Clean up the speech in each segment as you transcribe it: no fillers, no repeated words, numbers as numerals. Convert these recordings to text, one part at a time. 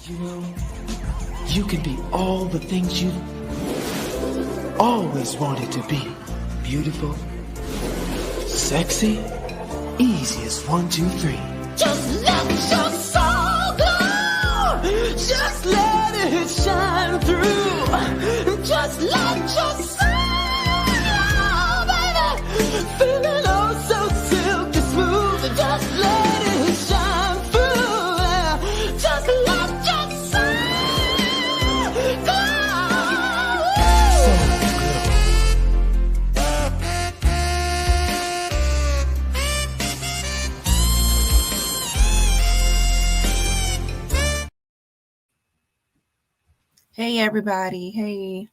You know, you can be all the things you've always wanted to be. Beautiful, sexy, easy as 1, 2, 3. Just let your soul glow. Just let it shine through. Just let your soul glow, baby. Feeling oh so silky smooth. Just let it shine through. Just let your soul glow. Hey everybody, hey.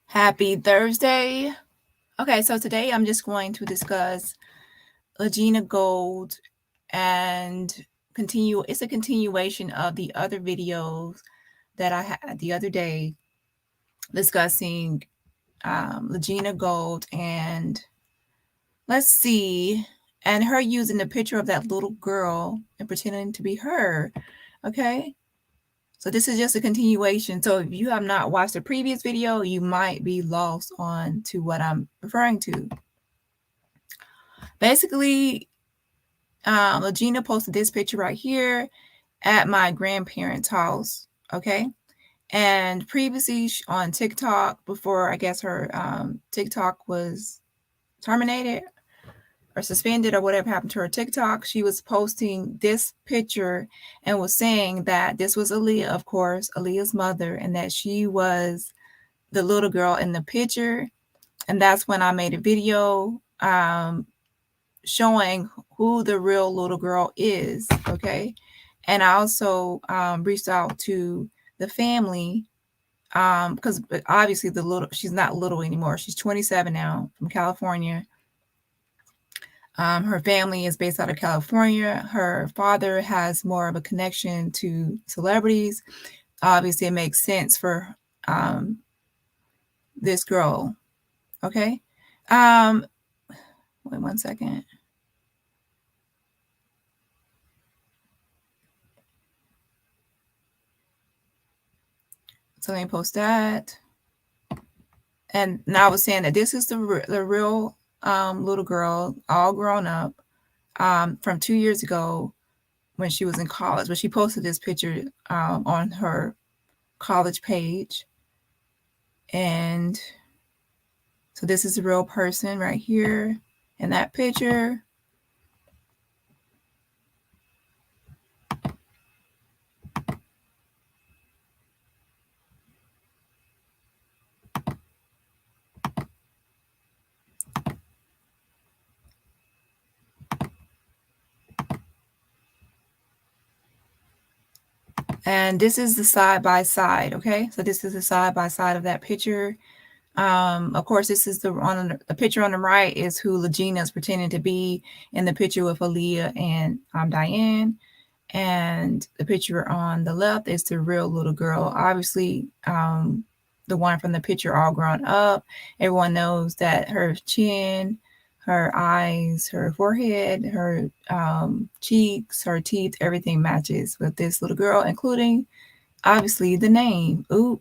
Happy Thursday. Okay, so today I'm just going to discuss Lagena Gold and it's a continuation of the other videos that I had the other day discussing Lagena Gold and let's see, and her using the picture of that little girl and pretending to be her. Okay. So this is just a continuation. So if you have not watched the previous video, you might be lost on to what I'm referring to. Basically, Lagena posted this picture right here at my grandparents' house. Okay. And previously on TikTok, before I guess her TikTok was terminated or suspended or whatever happened to her TikTok, she was posting this picture and was saying that this was Aaliyah, of course, Aaliyah's mother, and that she was the little girl in the picture. And that's when I made a video showing who the real little girl is, okay? And I also reached out to the family because obviously she's not little anymore. She's 27 now, from California. Her family is based out of California. Her father has more of a connection to celebrities. Obviously, it makes sense for this girl. Okay. Wait 1 second. So let me post that. And now I was saying that this is the real little girl, all grown up, from 2 years ago when she was in college. But she posted this picture on her college page. And so this is a real person right here in that picture. And this is the side by side, okay? So this is the side by side of that picture. Of course, this is the picture on the right is who Lagena is pretending to be in the picture with Aaliyah and Diane. And the picture on the left is the real little girl. Obviously, the one from the picture all grown up. Everyone knows that her chin, her eyes, her forehead, her cheeks, her teeth, everything matches with this little girl, including obviously the name. Ooh.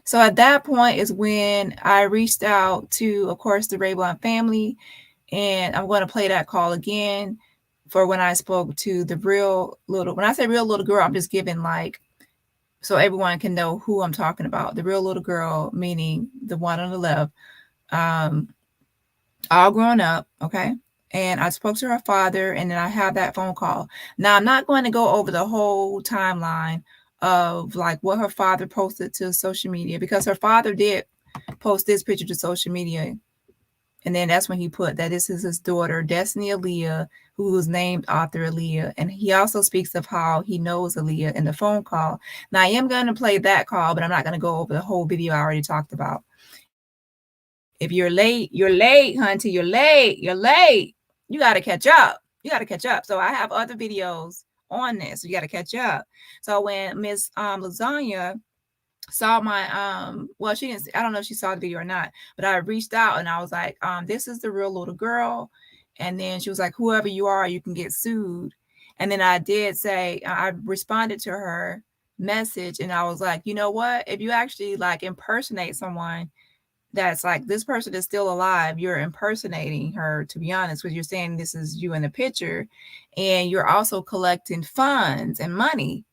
So at that point is when I reached out to, of course, the Raybon family, and I'm going to play that call again for when I spoke to the real little. When I say real little girl, I'm just giving like so everyone can know who I'm talking about. The real little girl, meaning the one on the left. All grown up, okay? And I spoke to her father, and then I have that phone call. Now, I'm not going to go over the whole timeline of like what her father posted to social media, because her father did post this picture to social media. And then that's when he put that this is his daughter, Destiny Aaliyah, who was named Author Aaliyah. And he also speaks of how he knows Aaliyah in the phone call. Now, I am going to play that call, but I'm not going to go over the whole video I already talked about. If you're late, hunty. You're late. You got to catch up. So I have other videos on this. So you got to catch up. So when Miss Lasagna saw my, well, she didn't, I don't know if she saw the video or not, but I reached out and I was like, this is the real little girl. And then she was like, whoever you are, you can get sued. And then I did say, I responded to her message and I was like, you know what? If you actually like impersonate someone that's like, this person is still alive, you're impersonating her, to be honest, because you're saying this is you in the picture, and you're also collecting funds and money.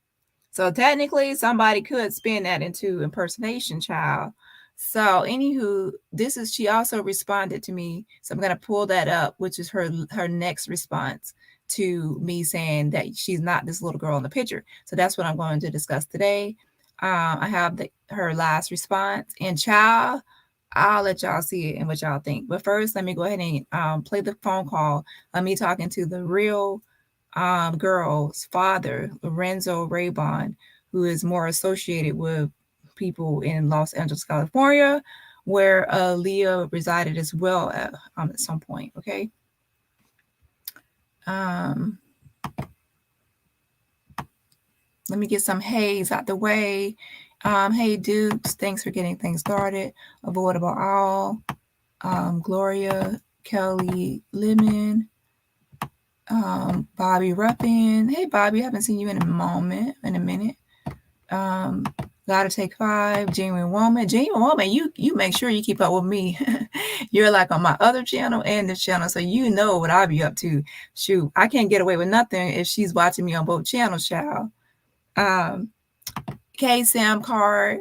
So technically somebody could spin that into impersonation, child. So anywho, this is, she also responded to me. So I'm going to pull that up, which is her next response to me saying that she's not this little girl in the picture. So that's what I'm going to discuss today. I have her last response, and child, I'll let y'all see it and what y'all think. But first, let me go ahead and play the phone call of me talking to the real girl's father, Lorenzo Raybon, who is more associated with people in Los Angeles, California, where Leah resided as well at some point. Okay. Let me get some haze out the way. Hey, Dukes, thanks for getting things started. Avoidable Owl, Gloria, Kelly, Lemon, Bobby Ruppin. Hey, Bobby, I haven't seen you in a minute. Gotta Take 5, Genuine Woman. Genuine Woman, you make sure you keep up with me. You're like on my other channel and this channel, so you know what I'll be up to. Shoot, I can't get away with nothing if she's watching me on both channels, child. K Sam Card.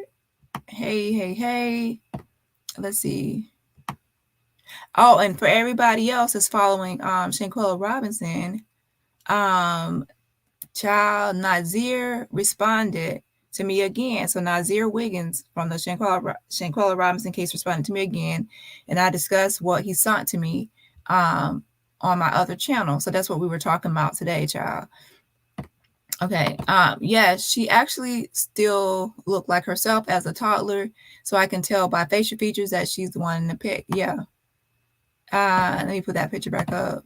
Hey. Let's see. Oh, and for everybody else that's following Shanquella Robinson, child Nazir responded to me again. So Nazir Wiggins from the Shanquella Robinson case responded to me again, and I discussed what he sent to me on my other channel. So that's what we were talking about today, child. Okay. Yes, she actually still looked like herself as a toddler, so I can tell by facial features that she's the one in the pic. Yeah. Let me put that picture back up.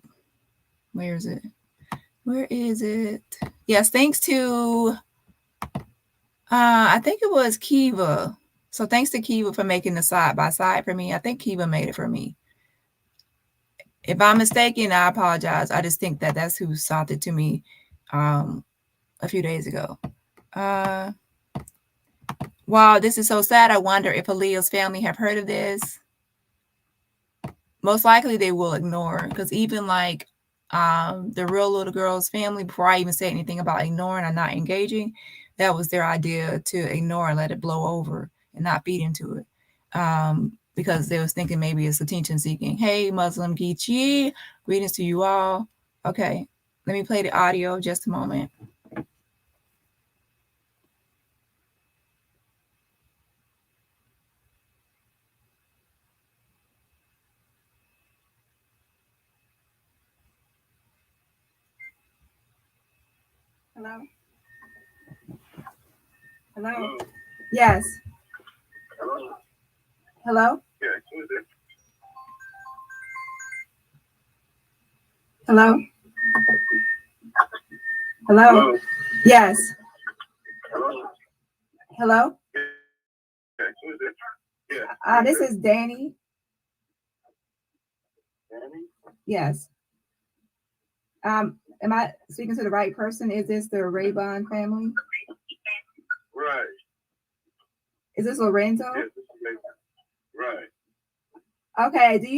Where is it? Yes, thanks to I think it was Kiva. So thanks to Kiva for making the side by side for me. I think Kiva made it for me. If I'm mistaken, I apologize. I just think that that's who sent it to me a few days ago. Wow, this is so sad. I wonder if Aaliyah's family have heard of this. Most likely they will ignore, because even like the real little girl's family, before I even say anything about ignoring or not engaging, that was their idea, to ignore and let it blow over and not feed into it. Because they was thinking maybe it's attention seeking. Hey, Muslim Geechee, greetings to you all. Okay, let me play the audio just a moment. Hello? Hello? Yes. Hello? Yeah, who is it? Hello? Hello? Yes. Hello? Yeah, who is it? Yeah. This is Dani. Dani? Yes. Am I speaking to the right person? Is this the Raybon family? Right. Is this Lorenzo? Yes, this is Raybon. Right. Okay. Do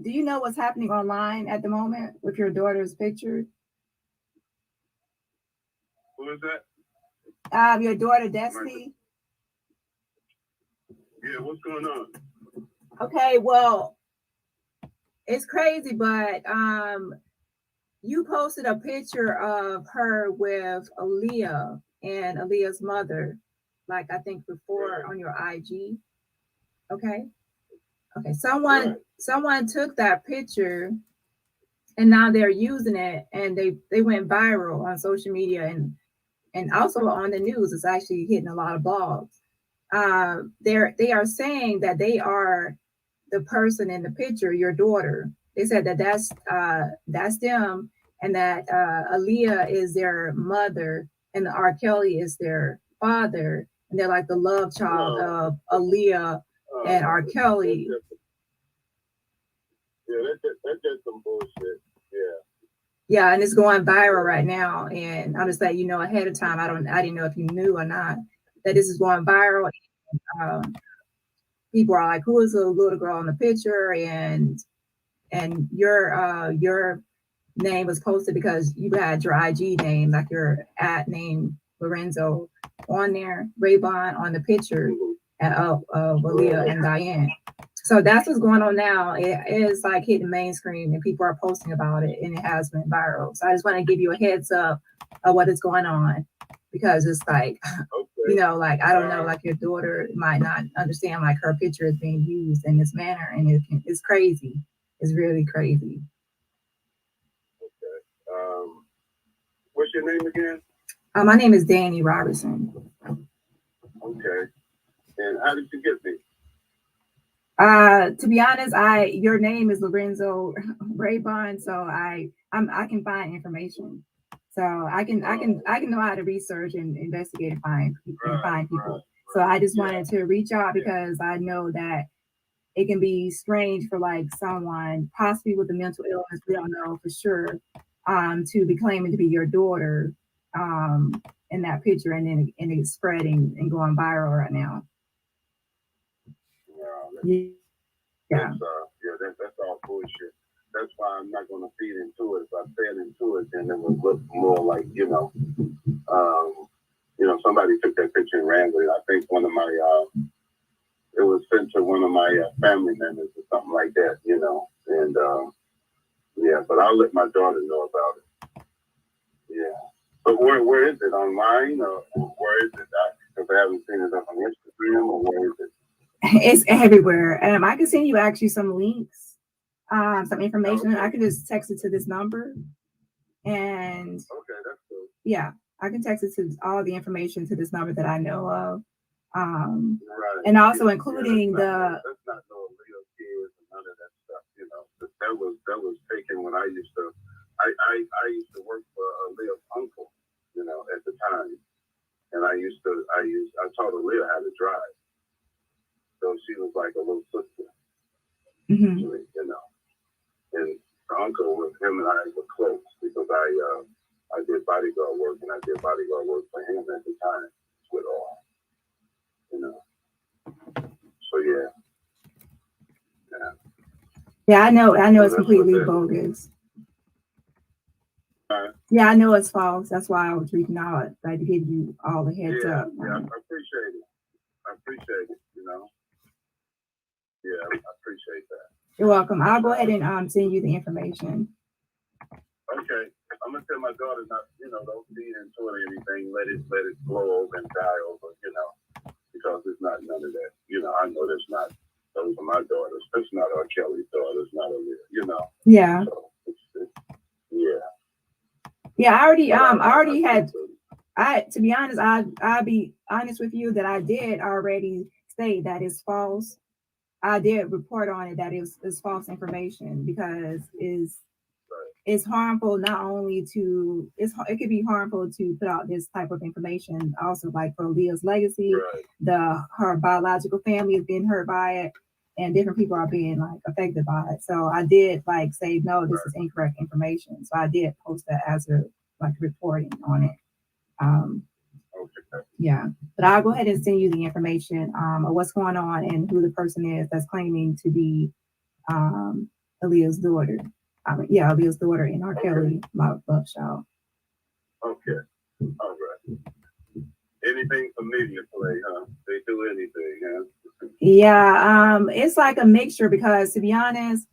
you know what's happening online at the moment with your daughter's picture? Who is that? Your daughter Destiny. Yeah, what's going on? Okay, well, it's crazy, but you posted a picture of her with Aaliyah and Aaliyah's mother, like I think before on your IG. Okay. Someone took that picture and now they're using it, and they went viral on social media and also on the news. It's actually hitting a lot of blogs. They are saying that they are the person in the picture, your daughter. They said that that's them, and that Aaliyah is their mother and R. Kelly is their father, and they're like the love child of Aaliyah and R. Kelly. Yeah, that's just some bullshit. Yeah, and it's going viral right now. And I'm just letting you know ahead of time. I didn't know if you knew or not that this is going viral. People are like, who is the little girl in the picture? And your name was posted because you had your IG name, like your ad name Lorenzo on there, Raybon on the picture of Aaliyah and Diane. So that's what's going on now. It is like hitting mainstream and people are posting about it and it has been viral. So I just want to give you a heads up of what is going on because it's like, you know, like, I don't know, like your daughter might not understand like her picture is being used in this manner and it's crazy. It's really crazy. Okay. What's your name again? My name is DaniRobertson. Okay. And how did you get me? To be honest, your name is Lorenzo Raybon, so I can find information. So I can know how to research and investigate and find people. Right. So I just wanted to reach out because I know that it can be strange for like someone possibly with a mental illness, we don't know for sure, to be claiming to be your daughter in that picture and it's spreading and going viral right now. That's all bullshit. That's why I'm not going to feed into it. If I fed into it, then it would look more like, somebody took that picture and ran with it. I think one of my, it was sent to one of my family members or something like that, and but I'll let my daughter know about it. Yeah. But where is it? Online or where is it? Because I haven't seen it on Instagram or where is it? It's everywhere. I can send you actually some links, some information. I can just text it to this number. And okay, that's cool. Yeah, I can text it to all the information to this number that I know of. Right. And also including that's not no Leo kids and none of that stuff, That was taken when I used to work for Leo's uncle, at the time. And I taught Leo how to drive. So she was like a little sister, actually, And the uncle with him and I were close because I did bodyguard work and I did bodyguard work for him at the time with all, So yeah, I know it's completely bogus. Yeah, I know it's false. That's why I was reaching out, like to give you all the heads up. Yeah, I appreciate it. Yeah, I appreciate that. You're welcome. I'll go ahead and send you the information. Okay. I'm gonna tell my daughter not, don't feed into it or anything. Let it blow over and die over, because it's not none of that. I know that's not those are my daughters. That's not our Kelly's daughters, not a Yeah. So Yeah, I already had. To be honest, I'll be honest with you that I did already state that it's false. I did report on it that it's false information because it's harmful not only to it could be harmful to put out this type of information also like for Leah's legacy. Right. Her biological family is being hurt by it and different people are being like affected by it. So I did like say no, this is incorrect information. So I did post that as a like reporting on it. Yeah, but I'll go ahead and send you the information of what's going on and who the person is that's claiming to be Aaliyah's daughter. Aaliyah's daughter in R. Kelly Love Show. Okay, all right. Anything for media play, huh? They do anything, huh? Yeah, it's like a mixture because to be honest,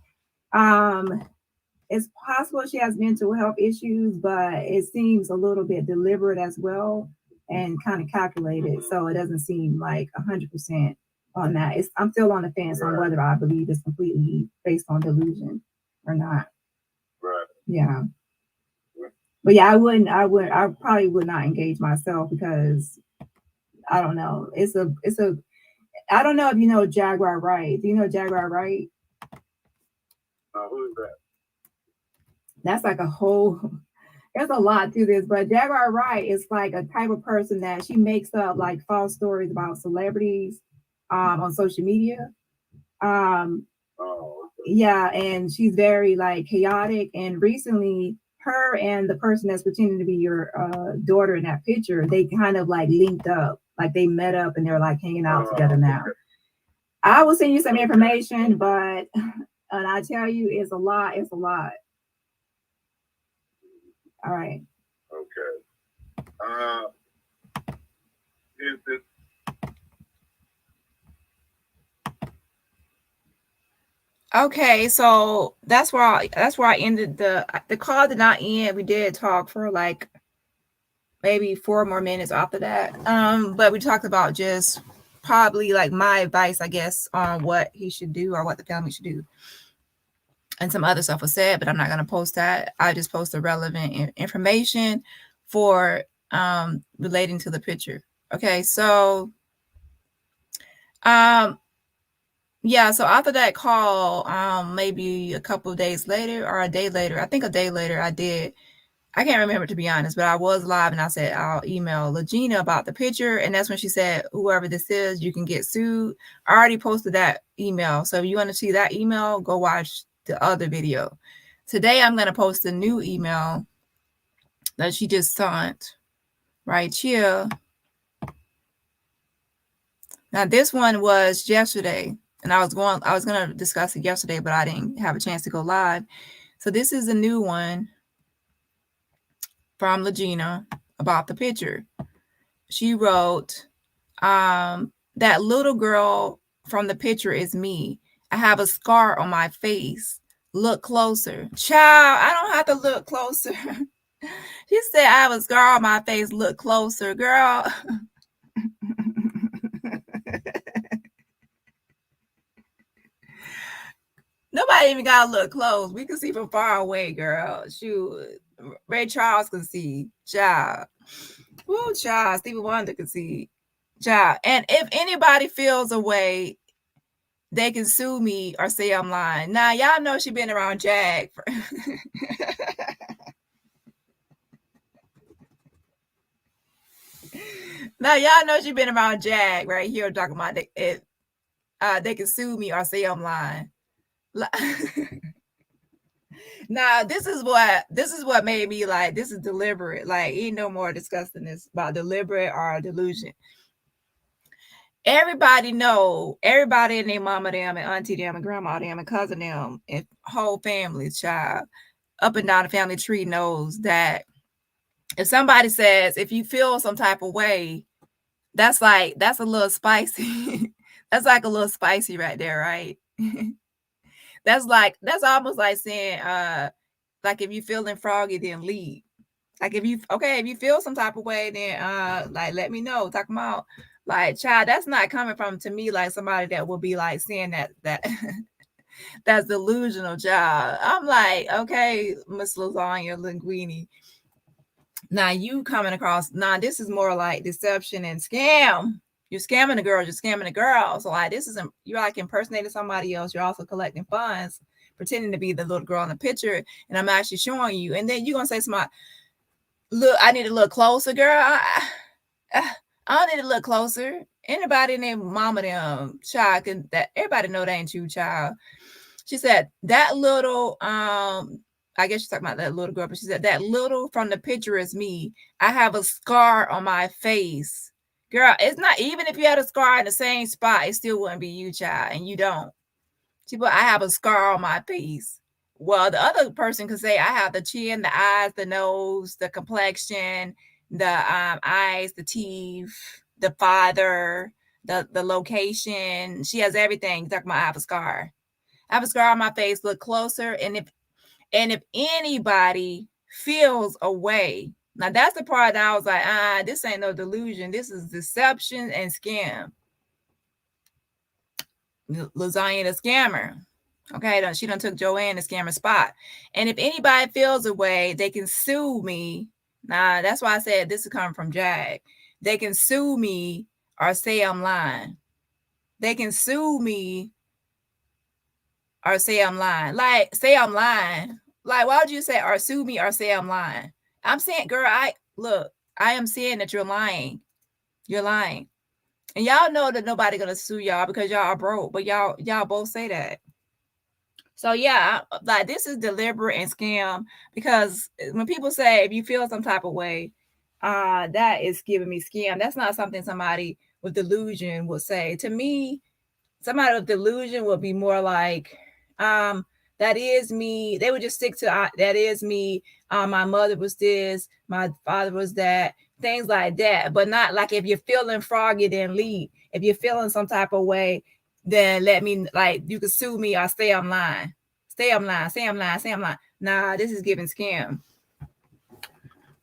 it's possible she has mental health issues, but it seems a little bit deliberate as well. And kind of calculated, so it doesn't seem like 100% on that. I'm still on the fence on whether I believe it's completely based on delusion or not. Right. Yeah. But yeah, I probably would not engage myself because I don't know. I don't know if you know Jaguar Wright. Do you know Jaguar Wright? Who is that? That's like a whole. There's a lot to this, but Jaguar Wright is like a type of person that she makes up like false stories about celebrities on social media. Yeah, and she's very like chaotic. And recently, her and the person that's pretending to be your daughter in that picture, they kind of like linked up, like they met up and they're like hanging out together now. I will send you some information, but and I tell you, it's a lot. It's a lot. All right. Okay. Is it? Okay, so that's where I ended the call. Did not end. We did talk for like maybe 4 more minutes after that. But we talked about just probably like my advice, I guess, on what he should do or what the family should do. And some other stuff was said, but I'm not going to post that. I just post the relevant information for relating to the picture. Okay, so yeah, so after that call, maybe a couple of days later or a day later, I think a day later, I can't remember, to be honest, but I was live and I said, I'll email Lagena about the picture. And that's when she said, whoever this is, you can get sued. I already posted that email. So if you want to see that email, go watch the other video. Today, I'm going to post a new email that she just sent right here. Now, this one was yesterday, and I was going to discuss it yesterday, but I didn't have a chance to go live. So this is a new one from Lagena about the picture. She wrote, that little girl from the picture is me. I have a scar on my face. Look closer. Child, I don't have to look closer. She said, I have a scar on my face. Look closer, girl. Nobody even got to look close. We can see from far away, girl. Shoot. Ray Charles can see. Child. Woo, child. Stevie Wonder can see. Child. And if anybody feels a way, they can sue me or say I'm lying. Now, y'all know she been around Jag. Now, y'all know she been around Jag right here talking about they can sue me or say I'm lying. Now, this is what made me like, this is deliberate. Like, ain't no more discussing this about deliberate or delusion. Everybody know, everybody in their mama them and auntie them and grandma them and cousin them and whole family, child, up and down the family tree knows that if somebody says, if you feel some type of way, that's a little spicy. That's like a little spicy right there, right? That's almost like saying, like if you feeling froggy, then leave. Like if you feel some type of way, then like let me know. Talk about like, child, that's not coming from to me like somebody that will be like saying that that's delusional, child. I'm like, okay, Miss Lasagna Linguini. Now you coming across, this is more like deception and scam. You're scamming the girl, you're scamming the girl. So like this isn't, you're like impersonating somebody else. You're also collecting funds, pretending to be the little girl in the picture, and I'm actually showing you. And then you're gonna say something, look, I need to look closer, girl. I don't need to look closer. Anybody named mama them child can, that everybody know that ain't you, child. She said that little I guess she's talking about that little girl, but she said that little from the picture is me. I have a scar on my face. Girl, it's not, even if you had a scar in the same spot, it still wouldn't be you, child, and you don't. She put, I have a scar on my face. Well, the other person could say, I have the chin, the eyes, the nose, the complexion, the eyes, the teeth, the father, the location. She has everything. Talking about, I have a scar. I have a scar on my face. Look closer. And if anybody feels a way, now that's the part that I was like, this ain't no delusion. This is deception and scam. Lasagna the scammer. Okay, she done took Joanne the scammer spot. And if anybody feels a way, they can sue me. Nah, that's why I said this is coming from Jag. They can sue me or say I'm lying. They can sue me or say I'm lying. Like, say I'm lying. Like, why would you say or sue me or say I'm lying? I'm saying, girl, I am saying that you're lying. You're lying. And y'all know that nobody gonna sue y'all because y'all are broke, but y'all both say that. So yeah, like this is deliberate and scam, because when people say if you feel some type of way, that is giving me scam. That's not something somebody with delusion would say. To me, somebody with delusion would be more like, that is me. They would just stick to that is me. My mother was this, my father was that, things like that. But not like, if you're feeling froggy, then leave. If you're feeling some type of way, then let me, like, you can sue me or stay online. Stay online, stay online, stay online. Nah, this is giving scam.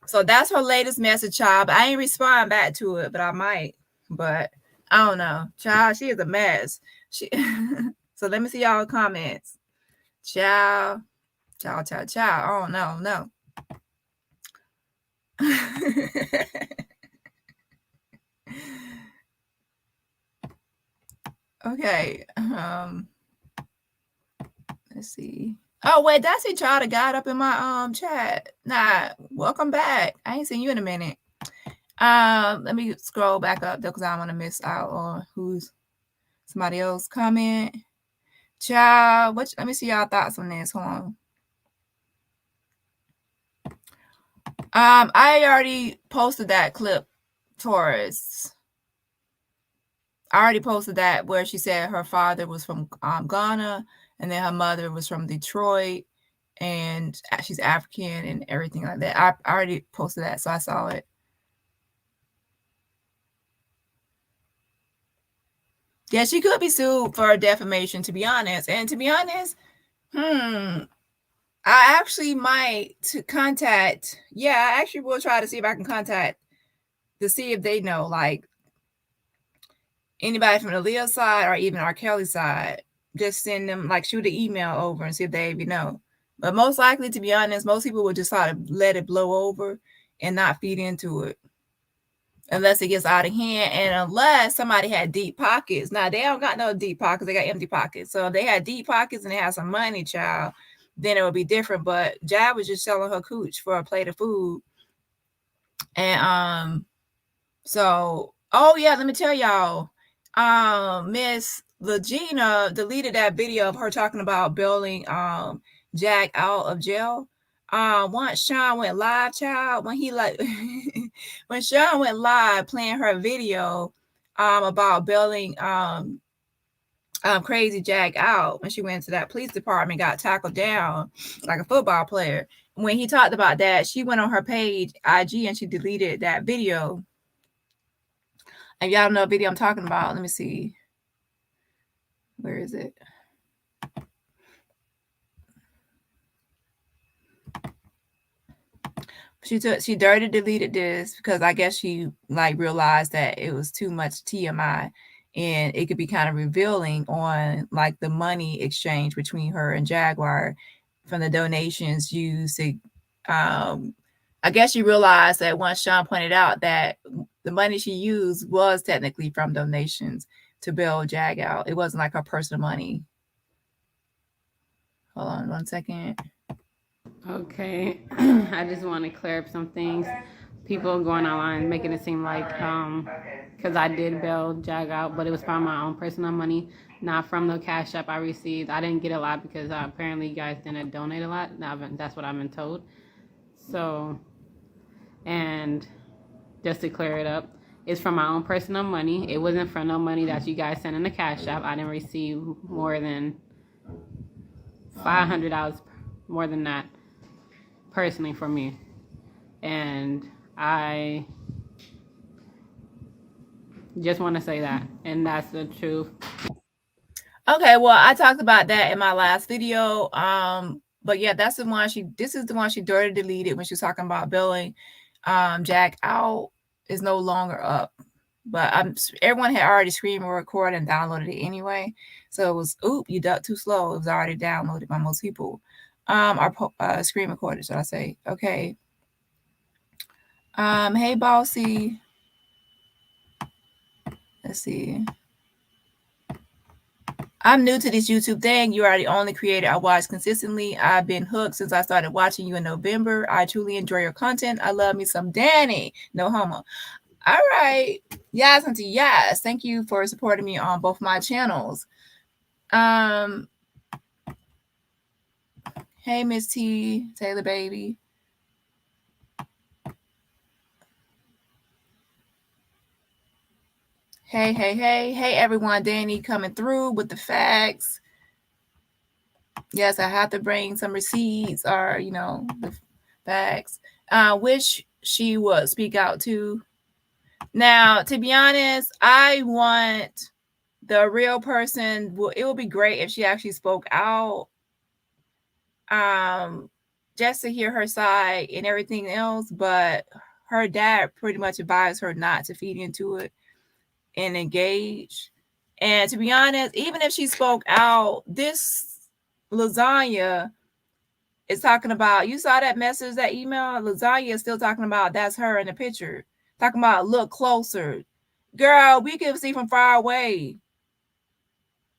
So that's her latest message, child. But I ain't respond back to it, but I might. But I don't know. Child, she is a mess. She so let me see y'all comments. Child. Child. Oh no. Okay. Let's see. Oh wait, that's a child that got up in my chat. Nah, welcome back. I ain't seen you in a minute. Let me scroll back up though, because I don't want to miss out on who's somebody else comment. Child, let me see y'all thoughts on this. Hold on. I already posted that clip, Taurus. I already posted that where she said her father was from Ghana, and then her mother was from Detroit, and she's African and everything like that. I already posted that, so I saw it. Yeah, she could be sued for defamation, to be honest. And to be honest, I actually might contact. Yeah, I actually will try to see if I can contact to see if they know, like, anybody from the Leo side or even R. Kelly side. Just send them, like, shoot an email over and see if they even know. But most likely, to be honest, most people would just sort of let it blow over and not feed into it unless it gets out of hand, and unless somebody had deep pockets. Now, they don't got no deep pockets. They got empty pockets. So if they had deep pockets and they had some money, child, then it would be different. But Jab was just selling her cooch for a plate of food. And so, oh yeah, let me tell y'all, Miss Lagena deleted that video of her talking about bailing Jack out of jail. Once Sean went live, child, when he when Sean went live playing her video about bailing Crazy Jack out, when she went to that police department, got tackled down like a football player. When he talked about that, she went on her page, IG, and she deleted that video. And y'all know what video I'm talking about. Let me see. Where is it? She dirty deleted this because I guess she like realized that it was too much TMI, and it could be kind of revealing on like the money exchange between her and Jaguar from the donations used to. I guess she realized that once Sean pointed out that the money she used was technically from donations to bail Jag out. It wasn't like her personal money. Hold on 1 second. Okay, I just want to clear up some things. People going online making it seem like because I did bail Jag out, but it was from my own personal money, not from the cash app I received. I didn't get a lot because apparently you guys didn't donate a lot. That's what I've been told. So, and just to clear it up, it's from my own personal money. It wasn't from no money that you guys sent in the cash app. I didn't receive more than $500, more than that, personally for me. And I just want to say that, and that's the truth. Okay, well, I talked about that in my last video. But yeah, that's the one this is the one she dirty deleted when she was talking about billing Jack out is no longer up. But everyone had already screen recorded and downloaded it anyway. So it was, you ducked too slow. It was already downloaded by most people. Or screen recorded, should I say. Okay. Hey, Bossy. Let's see. I'm new to this YouTube thing. You are the only creator I watch consistently. I've been hooked since I started watching you in November. I truly enjoy your content. I love me some Dani. No homo. All right. Yes, auntie. Yes. Thank you for supporting me on both my channels. Hey, Miss T, Taylor baby. Hey, everyone. Dani coming through with the facts. Yes, I have to bring some receipts or, the facts. Which she would speak out to. Now, to be honest, I want the real person. It would be great if she actually spoke out. Just to hear her side and everything else, but her dad pretty much advised her not to feed into it and engage. And to be honest, even if she spoke out, this lasagna is talking about, you saw that message, that email, lasagna is still talking about that's her in the picture. Talking about look closer. Girl, we can see from far away.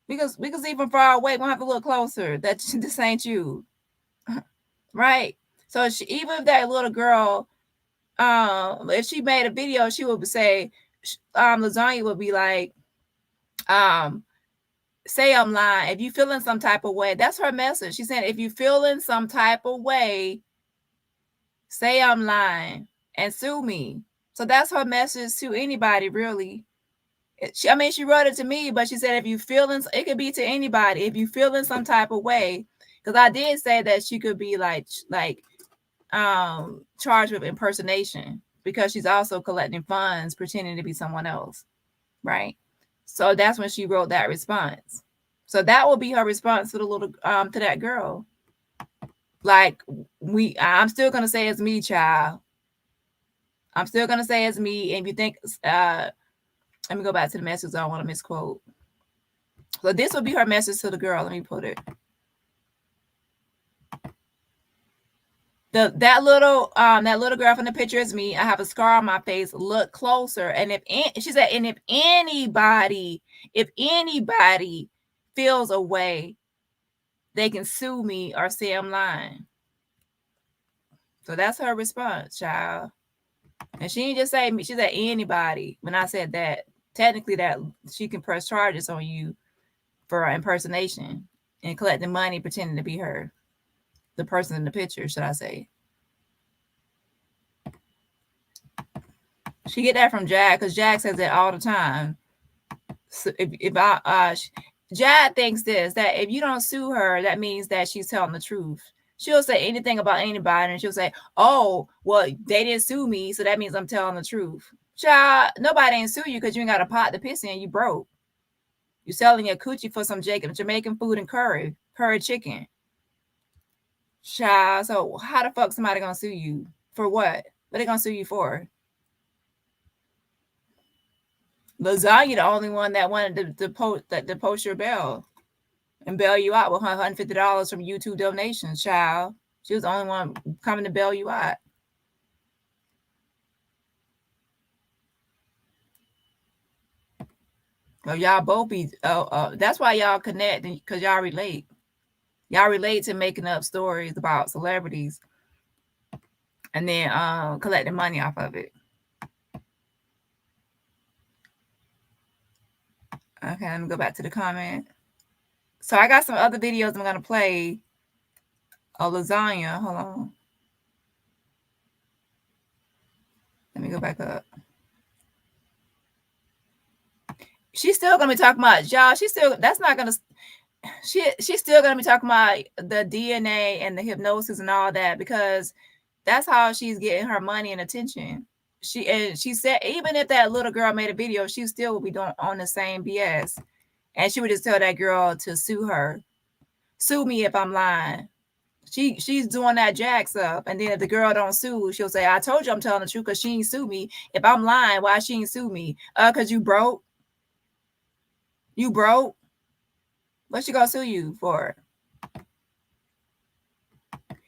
We can see from far away. We don't have to look closer. That this ain't you. Right? So even if that little girl, if she made a video, she would say, lasagna would be like, say I'm lying. If you feeling some type of way, that's her message. She said, if you feeling some type of way, say I'm lying and sue me. So that's her message to anybody, really. She wrote it to me, but she said, if you feeling, it could be to anybody. If you feeling some type of way, because I did say that she could be like charged with impersonation because she's also collecting funds pretending to be someone else, right? So that's when she wrote that response. So that will be her response to the little to that girl. Like, I'm still gonna say it's me, child. I'm still gonna say it's me. And if you think let me go back to the message. I don't want to misquote. So this will be her message to the girl. Let me put it. That little girl from the picture is me. I have a scar on my face. Look closer. And she said, and if anybody feels a way, they can sue me or say I'm lying. So that's her response, child. And she didn't just say me. She said anybody. When I said that, technically that she can press charges on you for impersonation and collecting money pretending to be her. The person in the picture, should I say. She get that from Jag, because Jag says that all the time. So Jag thinks that if you don't sue her, that means that she's telling the truth. She'll say anything about anybody, and she'll say, oh, well, they didn't sue me, so that means I'm telling the truth. Child, nobody ain't sue you because you ain't got a pot to piss in. You broke. You selling your coochie for some Jamaican food and curry chicken. Child, so how the fuck somebody gonna sue you? For what? What they gonna sue you for? Lasagna, the only one that wanted to post your bail and bail you out with $150 from YouTube donations, child. She was the only one coming to bail you out. Well, y'all both be, that's why y'all connect, because y'all relate. Y'all relate to making up stories about celebrities and then collecting money off of it. Okay, let me go back to the comment. So I got some other videos I'm going to play of lasagna. Hold on. Let me go back up. She's still going to be talking about, y'all, she's still going to be talking about the DNA and the hypnosis and all that, because that's how she's getting her money and attention. She said even if that little girl made a video, she still would be doing on the same BS. And she would just tell that girl to sue her. Sue me if I'm lying. She's doing that jacks up. And then if the girl don't sue, she'll say, I told you I'm telling the truth because she ain't sue me. If I'm lying, why she ain't sue me? Because you broke. You broke. What she gonna sue you for?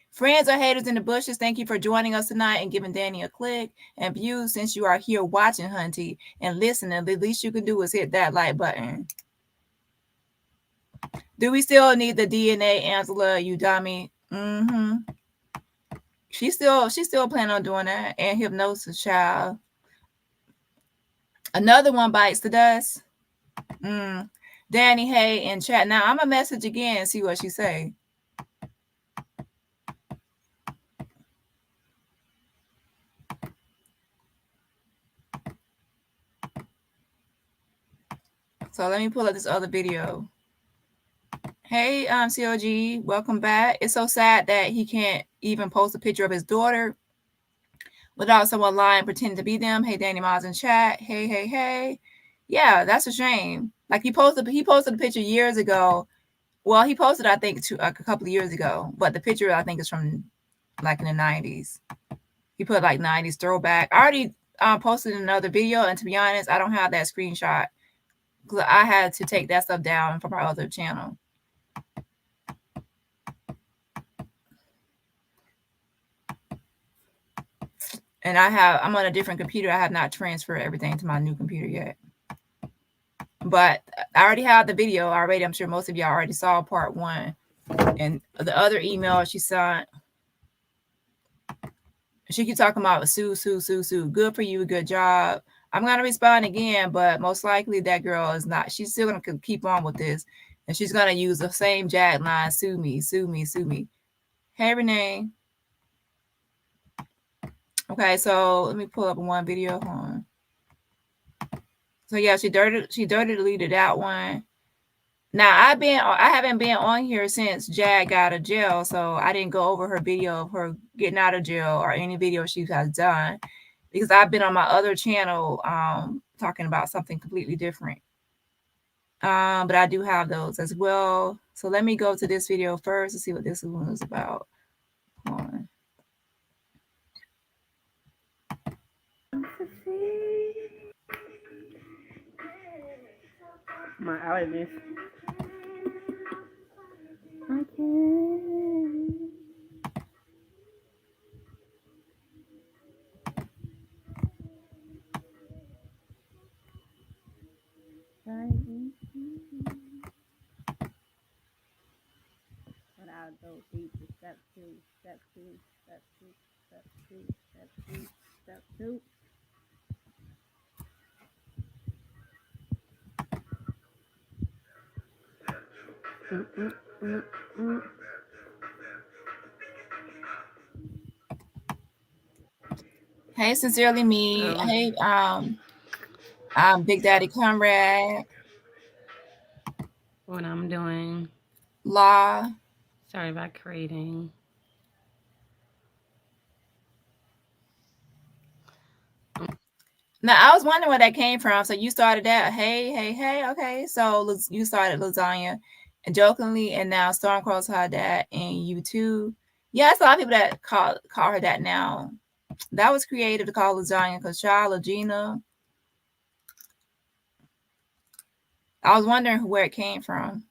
Friends or haters in the bushes, thank you for joining us tonight and giving Dani a click and view. Since you are here watching, Hunty, and listening, the least you can do is hit that like button. Do we still need the DNA, Angela, you dummy? Mm-hmm. She's still planning on doing that. And hypnosis, child. Another one bites the dust. Dani, hey, in chat. Now I'm gonna message again and see what she say. So let me pull up this other video. Hey, COG, welcome back. It's so sad that he can't even post a picture of his daughter without someone lying, pretending to be them. Hey, Dani Miles in chat. Hey. Yeah, that's a shame. Like he posted a picture years ago. Well, he posted, I think, a couple of years ago, but the picture I think is from like in the 90s. He put like 90s throwback. I already posted another video, and to be honest, I don't have that screenshot because I had to take that stuff down from our other channel. And I'm on a different computer. I have not transferred everything to my new computer yet. But I already have the video already. I'm sure most of y'all already saw part 1. And the other email she sent, she keep talking about Sue. Good for you. Good job. I'm going to respond again, but most likely that girl is not. She's still going to keep on with this. And she's going to use the same jag line. Sue me. Hey, Renee. Okay, so let me pull up one video. Hold on. So yeah, she dirty deleted that one. Now I haven't been on here since Jag got out of jail, so I didn't go over her video of her getting out of jail or any video she has done because I've been on my other channel talking about something completely different. But I do have those as well. So let me go to this video first to see what this one is about. Hold on. My allergies. Okay. But I'll go deep to step 2. Hey, Sincerely Me. Oh. Hey, Big Daddy Comrade. What I'm doing. Law. Sorry about creating. Now, I was wondering where that came from. So you started that. Hey. Okay. So you started Lasagna and jokingly, and now Stormcross had that, and you too. Yeah, it's a lot of people that call her that now. That was creative to call Lasagna because Lagena. I was wondering where it came from.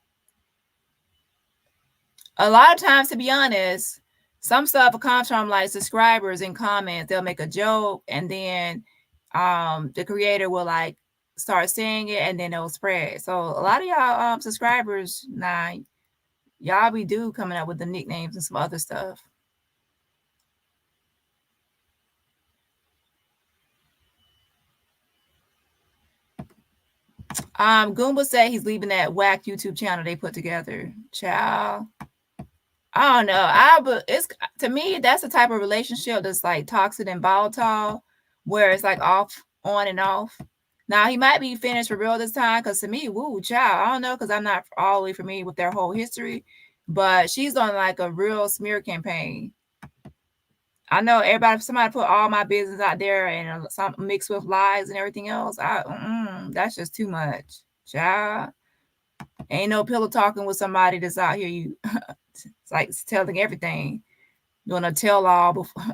A lot of times, to be honest, some stuff comes from like subscribers and comments. They'll make a joke, and then the creator will like start saying it, and then it'll spread. So a lot of y'all subscribers, y'all be coming up with the nicknames and some other stuff. Goomba said he's leaving that whack YouTube channel they put together. Child, I don't know. But it's, to me, that's the type of relationship that's like toxic and volatile, where it's like on and off. Now he might be finished for real this time, because to me, woo, child, I don't know, because I'm not all the way familiar with their whole history, but she's on like a real smear campaign. I know somebody put all my business out there and some mixed with lies and everything else. That's just too much, child. Ain't no pillow talking with somebody that's out here. It's like telling everything, doing a tell all before.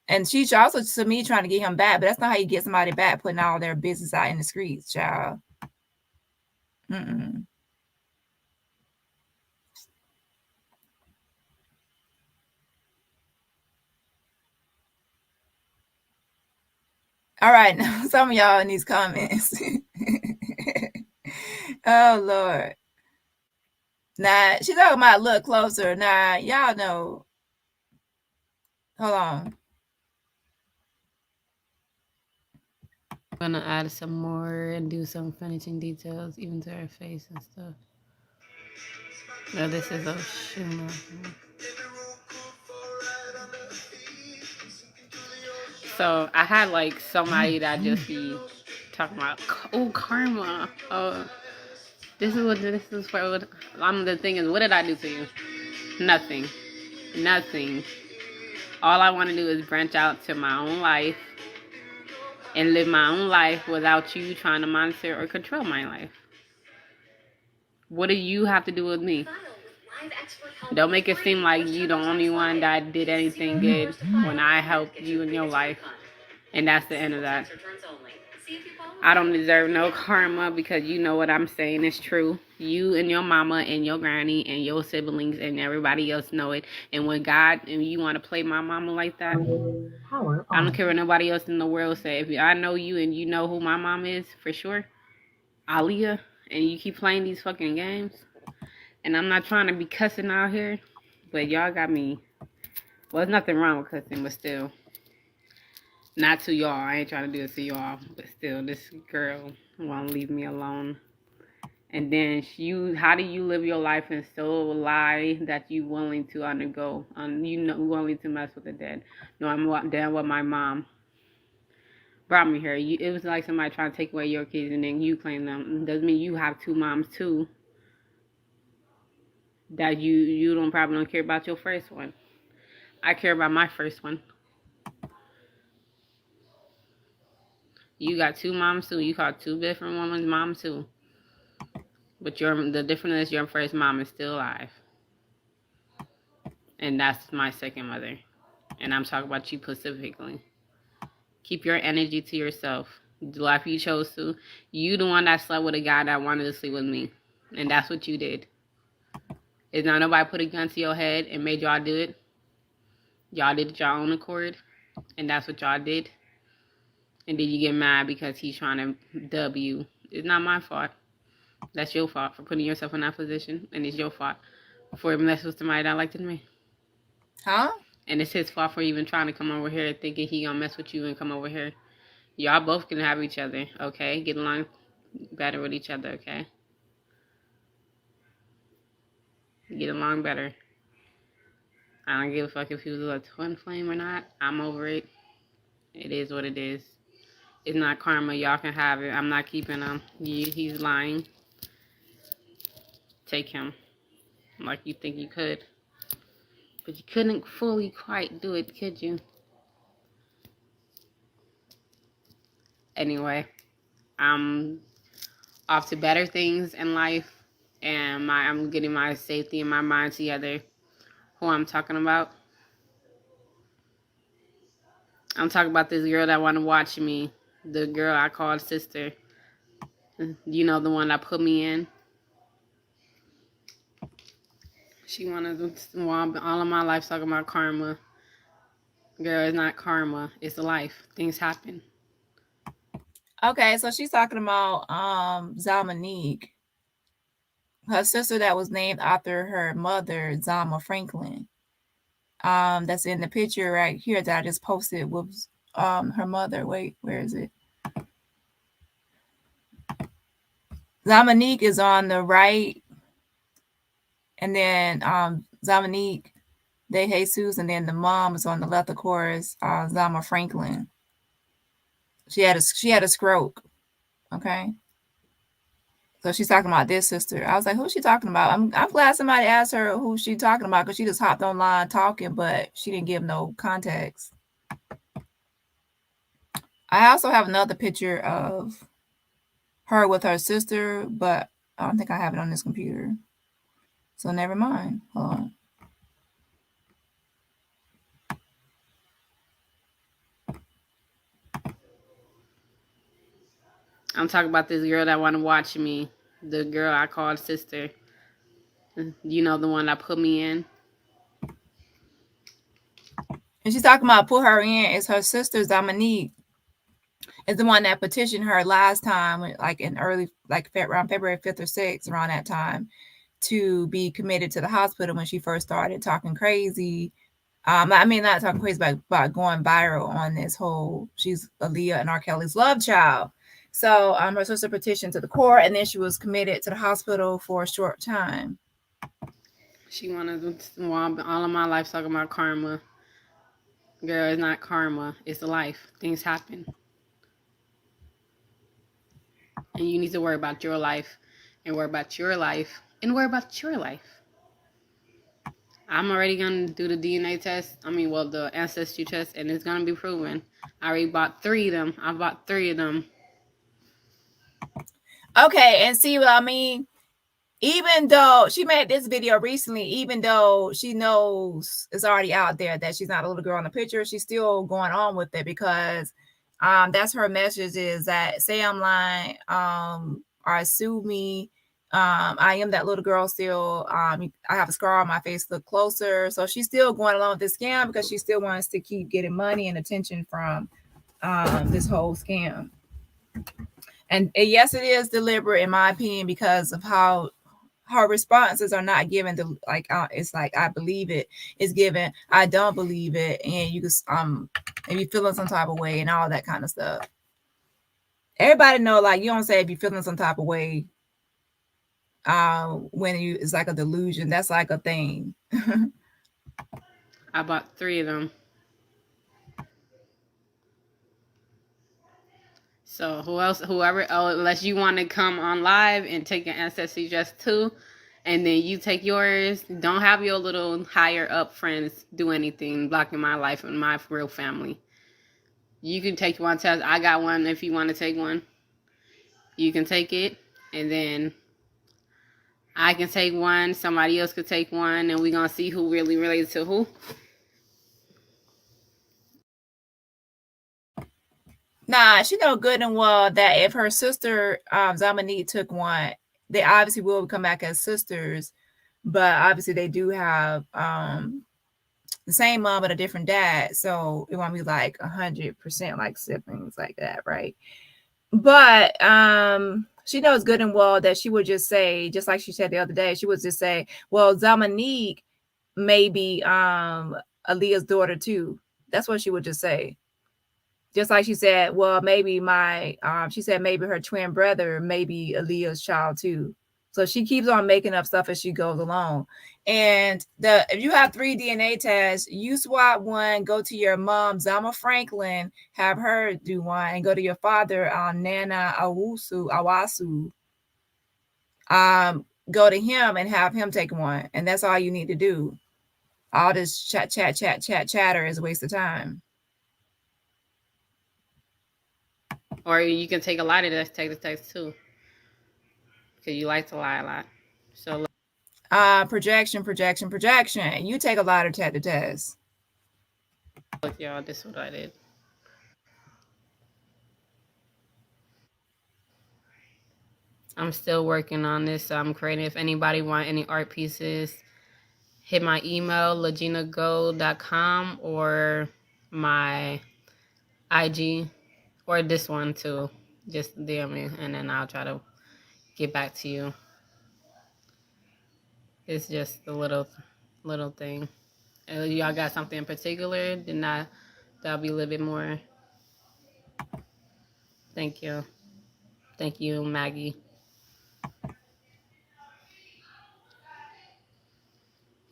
And she's also, to me, trying to get him back, but that's not how you get somebody back, putting all their business out in the streets, child. All right, now some of y'all in these comments. Oh Lord. Nah, she's talking about look closer. Nah, y'all know. Hold on. I'm gonna add some more and do some finishing details, even to her face and stuff. No, this is a shimmer. So I had like somebody that just be talking about, oh, karma. Oh, This is what I'm the thing is, what did I do to you? Nothing. Nothing. All I want to do is branch out to my own life and live my own life without you trying to monitor or control my life. What do you have to do with me? Don't make it seem like you the only one that did anything good when I helped you in your life. And that's the end of that. I don't deserve no karma because you know what I'm saying is true. You and your mama and your granny and your siblings and everybody else know it. And when God, and you want to play my mama like that, I don't care what nobody else in the world say. If I know you and you know who my mom is for sure, Aliyah, and you keep playing these fucking games, and I'm not trying to be cussing out here, but y'all got me. Well, there's nothing wrong with cussing, but still. Not to y'all. I ain't trying to do this to y'all. But still, this girl won't leave me alone. And then how do you live your life and still lie that you willing to undergo? Willing to mess with the dead. No, I'm down with my mom brought me here. It was like somebody trying to take away your kids and then you claim them. It doesn't mean you have two moms too. That you probably don't care about your first one. I care about my first one. You got two moms too. You call two different women's moms too. But the difference is your first mom is still alive. And that's my second mother. And I'm talking about you specifically. Keep your energy to yourself. The life you chose to. You the one that slept with a guy that wanted to sleep with me. And that's what you did. Is not nobody put a gun to your head and made y'all do it. Y'all did it your own accord. And that's what y'all did. And then you get mad because he's trying to dub you. It's not my fault. That's your fault for putting yourself in that position. And it's your fault for messing with somebody that liked me. Huh? And it's his fault for even trying to come over here thinking he gonna mess with you and come over here. Y'all both can have each other, okay? Get along better with each other, okay? Get along better. I don't give a fuck if he was a twin flame or not. I'm over it. It is what it is. It's not karma. Y'all can have it. I'm not keeping him. He's lying. Take him. Like you think you could. But you couldn't fully quite do it, could you? Anyway, I'm off to better things in life. And I'm getting my safety and my mind together. Who I'm talking about? I'm talking about this girl that want to watch me. The girl I called sister. You know, the one that put me in. She wanted all of my life talking about karma. Girl, it's not karma. It's life. Things happen. Okay, so she's talking about Dominique. Her sister that was named after her mother, Zama Franklin. That's in the picture right here that I just posted with her mother. Wait, where is it? Dominique is on the right, and then Dominique De Jesus, and then the mom is on the left, of course, Zama Franklin. She had a stroke. Okay. So she's talking about this sister. I was like, who's she talking about? I'm glad somebody asked her who she talking about, because she just hopped online talking, but she didn't give no context. I also have another picture of her with her sister, but I don't think I have it on this computer. So never mind. Hold on. I'm talking about this girl that want to watch me. The girl I called sister. You know, the one that put me in. And she's talking about put her in. It's her sister, Dominique. Is the one that petitioned her last time, like in early, like around February 5th or 6th, around that time, to be committed to the hospital when she first started talking crazy. I mean, not talking crazy, but going viral on this whole, she's Aaliyah and R. Kelly's love child. So her sister petitioned to the court, and then she was committed to the hospital for a short time. She wanted all of my life talking about karma. Girl, it's not karma. It's life. Things happen. And you need to worry about your life and worry about your life and worry about your life. I'm already going to do the DNA test. The ancestry test, and it's going to be proven. I already bought 3 of them. I bought 3 of them. Okay, and see what I mean? Even though she made this video recently, even though she knows it's already out there that she's not a little girl in the picture, she's still going on with it because that's her message, is that say I'm lying, or sue me. I am that little girl still. I have a scar on my face, look closer. So she's still going along with this scam because she still wants to keep getting money and attention from this whole scam. And yes, it is deliberate in my opinion because of how her responses are not given to it's like I believe it is given, I don't believe it, and you just maybe feeling some type of way and all that kind of stuff. Everybody know, like, you don't say if you're feeling some type of way when it's like a delusion. That's like a thing. I bought 3 of them. So unless you want to come on live and take your ancestry test too, and then you take yours, don't have your little higher up friends do anything blocking my life and my real family. You can take one test. I got one. If you want to take one, you can take it, and then I can take one, somebody else could take one, and we're going to see who really relates to who. Nah, she know good and well that if her sister Zamanique took one, they obviously will come back as sisters, but obviously they do have the same mom but a different dad, so it won't be like 100% like siblings like that, right? But she knows good and well that she would just say, just like she said the other day, she would just say, well, Zamanique may be Aaliyah's daughter too. That's what she would just say. Just like she said, well, maybe she said maybe her twin brother may be Aaliyah's child too. So she keeps on making up stuff as she goes along. And if you have 3 DNA tests, you swap one, go to your mom, Zama Franklin, have her do one, and go to your father, Nana Awasu. Go to him and have him take one. And that's all you need to do. All this chatter is a waste of time. Or you can take a lot of this, take the text too. Because you like to lie a lot. So projection. You take a lot of tests. Look, y'all, this is what I did. I'm still working on this. So I'm creating. If anybody want any art pieces, hit my email, lagenagold.com, or my IG, or this one too. Just DM me, and then I'll try to get back to you. It's just a little thing. And if y'all got something in particular, then that'll be a little bit more. Thank you. Thank you, Maggie.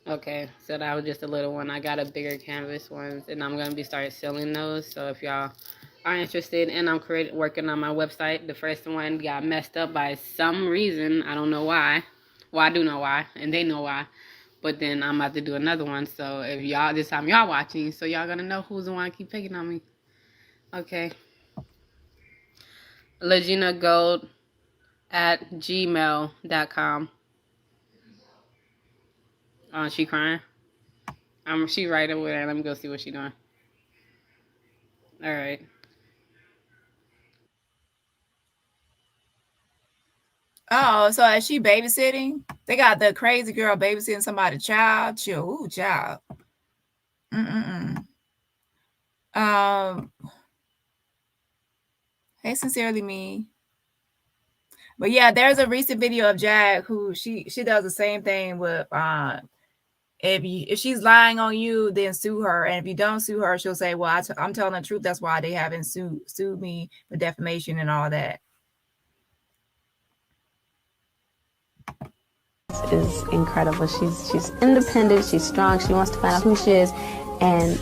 Okay, so that was just a little one. I got a bigger canvas ones, and I'm gonna start selling those. So if y'all are interested, and I'm working on my website. The first one got messed up by some reason. I don't know why. Well, I do know why, and they know why. But then I'm about to do another one. So if y'all, this time y'all watching, so y'all gonna know who's the one keep picking on me. Okay. LagenaGold@gmail.com. Oh, she crying? She right over there. Let me go see what she doing. All right. Oh, so is she babysitting? They got the crazy girl babysitting somebody's child. Ooh, child. Hey, sincerely me. But yeah, there's a recent video of Jag who she does the same thing with if she's lying on you, then sue her, and if you don't sue her, she'll say, well, I'm telling the truth. That's why they haven't sued me for defamation and all that. Is incredible. She's independent. She's strong. She wants to find out who she is, and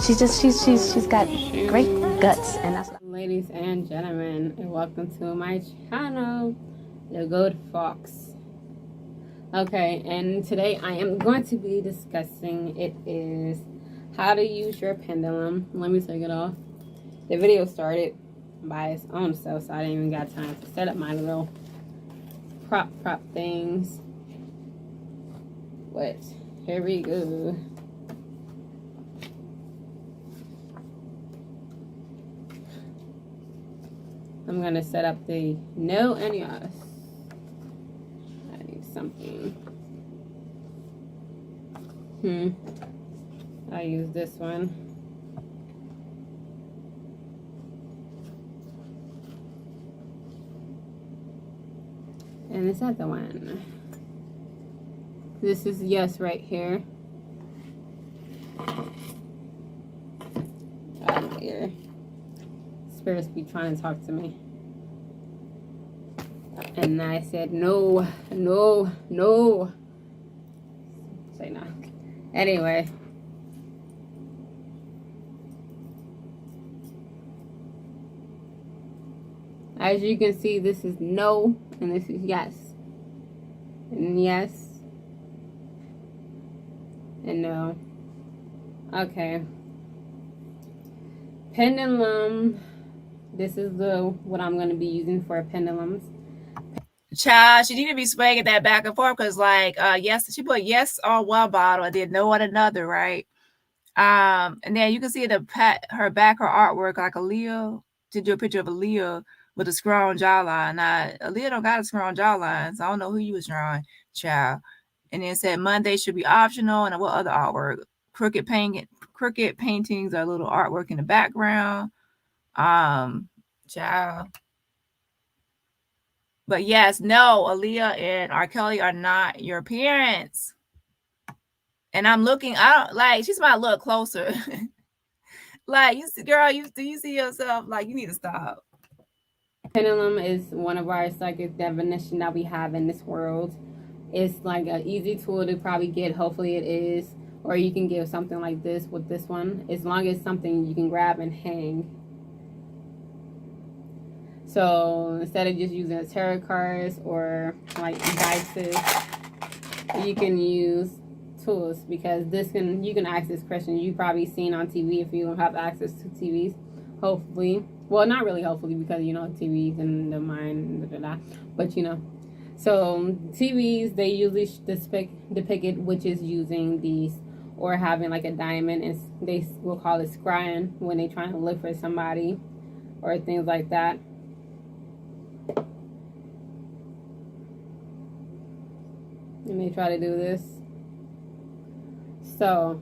she's got great guts, and that's. Ladies and gentlemen, and welcome to my channel. The good fox. Okay, and today I am going to be discussing how to use your pendulum. Let me take it off. The video started by its own self, so I didn't even got time to set up my little prop things. But here we go. I'm gonna set up the no and yes. I need something. I use this one. And this other one. This is yes right here. Out of here. Spirits be trying to talk to me. And I said no, no, no. Say no. Anyway. As you can see, this is no and this is yes. And yes. And no. Okay. Pendulum. This is what I'm going to be using for pendulums. Child, she need to be swinging that back and forth because, like, yes, she put yes on one bottle and then no on another, right? And then you can see her back, her artwork, like Aaliyah. To do a picture of Aaliyah with a scrawny jawline. Now, Aaliyah don't got a scrawny jawline, so I don't know who you was drawing, child. And then it said Monday should be optional, and what other artwork? Crooked paintings or little artwork in the background. Child. But yes, no, Aaliyah and R. Kelly are not your parents. And I'm looking, I don't like, she's might look closer. Like, you see, girl, do you see yourself? Like, you need to stop. Pendulum is one of our psychic definition that we have in this world. It's like an easy tool to probably get. Hopefully it is. Or you can give something like this with this one. As long as something you can grab and hang. So instead of just using tarot cards or like devices, you can use tools, because you can ask this question. You probably seen on TV if you don't have access to TVs. Hopefully. Well, not really hopefully, because you know TVs and the mind, but you know. So TVs, they usually depict it, which is using these or having like a diamond, and they will call it scrying when they're trying to look for somebody or things like that. And they try to do this. So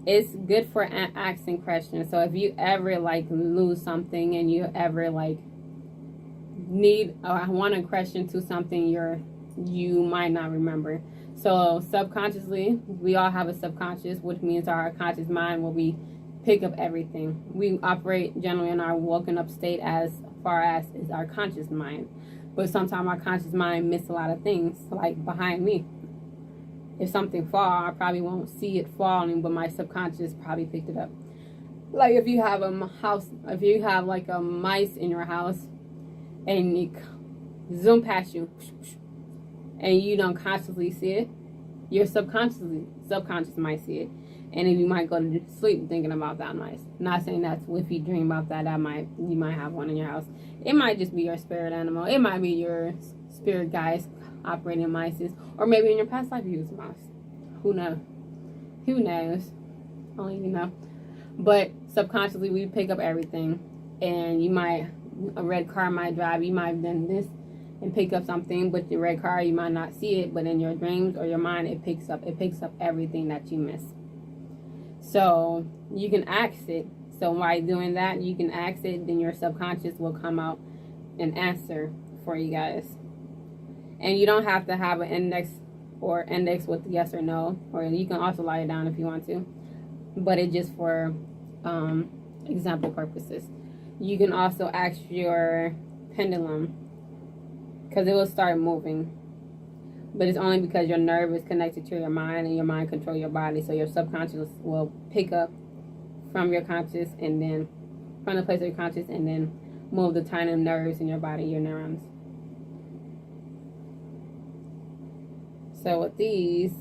it's good for asking questions. So if you ever like lose something and you ever like need or want a question to something you might not remember. So subconsciously, we all have a subconscious, which means our conscious mind will pick up everything. We operate generally in our woken up state as far as is our conscious mind. But sometimes our conscious mind miss a lot of things, like behind me. If something fall, I probably won't see it falling, but my subconscious probably picked it up. Like if you have like a mice in your house and it zoom past you and you don't consciously see it, your subconscious might see it. And then you might go to sleep thinking about that mice. Not saying that's if you dream about that, you might have one in your house. It might just be your spirit animal. It might be your spirit guides operating mice, or maybe in your past life you used a mouse. Who knows? Who knows? Only you know. But subconsciously we pick up everything, and a red car might drive. You might have done this and pick up something, but your red car you might not see it, but in your dreams or your mind it picks up everything that you miss. So you can ask it. So while doing that, you can ask it, then your subconscious will come out and answer for you guys. And you don't have to have an index with yes or no, or you can also write it down if you want to, but it's just for example purposes. You can also ask your pendulum, because it will start moving, but it's only because your nerve is connected to your mind, and your mind controls your body. So your subconscious will pick up from your conscious, and then from the place of your conscious, and then move the tiny nerves in your body, your neurons. So with these,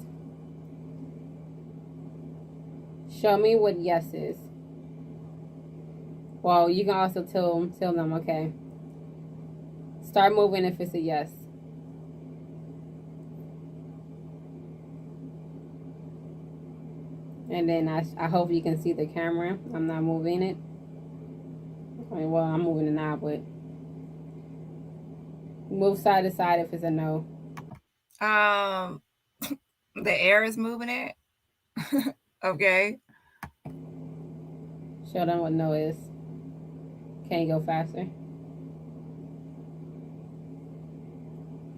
show me what yes is. Well, you can also tell them, okay. Start moving if it's a yes. And then I hope you can see the camera. I'm not moving it. Well, I'm moving it now, but move side to side if it's a no. The air is moving it. Okay. Show them what no is. Can you go faster?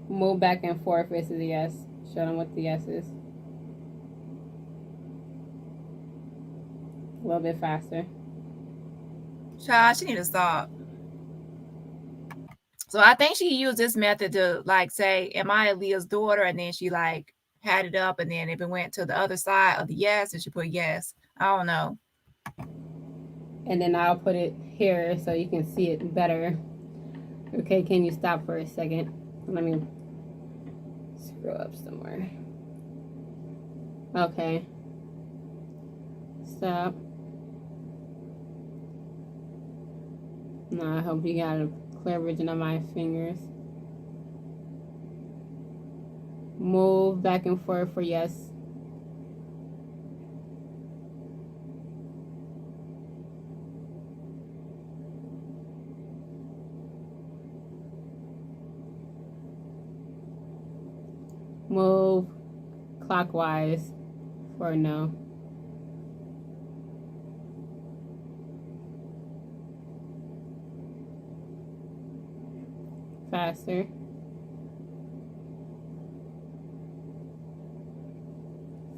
Move back and forth if it's a yes. Show them what the yes is. A little bit faster. Child, she need to stop. So I think she used this method to like say, am I Aaliyah's daughter? And then she like had it up, and then if it went to the other side of the yes, and she put yes. I don't know. And then I'll put it here so you can see it better. Okay, can you stop for a second? Let me scroll up somewhere. Okay. Stop. No, I hope you got a clear vision of my fingers. Move back and forth for yes. Move clockwise for no. Faster.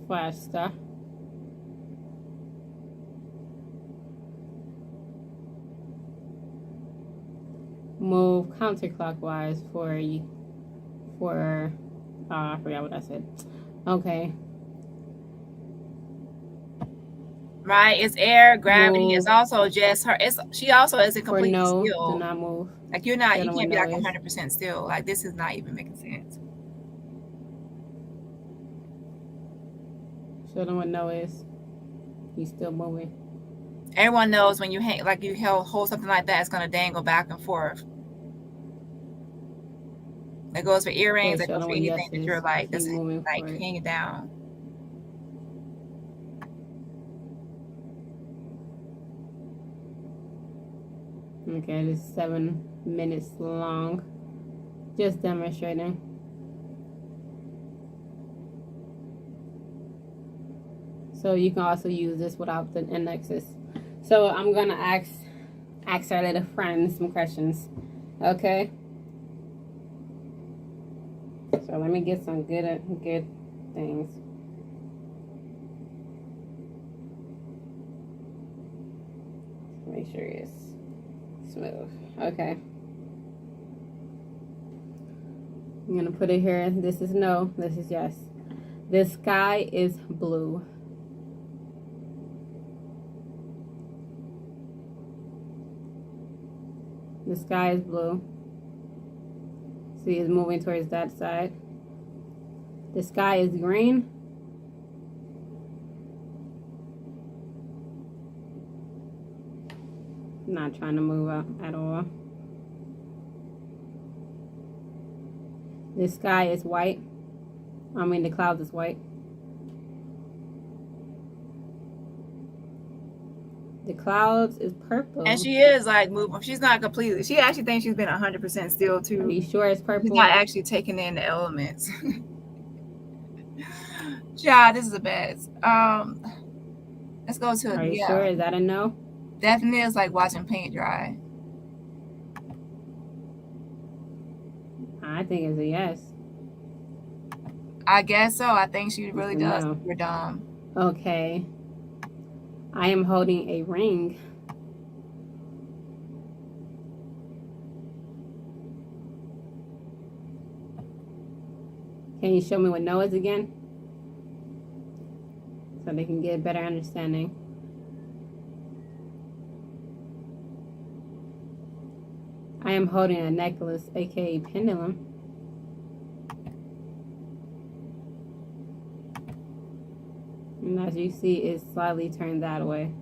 Faster. Move counterclockwise for I forgot what I said. Okay. Right, it's air, gravity. It's also just her. She also isn't completely no, still. Do not move. Like you can't be like 100% still. Like this is not even making sense. Show them what no is. He's still moving. Everyone knows when you hang, like you hold something like that, it's gonna dangle back and forth. That goes for earrings. That goes for anything that you're like that's like hanging down. Okay, this is 7 minutes long. Just demonstrating. So you can also use this without the indexes. So I'm gonna ask our little friend some questions. Okay. So let me get some good things. Make sure it's smooth. Okay. I'm gonna put it here. This is no. This is yes. The sky is blue. The sky is blue. See, it's moving towards that side. The sky is green. Not trying to move up at all. The sky is white. I mean, the clouds is white. The clouds is purple. And she is like moving. She's not completely. She actually thinks she's been 100% still too. Are you sure it's purple? She's not actually taking in the elements. Yeah, this is the best. Let's go to. Are you sure? Is that a no? Definitely is like watching paint dry. I think it's a yes. I guess so. I think she really does. No. You're dumb. Okay. I am holding a ring. Can you show me what no is again? So they can get a better understanding. I am holding a necklace, aka pendulum. And as you see, it's slightly turned that way.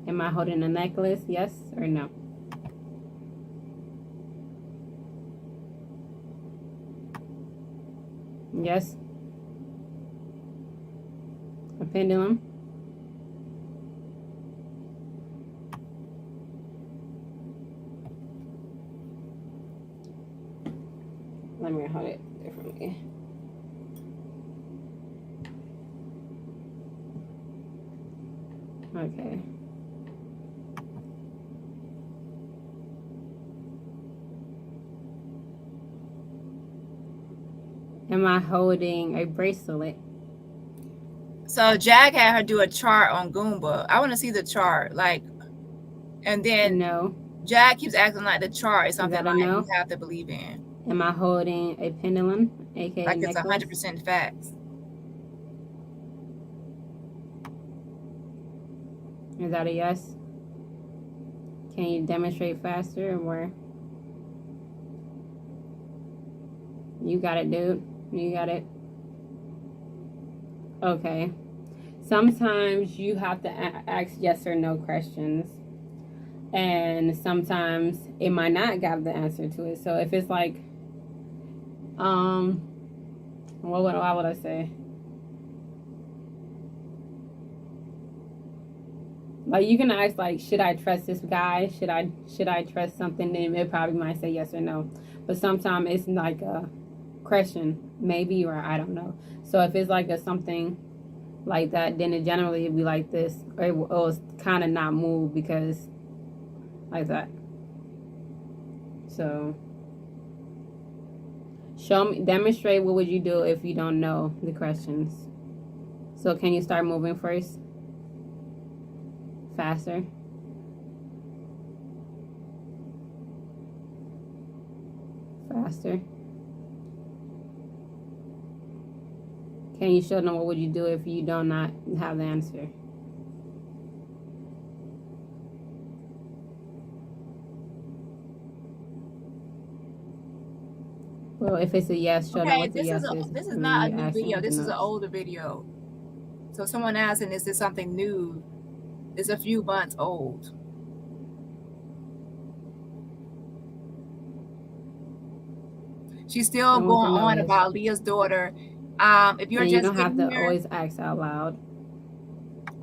Am I holding a necklace? Yes or no? Yes. A pendulum. Let me hold it differently. Okay. Am I holding a bracelet? So Jag had her do a chart on Goomba. I want to see the chart, like, and then No. Jag keeps acting like the chart is something that a like no? you have to believe in, Am I holding a pendulum, aka like it's necklace? 100% facts. Is that a yes? Can you demonstrate faster or more? You got it, dude. You got it. Okay. Sometimes you have to ask yes or no questions. And sometimes it might not have the answer to it. So if it's like, what would I say? Like, you can ask, like, should I trust this guy? Should I trust something? Then it probably might say yes or no. But sometimes it's like a question, maybe, or I don't know. So if it's like a something like that, then it generally would be like this, or it will kind of not move because like that. So show me, demonstrate what would you do if you don't know the questions. So can you start moving first? Faster. Faster. Can you show them what would you do if you do not have the answer? Well, if it's a yes, show them what the yes is. This is not a new video. This is an older video. So someone asking, is this something new? It's a few months old. She's still going on about Leah's daughter. If you're and just you don't have to here, always ask out loud.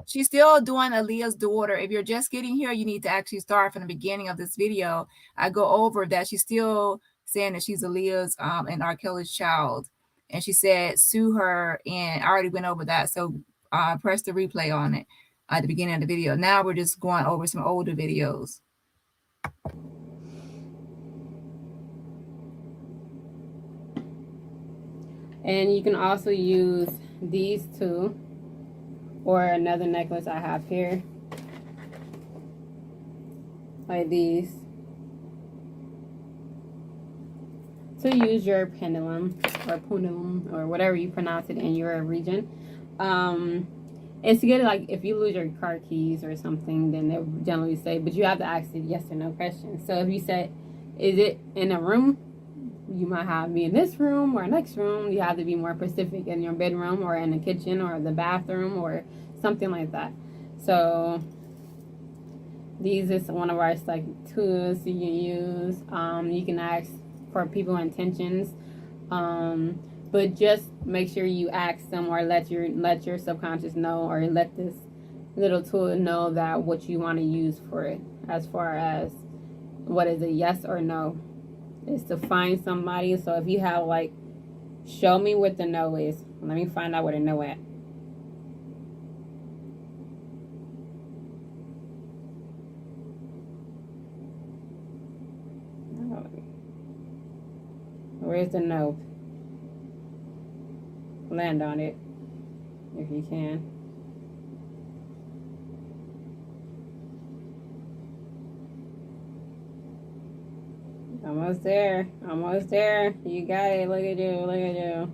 She's still doing Aaliyah's daughter. If you're just getting here, you need to actually start from the beginning of this video. I go over that. She's still saying that she's Aaliyah's and R. Kelly's child. And she said, sue her. And I already went over that. So press the replay on it at the beginning of the video. Now we're just going over some older videos. And you can also use these two or another necklace I have here, like these, to use your pendulum or whatever you pronounce it in your region. It's good, like if you lose your car keys or something, then they'll generally say, but you have to ask a yes or no question. So if you say, is it in a room? You might have me in this room or next room. You have to be more specific, in your bedroom or in the kitchen or the bathroom or something like that. So these is one of our like tools you can use. You can ask for people's intentions, but just make sure you ask them or let your subconscious know, or let this little tool know that what you want to use for it, as far as what is a yes or no. Is to find somebody. So if you have like, show me what the no is. Let me find out where the no at. Where's the no? Land on it if you can. Almost there. Almost there. You got it. Look at you. Look at you.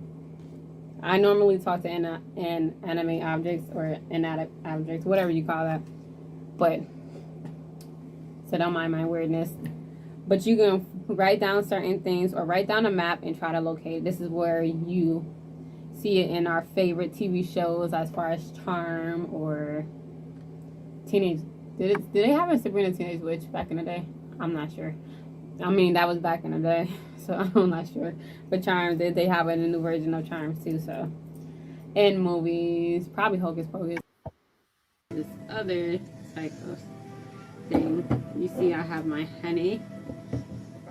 I normally talk to inanimate objects or inanimate objects, whatever you call that. But, so don't mind my weirdness. But you can write down certain things or write down a map and try to locate it. This is where you see it in our favorite TV shows as far as Charm or Teenage. Did they have a Sabrina Teenage Witch back in the day? I'm not sure. I mean, that was back in the day, so I'm not sure. But Charm, they have a new version of Charms too, so. In movies, probably Hocus Pocus. This other type of thing. You see I have my honey,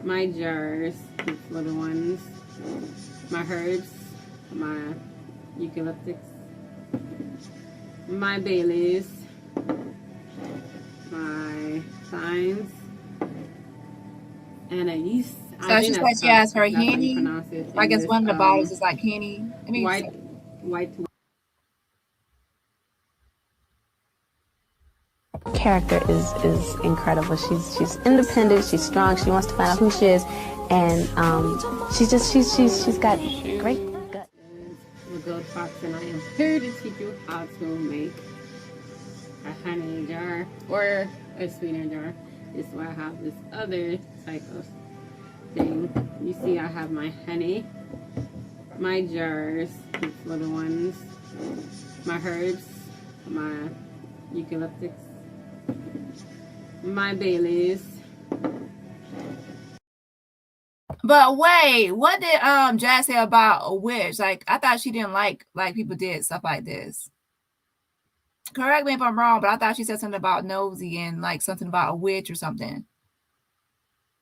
my jars, these little ones, my herbs, my eucalyptus, my bay leaves, my thymes, and a yeast. So she said she has her henny. I guess one of the bottles is like henny. I mean, white. Character is incredible. She's independent. She's strong. She wants to find out who she is, and she's got great gut. The Gold Fox, and I am here to teach you how to make a honey jar or a sweetener jar. This is why I have this other type of thing. You see I have my honey, my jars, these little ones, my herbs, my eucalyptus, my bay leaves. But wait, what did Jazz say about a witch? Like, I thought she didn't like people did stuff like this. Correct me if I'm wrong, but I thought she said something about nosy and like something about a witch or something.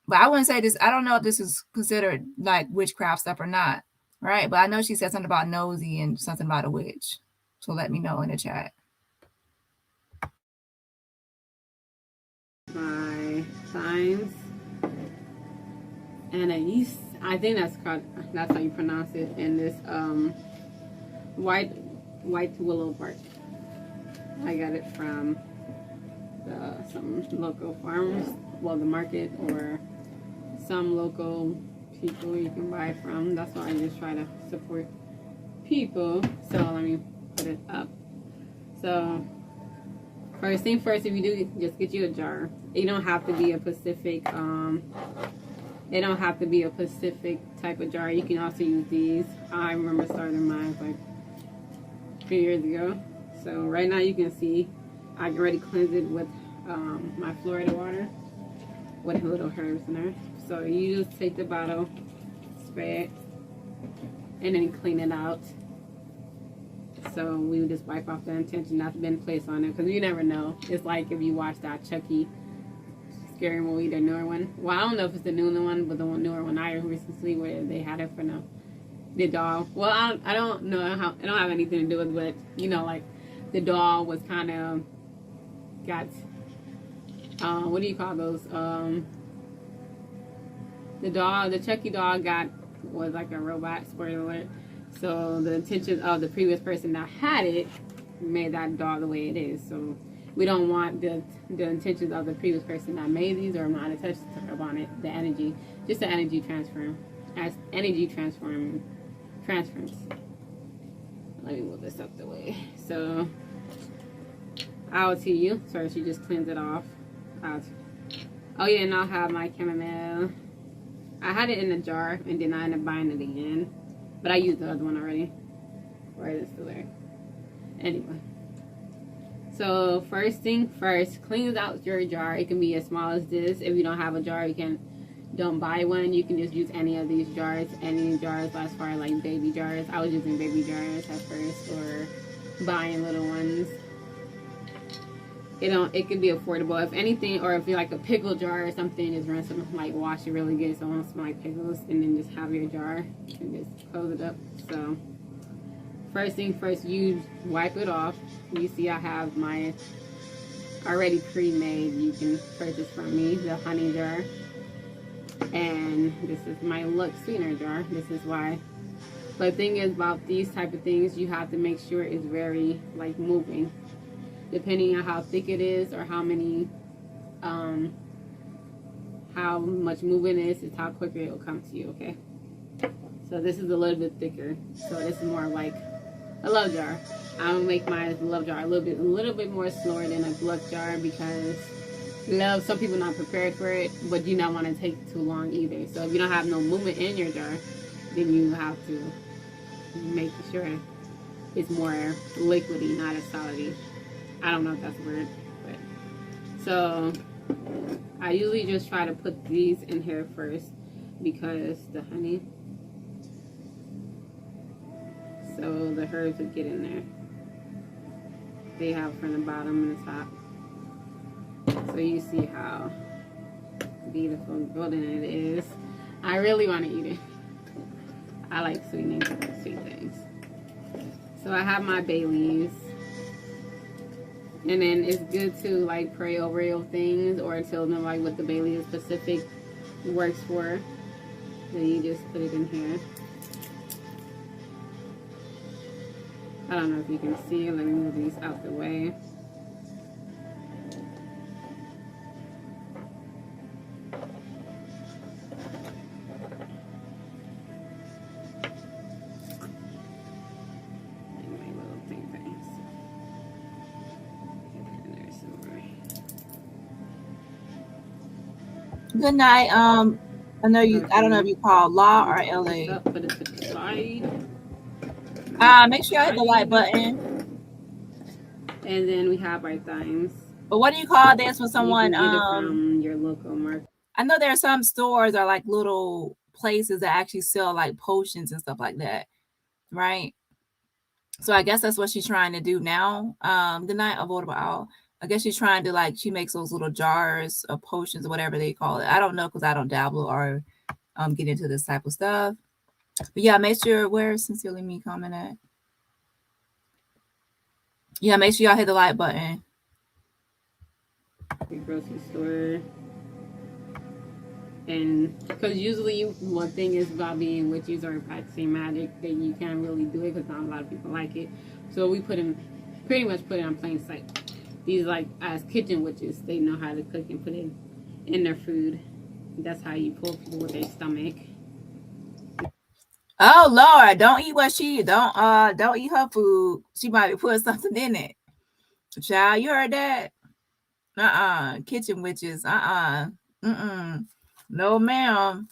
But I wouldn't say this. I don't know if this is considered like witchcraft stuff or not, right? But I know she said something about nosy and something about a witch. So let me know in the chat. My thymes and a yeast. I think that's how you pronounce it. And this white willow bark. I got it from some local farmers, well, the market, or some local people you can buy from. That's why I just try to support people. So let me put it up. So first thing first, if you do, just get you a jar. It don't have to be a specific it don't have to be a specific type of jar. You can also use these. I remember starting mine like a few years ago. So right now you can see I already cleansed it with my Florida water with little herbs in there. So you just take the bottle, spray it, and then clean it out. So we would just wipe off the intention that's been placed on it, because you never know. It's like if you watch that Chucky scary movie, the newer one. Well, I don't know if it's the newer one, but the newer one I recently where they had it for the doll. Well, I don't know how. It don't have anything to do with, but you know, like the doll was kind of got what do you call those? The Chucky doll was like a robot. Spoiler alert. So the intention of the previous person that had it made that doll the way it is. So we don't want the intentions of the previous person that made these or not attached upon it. The energy, just the energy transfer, as energy transference. Let me move this up the way. So I'll tell you. Sorry, she just cleans it off. Oh yeah, and I'll have my chamomile. I had it in a jar and then I ended up buying it again. But I used the other one already. Or is it still there? Anyway. So first thing first, clean out your jar. It can be as small as this. If you don't have a jar, don't buy one. You can just use any of these jars. Any jars as far as like baby jars. I was using baby jars at first, or buying little ones. It could be affordable. If anything, or if you're like a pickle jar or something, just rinse them, like wash it really good so it won't smell like pickles, and then just have your jar and just close it up. So first thing first, you wipe it off. You see I have my already pre-made, you can purchase from me, the honey jar. And this is my Lux sweetener jar. This is why. But the thing is about these type of things, you have to make sure it's very like moving. Depending on how thick it is or how many, how much movement it is how quicker it will come to you, okay? So this is a little bit thicker. So this is more like a love jar. I'll make mine as a love jar a little bit more slower than a Gluck jar, because love. Some people not prepared for it, but you don't want to take too long either. So if you don't have no movement in your jar, then you have to make sure it's more liquidy, not as solidy. I don't know if that's a word, but so I usually just try to put these in here first because the honey, so the herbs would get in there. They have from the bottom and the top. So you see how beautiful golden it is. I really want to eat it. I like sweet things. So I have my bay leaves. And then it's good to like pray over your things or tell them like what the bay leaf specific works for. Then you just put it in here. I don't know if you can see. Let me move these out the way. Good night. I know you. I don't know if you call Law or LA. Make sure you hit the like button. And then we have our thymes. But what do you call this when someone you can get it from your local market? I know there are some stores or like little places that actually sell like potions and stuff like that, right? So I guess that's what she's trying to do now. Good night, avoidable owl. I guess she's trying to like, she makes those little jars of potions or whatever they call it. I don't know because I don't dabble or get into this type of stuff. But yeah, make sure, where's Sincerely Me comment at? Yeah, make sure y'all hit the like button. The grocery store. And because usually one thing is about being witches or practicing magic that you can't really do it because not a lot of people like it. So we pretty much put it on plain sight. These like as kitchen witches, they know how to cook and put it in their food. That's how you pull people with their stomach. Oh Lord, don't eat what she don't eat her food. She might be putting something in it. Child, you heard that? Kitchen witches. No, ma'am.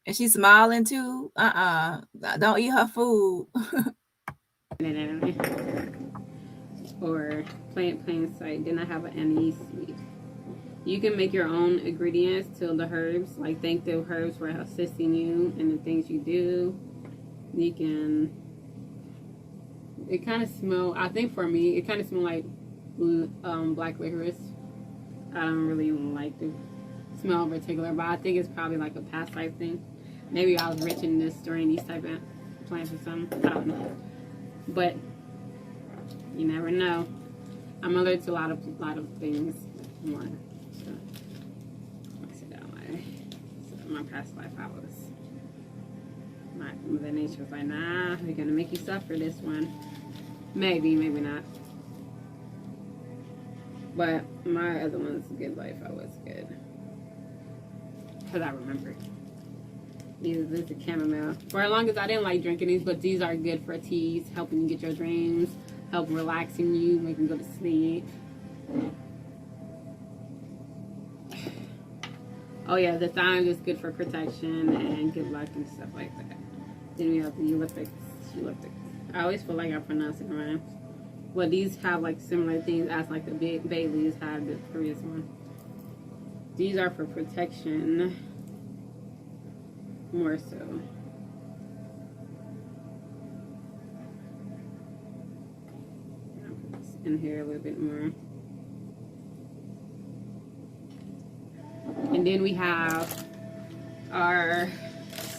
And she's smiling too. Don't eat her food. Or plain sight. Then I have an anise sweet. You can make your own ingredients to the herbs. Like thank the herbs for assisting you in the things you do. You can. It kind of smell. I think for me, it kind of smells like black licorice. I don't really like the smell in particular, but I think it's probably like a past life thing. Maybe I was rich in this during these type of plants or something. I don't know, but you never know. I'm allergic to a lot of things more. So I sit down my past life. I was my Mother Nature was like, nah, we're gonna make you suffer this one. Maybe not. But my other one's Good Life, I was good. Because I remember. This is a chamomile. For as long as I didn't like drinking these, but these are good for teas, helping you get your dreams, help relaxing you, making you go to sleep. Oh yeah, the thyme is good for protection and good luck and stuff like that. Then we have the eucalyptus. I always feel like I pronounce it wrong. Well, these have like similar things as like the bay leaves have the previous one. These are for protection, more so. I'll put this in here a little bit more. And then we have our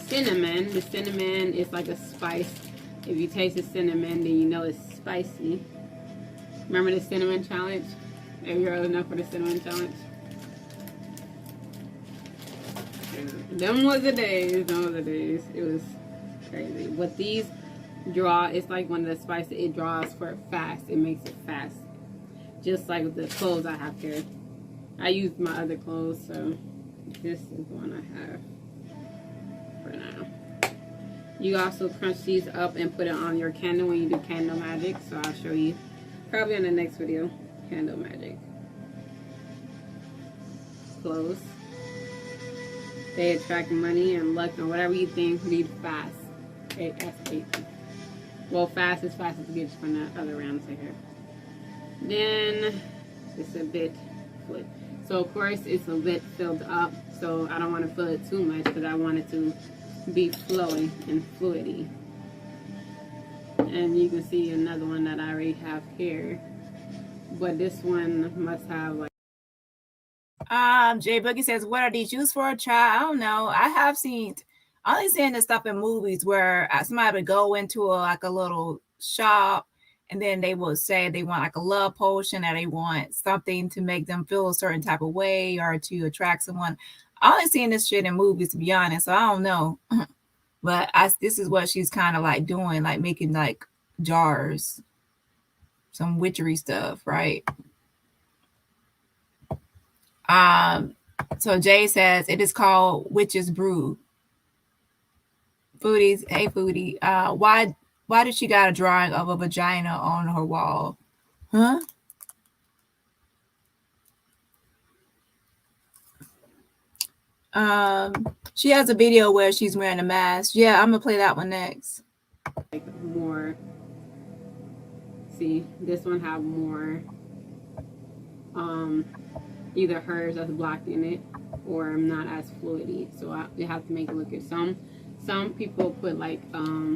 cinnamon. The cinnamon is like a spice. If you taste the cinnamon, then you know it's spicy. Remember the cinnamon challenge? Have you heard enough for the cinnamon challenge? Them was the days. It was crazy. But these draw, it's like one of the spices. It draws for it fast. It makes it fast. Just like the clothes I have here. I used my other clothes, so this is the one I have for now. You also crunch these up and put it on your candle when you do candle magic. So I'll show you probably in the next video. Candle magic. Close. They attract money and luck and whatever you think need fast. ASAP. Well, fast as it gets from the other rounds right here. Then it's a bit fluid. So of course it's a bit filled up. So I don't want to fill it too much because I want it to be flowy and fluidy. And you can see another one that I already have here. But this one must have like Jay Boogie says, what are these used for a child? I don't know. I only seen this stuff in movies where somebody would go into a little shop and then they will say they want like a love potion, or they want something to make them feel a certain type of way or to attract someone. I only seen this shit in movies, to be honest, so I don't know. But this is what she's kind of like doing, like making like jars, some witchery stuff, right? So Jay says it is called Witch's Brew. Foodies, hey Foodie, why did she got a drawing of a vagina on her wall? Huh? She has a video where she's wearing a mask. Yeah, I'm gonna play that one next. Like more. See, this one have more. Either hers that's blocked in it, or not as fluidy. So you have to make it look good. Some people put like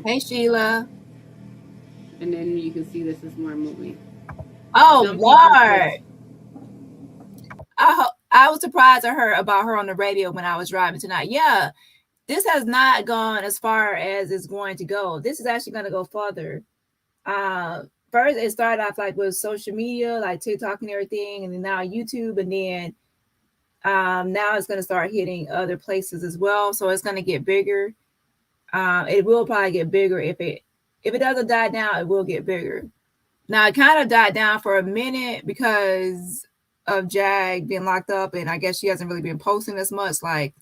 Hey Sheila. And then you can see this is more moving. Oh Lord. I was surprised at her about her on the radio when I was driving tonight. Yeah, this has not gone as far as it's going to go. This is actually going to go further. First, it started off like with social media, like TikTok and everything, and then now YouTube, and then now it's going to start hitting other places as well. So it's going to get bigger. It will probably get bigger if it doesn't die down. It will get bigger. Now it kind of died down for a minute because of Jag being locked up, and I guess she hasn't really been posting as much like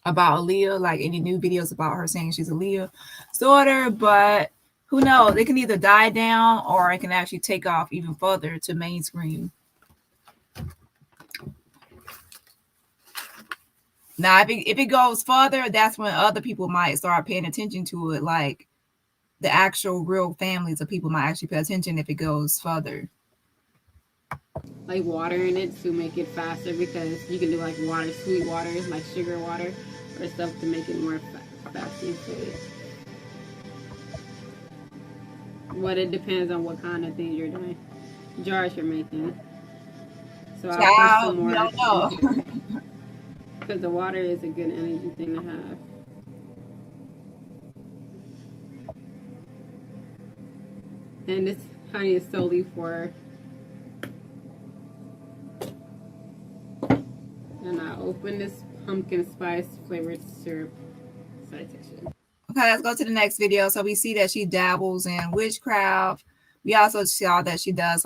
about Aaliyah, like any new videos about her saying she's Aaliyah's daughter. But who knows? It can either die down or it can actually take off even further to mainstream. Now, if it goes further, that's when other people might start paying attention to it. Like the actual real families of people might actually pay attention if it goes further. Like water in it to make it faster, because you can do like water, sweet waters, like sugar water or stuff to make it more fast and fluid. But it depends on what kind of things you're doing, jars you're making. So I'll put some more. Don't know. Because the water is a good energy thing to have. And this honey is solely for. And I open this pumpkin spice flavored syrup citation. Okay, let's go to the next video. So we see that she dabbles in witchcraft. We also saw that she did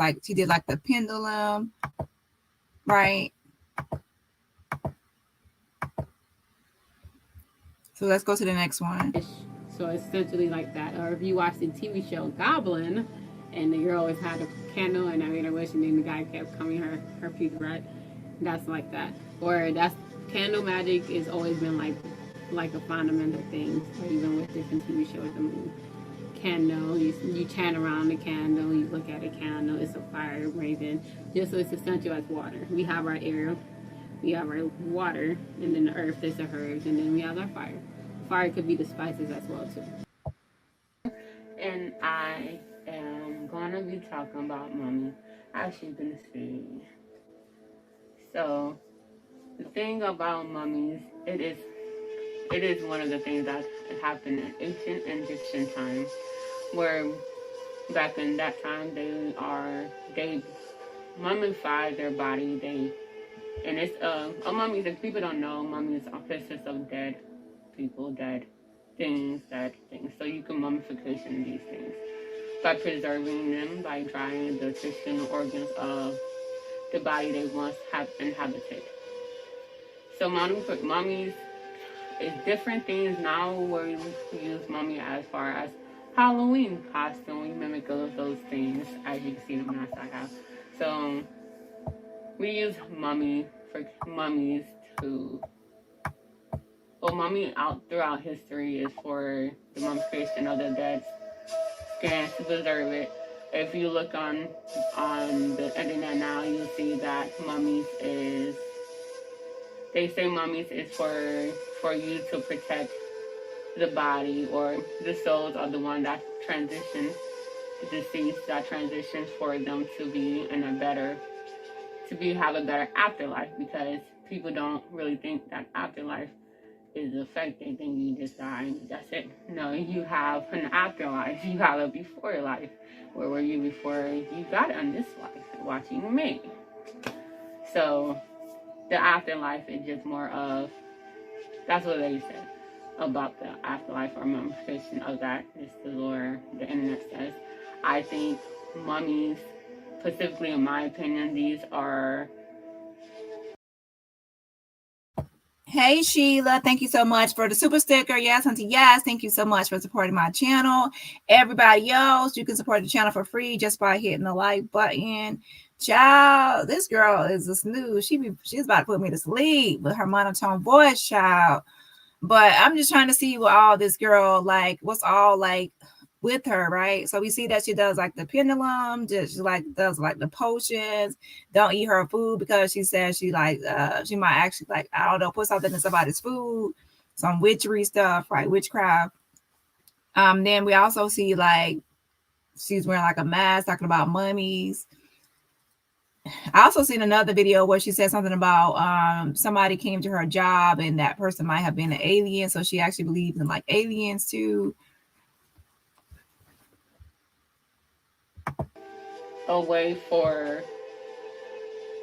like the pendulum, right? So let's go to the next one. So essentially like that. Or if you watch the TV show Goblin, and the girl always had a candle and I made her wish, and then the guy kept coming her peak, right? That's like that. Or that's candle magic has always been like a fundamental thing. Or even with different TV shows, I mean, candle, you chant around the candle, you look at a candle, it's a fire raven. Just so it's essential as water. We have our air, we have our water, and then the earth is the herbs, and then we have our fire. Fire could be the spices as well too. And I am gonna be talking about mommy, as you can see. So the thing about mummies, it is one of the things that happened in ancient Egyptian times, where back in that time they mummified their body. And it's a mummy. If people don't know, mummies are pieces of dead people, dead things. So you can mummification these things by preserving them, by drying the tissue organs of the body they once have inhabited. So mummies is different things now, where we use mummy as far as Halloween costume. We mimic those things, as you can see the mask I have. So we use mummies to, well, mummy out throughout history is for the mummification of the dead, and to preserve it. If you look on the internet now, you'll see that they say mummies is for you to protect the body, or the souls of the one that transitions, the deceased that transitions, for them to be in a better, have a better afterlife, because people don't really think that afterlife is effect. They think you just die and that's it. No, you have an afterlife. You have a before life. Where were you before you got on this life? Watching me. So the afterlife is just more of, that's what they said about the afterlife, or mummification of that, is the lore the internet says. I think mummies, specifically in my opinion, these are... Hey Sheila, thank you so much for the super sticker. Yes, auntie, yes, thank you so much for supporting my channel. Everybody else, you can support the channel for free just by hitting the like button. Child, this girl is a snooze. She's about to put me to sleep with her monotone voice, child. But I'm just trying to see what all this girl, like, what's all like with her, right? So we see that she does like the pendulum, just like does like the potions, don't eat her food because she says she like she might actually, like, I don't know, put something in somebody's food, some witchery stuff, right? Witchcraft. Then we also see like she's wearing like a mask talking about mummies. I also seen another video where she said something about somebody came to her job and that person might have been an alien, so she actually believes in like aliens too. A way for,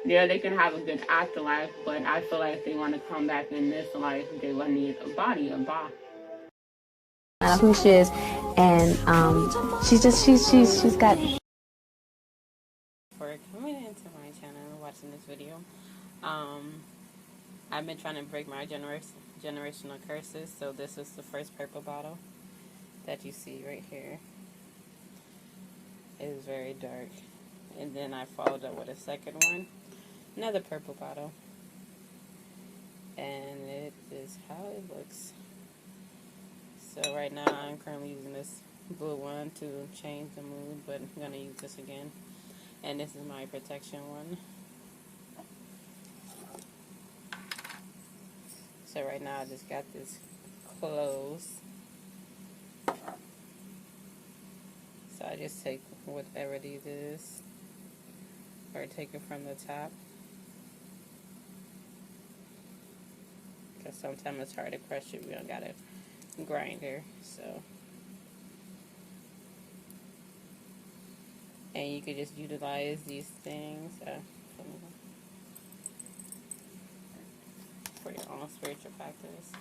yeah, they can have a good afterlife, but I feel like if they want to come back in this life, they will need a body, a body. Who she is, and she's got. For coming into my channel and watching this video, I've been trying to break my generational curses. So this is the first purple bottle that you see right here. It is very dark. And then I followed up with a second one, another purple bottle. And it is how it looks. So right now I'm currently using this blue one to change the mood, but I'm going to use this again. And this is my protection one. So right now I just got this closed. So I just take whatever these is, or take it from the top, because sometimes it's hard to crush it. We don't got a grinder, so. And you could just utilize these things for your own spiritual practice.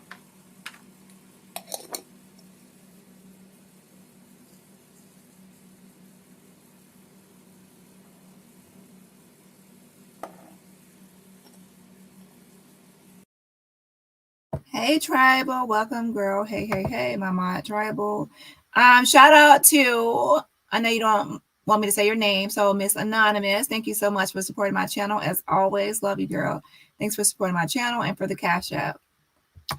Hey Tribal, welcome girl. Hey, Mama Tribal. Shout out to, I know you don't want me to say your name, so Miss Anonymous, thank you so much for supporting my channel. As always, love you, girl. Thanks for supporting my channel and for the Cash App.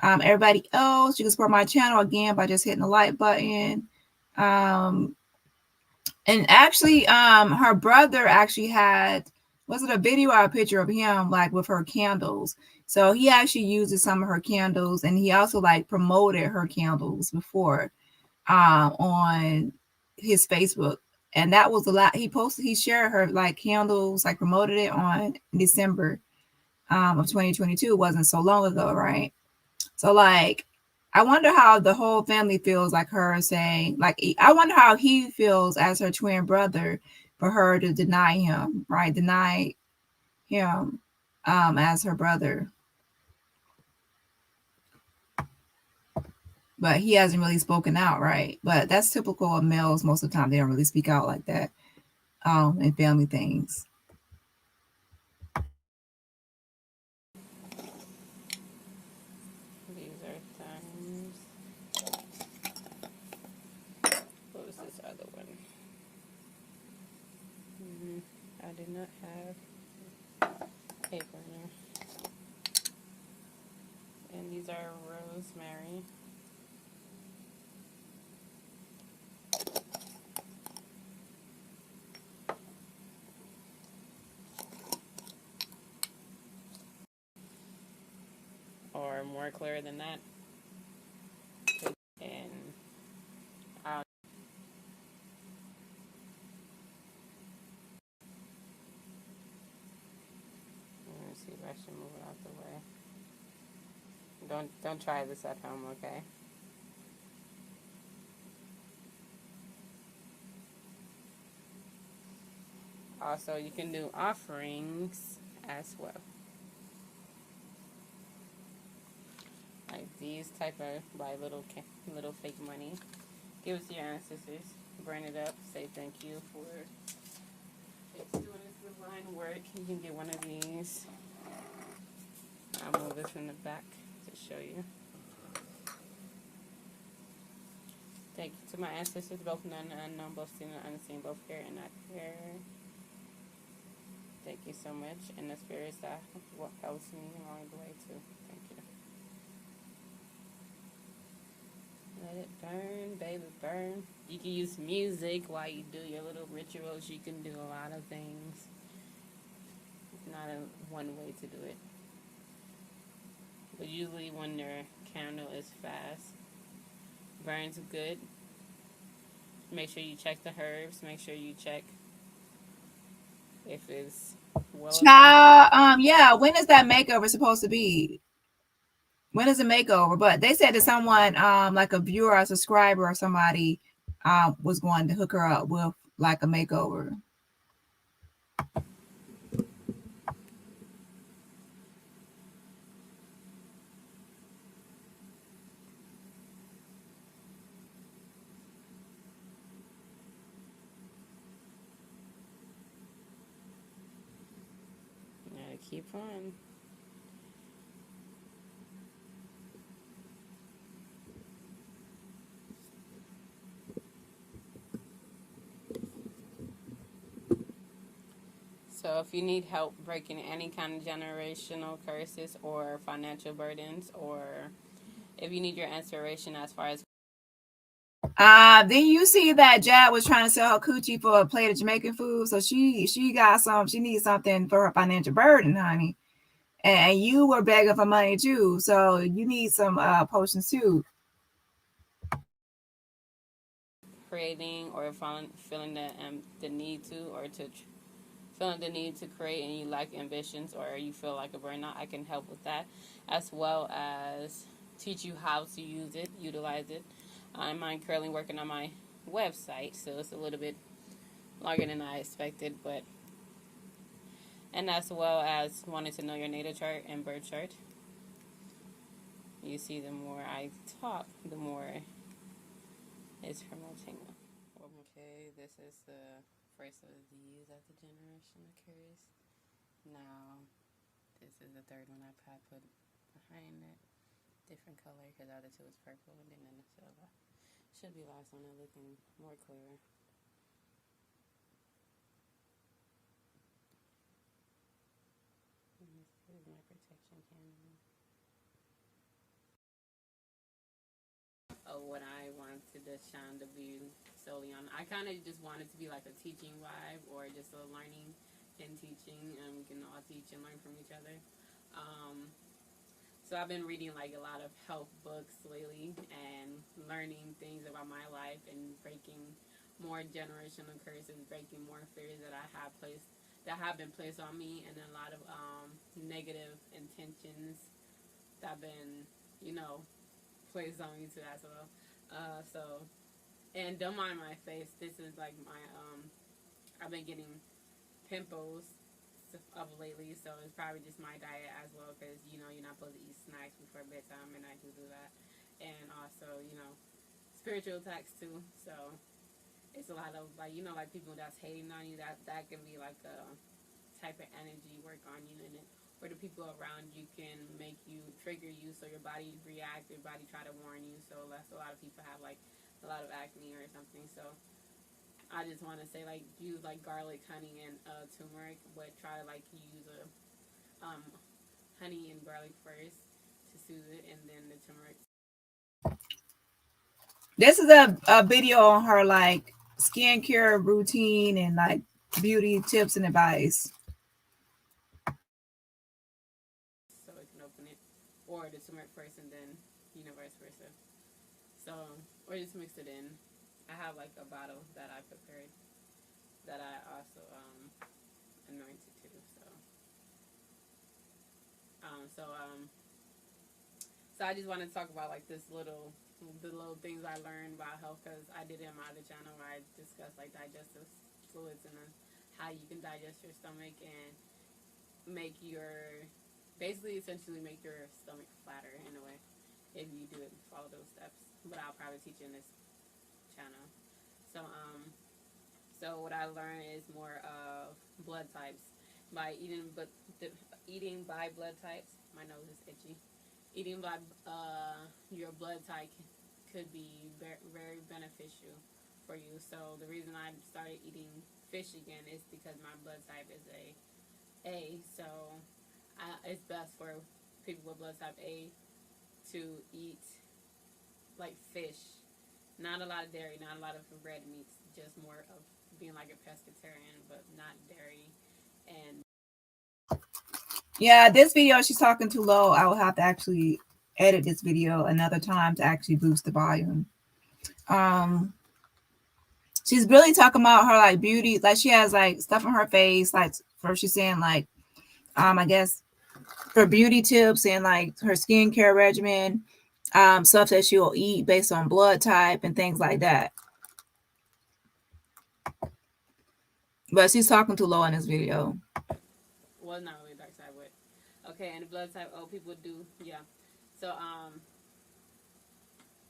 Everybody else, you can support my channel again by just hitting the like button. And actually, her brother actually had, was it a video or a picture of him like with her candles? So he actually uses some of her candles, and he also like promoted her candles before on his Facebook. And that was a lot. He shared her like candles, like promoted it on December of 2022. It wasn't so long ago, right? So like, I wonder how the whole family feels, like her saying, like, I wonder how he feels as her twin brother for her to deny him, right? Deny him as her brother. But he hasn't really spoken out, right? But that's typical of males. Most of the time, they don't really speak out like that in family things. These are thumbs. What was this other one? I did not have paper in there. And these are rosemary. Or more clear than that. And let me see if I should move it out the way. Don't try this at home, okay? Also, you can do offerings as well. Like these type of like little fake money. Give it to your ancestors. Burn it up. Say thank you for it's doing this divine work. You can get one of these. I'll move this in the back to show you. Thank you to my ancestors, both known and unknown, both seen and unseen, both here and not here. Thank you so much. And the spirits that helps me along the way too. Thank you. Let it burn, baby, burn. You can use music while you do your little rituals. You can do a lot of things. It's not one way to do it. But usually when your candle is fast, burns good. Make sure you check the herbs. Make sure you check if it's well. Yeah. When is that makeover supposed to be? When is the makeover? But they said that someone, like a viewer, or a subscriber, or somebody, was going to hook her up with like a makeover. Yeah, keep on. So if you need help breaking any kind of generational curses or financial burdens, or if you need your inspiration as far as then you see that Jad was trying to sell her coochie for a plate of Jamaican food, so she got some. She needs something for her financial burden, honey. And you were begging for money too, so you need some potions too. creating or feeling the need to, or to feeling the need to create, and you lack ambitions, or you feel like a burnout, I can help with that, as well as teach you how to utilize it. I'm currently working on my website, so it's a little bit longer than I expected, and as well as wanting to know your natal chart and birth chart. You see, the more I talk, the more it's promoting. Okay, this is the first of these as the generation occurs. Now, this is the third one I put behind it. Different color, because the other two is purple, and then the silver. Should be last one looking more clear. And this is my protection candle. What I wanted to shine the view solely on. I kind of just wanted to be like a teaching vibe, or just a learning and teaching, and we can all teach and learn from each other. So I've been reading like a lot of health books lately, and learning things about my life, and breaking more generational curses, breaking more fears that have been placed on me, and a lot of negative intentions that have been, placed on me too as well. And don't mind my face. This is like my I've been getting pimples of lately, so it's probably just my diet as well, because you're not supposed to eat snacks before bedtime, and I do that. And also, spiritual attacks too. So it's a lot of like people that's hating on you, that can be like a type of energy work on you, and or the people around you can make you, trigger you, so your body react, your body try to warn you. So that's a lot of people have like a lot of acne or something. So I just want to say, like, use like garlic, honey, and turmeric, but try to like use a honey and garlic first to soothe it, and then the turmeric. This is a video on her like skincare routine and like beauty tips and advice. So it can open it, or the turmeric first and then vice versa. So, or just mix it in. I have like a bottle that I prepared that I also anointed too. So I just want to talk about like the little things I learned about health, because I did it in my other channel where I discussed like digestive fluids and how you can digest your stomach and make your essentially make your stomach flatter in a way if you do it, follow those steps. But I'll probably teach in this channel. So what I learned is more of blood types by eating, but eating by blood types. My nose is itchy. Eating by your blood type could be very beneficial for you. So the reason I started eating fish again is because my blood type is A. So it's best for people with blood type A to eat like fish. Not a lot of dairy, not a lot of red meats, just more of being like a pescatarian, but not dairy. And yeah, this video she's talking too low. I will have to actually edit this video another time to actually boost the volume. She's really talking about her like beauty, like she has like stuff on her face, like first she's saying like I guess for beauty tips and like her skincare regimen, stuff that she'll eat based on blood type and things like that. But she's talking too low in this video. Well, not really dark side, but okay. And the blood type O people do, yeah. So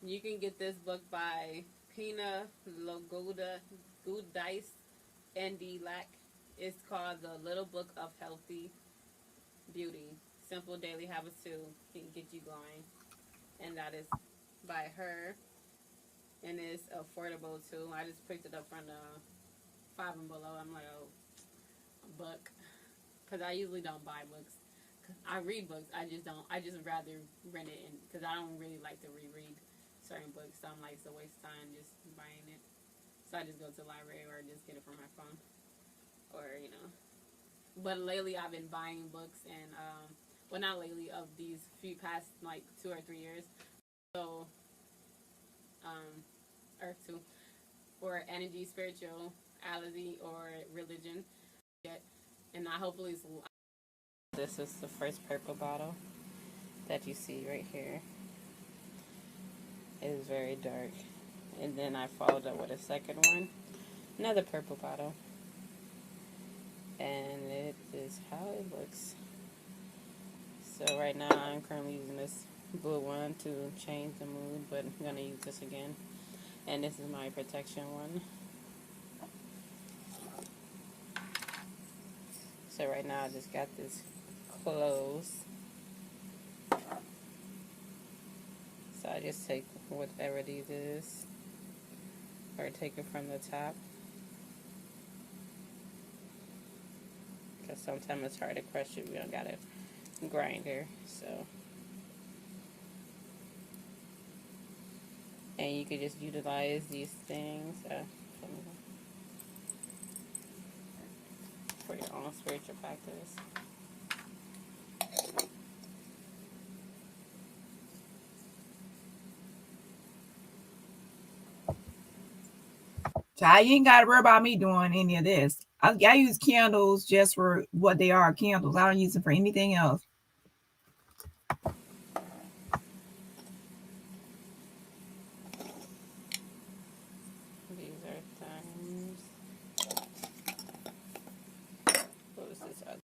you can get this book by Pina Logoudais N.D. Lack. It's called The Little Book of Healthy Beauty. Simple Daily Habits to get you going. And that is by her. And it's affordable too. I just picked it up from the Five and Below. I'm like, oh, a book. Because I usually don't buy books. I read books. I just rather rent it. Because I don't really like to reread certain books. So I'm like, it's a waste of time just buying it. So I just go to the library or just get it from my phone. Or, But lately I've been buying books and, well, not lately, of these few past, like, 2 or 3 years. So, Earth 2, or energy, spirituality, or religion. And I hopefully, this is the first purple bottle that you see right here. It is very dark. And then I followed up with a second one, another purple bottle. And it is how it looks. So right now I'm currently using this blue one to change the mood, but I'm going to use this again. And this is my protection one. So right now I just got this closed. So I just take whatever these is, or take it from the top. Because sometimes it's hard to crush it. We don't got a grinder, so. And you could just utilize these things for your own spiritual practice. So you ain't got to worry about me doing any of this. I use candles just for what they are, candles. I don't use them for anything else. These are things. What was this other?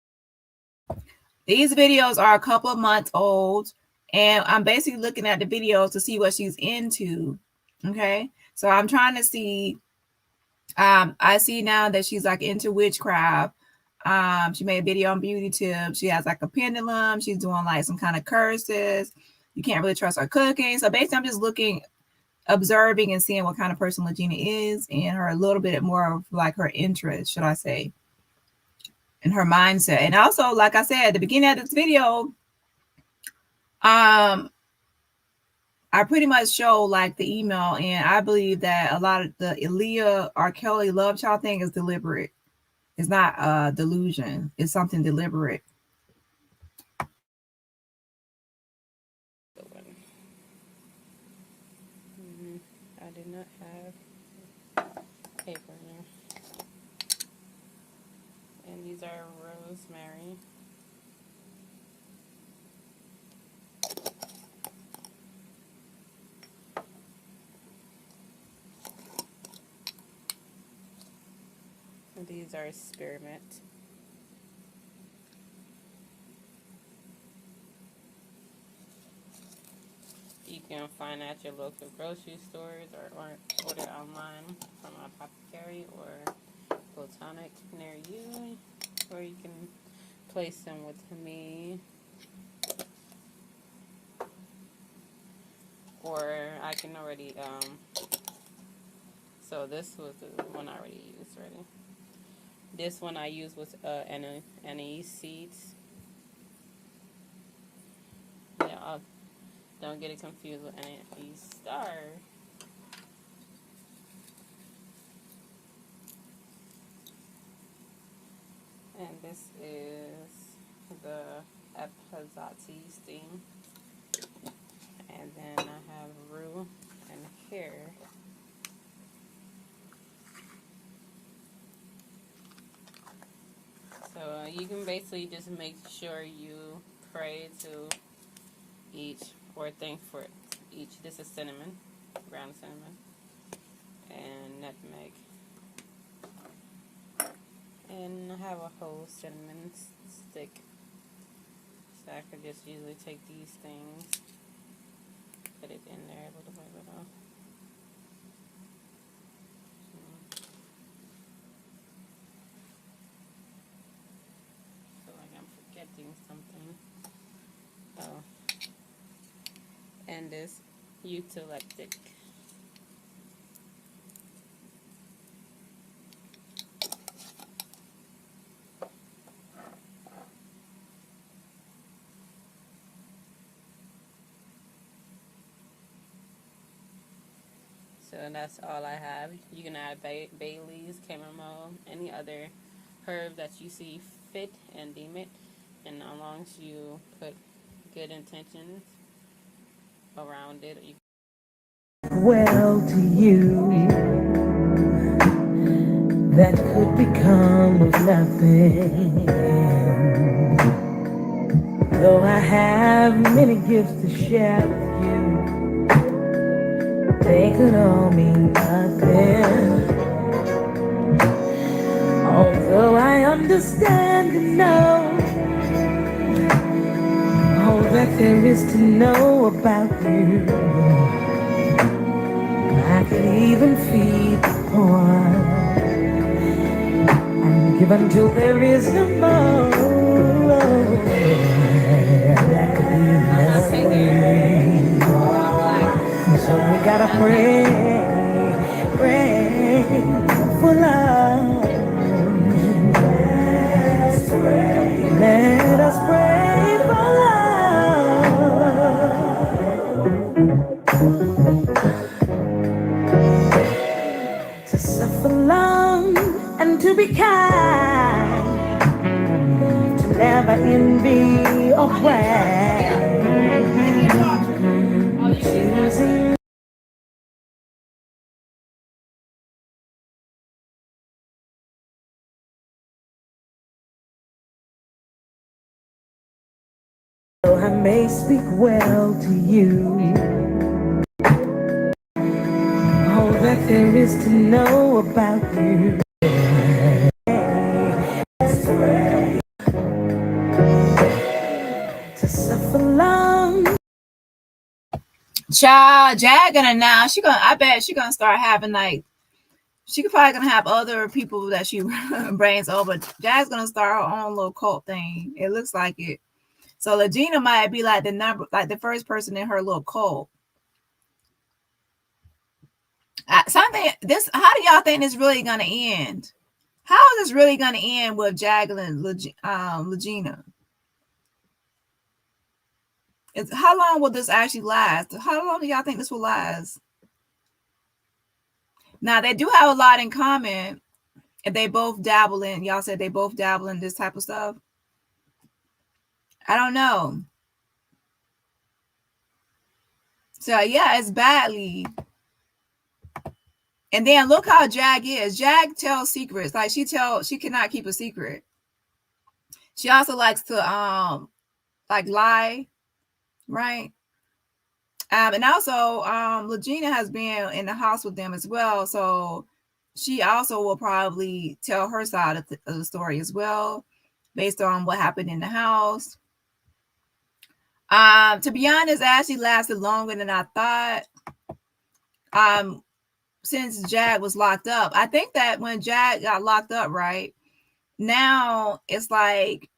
These videos are a couple of months old, and I'm basically looking at the videos to see what she's into. Okay, so I'm trying to see. I see now that she's like into witchcraft. She made a video on beauty tips. She has like a pendulum. She's doing like some kind of curses. You can't really trust her cooking. So basically, I'm just looking observing and seeing what kind of person Lagena is, and her a little bit more of like her interest, should I say, and her mindset. And also, like I said at the beginning of this video, I pretty much show like the email, and I believe that a lot of the Aaliyah R. Kelly love child thing is deliberate. It's not delusion. It's something deliberate. I did not have paper in there. And these are rosemary. And these are spearmint. You can find at your local grocery stores or order online from Apothecary or Botanic near you, or you can place them with me, or I can already so this was the one I already used already. This one I used was anise seeds. Yeah, don't get it confused with anise star. And this is the Epazati steam. And then I have rue and hair. So you can basically just make sure you pray to each or thank for each. This is cinnamon, ground cinnamon, and nutmeg. And I have a whole cinnamon stick. So I could just usually take these things, put it in there little by little. Feel like I'm forgetting something. Oh. And this eucalyptic. So that's all I have. You can add bay leaves, chamomile, any other herb that you see fit and deem it. And as long as you put good intentions around it. Well to you, that could become of nothing. Though I have many gifts to share with you, they could all mean nothing. Although I understand and know all that there is to know about you, I could even feed the poor and give until there is no more. That could be nothing. So we gotta pray for love. Let us pray for love. To suffer long and to be kind, to never envy or brag, choosing though I may speak well to you, all that there is to know about you. To suffer long. Child, Jag gonna now. I bet she gonna start having like, she probably gonna have other people that she brings over. Jag's gonna start her own little cult thing. It looks like it. So Lagena might be like the first person in her little cult. think this, how do y'all think this really gonna end? How is this really gonna end with Jaguar and Lagena? How long will this actually last? How long do y'all think this will last? Now they do have a lot in common. If they both dabble in, y'all said they both dabble in this type of stuff. I don't know. So yeah, it's badly. And then look how Jag is. Jag tells secrets. Like she cannot keep a secret. She also likes to like lie, right? And also Lagena has been in the house with them as well. So she also will probably tell her side of the story as well, based on what happened in the house. To be honest, it actually lasted longer than I thought. Since Jag was locked up. I think that when Jag got locked up, right, now it's like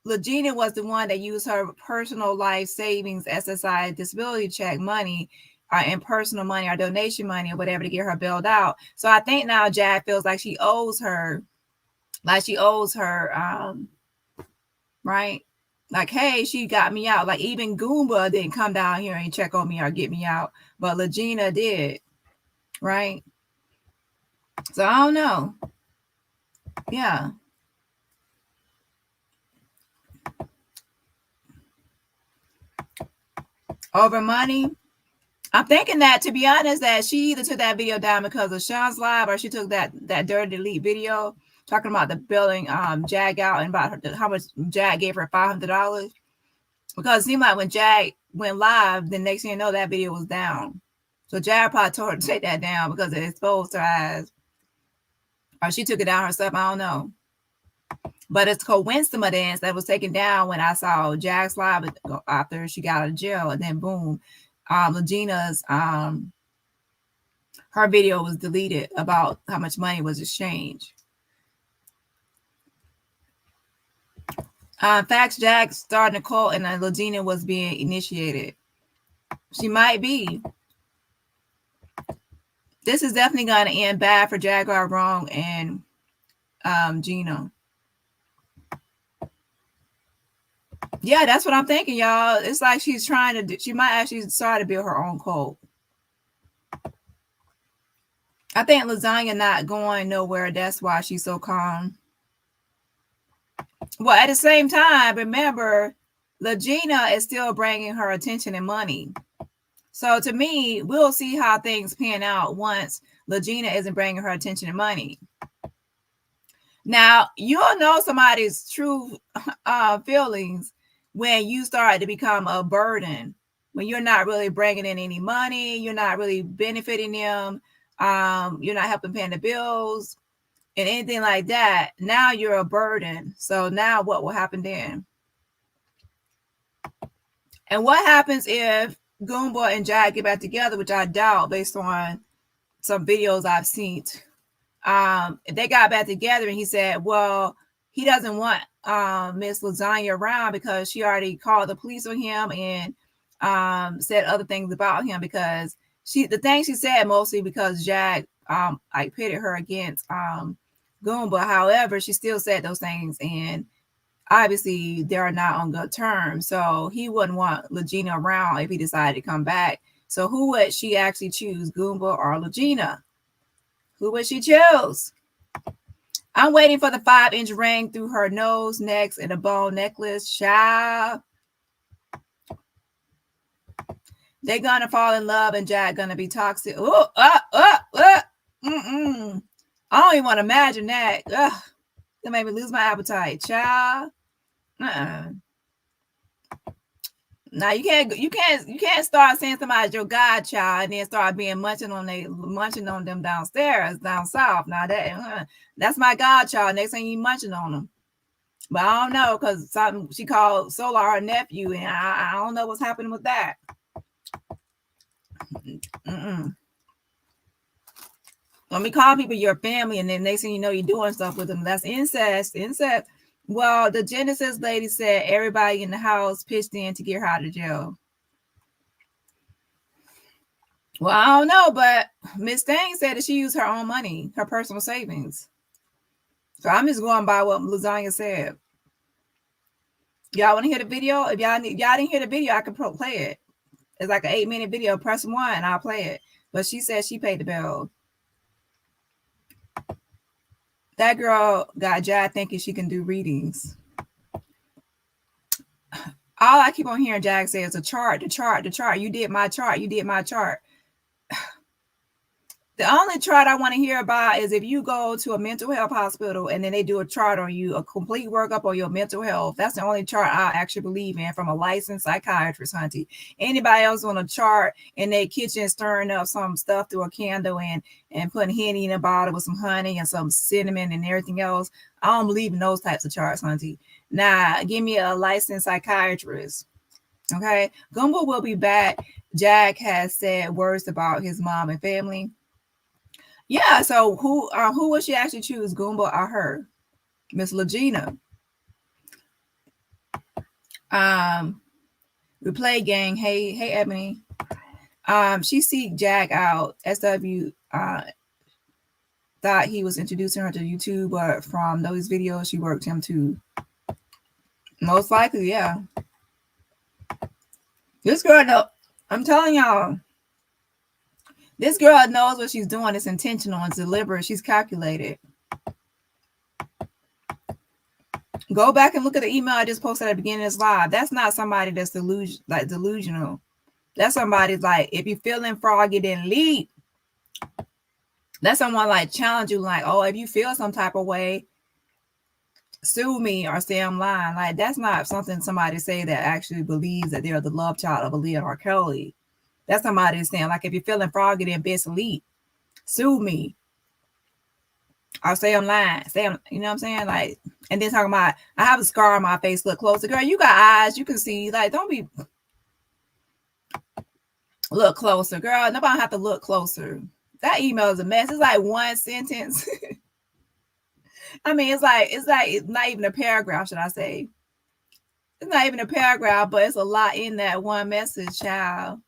Lagena was the one that used her personal life savings, SSI, disability check money, and personal money or donation money or whatever to get her bailed out. So I think now Jag feels like she owes her, right? Like, hey, she got me out. Like even Goomba didn't come down here and check on me or get me out, but Lagena did. Right. So I don't know. Yeah. Over money. I'm thinking that, to be honest, that she either took that video down because of Sean's live, or she took that dirty delete video talking about the billing Jag out and about how much Jag gave her $500. Because it seemed like when Jag went live, the next thing you know, that video was down. So Jag probably told her to take that down because it exposed her eyes. Or she took it down herself. I don't know. But it's coincidence that was taken down when I saw Jag's live after she got out of jail. And then boom, Lagena's her video was deleted about how much money was exchanged. In fact, Jag started a cult and Lagena was being initiated. She might be. This is definitely going to end bad for Jaguar, Wrong, and Gino. Yeah, that's what I'm thinking, y'all. It's like she's trying to do, she might actually start to build her own cult. I think Lasagna not going nowhere. That's why she's so calm. Well, at the same time, remember, Lagena is still bringing her attention and money. So to me, we'll see how things pan out once Lagena isn't bringing her attention and money. Now, you'll know somebody's true feelings when you start to become a burden, when you're not really bringing in any money, you're not really benefiting them, you're not helping paying the bills and anything like that. Now you're a burden. So now what will happen then? And what happens if Goomba and Jag get back together, which I doubt based on some videos I've seen? If they got back together and he said, well, he doesn't want Miss Lasagna around because she already called the police on him and said other things about him, because the thing she said mostly because Jag I pitted her against Goomba. However, she still said those things, and obviously they are not on good terms. So he wouldn't want Lagena around if he decided to come back. So who would she actually choose, Goomba or Lagena? Who would she choose? I'm waiting for the 5-inch ring through her nose, neck, and a bone necklace. Child. They're gonna fall in love and Jag gonna be toxic. I don't even want to imagine that. Ugh. That made me lose my appetite, child. Now you can't start saying somebody's your godchild and then start being munching on them downstairs, down south. Now that's my godchild. Next thing you munching on them. But I don't know, because she called Solar her nephew, and I don't know what's happening with that. When we call people your family, and then next thing you know, you're doing stuff with them, that's incest. Incest. Well, the Genesis lady said everybody in the house pitched in to get her out of jail. Well, I don't know, but Miss Thang said that she used her own money, her personal savings. So I'm just going by what Lasagna said. Y'all want to hear the video? If y'all didn't hear the video, I can play it. It's like an 8-minute video. Press 1 and I'll play it. But she said she paid the bill. That girl got Jag thinking she can do readings. All I keep on hearing Jag say is the chart. You did my chart. The only chart I want to hear about is if you go to a mental health hospital and then they do a chart on you, a complete workup on your mental health. That's the only chart I actually believe in from a licensed psychiatrist, hunty. Anybody else on a chart in their kitchen stirring up some stuff through a candle and putting Henny in a bottle with some honey and some cinnamon and everything else, I don't believe in those types of charts, hunty. Now, give me a licensed psychiatrist. Okay. Goomba will be back. Jag has said words about his mom and family. Yeah, so who will she actually choose, Goomba or her? Miss Lagena. Replay gang. Hey, Ebony. She seeked Jag out. SW thought he was introducing her to YouTube, but from those videos, she worked him to. Most likely, yeah. This girl, I'm telling y'all. This girl knows what she's doing. It's intentional and deliberate. She's calculated. Go back and look at the email I just posted at the beginning of this live. That's not somebody that's delusional. That's somebody like, if you're feeling froggy, then leap. That's someone like challenge you, like, oh, if you feel some type of way, sue me or say I'm lying. Like, that's not something somebody say that actually believes that they're the love child of Aaliyah or Kelly. That's somebody saying, like, if you're feeling froggy, then best leap. Sue me. Or say I'm lying. You know what I'm saying? Like, and then talking about, I have a scar on my face, look closer. Girl, you got eyes, you can see. Like, don't be, look closer. Girl, nobody have to look closer. That email is a mess. It's like one sentence. I mean, it's not even a paragraph, should I say. It's not even a paragraph, but it's a lot in that one message, child.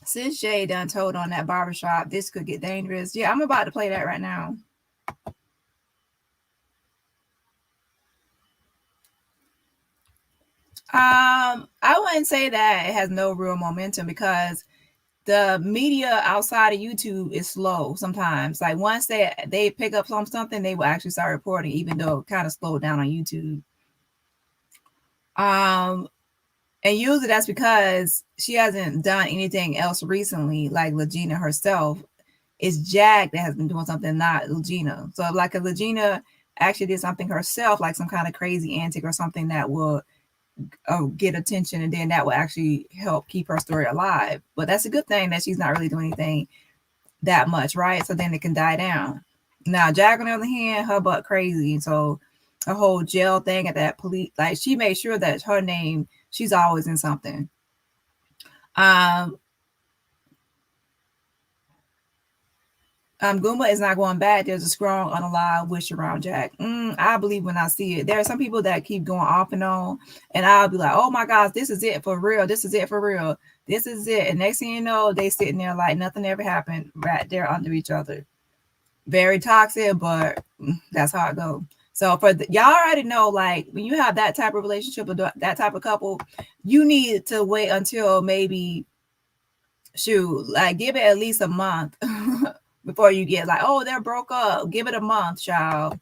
Since Jay done told on that barbershop, this could get dangerous. Yeah, I'm about to play that right now. I wouldn't say that it has no real momentum because the media outside of YouTube is slow sometimes. Like once they pick up something, they will actually start reporting, even though it kind of slowed down on YouTube. And usually that's because she hasn't done anything else recently, like Lagena herself. It's Jag that has been doing something, not Lagena. So like if Lagena actually did something herself, like some kind of crazy antic or something that will get attention, and then that will actually help keep her story alive. But that's a good thing that she's not really doing anything that much, right? So then it can die down. Now, Jag, on the other hand, her butt crazy. And so her whole jail thing at that police, like she made sure that her name, she's always in something. Goomba is not going back. There's a strong unalive wish around Jag. I believe when I see it. There are some people that keep going off and on, and I'll be like, oh my gosh, this is it for real. This is it for real. This is it. And next thing you know, they sitting there like nothing ever happened, right there under each other. Very toxic, but that's how it goes. So for y'all already know, like when you have that type of relationship with that type of couple, you need to wait until maybe, like give it at least a month before you get like, oh, they're broke up. Give it a month, child.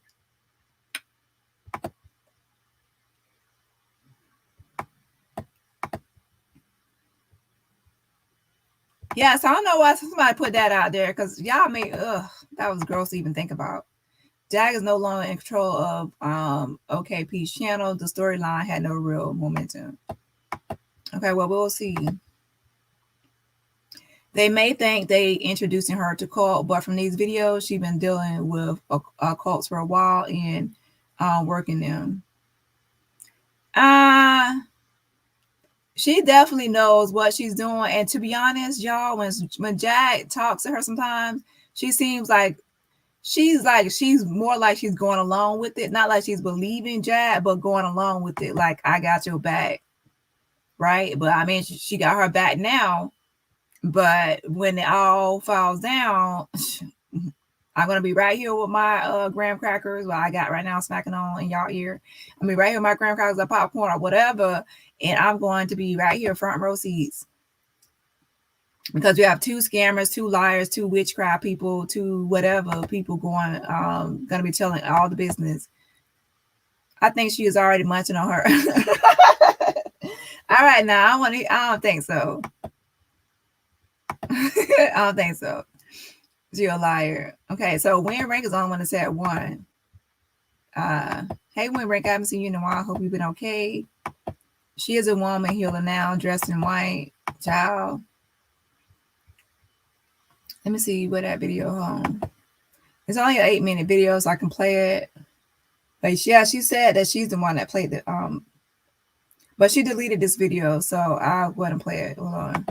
Yeah, so I don't know why somebody put that out there, because y'all may, that was gross to even think about. Jag is no longer in control of OKP's channel. The storyline had no real momentum. Okay, well, we'll see. They may think they introducing her to cult, but from these videos, she's been dealing with cults for a while and working them. She definitely knows what she's doing. And to be honest, y'all, when Jag talks to her sometimes, she seems like she's more like she's going along with it. Not like she's believing Jag, but going along with it. Like, I got your back. Right? But I mean, she got her back now. But when it all falls down, I'm gonna be right here with my graham crackers, what I got right now smacking on in y'all ear. I'm gonna be right here with my graham crackers or popcorn or whatever, and I'm going to be right here front row seats. Because we have 2 scammers, 2 liars, 2 witchcraft people, 2 whatever people gonna be telling all the business. I think she is already munching on her. All right, now I don't think so. I don't think so. You're a liar. Okay, so Win Rank is the only one that said 1. Hey Win Rank, I haven't seen you in a while. Hope you've been okay. She is a woman healer now, dressed in white. Child. Let me see where that video home. It's only an 8-minute video, so I can play it. But yeah, she said that she's the one that played the but she deleted this video, so I'll go ahead and play it. Hold on.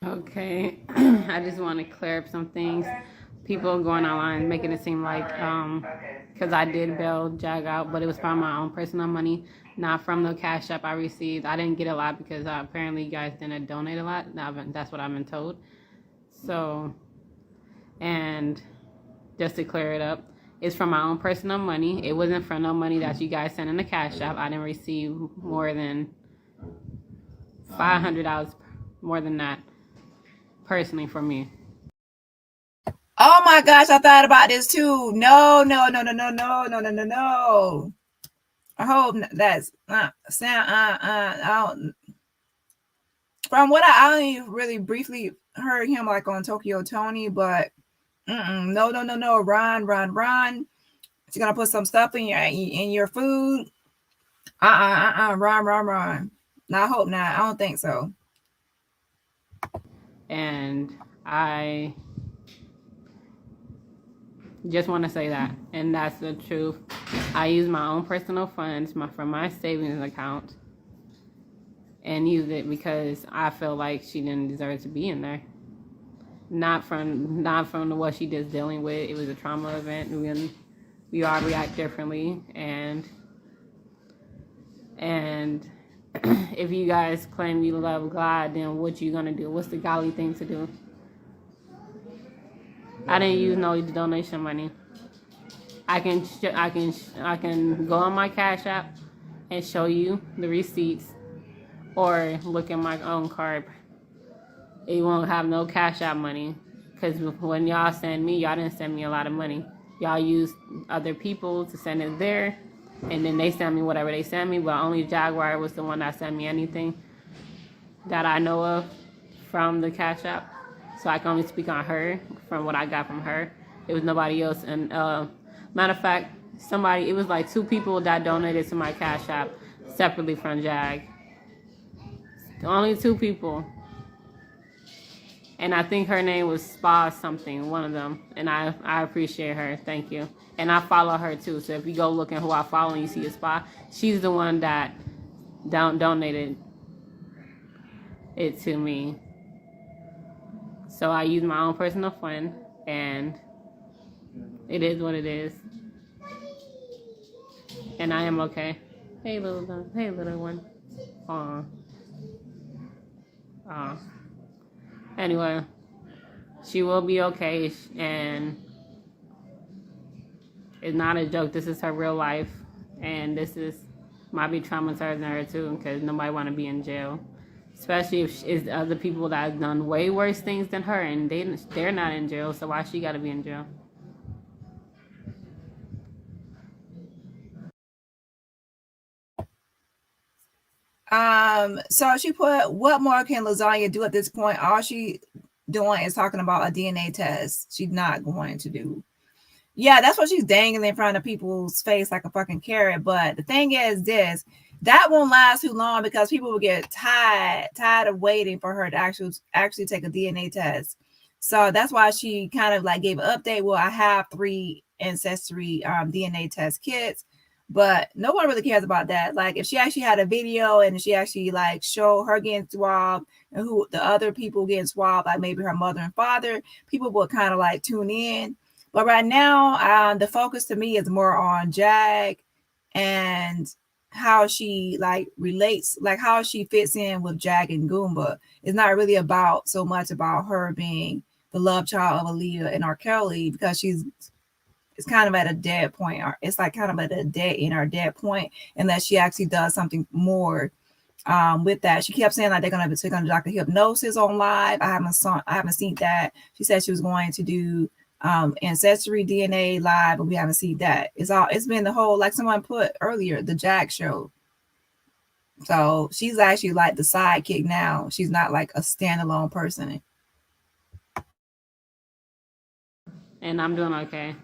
Okay, I just want to clear up some things. People going online making it seem like because I did bail Jag out, but it was from my own personal money, not from the cash app I received. I didn't get a lot because apparently you guys didn't donate a lot. That's what I've been told. So, and just to clear it up, it's from my own personal money. It wasn't from no money that you guys sent in the cash app. I didn't receive more than $500 more than that personally from me. Oh my gosh, I thought about this too. No. I hope that's from what I only really briefly heard him like on Tokyo Tony, but no. Run. She's gonna put some stuff in your food. Run. No, I hope not. I don't think so. And I just want to say that, and that's the truth. I use my own personal funds from my savings account and use it because I feel like she didn't deserve to be in there. Not from what she just dealing with. It was a trauma event. We all react differently, and if you guys claim you love God, then what you gonna do? What's the godly thing to do? I didn't use no donation money. I can go on my Cash App and show you the receipts, or look at my own card. It won't have no Cash App money, because when y'all send me, y'all didn't send me a lot of money. Y'all used other people to send it there, and then they sent me whatever they sent me, but only Jaguar was the one that sent me anything that I know of from the Cash App. So I can only speak on her from what I got from her. It was nobody else. And matter of fact, it was like 2 people that donated to my Cash App separately from Jag. Only 2 people. And I think her name was Spa something, one of them. And I appreciate her. Thank you. And I follow her too. So if you go look at who I follow and you see a Spa, she's the one that donated it to me. So I use my own personal fund, and it is what it is. And I am okay. Hey, little one. Aw. Anyway, she will be okay, and it's not a joke. This is her real life, and this might be traumatizing her too, because nobody want to be in jail. Especially if it's other people that have done way worse things than her, and they're not in jail, so why she got to be in jail? So she put, what more can Lasagna do at this point? All she doing is talking about a DNA test. She's not going to do. Yeah, that's what she's dangling in front of people's face like a fucking carrot. But the thing is this, that won't last too long, because people will get tired of waiting for her to actually take a DNA test. So that's why she kind of like gave an update. Well, I have 3 ancestry DNA test kits. but no one really cares about that. Like if she actually had a video and she actually like show her getting swabbed and who the other people getting swabbed, like maybe her mother and father, people would kind of like tune in. But right now, the focus to me is more on Jag and how she like relates, like how she fits in with Jag and Goomba. It's not really about so much about her being the love child of Aaliyah and R. Kelly, because it's kind of at a dead point. It's like kind of at a dead point, unless she actually does something more with that. She kept saying like they're gonna do Dr. Hypnosis on live. I haven't seen that. She said she was going to do ancestry DNA live, but we haven't seen that. It's been the whole, like someone put earlier, the Jag show. So she's actually like the sidekick now. She's not like a standalone person. And I'm doing okay.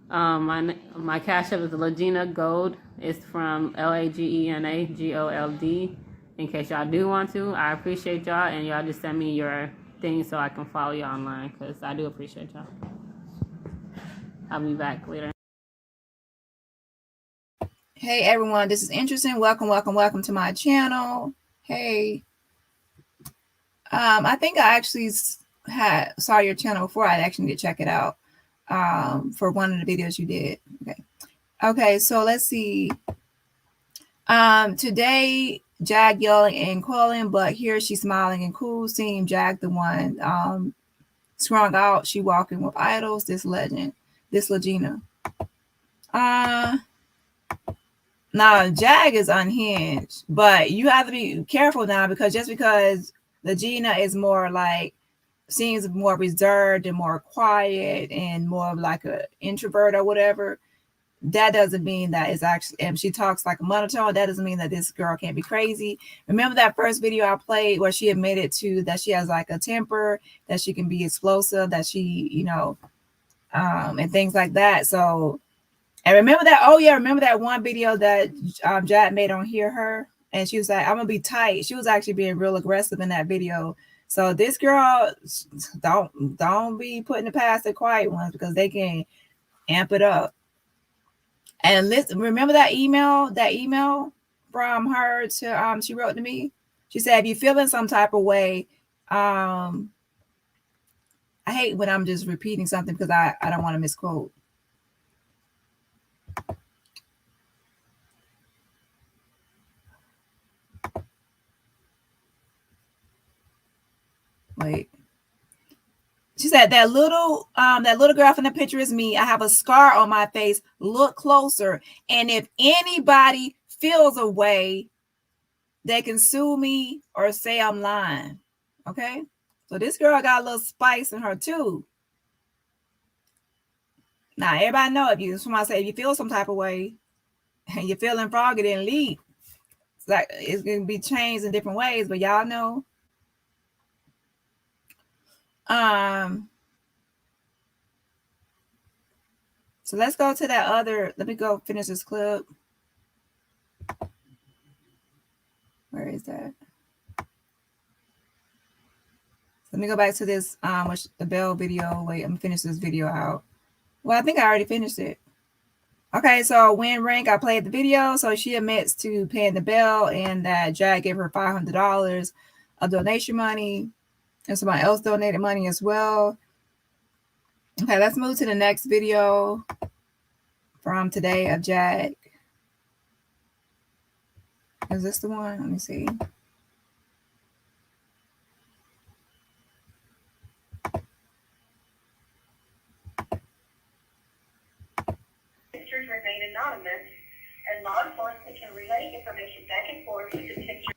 My cash app is Lagena Gold. It's from Lagena Gold. In case y'all do want to, I appreciate y'all, and y'all just send me your thing so I can follow you online, because I do appreciate y'all. I'll be back later. Hey everyone, this is interesting. Welcome to my channel. Hey, I think I actually saw your channel before. I actually need to check it out for one of the videos you did. Okay, so let's see. Today Jag yelling and calling, but here she's smiling and cool, seeing Jag the one strung out. She walking with idols. This Lagena. Now Jag is unhinged, but you have to be careful now, because just because Lagena is more like, seems more reserved and more quiet and more of like an introvert or whatever, that doesn't mean that it's actually, and she talks like a monotone, that doesn't mean that this girl can't be crazy. Remember that first video I played where she admitted to that she has like a temper, that she can be explosive, that she, you know, and things like that. So, and remember that one video that Jag made on Hear Her, and she was like, I'm gonna be tight. She was actually being real aggressive in that video. So this girl, don't be putting it past the quiet ones, because they can amp it up. And listen, remember that email from her to she wrote to me. She said, if you're feeling some type of way, I hate when I'm just repeating something because I don't want to misquote. Wait. She said, that little girl from the picture is me. I have a scar on my face. Look closer. And if anybody feels a way, they can sue me or say I'm lying. Okay? So this girl got a little spice in her too. Now, everybody know, if you feel some type of way and you're feeling froggy, then leave. It's like it's going to be changed in different ways, but y'all know. So let's go to that other. Let me go finish this clip. Where is that? Let me go back to this the bell video. Wait, I'm gonna finish this video out. Well, I think I already finished it. Okay, so when Rank, I played the video. So she admits to paying the bell, and that Jag gave her $500 of donation money, and somebody else donated money as well. Okay, let's move to the next video from today of Jag. Is this the one? Let me see. Pictures remain anonymous, and law enforcement can relay information back and forth with the picture.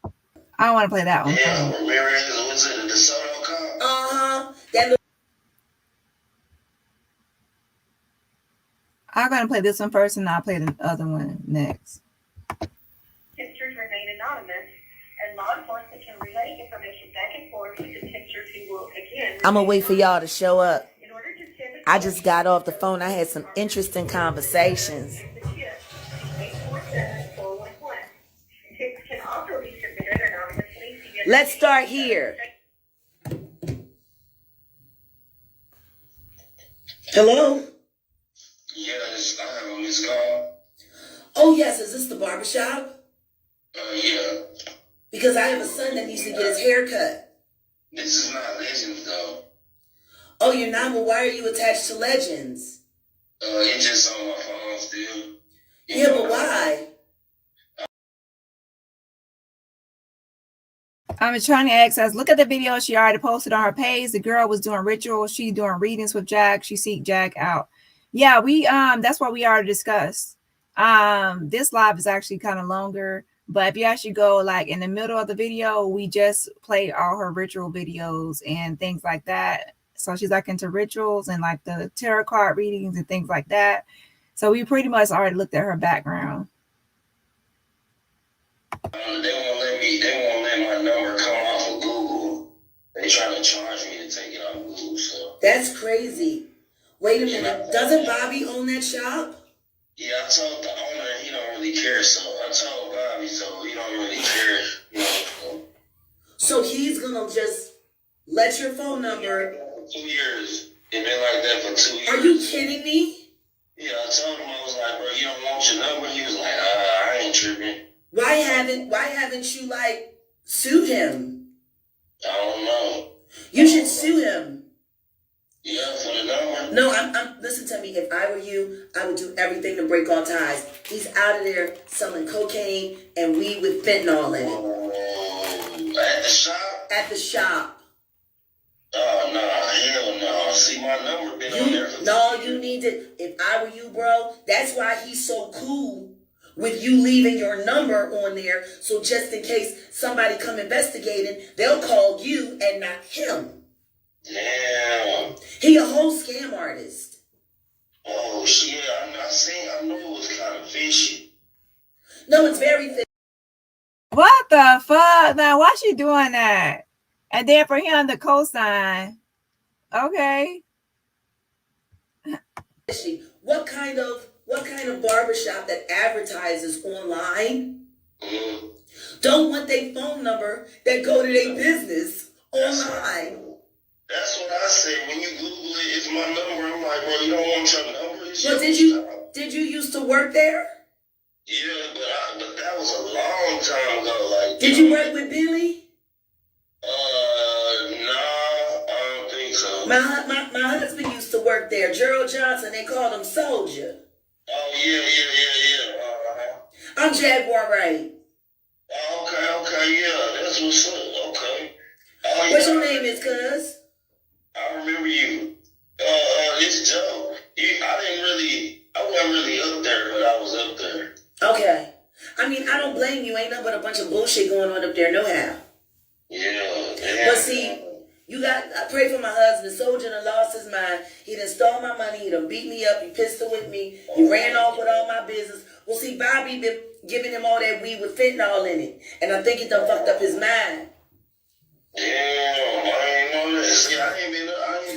I don't want to play that one. Yeah, Ramirez was in the DeSoto car. I'm going to play this one first, and I'll play the other one next. Pictures remain anonymous, and law enforcement can relay information back and forth with the pictures who will again. I'm going to wait for y'all to show up. In order to send I just got off the phone. I had some interesting conversations. the chip, 847-411. Tips can also be submitted anonymously via. Let's start here. Hello? Yeah, Yes, I have a missed call. Oh, yes. Is this the barbershop? Yeah. Because I have a son that needs to get his hair cut. This is not Legends, though. Oh, you're not? Well, why are you attached to Legends? It's just on my phone still. Yeah, but why? I'm trying to ask us, look at the video she already posted on her page. The girl was doing rituals. She doing readings with Jack. She seek Jack out. Yeah, we that's what we already discussed. This live is actually kind of longer, but if you actually go like in the middle of the video, we just play all her ritual videos and things like that. So she's like into rituals and like the tarot card readings and things like that. So we pretty much already looked at her background. They won't let my number come off of Google. They trying to charge me to take it off Google. So that's crazy. Wait a minute. Doesn't Bobby own that shop? Yeah, I told the owner he don't really care. So I told Bobby, so he don't really care. You know. So he's gonna just let your phone number. 2 years. It been like that for 2 years. Are you kidding me? Yeah, I told him, I was like, bro, you don't want your number? He was like, I ain't tripping. Why haven't you like sued him? I don't know. You should sue him. Yeah, for the number. No, I'm listen to me. If I were you, I would do everything to break all ties. He's out of there selling cocaine and weed with fentanyl in it. At the shop? At the shop. Oh, no, hell no. See, my number been on there for No, you need to. If I were you, bro, that's why he's so cool with you leaving your number on there. So just in case somebody come investigating, they'll call you and not him. Damn. He a whole scam artist. Oh, shit. I know it was kind of fishy. No, it's very fishy. What the fuck? Now, why she doing that? And then for him to co-sign. Okay. What kind of barbershop that advertises online don't want their phone number that go to their business online? That's what I said. When you Google it, it's my number. I'm like, bro, you don't want your number? Well, did you used to work there? Yeah, but that was a long time ago. Like, did you work with Billy? No, I don't think so. My husband used to work there. Gerald Johnson, they called him Soldier. Oh, yeah. I'm Jaguar, Wright. Oh, okay, yeah, that's what's up. Okay. Oh, what's your name is, cuz? I remember you. It's Joe. I wasn't really up there, but I was up there. Okay. I mean, I don't blame you. Ain't nothing but a bunch of bullshit going on up there, no how. Yeah. But see, I pray for my husband. Soldier done lost his mind. He done stole my money. He done beat me up. He pistol with me. He ran off with all my business. Well, see, Bobby been giving him all that weed with fentanyl in it. And I think it done fucked up his mind. Damn, I ain't know that. See, I ain't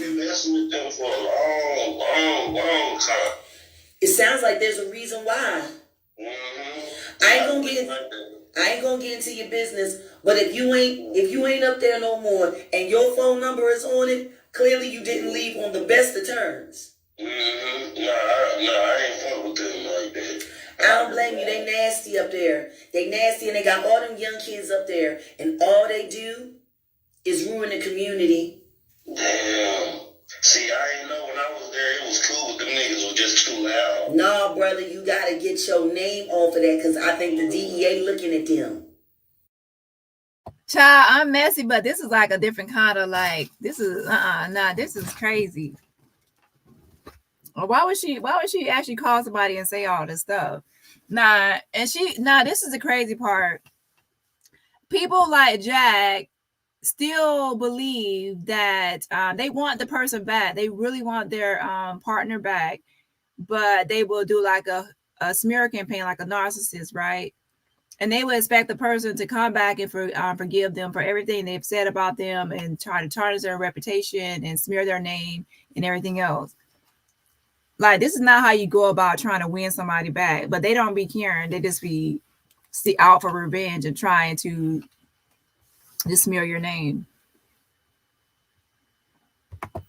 been messing with them for a long time. It sounds like there's a reason why. Mm-hmm. I ain't gonna get into your business, but if you ain't up there no more and your phone number is on it, clearly you didn't leave on the best of terms. Mm-hmm. Nah, I ain't fuck with them like that. I don't blame you. They nasty up there. They nasty and they got all them young kids up there, and all they do is ruin the community. Damn. See, I ain't know when I was there, it was cool, but them niggas was just too loud. No, brother, you gotta get your name off of that, because I think the DEA looking at them. Child, I'm messy, but this is like a different kind of like, this is, this is crazy. Why would she actually call somebody and say all this stuff? This is the crazy part. People like Jack still believe that they want the person back. They really want their partner back, but they will do like a smear campaign, like a narcissist, right? And they would expect the person to come back and forgive them for everything they've said about them and try to tarnish their reputation and smear their name and everything else. Like, this is not how you go about trying to win somebody back, but they don't be caring. They just be out for revenge and trying to just smear your name.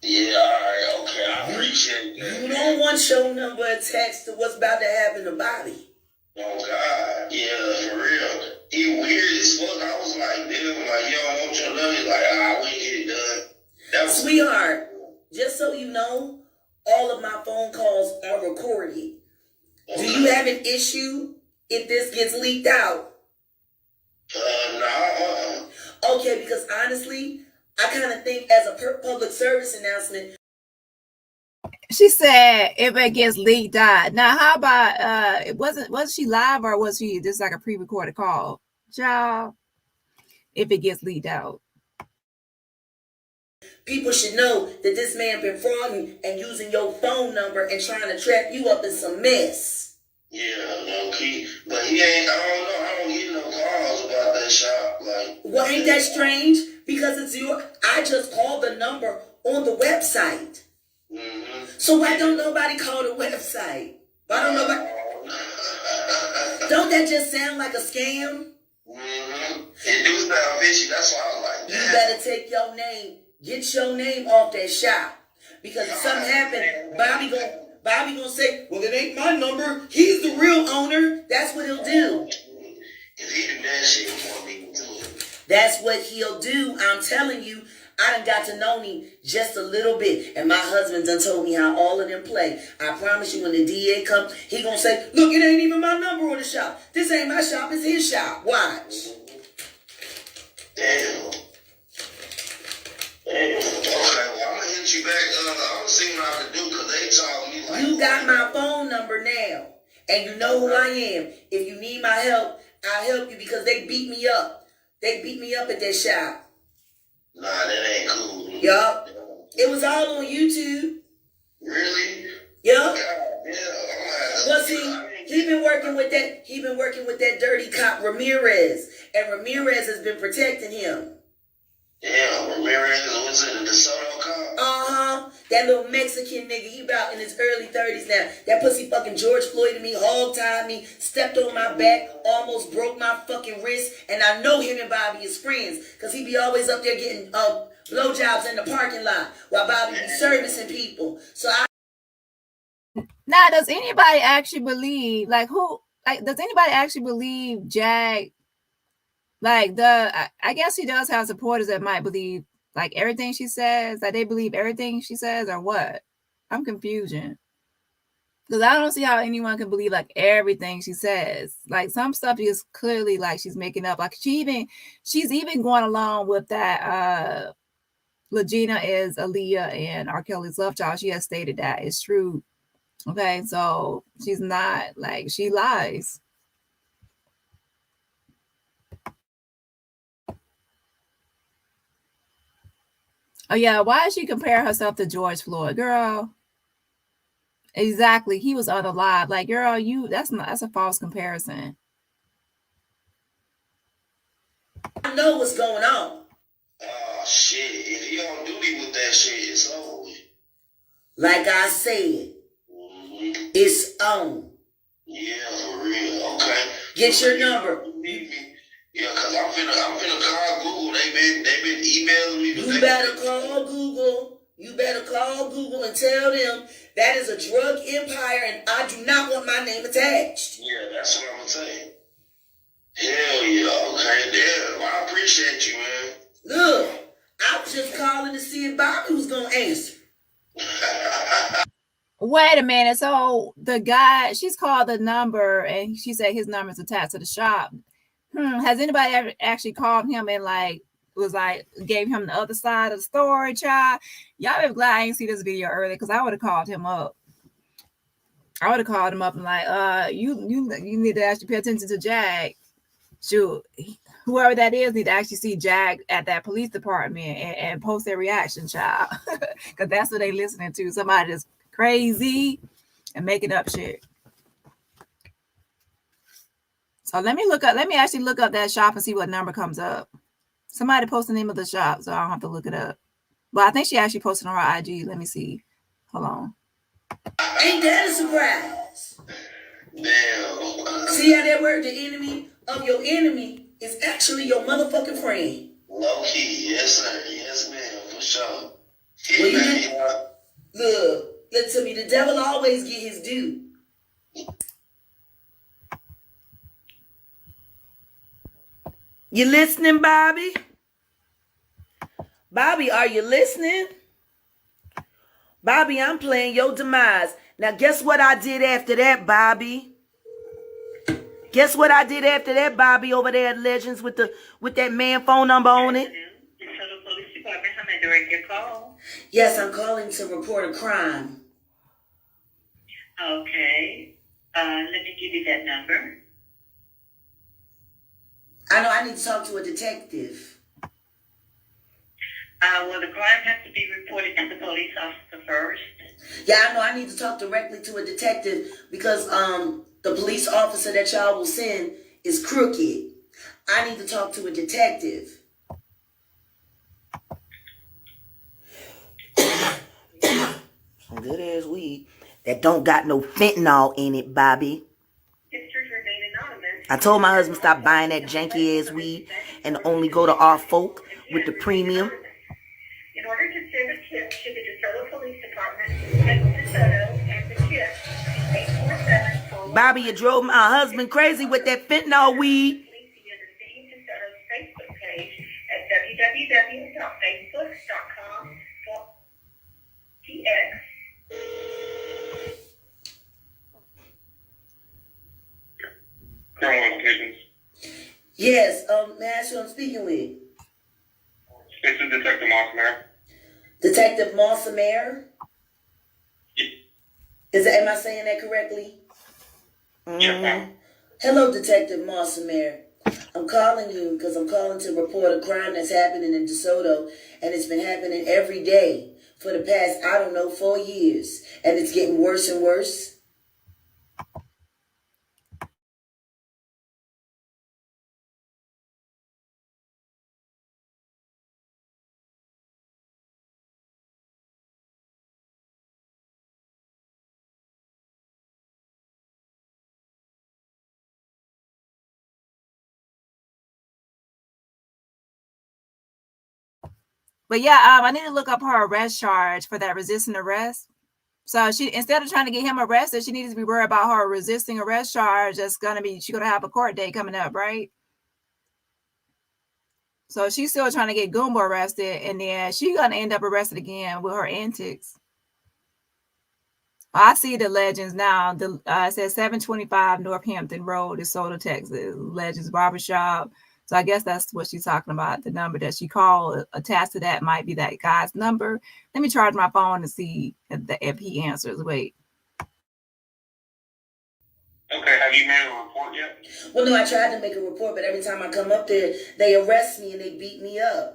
Yeah, all right, okay, I appreciate that. You don't want your number attached to what's about to happen to Bobby. Oh God, yeah, for real. He weird as fuck. I was like, damn, like, yo, I want your number. He's like, we get it done. That was Sweetheart, just so you know, all of my phone calls are recorded. Okay. Do you have an issue if this gets leaked out? No. Okay, because honestly, I kind of think as a public service announcement. She said if it gets leaked out. Now, how about was she live or was she just like a pre-recorded call? Child, if it gets leaked out. People should know that this man been frauding and using your phone number and trying to trap you up in some mess. Yeah, low key. But he ain't, I don't know, I don't get no calls about that shop. Like, well, ain't that strange? Because I just called the number on the website. Mm-hmm. So why don't nobody call the website? Why don't nobody? Don't that just sound like a scam? Mm-hmm. It do sound fishy. That's why I was like, you better take your name, get your name off that shop. Because if something happened, Bobby gonna say, well, it ain't my number. He's the real owner. That's what he'll do. If he do that shit, he want me to do it. That's what he'll do. I'm telling you, I done got to know him just a little bit. And my husband done told me how all of them play. I promise you when the DA come, he gonna say, look, it ain't even my number on the shop. This ain't my shop, it's his shop. Watch. Damn. Okay, well, I'm gonna hit you back. I'm gonna see what I can do because they told me like. You got my phone number now. And you know who I am. If you need my help, I'll help you because they beat me up. They beat me up at that shop. Nah, that ain't cool. Yup. It was all on YouTube. Really? Yup. Yeah. Well, see, he been working with that dirty cop Ramirez. And Ramirez has been protecting him. Yeah, Ramirez was in the DeSoto cop. Uh-huh. That little Mexican nigga, he about in his early 30s now. That pussy fucking George Floyded me, hog-tied me, stepped on my back, almost broke my fucking wrist. And I know him and Bobby is friends. Because he be always up there getting blowjobs in the parking lot while Bobby be servicing people. So now, does anybody actually believe, does anybody actually believe Jag? I guess he does have supporters that might believe like everything she says, that they believe everything she says, or what? I'm confused. Because I don't see how anyone can believe like everything she says. Like some stuff is clearly like she's making up. Like she's even going along with that Lagena is Aaliyah and R. Kelly's love child. She has stated that it's true. Okay, so she's not like she lies. Oh yeah, why did she compare herself to George Floyd, girl? Exactly, he was unalive. Like, girl, that's a false comparison. I know what's going on. Oh shit! If you don't do me with that shit, it's over with. Like I said, it's on. Yeah, for real. Okay. Get your number. Yeah, cause I'm finna call Google. They been emailing me. You better call Google. You better call Google and tell them that is a drug empire, and I do not want my name attached. Yeah, that's what I'm gonna say. Hell yeah, okay, damn. I appreciate you, man. Look, I was just calling to see if Bobby was gonna answer. Wait a minute. So the guy, she's called the number, and she said his number is attached to the shop. Has anybody ever actually called him and gave him the other side of the story, child? Y'all be glad I ain't see this video earlier because I would have called him up. I would have called him up and like, you need to actually pay attention to Jag. Shoot, whoever that is need to actually see Jag at that police department and post their reaction, child, because that's what they listening to. Somebody that's crazy and making up shit. So let me actually look up that shop and see what number comes up. Somebody post the name of the shop, so I don't have to look it up. But I think she actually posted on her IG. Let me see. Hold on. Ain't that a surprise? Damn. See how that worked? The enemy of your enemy is actually your motherfucking friend. Low key, yes sir, yes ma'am, for sure. Well, look, Listen to me, the devil always get his due. You listening, Bobby? Bobby, are you listening? Bobby, I'm playing your demise. Now, guess what I did after that, Bobby? Guess what I did after that, Bobby, over there at Legends with that man phone number on it? Police Department, how may I direct your call? Yes, I'm calling to report a crime. Okay. Let me give you that number. I know I need to talk to a detective. Well, the crime has to be reported to the police officer first. Yeah, I know I need to talk directly to a detective because the police officer that y'all will send is crooked. I need to talk to a detective. Some good ass weed that don't got no fentanyl in it, Bobby. I told my husband stop buying that janky ass weed and only go to our folk with the premium. In order to send a tip to the DeSoto Police Department, text DeSoto and the tip to 847. Bobby, you drove my husband crazy with that fentanyl weed. Please see the City of DeSoto's Facebook page at www.facebook.com/TX. Yes, may I ask who I'm speaking with? This is Detective Mossmer. Detective Mossmer? Am I saying that correctly? Yes, Hello, Detective Mossmer. I'm calling you because I'm calling to report a crime that's happening in DeSoto, and it's been happening every day for the past, 4 years, and it's getting worse and worse. But yeah, I need to look up her arrest charge for that resisting arrest. So she, instead of trying to get him arrested, she needs to be worried about her resisting arrest charge. She's gonna have a court date coming up, right? So she's still trying to get Goomba arrested, and then she's gonna end up arrested again with her antics. I see the Legends now. It says 725 Northampton Road, DeSoto, Texas. Legends Barbershop. So I guess that's what she's talking about. The number that she called attached to that might be that guy's number. Let me charge my phone to see if he answers. Wait. Okay, have you made a report yet? Well, no, I tried to make a report, but every time I come up there, they arrest me and they beat me up.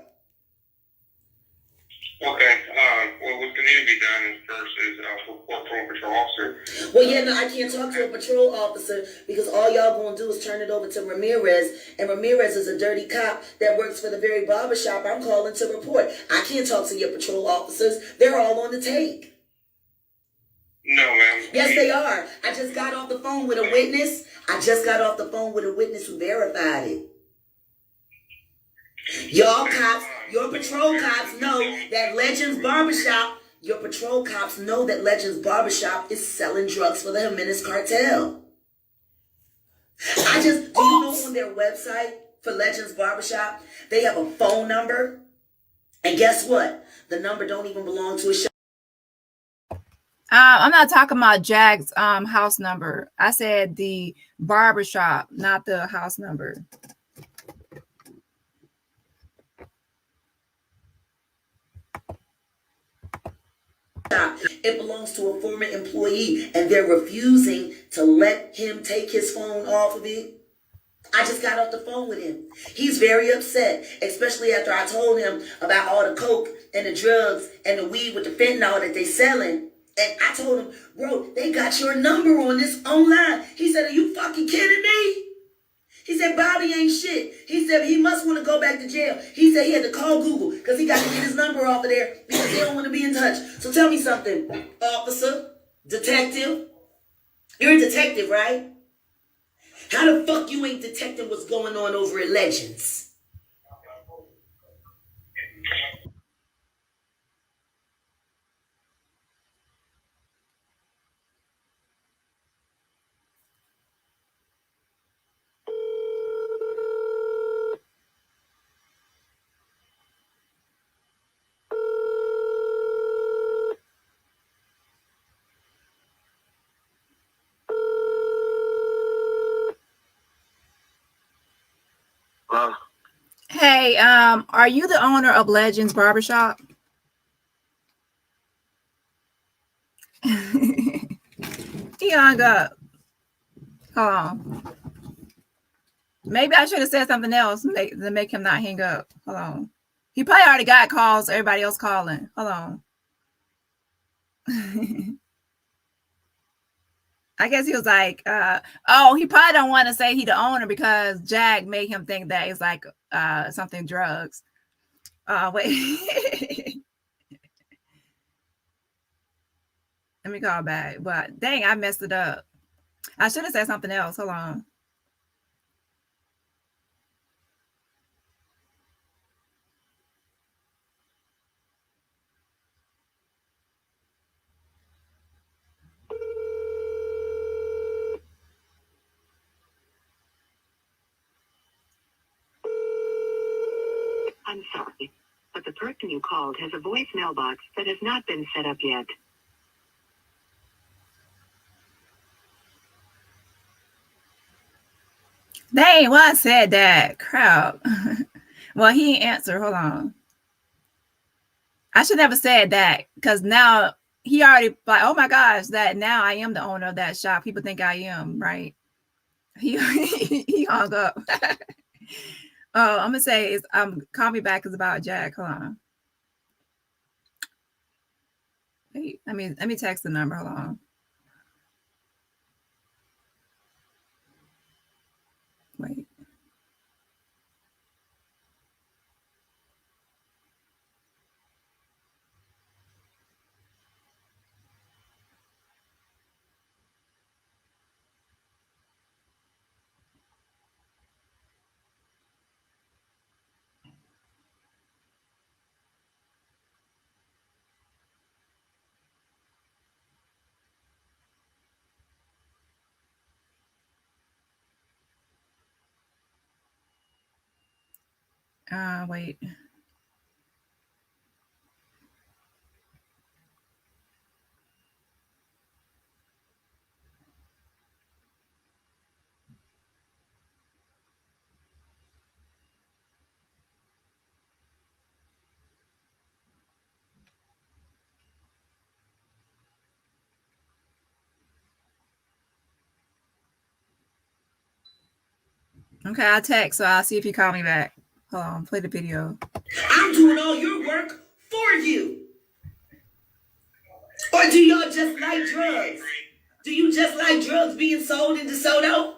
Okay, well, what's going to need to be done is first is report from a patrol officer. Well, yeah, no, I can't talk to a patrol officer because all y'all going to do is turn it over to Ramirez, and Ramirez is a dirty cop that works for the very barbershop I'm calling to report. I can't talk to your patrol officers. They're all on the tape. No, ma'am. Yes, they are. I just got off the phone with a witness. Who verified it. Y'all cops, your patrol cops know that Legends Barbershop, is selling drugs for the Jimenez cartel. Do you know on their website for Legends Barbershop, they have a phone number? And guess what? The number don't even belong to a shop. I'm not talking about Jack's house number. I said the barbershop, not the house number. It belongs to a former employee, and they're refusing to let him take his phone off of it. I just got off the phone with him. He's very upset, especially after I told him about all the coke and the drugs and the weed with the fentanyl that they selling. And I told him, bro, they got your number on this online. He said, are you fucking kidding me? He said, Bobby ain't shit. He said he must want to go back to jail. He said he had to call Google because he got to get his number off of there because they don't want to be in touch. So tell me something, officer, detective. You're a detective, right? How the fuck you ain't detecting what's going on over at Legends? Hey, are you the owner of Legends Barbershop? He hung up. Hold on. Maybe I should have said something else to make him not hang up. Hold on. He probably already got calls. Everybody else calling. Hold on. I guess he was like, oh, he probably don't want to say he the owner because Jag made him think that it's like something drugs. Wait. Let me call back. But dang, I messed it up. I should have said something else. Hold on. I'm sorry, but the person you called has a voicemail box that has not been set up yet. Dang, well, I said that. Crap. Well, he ain't answer. Hold on. I should never said that because now he already like, oh my gosh, that now I am the owner of that shop. People think I am, right? He hung up. Oh, I'm gonna say it's call me back is about Jack. Hold on. Wait, let me text the number. Hold on. Wait. Wait. Okay, I'll text, so I'll see if you call me back. Hold on, play the video. I'm doing all your work for you. Or do y'all just like drugs? Do you just like drugs being sold in DeSoto? Is there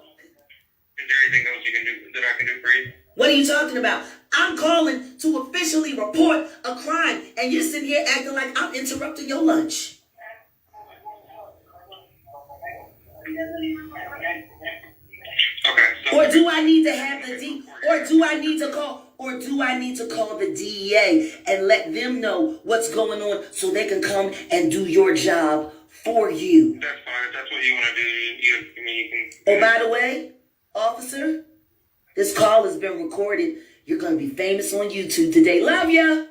anything else you can do that I can do for you? What are you talking about? I'm calling to officially report a crime, and you're sitting here acting like I'm interrupting your lunch. Okay. So Or do I need to have the or do I need to call the DEA and let them know what's going on so they can come and do your job for you? That's fine. If that's what you want to do, you can. Oh, by the way, officer, this call has been recorded. You're going to be famous on YouTube today. Love ya.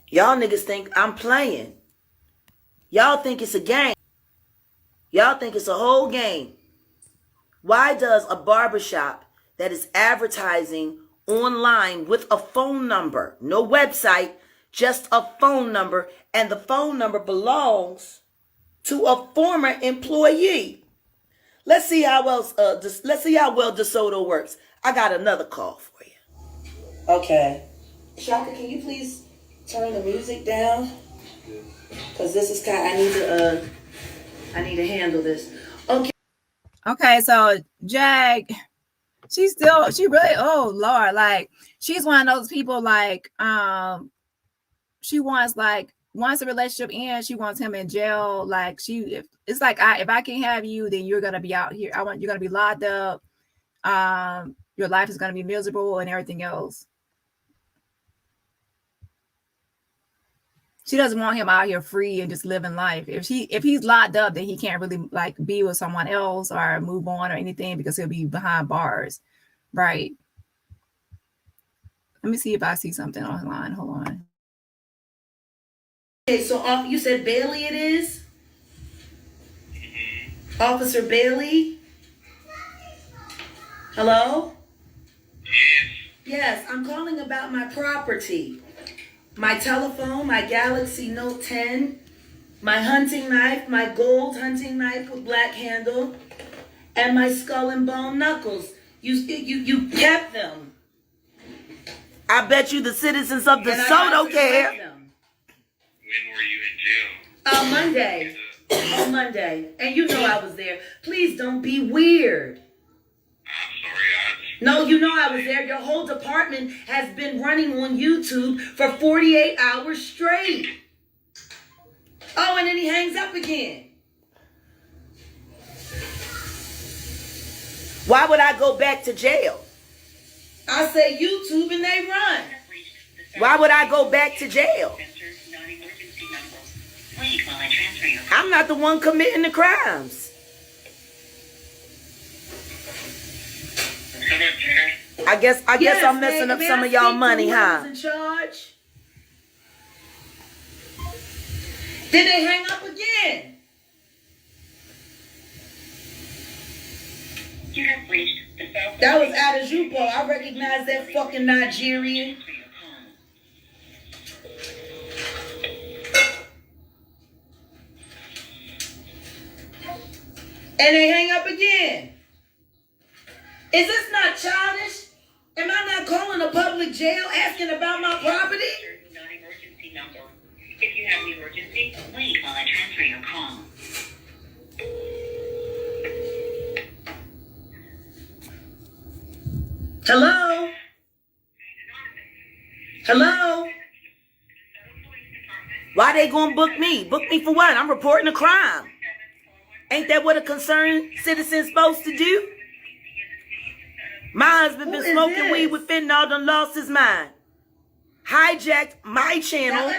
Y'all niggas think I'm playing. Y'all think it's a game. Y'all think it's a whole game. Why does a barbershop that is advertising online with a phone number, no website, just a phone number, and the phone number belongs to a former employee? Let's see how well DeSoto works. I got another call for you. Okay. Shaka, can you please turn the music down? Because this is I need to handle this. Okay. Okay, so Jag, she really, oh Lord, like she's one of those people like she wants once a relationship ends, she wants him in jail. Like it's like if I can't have you, then you're gonna be out here. You're gonna be locked up. Your life is gonna be miserable and everything else. She doesn't want him out here free and just living life. If he's locked up, then he can't really like be with someone else or move on or anything because he'll be behind bars, right? Let me see if I see something online. Hold on. Okay, so you said Bailey it is? Officer Bailey? Hello? Yes, I'm calling about my property. My telephone, my Galaxy Note 10, my hunting knife, my gold hunting knife with black handle, and my skull and bone knuckles. You kept them. I bet you the citizens of DeSoto care. When were you in jail? Monday. On Monday. And you know I was there. Please don't be weird. I'm sorry, No, you know I was there. Your whole department has been running on YouTube for 48 hours straight. Oh, and then he hangs up again. Why would I go back to jail? I say YouTube and they run. Why would I go back to jail? I'm not the one committing the crimes. I guess I'm messing up some of y'all money, huh? In charge? Then they hang up again. That was Adajupo. I recognize that fucking Nigerian. And they hang up again. Is this not childish? Am I not calling a public jail asking about my property? Non-emergency number. If you have an emergency, wait while I transfer your call. Hello? Hello? Why they gonna book me? Book me for what? I'm reporting a crime. Ain't that what a concerned citizen's supposed to do? My husband been smoking weed with fentanyl, done lost his mind. Hijacked my channel.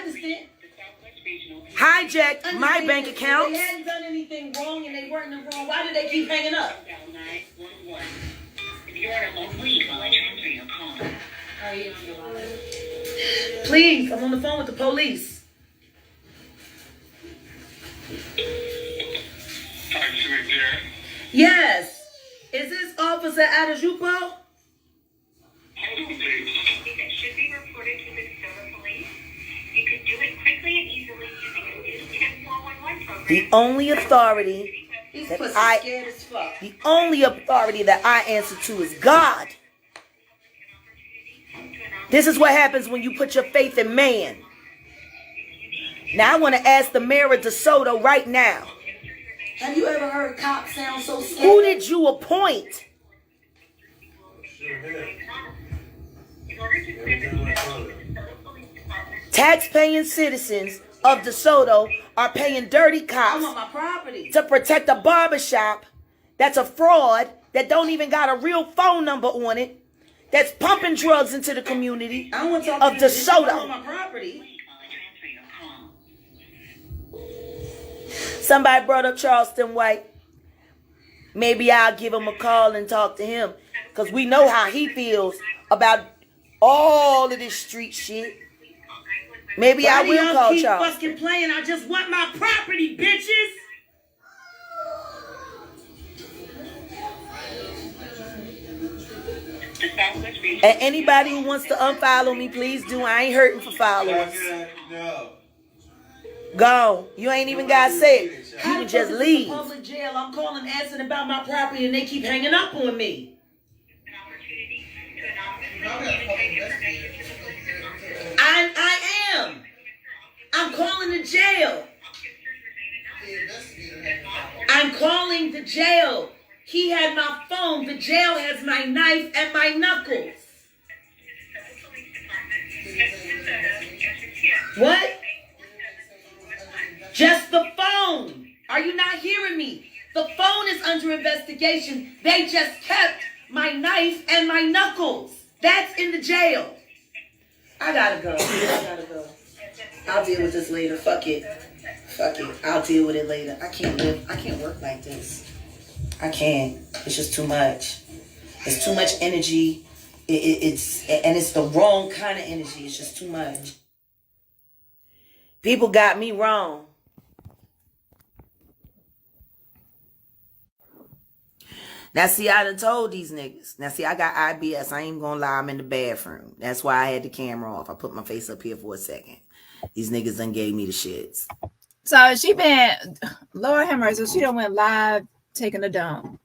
Hijacked my bank account. They hadn't done anything wrong and they weren't in the wrong. Why did they keep hanging up? Please, I'm on the phone with the police. Yes. Is this Officer Adajupo? It should be reported to the DeSoto police. You can do it quickly and easily using a new 10-411 program. The only authority that I answer to is God. This is what happens when you put your faith in man. Now I want to ask the mayor of DeSoto right now. Have you ever heard cops sound so scared? Who did you appoint? Tax-paying citizens of DeSoto are paying dirty cops to protect a barbershop that's a fraud, that don't even got a real phone number on it, that's pumping drugs into the community of DeSoto. Somebody brought up Charleston White. Maybe I'll give him a call and talk to him, because we know how he feels about all of this street shit. Maybe I will call Charleston. Why do y'all keep fucking playing? I just want my property, bitches. And anybody who wants to unfollow me, please do. I ain't hurting for followers. Go. You ain't even got to say it. You can just leave. Public jail. I'm calling asking about my property and they keep hanging up on me. I am. I'm calling the jail. I'm calling the jail. He had my phone. The jail has my knife and my knuckles. What? Just the phone. Are you not hearing me? The phone is under investigation. They just kept my knife and my knuckles. That's in the jail. I gotta go. I'll deal with this later. Fuck it. I'll deal with it later. I can't work like this. I can't. It's just too much. It's too much energy. It's the wrong kind of energy. It's just too much. People got me wrong. Now, see, I done told these niggas. Now, see, I got IBS. I ain't gonna lie, I'm in the bathroom. That's why I had the camera off. I put my face up here for a second. These niggas done gave me the shits. So she been, Lord have mercy, so she done went live taking a dump.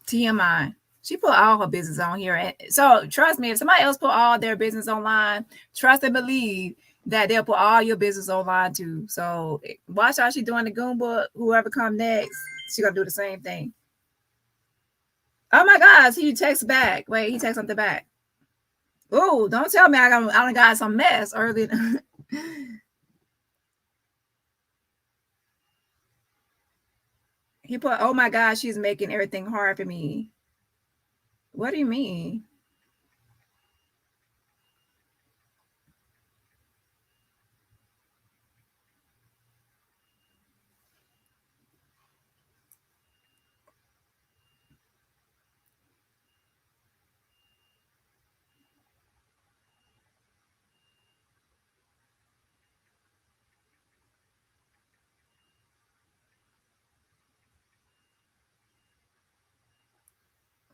TMI. She put all her business on here. And so trust me, if somebody else put all their business online, trust and believe that they'll put all your business online too. So watch how she doing the Goomba. Whoever come next, she gonna do the same thing. Oh my gosh, he texts back. Wait, he texts something back. Oh, don't tell me I done got some mess early. He put, oh my gosh, she's making everything hard for me. What do you mean?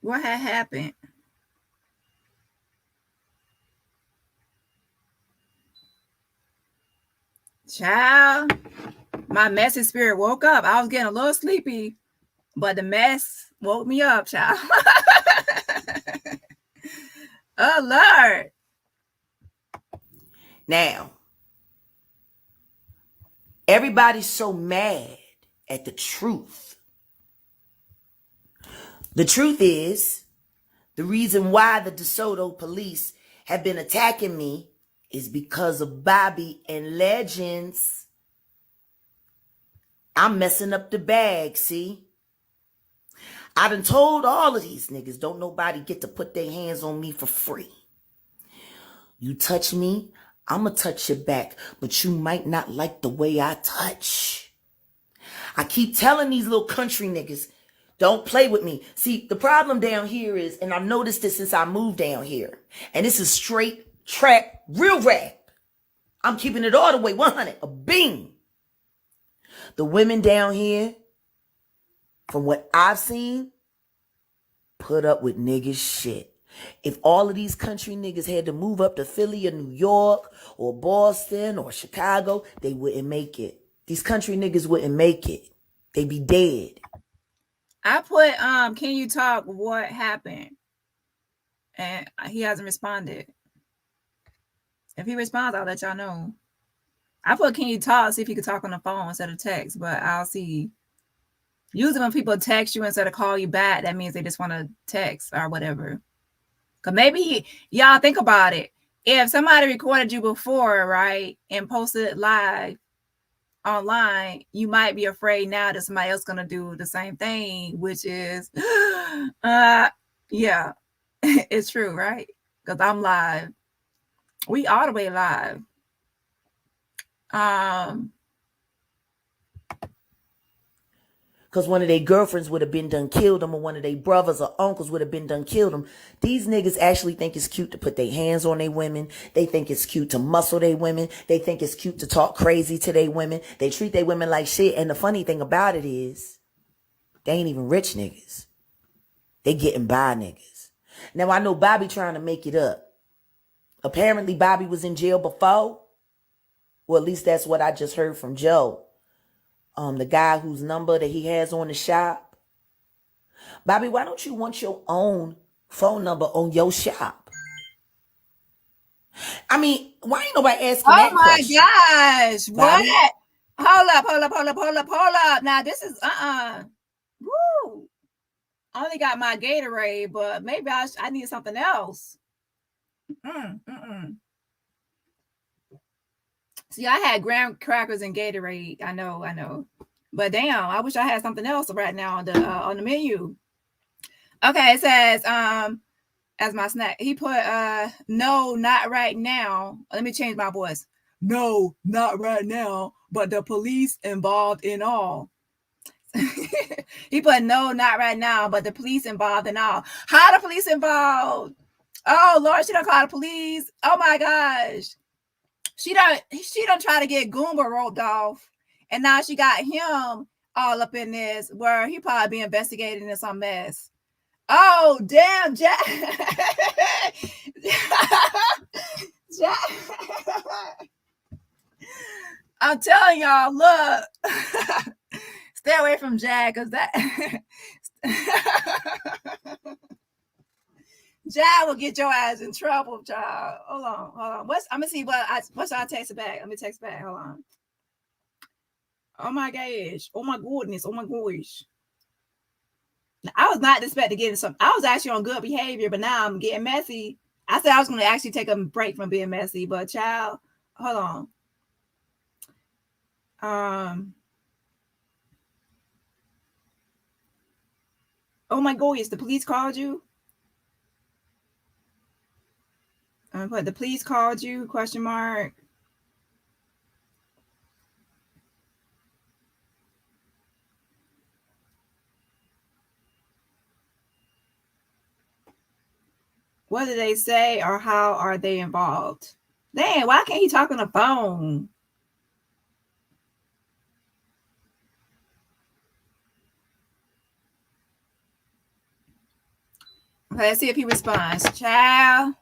What had happened? Child, my messy spirit woke up. I was getting a little sleepy, but the mess woke me up, child. Oh, Lord. Now, everybody's so mad at the truth. The truth is, the reason why the DeSoto police have been attacking me is because of Bobby and Legends. I'm messing up the bag, see? I done told all of these niggas, don't nobody get to put their hands on me for free. You touch me, I'ma touch you back, but you might not like the way I touch. I keep telling these little country niggas, don't play with me. See, the problem down here is, and I've noticed this since I moved down here, and this is straight trap, real rap. I'm keeping it all the way 100, a beam. The women down here, from what I've seen, put up with niggas shit. If all of these country niggas had to move up to Philly or New York or Boston or Chicago, they wouldn't make it. These country niggas wouldn't make it. They'd be dead. I put, can you talk what happened? And he hasn't responded. If he responds, I'll let y'all know. I put, can you talk? See if you can talk on the phone instead of text, but I'll see. Usually when people text you instead of call you back, that means they just want to text or whatever. Because maybe, y'all think about it. If somebody recorded you before, right, and posted it live online, you might be afraid now that somebody else is going to do the same thing, which is, yeah, it's true, right? Because I'm live. We all the way live. Because one of their girlfriends would have been done killed them, or one of their brothers or uncles would have been done killed them. These niggas actually think it's cute to put their hands on their women. They think it's cute to muscle their women. They think it's cute to talk crazy to their women. They treat their women like shit. And the funny thing about it is, they ain't even rich niggas. They getting by niggas. Now, I know Bobby trying to make it up. Apparently, Bobby was in jail before. Well, at least that's what I just heard from Joe. The guy whose number that he has on the shop. Bobby, why don't you want your own phone number on your shop? I mean, why ain't nobody asking that question? Oh my gosh. Bobby? What? Hold up. Now this is, woo. I only got my Gatorade, but maybe I need something else. See, I had graham crackers and Gatorade. I know. But damn, I wish I had something else right now on the menu. Okay, it says as my snack. He put no, not right now. Let me change my voice. No, not right now, but the police involved in all. He put no, not right now, but the police involved in all. How the police involved? Oh Lord, she don't call the police. Oh my gosh. She don't try to get Goomba roped off, and now she got him all up in this, where he probably be investigating in some mess. Oh, damn, Jack. Jack. I'm telling y'all, look. Stay away from Jack, because that Jack will get your ass in trouble, child. Hold on. I'm gonna see what should I text back. Let me text back. Hold on. Oh my gosh. Oh my goodness. Oh my gosh. I was not expecting to get some. I was actually on good behavior, but now I'm getting messy. I said I was going to actually take a break from being messy, but child, hold on. Oh my goodness, the police called you? But the police called you? Question mark. What did they say, or how are they involved? Dang, why can't he talk on the phone? Okay, let's see if he responds. Child.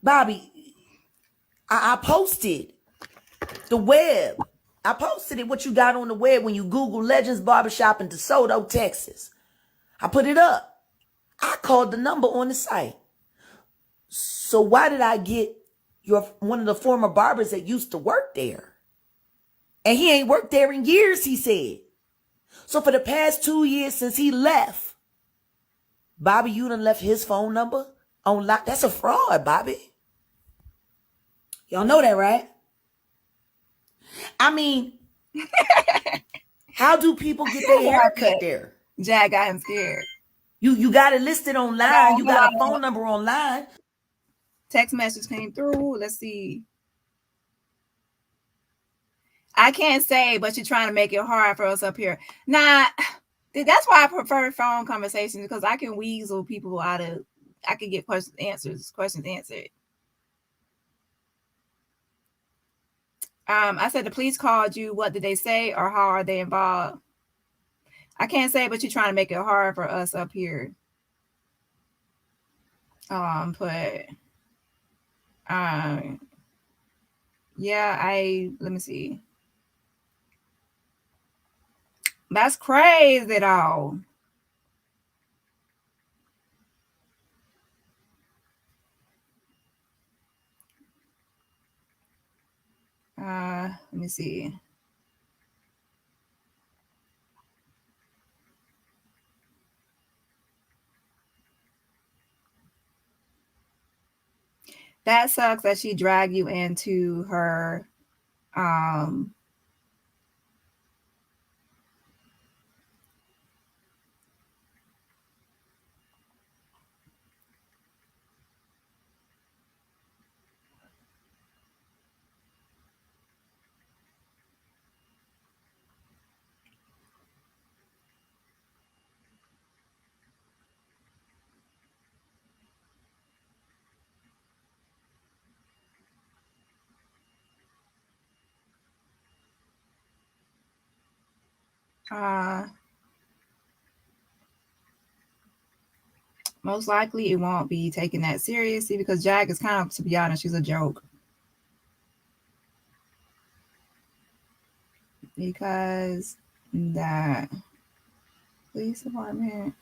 Bobby, I posted the web. I posted it, what you got on the web when you Google Legends Barbershop in DeSoto, Texas. I put it up. I called the number on the site. So why did I get one of the former barbers that used to work there? And he ain't worked there in years, he said. So for the past 2 years since he left, Bobby, you done left his phone number on lock. That's a fraud, Bobby. Y'all know that, right? I mean, how do people get their hair cut there? Jack got him scared. You got it listed online. You got a phone number online. Text message came through. Let's see. I can't say, but you're trying to make it hard for us up here. Nah, that's why I prefer phone conversations, because I can weasel people out of, I can get questions answered. I said the police called you. What did they say, or how are they involved? I can't say, but you're trying to make it hard for us up here. Yeah, let me see. That's crazy though. Let me see. That sucks that she dragged you into her most likely it won't be taken that seriously, because Jag is kind of, to be honest, she's a joke. Because that police department.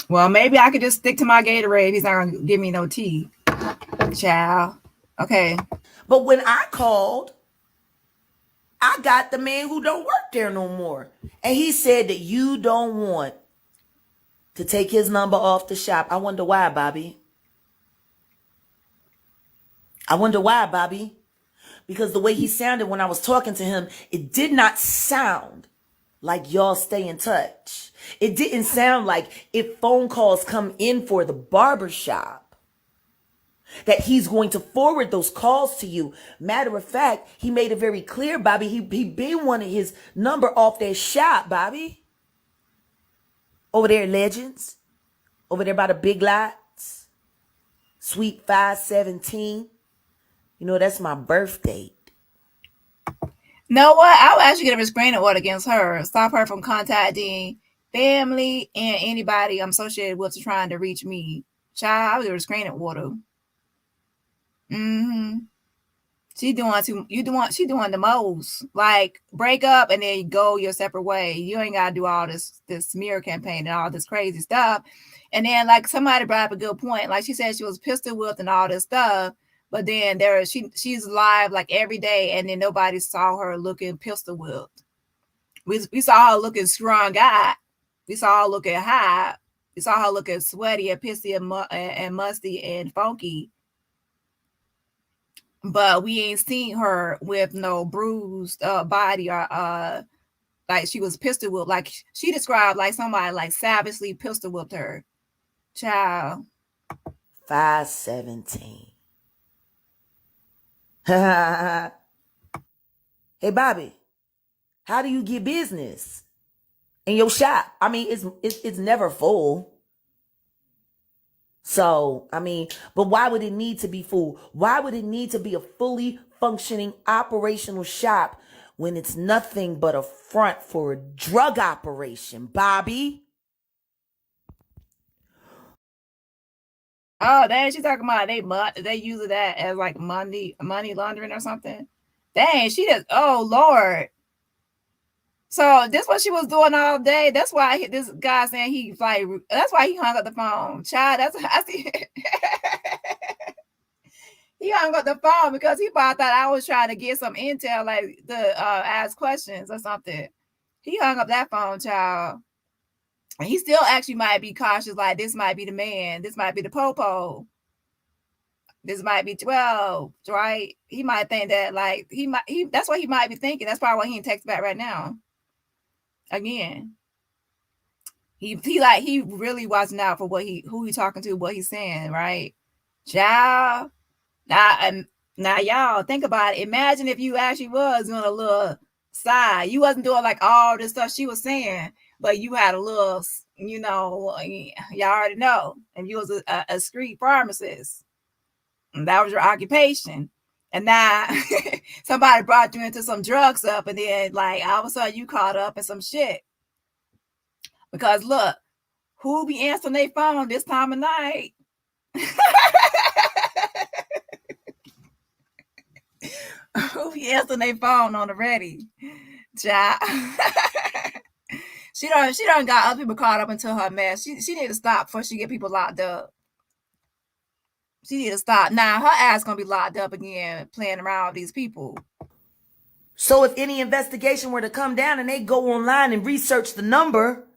Well, maybe I could just stick to my Gatorade. He's not going to give me no tea. Child. Okay. But when I called, I got the man who don't work there no more. And he said that you don't want to take his number off the shop. I wonder why, Bobby. Because the way he sounded when I was talking to him, it did not sound like y'all stay in touch. It didn't sound like if phone calls come in for the barbershop, that he's going to forward those calls to you. Matter of fact, he made it very clear, Bobby, he been wanted his number off their shop, Bobby. Over there at Legends. Over there by the Big Lots. Suite 517. You know, that's my birth date. Know what? I would actually get a restraining order against her. Stop her from contacting family and anybody I'm associated with trying to reach me. Child, I would get a restraining order. She doing the most. Like, break up and then go your separate way. You ain't gotta do all this smear campaign and all this crazy stuff. And then, like, somebody brought up a good point. Like, she said she was pistol whipped and all this stuff, but then she's live like every day, and then nobody saw her looking pistol whipped. We saw her looking strung out. We saw her looking high. We saw her looking sweaty and pissy and musty and funky. But we ain't seen her with no bruised body or like she was pistol whipped. Like she described like somebody like savagely pistol whipped her. Child. 517. Hey, Bobby, how do you get business in your shop? I mean, it's never full. So, I mean, but why would it need to be full? Why would it need to be a fully functioning operational shop when it's nothing but a front for a drug operation, Bobby? Oh, dang, she's talking about they use that as like money laundering or something. Dang, she just, oh Lord. So this what she was doing all day. That's why this guy saying he like. That's why he hung up the phone. Child, that's I see. He hung up the phone because he probably thought I was trying to get some intel, like to ask questions or something. He hung up that phone, child. And he still actually might be cautious, like this might be the man, this might be the popo, this might be 12, right? He might think that, like that's what he might be thinking. That's probably why he ain't text back right now. Again, he really watching out for who he talking to, what he's saying, right? Child. Now y'all think about it. Imagine if you actually was doing a little side. You wasn't doing like all this stuff she was saying, but you had a little, you know, y'all already know. And you was a street pharmacist. And that was your occupation. And now somebody brought you into some drug stuff, and then like all of a sudden you caught up in some shit. Because look, who be answering their phone this time of night? Who be answering their phone on the ready? Child. She done got other people caught up into her mess. She need to stop before she get people locked up. She need to stop. Now her ass gonna be locked up again, playing around with these people. So if any investigation were to come down and they go online and research the number,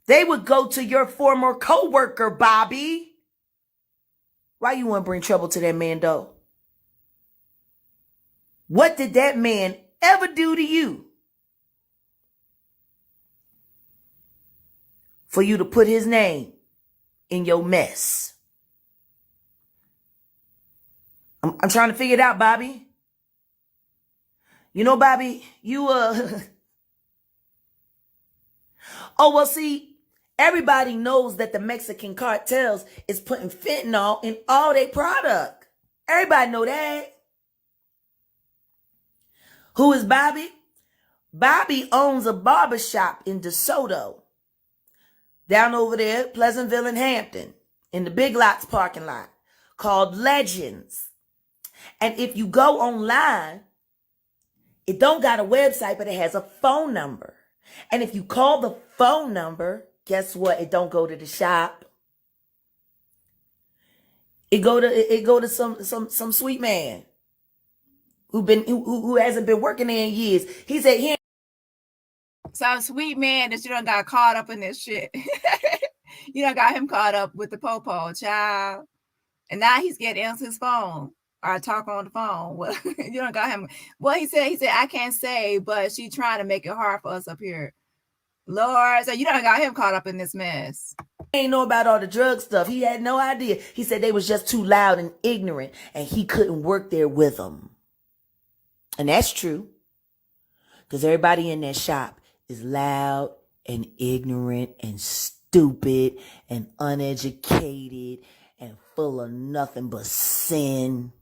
they would go to your former co-worker, Bobby. Why you want to bring trouble to that man, though? What did that man ever do to you for you to put his name in your mess? I'm trying to figure it out, Bobby. You know, Bobby, you, oh, well, see, everybody knows that the Mexican cartels is putting fentanyl in all their product. Everybody know that. Who is Bobby? Bobby owns a barbershop in DeSoto. Down over there, Pleasantville and Hampton, in the Big Lots parking lot, called Legends. And if you go online, it don't got a website, but it has a phone number. And if you call the phone number, guess what? It don't go to the shop. It go to some sweet man who hasn't been working there in years. He said he. Some sweet man that you done got caught up in this shit. You done got him caught up with the popo, child. And now he's getting answer his phone or talk on the phone. Well, you done got him. Well, he said, I can't say, but she trying to make it hard for us up here. Lord, so you done got him caught up in this mess. He ain't know about all the drug stuff. He had no idea. He said they was just too loud and ignorant, and he couldn't work there with them. And that's true. Because everybody in that shop is loud and ignorant and stupid. stupid and uneducated and full of nothing but sin.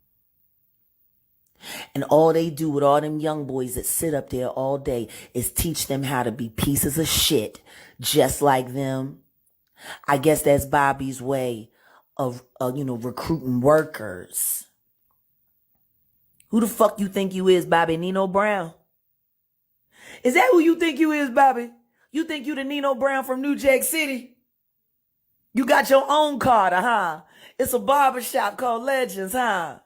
And all they do with all them young boys that sit up there all day is teach them how to be pieces of shit just like them. I guess that's Bobby's way of recruiting workers. Who the fuck you think you is, Bobby? Nino Brown? Is that who you think you is, Bobby? You think you the Nino Brown from New Jack City? You got your own Carter, huh? It's a barbershop called Legends, huh?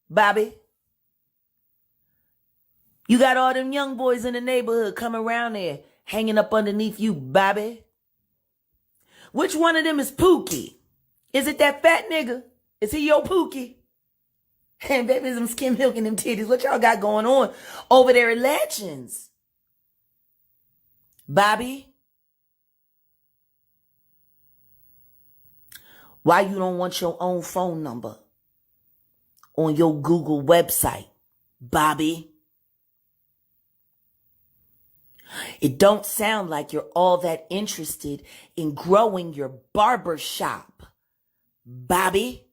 Bobby? You got all them young boys in the neighborhood coming around there, hanging up underneath you, Bobby. Which one of them is Pookie? Is it that fat nigga? Is he your Pookie? And baby, some skim milk in them titties. What y'all got going on over there at Legends? Bobby? Why you don't want your own phone number on your Google website, Bobby? It don't sound like you're all that interested in growing your barber shop, Bobby.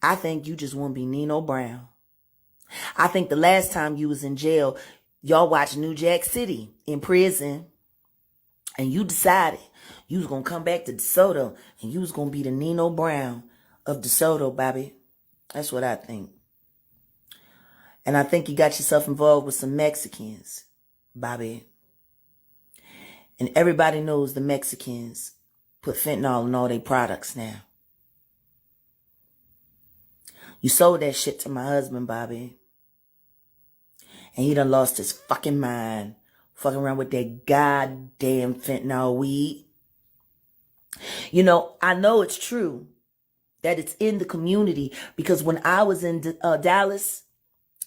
I think you just want to be Nino Brown. I think the last time you was in jail, y'all watched New Jack City in prison, and you decided you was going to come back to DeSoto, and you was going to be the Nino Brown of DeSoto, Bobby. That's what I think. And I think you got yourself involved with some Mexicans, Bobby. And everybody knows the Mexicans put fentanyl in all their products now. You sold that shit to my husband, Bobby. And he done lost his fucking mind, fucking around with that goddamn fentanyl weed. You know, I know it's true that it's in the community, because when I was in Dallas,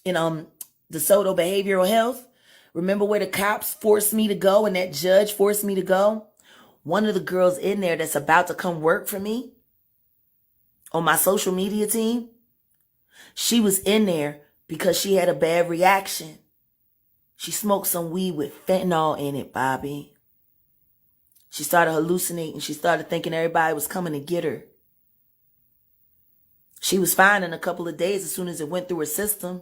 in DeSoto Behavioral Health, remember where the cops forced me to go and that judge forced me to go? One of the girls in there that's about to come work for me on my social media team, she was in there because she had a bad reaction. She smoked some weed with fentanyl in it, Bobby. She started hallucinating. She started thinking everybody was coming to get her. She was fine in a couple of days as soon as it went through her system.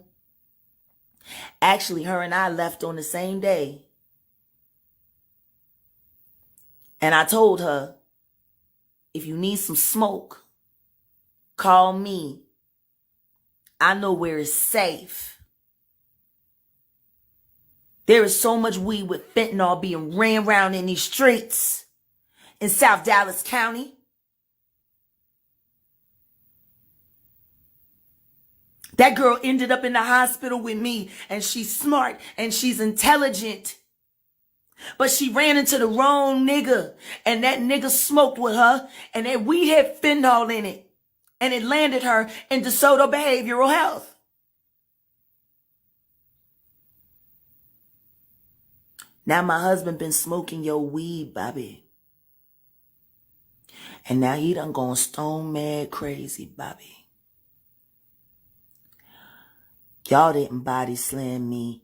Actually, her and I left on the same day. And I told her, if you need some smoke, call me. I know where it's safe. There is so much weed with fentanyl being ran around in these streets in South Dallas County. That girl ended up in the hospital with me, and she's smart and she's intelligent. But she ran into the wrong nigga, and that nigga smoked with her, and that weed had fentanyl in it, and it landed her in DeSoto Behavioral Health. Now my husband been smoking your weed, Bobby. And now he done gone stone mad crazy, Bobby. Y'all didn't body slam me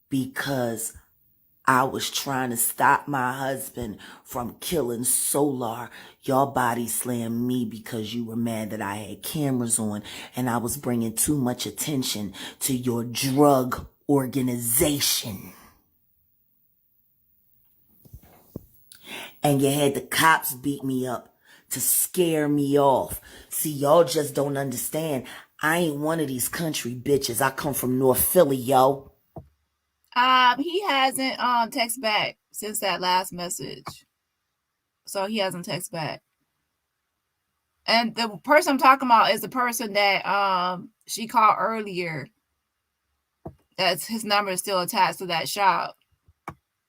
because I was trying to stop my husband from killing Solar. Y'all body slammed me because you were mad that I had cameras on and I was bringing too much attention to your drug organization. And you had the cops beat me up to scare me off. See, y'all just don't understand. I ain't one of these country bitches. I come from North Philly, yo. He hasn't text back since that last message. So he hasn't text back. And the person I'm talking about is the person that she called earlier. That's his number is still attached to that shop.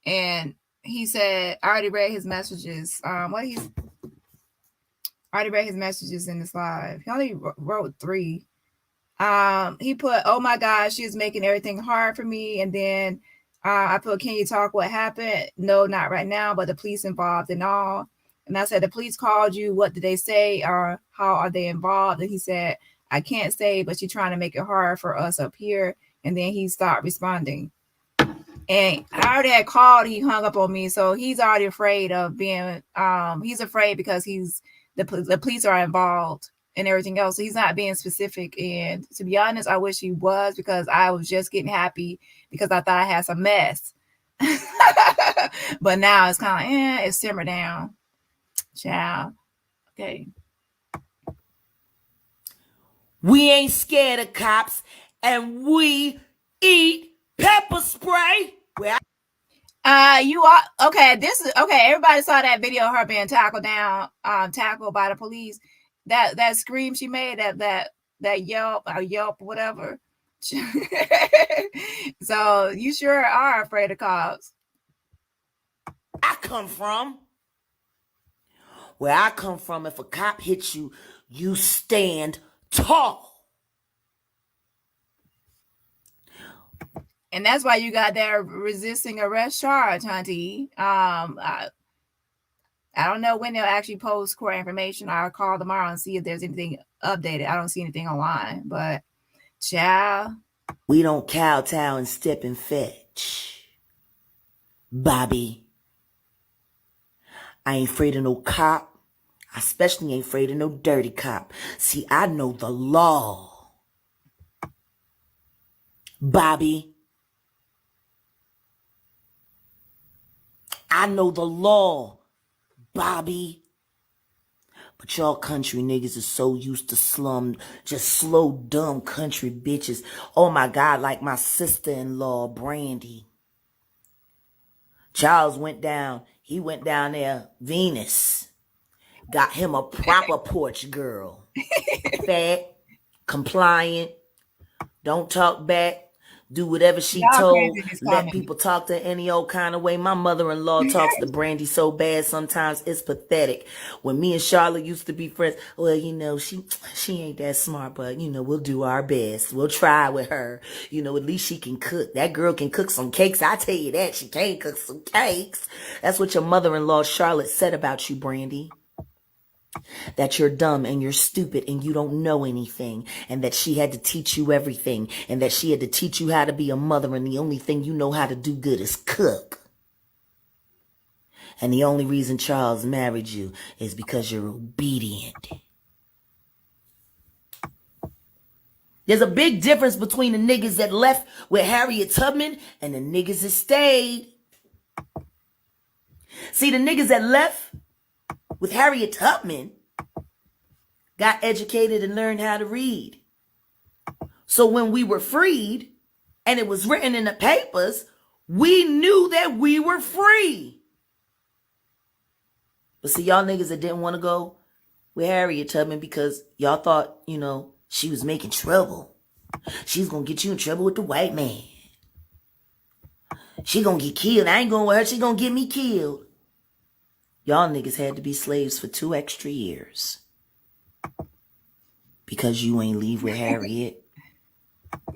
And he said, I already read his messages. I already read his messages in this live. He only wrote 3. He put, oh my gosh, she's making everything hard for me. And then I put, can you talk what happened? No, not right now, but the police involved and all. And I said, the police called you. What did they say? Or how are they involved? And he said, I can't say, but she's trying to make it hard for us up here. And then he stopped responding. And I already had called, he hung up on me. So he's already afraid of being, he's afraid because the police are involved and everything else. So he's not being specific. And to be honest, I wish he was, because I was just getting happy because I thought I had some mess. But now it's kind of it's simmer down. Child. Okay. We ain't scared of cops, and we eat pepper spray. You are okay. This is okay. Everybody saw that video of her being tackled by the police. That scream she made, that yelp or whatever. So you sure are afraid of cops. Where I come from, if a cop hits you, you stand tall. And that's why you got that resisting arrest charge, Hunty. I don't know when they'll actually post court information. I'll call tomorrow and see if there's anything updated. I don't see anything online, but child. We don't kowtow and step and fetch. Bobby. I ain't afraid of no cop. I especially ain't afraid of no dirty cop. See, I know the law. Bobby. I know the law. Bobby. But y'all country niggas is so used to just slow, dumb country bitches. Oh my God, like my sister-in-law, Brandy. Charles went down. He went down there, Venus. Got him a proper porch girl. Fat, compliant, don't talk back, do whatever she told, let people talk to any old kind of way. My mother-in-law talks to Brandy so bad sometimes it's pathetic. When me and Charlotte used to be friends, well, you know, she ain't that smart, but, you know, we'll do our best. We'll try with her. You know, at least she can cook. That girl can cook some cakes. I tell you that. She can cook some cakes. That's what your mother-in-law Charlotte said about you, Brandy. That you're dumb and you're stupid and you don't know anything, and that she had to teach you everything, and that she had to teach you how to be a mother, and the only thing you know how to do good is cook. And the only reason Charles married you is because you're obedient. There's a big difference between the niggas that left with Harriet Tubman and the niggas that stayed. See, the niggas that left with Harriet Tubman got educated and learned how to read. So when we were freed and it was written in the papers, we knew that we were free. But see, y'all niggas that didn't want to go with Harriet Tubman because y'all thought, you know, she was making trouble. She's going to get you in trouble with the white man. She going to get killed. I ain't going with her. She going to get me killed. Y'all niggas had to be slaves for 2 extra years. Because you ain't leave with Harriet.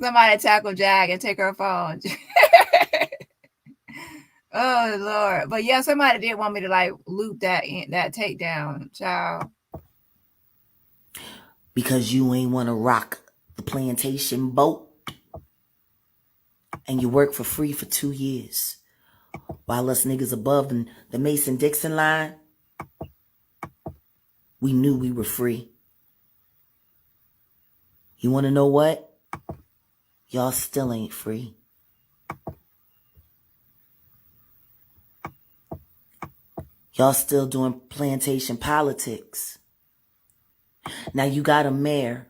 Somebody tackle Jag and take her phone. Oh, Lord. But yeah, somebody did want me to like loop that takedown, child. Because you ain't want to rock the plantation boat. And you work for free for 2 years. While us niggas above the Mason-Dixon line, we knew we were free. You want to know what? Y'all still ain't free. Y'all still doing plantation politics. Now you got a mayor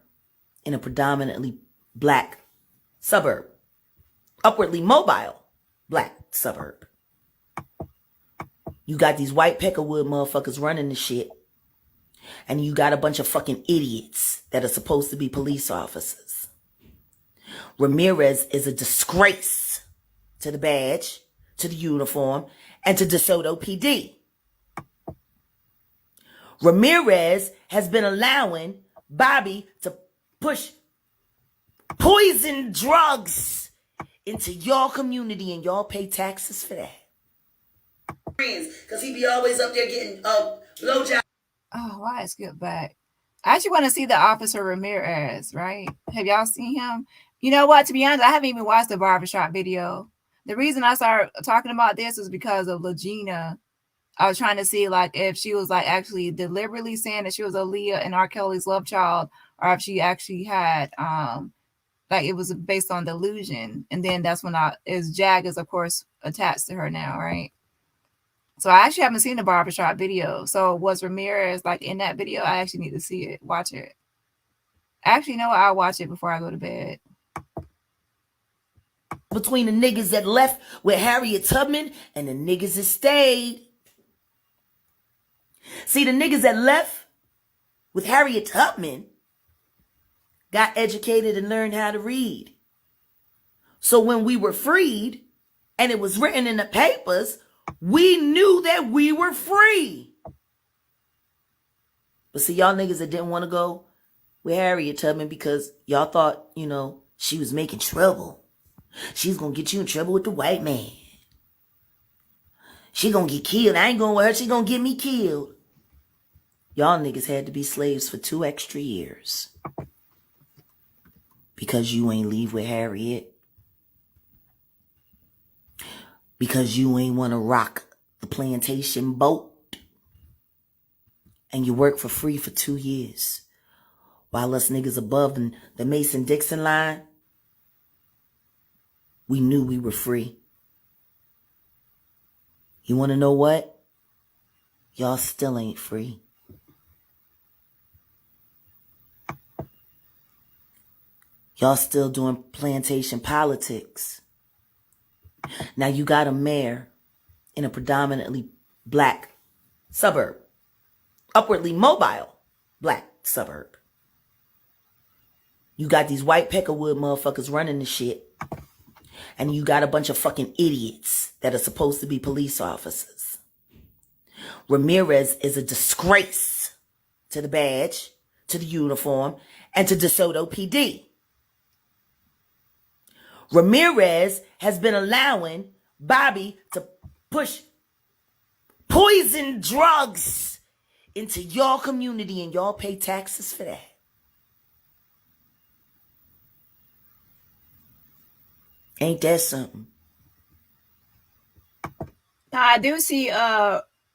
in a predominantly black suburb. Upwardly mobile black suburb. You got these white peckerwood motherfuckers running the shit. And you got a bunch of fucking idiots that are supposed to be police officers. Ramirez is a disgrace to the badge, to the uniform, and to DeSoto PD. Ramirez has been allowing Bobby to push poison drugs into your community, and y'all pay taxes for that. Because he be always up there getting blowjob. Oh, why I skipped back? I actually want to see the Officer Ramirez, right? Have y'all seen him? You know what? To be honest, I haven't even watched the barbershop video. The reason I started talking about this is because of Lagena. I was trying to see like if she was like actually deliberately saying that she was Aaliyah and R. Kelly's love child, or if she actually had like it was based on delusion. And then that's when Jag is of course attached to her now, right? So I actually haven't seen the barbershop video. So was Ramirez like in that video? I actually need to see it, watch it. Actually, you know what? I'll watch it before I go to bed. Between the niggas that left with Harriet Tubman and the niggas that stayed. See, the niggas that left with Harriet Tubman got educated and learned how to read. So when we were freed and it was written in the papers, we knew that we were free. But see, y'all niggas that didn't want to go with Harriet Tubman because y'all thought, you know, she was making trouble. She's going to get you in trouble with the white man. She going to get killed. I ain't going with her. She going to get me killed. Y'all niggas had to be slaves for 2 extra years. Because you ain't leave with Harriet. Because you ain't want to rock the plantation boat. And you work for free for 2 years. While us niggas above the Mason-Dixon line, we knew we were free. You want to know what? Y'all still ain't free. Y'all still doing plantation politics. Now you got a mayor in a predominantly black suburb. Upwardly mobile black suburb. You got these white peckerwood motherfuckers running the shit. And you got a bunch of fucking idiots that are supposed to be police officers. Ramirez is a disgrace to the badge, to the uniform, and to DeSoto PD. Ramirez has been allowing Bobby to push poison drugs into your community, and y'all pay taxes for that. Ain't that something? Now, I do see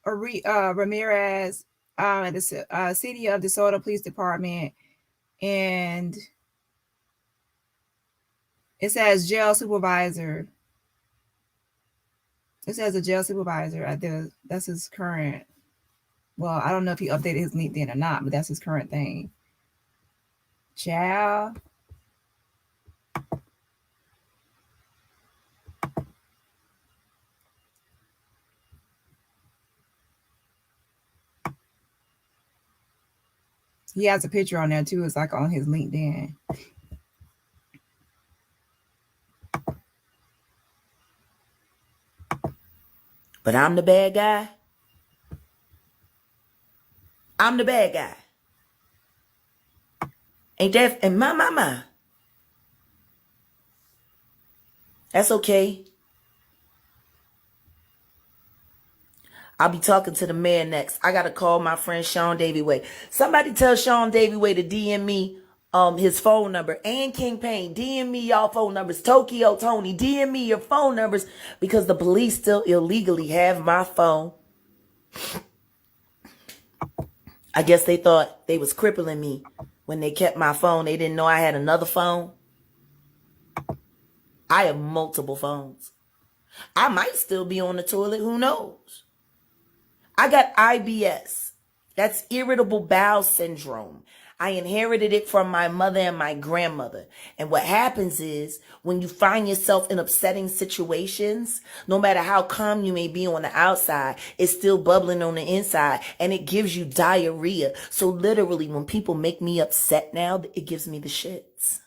Ramirez at the City of DeSoto Police Department, and it says jail supervisor. It says a jail supervisor. That's his current. Well, I don't know if he updated his LinkedIn or not, but that's his current thing. Ciao. He has a picture on there too. It's like on his LinkedIn. But I'm the bad guy. I'm the bad guy. Ain't that, and my. That's okay. I'll be talking to the mayor next. I got to call my friend Sean Davy Way. Somebody tell Sean Davy Way to DM me his phone number. And King Payne, DM me y'all phone numbers. Tokyo Tony, DM me your phone numbers, because the police still illegally have my phone. I guess they thought they was crippling me when they kept my phone. They didn't know I had another phone. I have multiple phones. I might still be on the toilet. Who knows? I got IBS. That's irritable bowel syndrome. I inherited it from my mother and my grandmother. And what happens is when you find yourself in upsetting situations, no matter how calm you may be on the outside, it's still bubbling on the inside, and it gives you diarrhea. So literally when people make me upset now, it gives me the shits.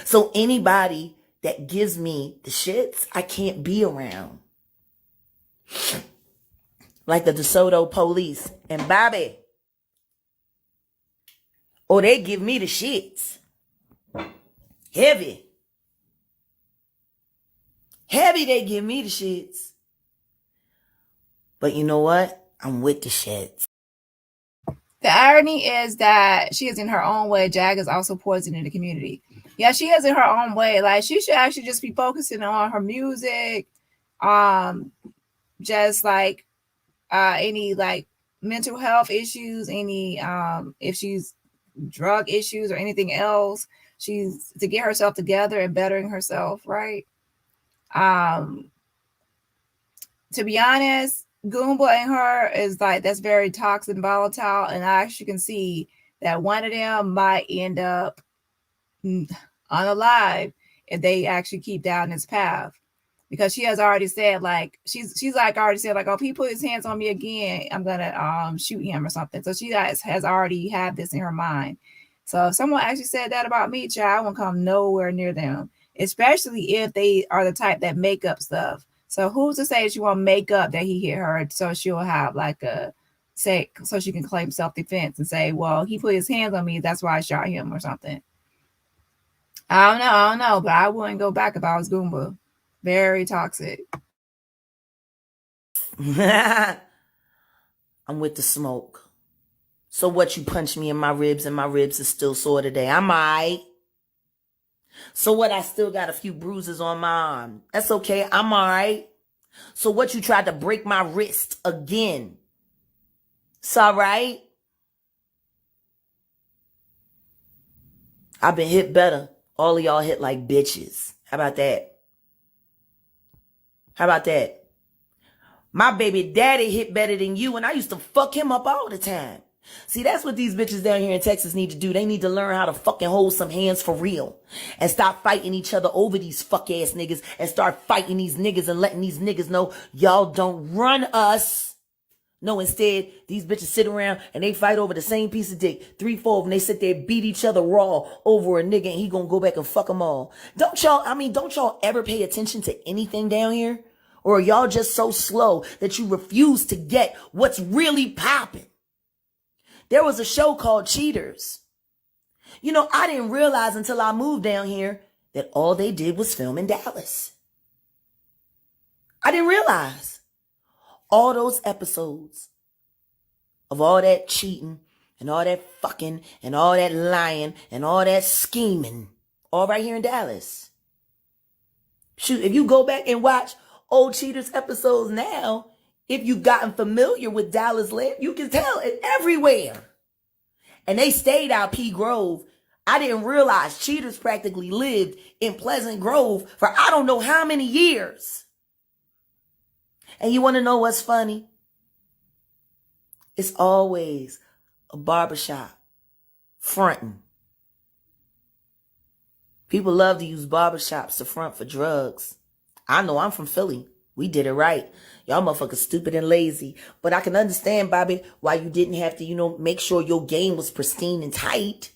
So anybody that gives me the shits, I can't be around. Like the DeSoto police and Bobby. Or they give me the shits. Heavy. Heavy, they give me the shits. But you know what? I'm with the shits. The irony is that she is in her own way. Jag is also poisoning the community. Yeah, she is in her own way. Like, she should actually just be focusing on her music, just like any like mental health issues, any if she's drug issues or anything else, she's to get herself together and bettering herself, right? To be honest, Goomba and her is like, that's very toxic and volatile, and I actually can see that one of them might end up unalive if they actually keep down this path, because she has already said, like, she's like already said, like, oh, if he put his hands on me again, I'm gonna shoot him or something. So she has already had this in her mind. So if someone actually said that about me, child, I won't come nowhere near them, especially if they are the type that make up stuff. So who's to say that you want to make up that he hit her so she'll have like a say, so she can claim self-defense and say, well, he put his hands on me, that's why I shot him or something. I don't know, but I wouldn't go back if I was Goomba. Very toxic. I'm with the smoke. So what, you punch me in my ribs and my ribs is still sore today? I'm all right. So what, I still got a few bruises on my arm. That's okay, I'm all right. So what, you tried to break my wrist again? It's all right. I've been hit better. All of y'all hit like bitches. How about that? How about that? My baby daddy hit better than you, and I used to fuck him up all the time. See, that's what these bitches down here in Texas need to do. They need to learn how to fucking hold some hands for real and stop fighting each other over these fuck ass niggas and start fighting these niggas and letting these niggas know y'all don't run us. No, instead, these bitches sit around and they fight over the same piece of dick. 3-4 of them, they sit there, beat each other raw over a nigga, and he gonna go back and fuck them all. Don't y'all ever pay attention to anything down here? Or are y'all just so slow that you refuse to get what's really popping? There was a show called Cheaters. You know, I didn't realize until I moved down here that all they did was film in Dallas. I didn't realize all those episodes of all that cheating and all that fucking and all that lying and all that scheming, all right here in Dallas. Shoot, if you go back and watch old Cheaters episodes now, if you've gotten familiar with Dallas land, you can tell it everywhere. And they stayed out P Grove. I didn't realize Cheaters practically lived in Pleasant Grove for I don't know how many years. And you want to know what's funny? It's always a barbershop fronting. People love to use barbershops to front for drugs. I know, I'm from Philly. We did it right. Y'all motherfuckers stupid and lazy. But I can understand, Bobby, why you didn't have to, make sure your game was pristine and tight.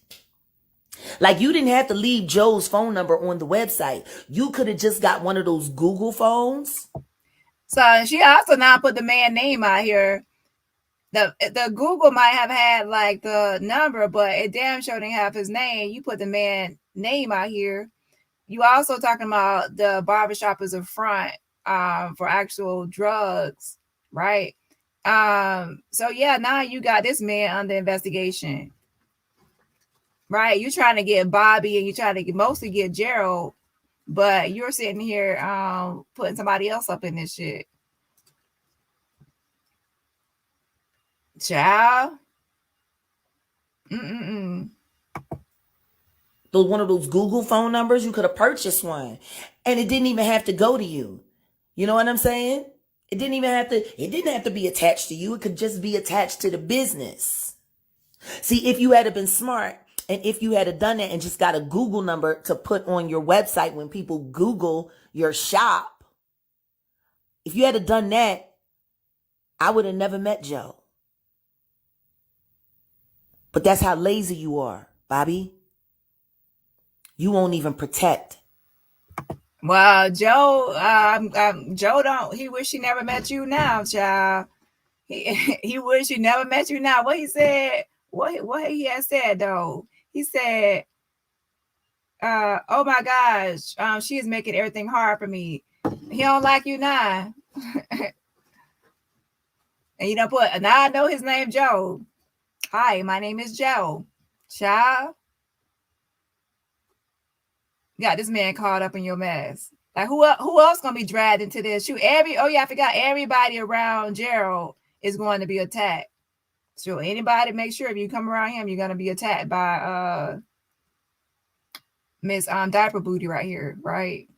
Like, you didn't have to leave Joe's phone number on the website. You could have just got one of those Google phones. So she also now put the man name out here. The Google might have had like the number, but it damn sure didn't have his name. You put the man name out here. You also talking about the barbershop as a front for actual drugs, right? So yeah, now you got this man under investigation, right? You're trying to get Bobby and you're trying to mostly get Gerald, but you're sitting here putting somebody else up in this shit. Child. One of those Google phone numbers, you could have purchased one. And it didn't even have to go to you. You know what I'm saying? It didn't have to be attached to you. It could just be attached to the business. See, if you had been smart and if you had done that and just got a Google number to put on your website when people Google your shop, if you had done that, I would have never met Joe. But that's how lazy you are, Bobby. You won't even protect. Well, Joe, Joe he wish he never met you now, child. He wish he never met you now. What he said, what he had said though, he said, oh my gosh, she is making everything hard for me. He don't like you now. And you don't put, and I know his name Joe. Hi, my name is Joe. Child. Got this man caught up in your mess. Like who else gonna be dragged into this? Shoot, I forgot everybody around Gerald is going to be attacked. So anybody, make sure if you come around him, you're gonna be attacked by Miss Diaper Booty right here, right?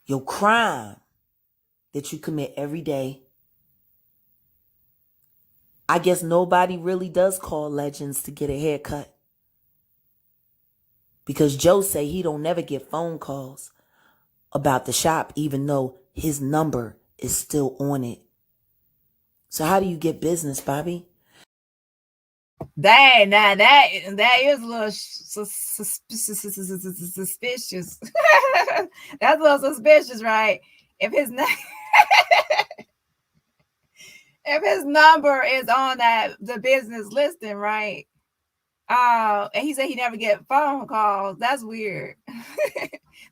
Your crime that you commit every day. I guess nobody really does call Legends to get a haircut. Because Joe say he don't never get phone calls about the shop, even though his number is still on it. So how do you get business, Bobby? That is a little suspicious. That's a little suspicious, right? If his number is on the business listing, right? And he said he never get phone calls. That's weird.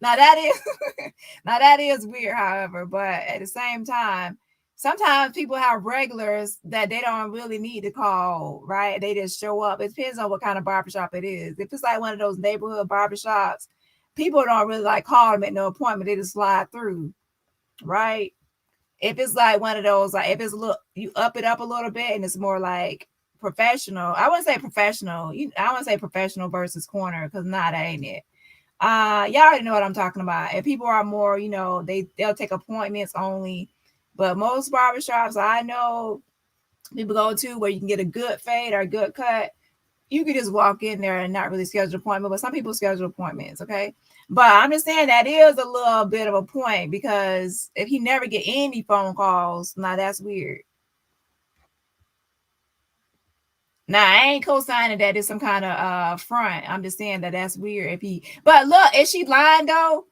now that is weird, however, but at the same time, sometimes people have regulars that they don't really need to call, right? They just show up. It depends on what kind of barbershop it is. If it's like one of those neighborhood barbershops, people don't really like call them at no appointment. They just slide through, right? If it's like one of those, like if it's you up it up a little bit and it's more like professional. I wouldn't say professional. I wouldn't say professional versus corner because that ain't it. Y'all already know what I'm talking about. If people are more, they'll take appointments only. But most barbershops I know people go to where you can get a good fade or a good cut, you could just walk in there and not really schedule an appointment. But some people schedule appointments, okay? But I'm just saying that is a little bit of a point because if he never get any phone calls, now that's weird. Now, I ain't co-signing that it's some kind of front. I'm just saying that that's weird. But look, is she lying though?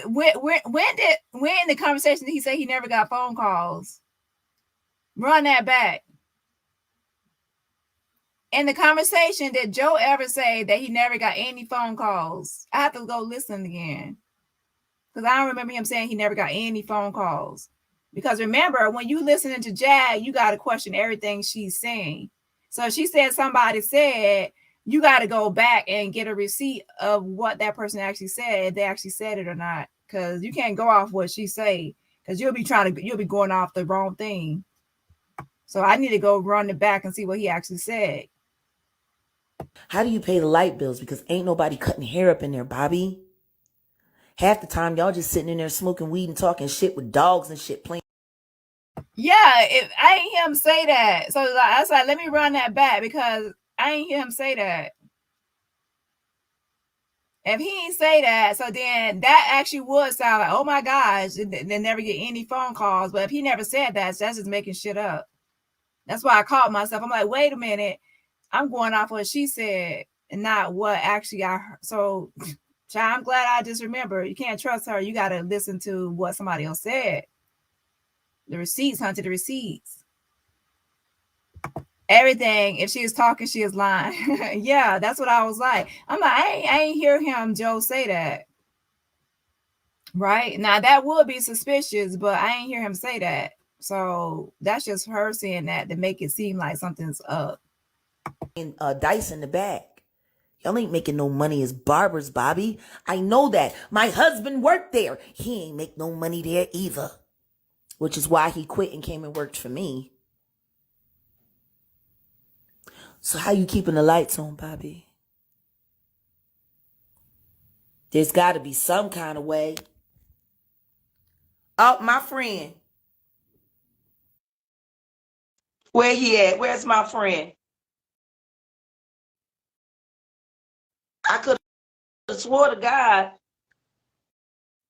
When in the conversation did he say he never got phone calls? Run that back. In the conversation, did Joe ever say that he never got any phone calls? I have to go listen again because I don't remember him saying he never got any phone calls. Because remember, when you listening to Jag, you got to question everything she's saying. So if she said somebody said, you got to go back and get a receipt of what that person actually said, if they actually said it or not. Because you can't go off what she say, because you'll be going off the wrong thing. So I need to go run it back and see what he actually said. How do you pay the light bills? Because ain't nobody cutting hair up in there, Bobby. Half the time, y'all just sitting in there smoking weed and talking shit with dogs and shit playing. Yeah, if I ain't hear him say that. So I was like, let me run that back because I ain't hear him say that. If he ain't say that, so then that actually would sound like, oh my gosh, they never get any phone calls. But if he never said that, that's just making shit up. That's why I caught myself. I'm like, wait a minute. I'm going off what she said and not what actually I heard. So I'm glad I just remembered. You can't trust her. You got to listen to what somebody else said. The receipts, hunted the receipts. Everything. If she is talking, she is lying. Yeah, that's what I was like. I'm like, I ain't hear him, Joe, say that. Right? Now, that would be suspicious, but I ain't hear him say that. So that's just her saying that to make it seem like something's up. And dice in the back. Y'all ain't making no money as barbers, Bobby. I know that. My husband worked there. He ain't make no money there either. Which is why he quit and came and worked for me. So how you keeping the lights on, Bobby? There's got to be some kind of way. Oh, my friend. Where he at? Where's my friend? I could have swore to God.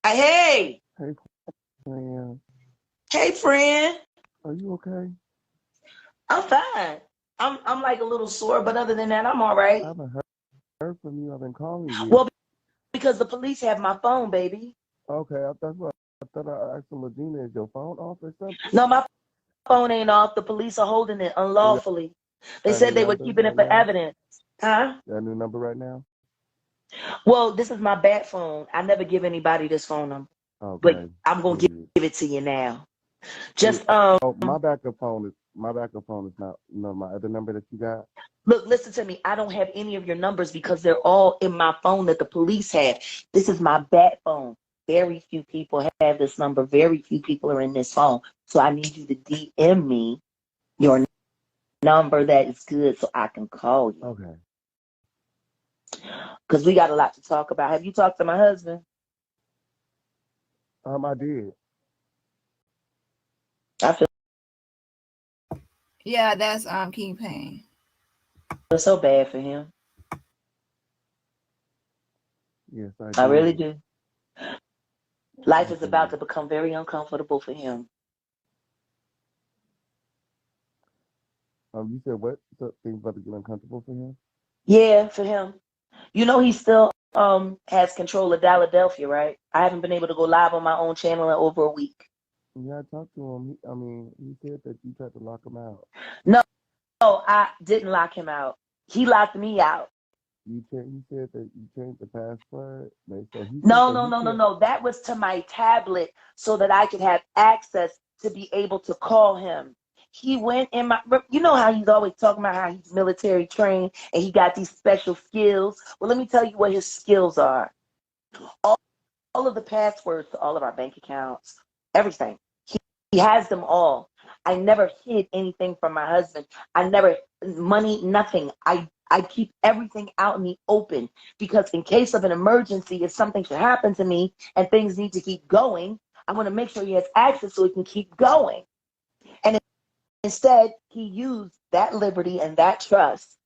Hey. Hey, friend. Hey, friend. Are you okay? I'm fine. I'm like a little sore, but other than that, I'm all right. I haven't heard from you. I've been calling you. Well, because the police have my phone, baby. Okay, I thought I asked Lagena, is your phone off or something? No, my phone ain't off. The police are holding it unlawfully. They said they were keeping it for evidence. Huh? Got a new number right now? Well, this is my bat phone. I never give anybody this phone number. Okay. But I'm going to give it to you now. Just oh, my backup phone My backup phone is not my other number that you got. Look, listen to me. I don't have any of your numbers because they're all in my phone that the police have. This is my bat phone. Very few people have this number. Very few people are in this phone. So I need you to DM me your number that is good so I can call you. Okay. Because we got a lot to talk about. Have you talked to my husband? I did. I feel Yeah, that's King Pain. so bad for him. Yes, I really do. Life is about to become very uncomfortable for him. You said what? Things about to get uncomfortable for him? Yeah, for him. You know he still has control of Philadelphia, right? I haven't been able to go live on my own channel in over a week. Yeah, I talked to him. He said that you tried to lock him out. No, I didn't lock him out. He locked me out. He said that you changed the password. No. That was to my tablet so that I could have access to be able to call him. He went in my, you know how he's always talking about how he's military trained and he got these special skills. Well, let me tell you what his skills are. All of the passwords to all of our bank accounts, everything. He has them all. I never hid anything from my husband. I never, money, nothing. I keep everything out in the open because in case of an emergency, if something should happen to me and things need to keep going, I want to make sure he has access so he can keep going. And instead, he used that liberty and that trust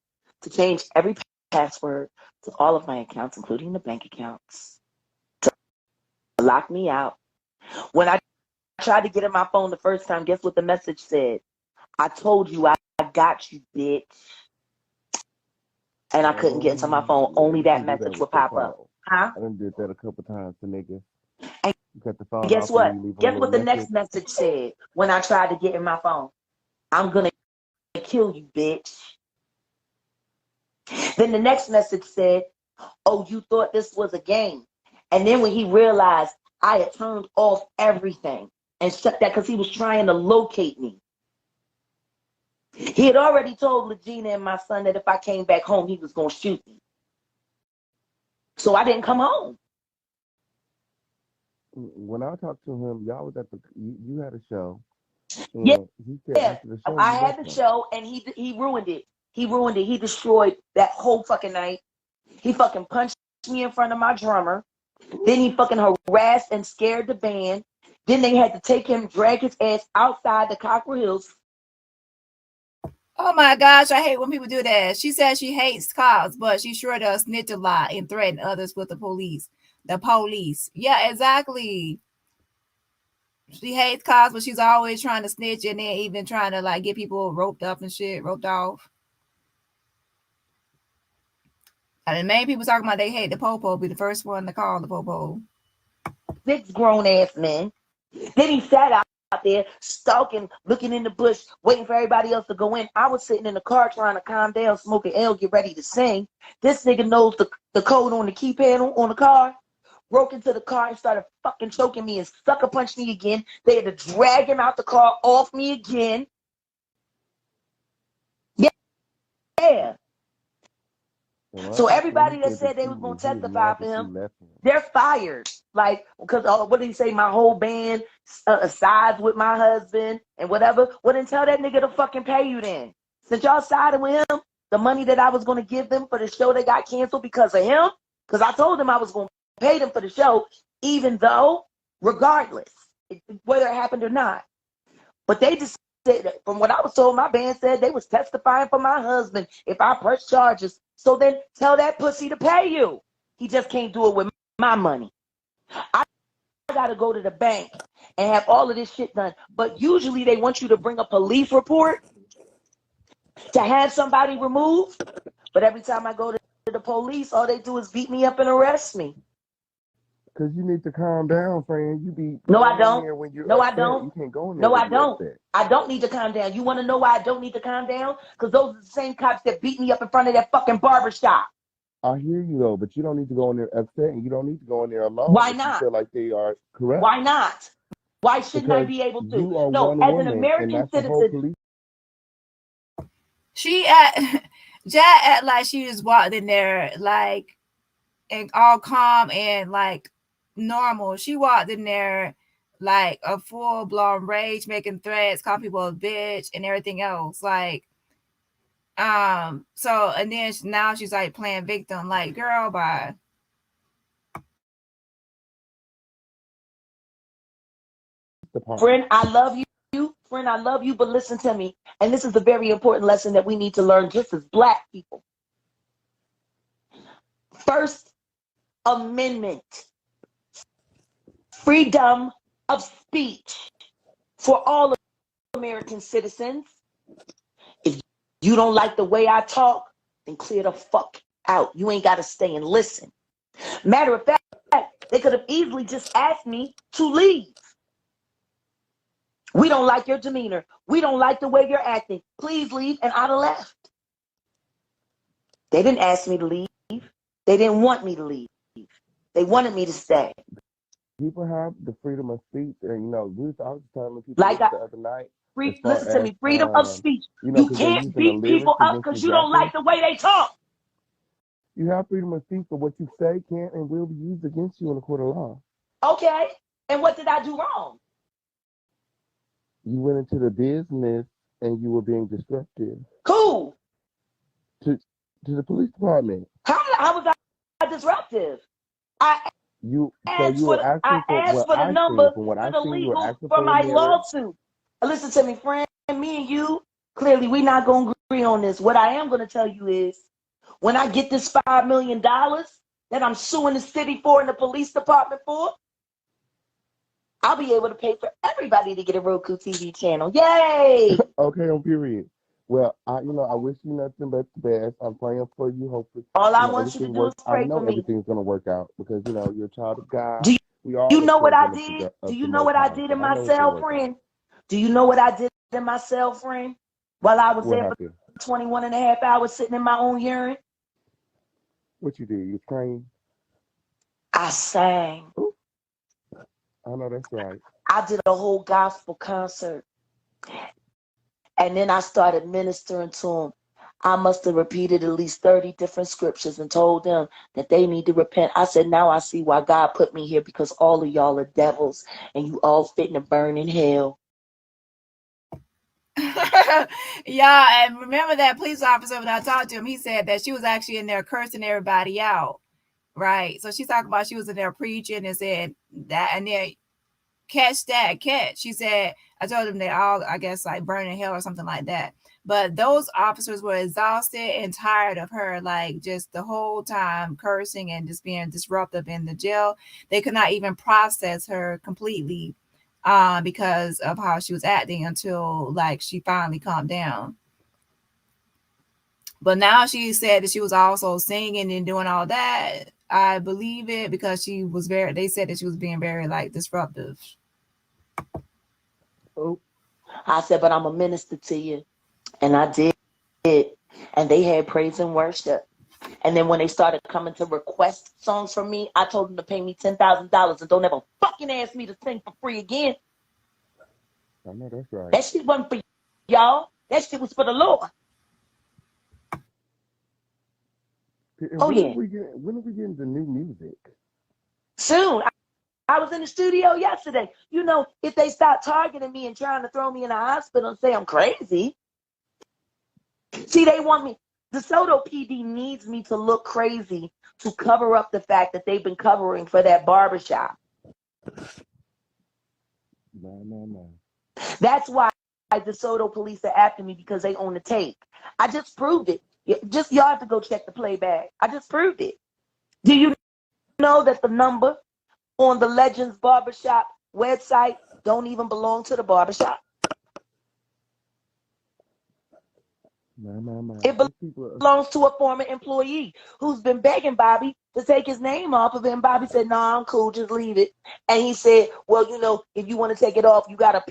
to change every password to all of my accounts, including the bank accounts, to lock me out. When I tried to get in my phone the first time, guess what the message said? I told you I got you, bitch. And I couldn't get into my phone. Only that message would pop up. Huh? I done did that a couple times to niggas. And you cut the phone guess off what? And you leave Guess what the next message said when I tried to get in my phone? I'm going to kill you, bitch. Then the next message said, oh, you thought this was a game. And then when he realized I had turned off everything and shut that because he was trying to locate me. He had already told Lagena and my son that if I came back home, he was going to shoot me. So I didn't come home. When I talked to him, y'all was at you had a show. And yeah, he said after the show, I had the show and he ruined it. He ruined it. He destroyed that whole fucking night. He fucking punched me in front of my drummer. Then he fucking harassed and scared the band. Then they had to take him, drag his ass outside the Cockrell Hills. Oh my gosh, I hate when people do that. She says she hates cops, but she sure does snitch a lot and threaten others with the police. The police. Yeah, exactly. She hates cops, but she's always trying to snitch and then even trying to like get people roped up and shit, roped off. And the main people talking about they hate the popo be the first one to call the popo. 6 grown ass men. Then he sat out there stalking, looking in the bush, waiting for everybody else to go in. I was sitting in the car trying to calm down, smoking L, get ready to sing. This nigga knows the code on the key panel on the car. Broke into the car and started fucking choking me and sucker punched me again. They had to drag him out the car off me again. Yeah. So everybody that said they was going to testify for him, they're fired. Like, because what did he say? My whole band sides with my husband and whatever. Well, then tell that nigga to fucking pay you then. Since y'all sided with him, the money that I was going to give them for the show that got canceled because of him, because I told them I was going to pay them for the show, even though, regardless, whether it happened or not. But they just said, from what I was told, my band said they was testifying for my husband if I press charges. So then tell that pussy to pay you. He just can't do it with my money. I got to go to the bank and have all of this shit done. But usually they want you to bring a police report to have somebody removed. But every time I go to the police, all they do is beat me up and arrest me. Because you need to calm down, friend. You be no, I don't. No, I don't. You can't go in there. No, I don't. I don't need to calm down. You want to know why I don't need to calm down? Because those are the same cops that beat me up in front of that fucking barbershop. I hear you though, but you don't need to go in there upset, and you don't need to go in there alone. Why not? You feel like they are correct. Why not? Why shouldn't I be able to? You are no, one as woman, an American and that's citizen. The whole police Jack act like she just walked in there like and all calm and like normal. She walked in there like a full-blown rage, making threats, calling people a bitch and everything else. Like, so and then now she's like playing victim. Like, girl, bye. Friend, I love you. Friend, I love you, but listen to me. And this is a very important lesson that we need to learn just as Black people. First Amendment, freedom of speech for all American citizens. If you don't like the way I talk, then clear the fuck out. You ain't got to stay and listen. Matter of fact, they could have easily just asked me to leave. We don't like your demeanor. We don't like the way you're acting. Please leave, and I'd have left. They didn't ask me to leave. They didn't want me to leave. They wanted me to stay. People have the freedom of speech, and I was telling people Like the other night. Listen to me, freedom of speech. You can't beat people up because you don't like the way they talk. You have freedom of speech, but what you say can and will be used against you in a court of law. Okay, and what did I do wrong? You went into the business and you were being disruptive. Cool. To the police department. How was I disruptive? I asked for the number for the legal for my lawsuit. Listen to me, friend. Me and you, clearly we're not going to agree on this. What I am going to tell you is, when I get this $5 million that I'm suing the city for and the police department for, I'll be able to pay for everybody to get a Roku TV channel. Yay! Okay, on period. Well, I wish you nothing but the best. I'm praying for you. Hopefully, all I want you to do is pray for me. Everything's gonna work out because you're a child of God. Do you know what I did? Do you know what I did in my cell, friend? Do you know what I did in my cell, friend? While I was there for 21 and a half hours sitting in my own urine. What you did? You trained? I sang. Ooh. I know that's right. I did a whole gospel concert. And then I started ministering to them. I must have repeated at least 30 different scriptures and told them that they need to repent. I said, now I see why God put me here, because all of y'all are devils and you all fit to burn in hell. Yeah, and remember that police officer, when I talked to him, he said that she was actually in there cursing everybody out. Right. So she's talking about she was in there preaching and said that, and then catch. She said, I told them they all, I guess, like burning hell or something like that. But those officers were exhausted and tired of her, like just the whole time cursing and just being disruptive in the jail. They could not even process her completely because of how she was acting until like she finally calmed down. But now she said that she was also singing and doing all that. I believe it because they said that she was being very like disruptive. Oh, I said, but I'm a minister to you. And I did. And they had praise and worship. And then when they started coming to request songs from me, I told them to pay me $10,000 and don't ever fucking ask me to sing for free again. I know that's right. That shit wasn't for y'all. That shit was for the Lord. When are we getting the new music? Soon. I was in the studio yesterday. If they start targeting me and trying to throw me in a hospital and say I'm crazy. See, they want me. DeSoto PD needs me to look crazy to cover up the fact that they've been covering for that barbershop. No. That's why DeSoto police are after me, because they own the tape. I just proved it. Y'all have to go check the playback. I just proved it. Do you know that the number on the Legends Barbershop website don't even belong to the barbershop? No. It belongs to a former employee who's been begging Bobby to take his name off of it. And Bobby said, "No, I'm cool, just leave it." And he said, "Well, if you want to take it off, you gotta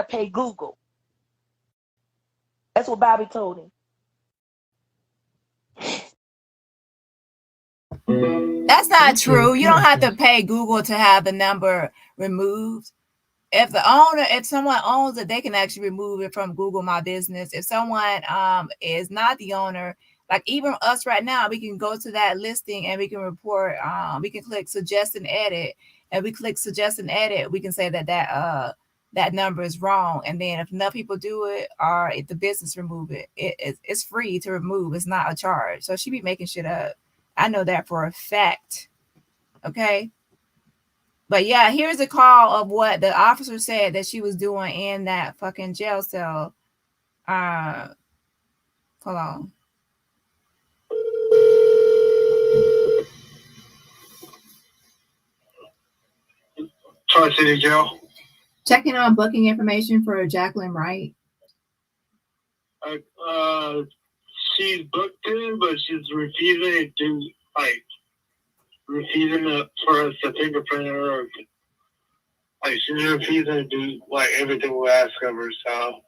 pay Google." That's what Bobby told him. That's not true. You don't have to pay Google to have the number removed. if someone owns it, they can actually remove it from Google My Business. If someone is not the owner, like even us right now, we can go to that listing and we can report. We can click suggest and edit, and we click suggest and edit. We can say that number is wrong, and then if enough people do it, or if the business remove it, it's free to remove. It's not a charge. So she be making shit up. I know that for a fact. Okay. But yeah, here's a call of what the officer said that she was doing in that fucking jail cell. Hold on. Tri-City Jail. Checking on booking information for Jacqueline Wright. She's booked in, but she's refusing to do, refusing for us to fingerprint her. She's refusing to do, everything we ask of her, so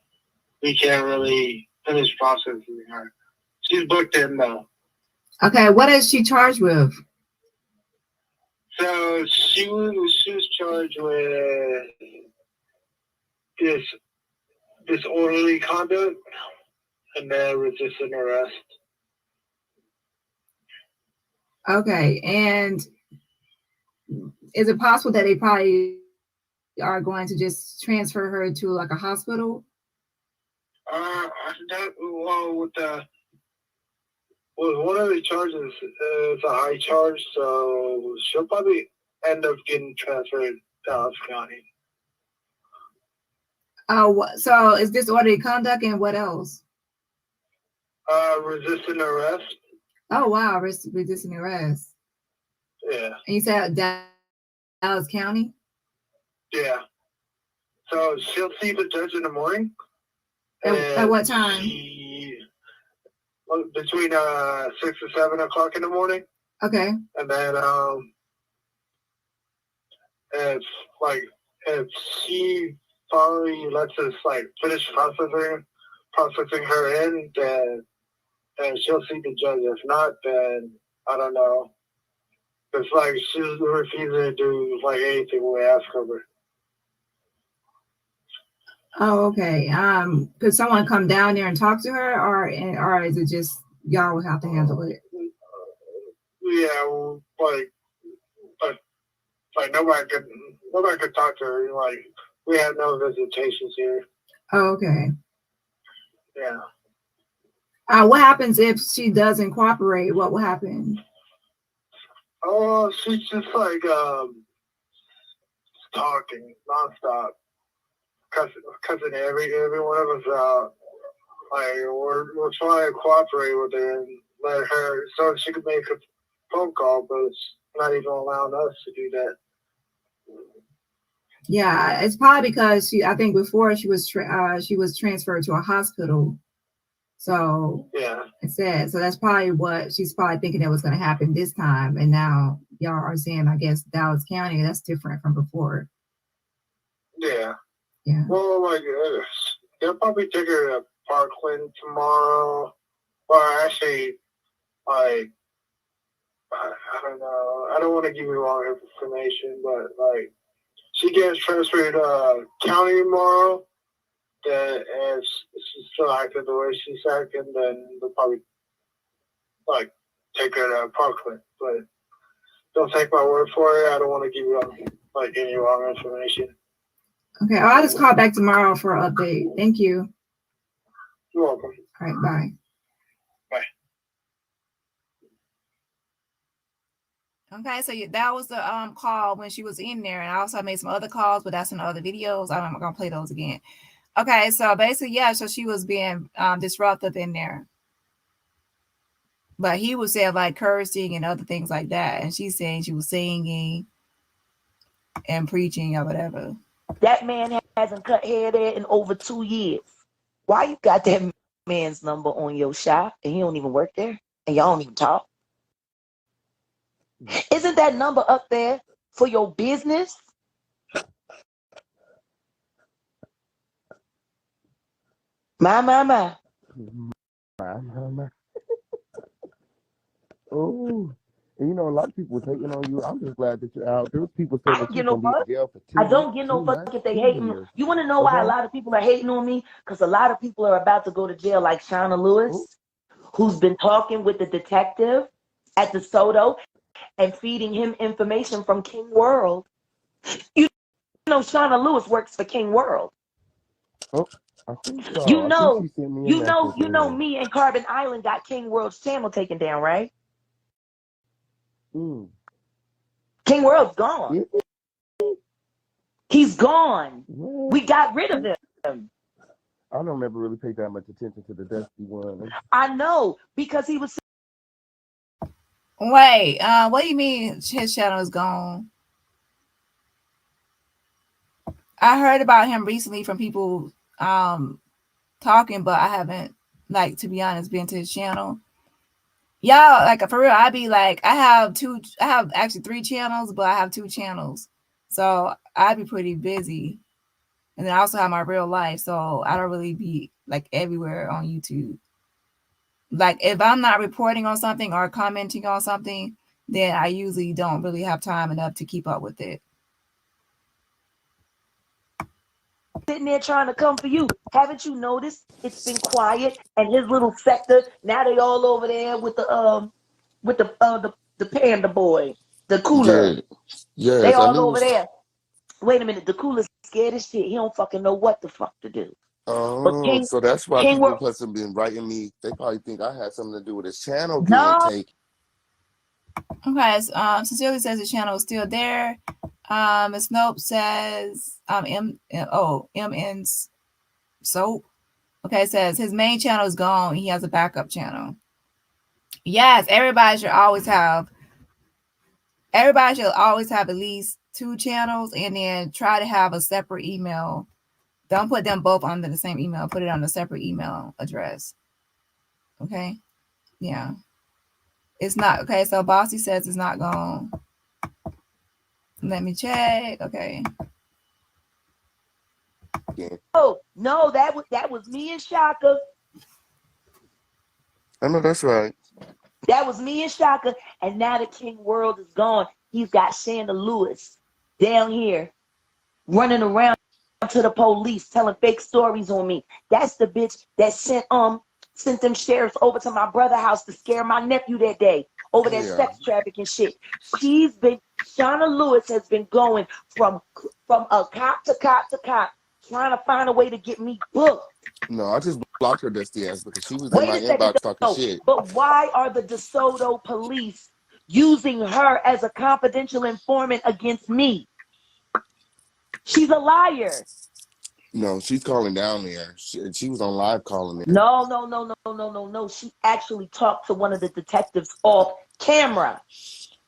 we can't really finish processing her. She's booked in, though. Okay, what is she charged with? So she was charged with disorderly conduct and then resisting arrest. Okay, and is it possible that they probably are going to just transfer her to like a hospital? With one of the charges is a high charge, so she'll probably end up getting transferred to Dallas County. Oh, so is disorderly conduct and what else? Resisting arrest. Oh wow, resisting arrest. Yeah. And you said Dallas County? Yeah. So she'll see the judge in the morning. At what time? Between 6 or 7 o'clock in the morning. Okay. And then if she finally lets us finish processing her in, then she'll see the judge. If not, then I don't know. It's she's refusing to do anything we ask of her. Oh, okay. Could someone come down there and talk to her, or is it just y'all will have to handle it? Yeah, nobody could talk to her. We have no visitations here. Oh, okay. Yeah. What happens if she doesn't cooperate? What will happen? Oh, she's just talking nonstop, cussing every one of us out. We're trying to cooperate with her and let her so she can make a phone call, but it's not even allowing us to do that. Yeah, it's probably because I think before she was transferred to a hospital. So yeah, it said so that's probably what she's probably thinking that was going to happen this time, and now y'all are saying, I guess, Dallas County. That's different from before. Yeah. Yeah. Well, they'll probably take her to Parkland tomorrow. Well, actually, I don't know. I don't want to give you wrong information, but she gets transferred to county tomorrow. Then if she's still acting the way she's acting, then they'll probably take her to Parkland. But don't take my word for it. I don't want to give you any wrong information. Okay, I'll just call back tomorrow for an update. Thank you. You're welcome. All right, bye. Bye. Okay, so that was the call when she was in there, and I also made some other calls, but that's in other videos. I'm not gonna play those again. Okay, so basically, yeah, so she was being disruptive in there, but he was saying cursing and other things like that, and she's saying she was singing and preaching or whatever. That man hasn't cut hair there in over 2 years. Why you got that man's number on your shop and he don't even work there and y'all don't even talk? Isn't that number up there for your business? My. Oh, And you know, a lot of people were hating on you. I'm just glad that you're out. There was people saying I that don't you're get no gonna be fuck. in jail for I 2 don't weeks, get 2 no fuck months, if they 2 hating. years. You want to know why a lot of people are hating on me? Because a lot of people are about to go to jail, like Shauna Lewis, who's been talking with the detective at the Soto and feeding him information from King World. You know, Shauna Lewis works for King World. Oh, I think so. You I think know, she sent me a message. me and Carbon Island got King World's channel taken down, right? King World's gone. He's gone. We got rid of him. I don't ever really pay that much attention to the Dusty one. I know, because he was. Wait, what do you mean his channel is gone? I heard about him recently from people talking, but I haven't, like, to be honest, been to his channel. Y'all, like, for real, I'd be like, I have actually 3 channels, but I have 2 channels. So I'd be pretty busy. And then I also have my real life. So I don't really be like everywhere on YouTube. Like, if I'm not reporting on something or commenting on something, then I usually don't really have time enough to keep up with it. Sitting there trying to come for you. Haven't you noticed it's been quiet and his little sector, now they all over there with the panda boy, the cooler. Yes, They all over there. Wait a minute, the cooler's scared as shit. He don't fucking know what the fuck to do. Oh, so that's why people plus have been writing me. They probably think I had something to do with his channel getting taken. Okay, Sincerely says the channel is still there. Snope says MN's Soap. Okay, says his main channel is gone. He has a backup channel. Yes, everybody should always have at least 2 channels, and then try to have a separate email. Don't put them both under the same email. Put it on a separate email address. Okay? Yeah. It's not. Okay, so Bossy says it's not gone. Let me check. Okay. Oh, no, that was me and Shaka. I know that's right. That was me and Shaka, and now the King World is gone. He's got Shanda Lewis down here running around to the police telling fake stories on me. That's the bitch that sent them sheriffs over to my brother's house to scare my nephew that day over that sex trafficking shit. Shauna Lewis has been going from a cop to cop to cop, trying to find a way to get me booked. No, I just blocked her dusty ass because she was in my inbox talking shit. But why are the DeSoto police using her as a confidential informant against me? She's a liar. No, she's calling down there. She was on live calling there. No. She actually talked to one of the detectives off camera.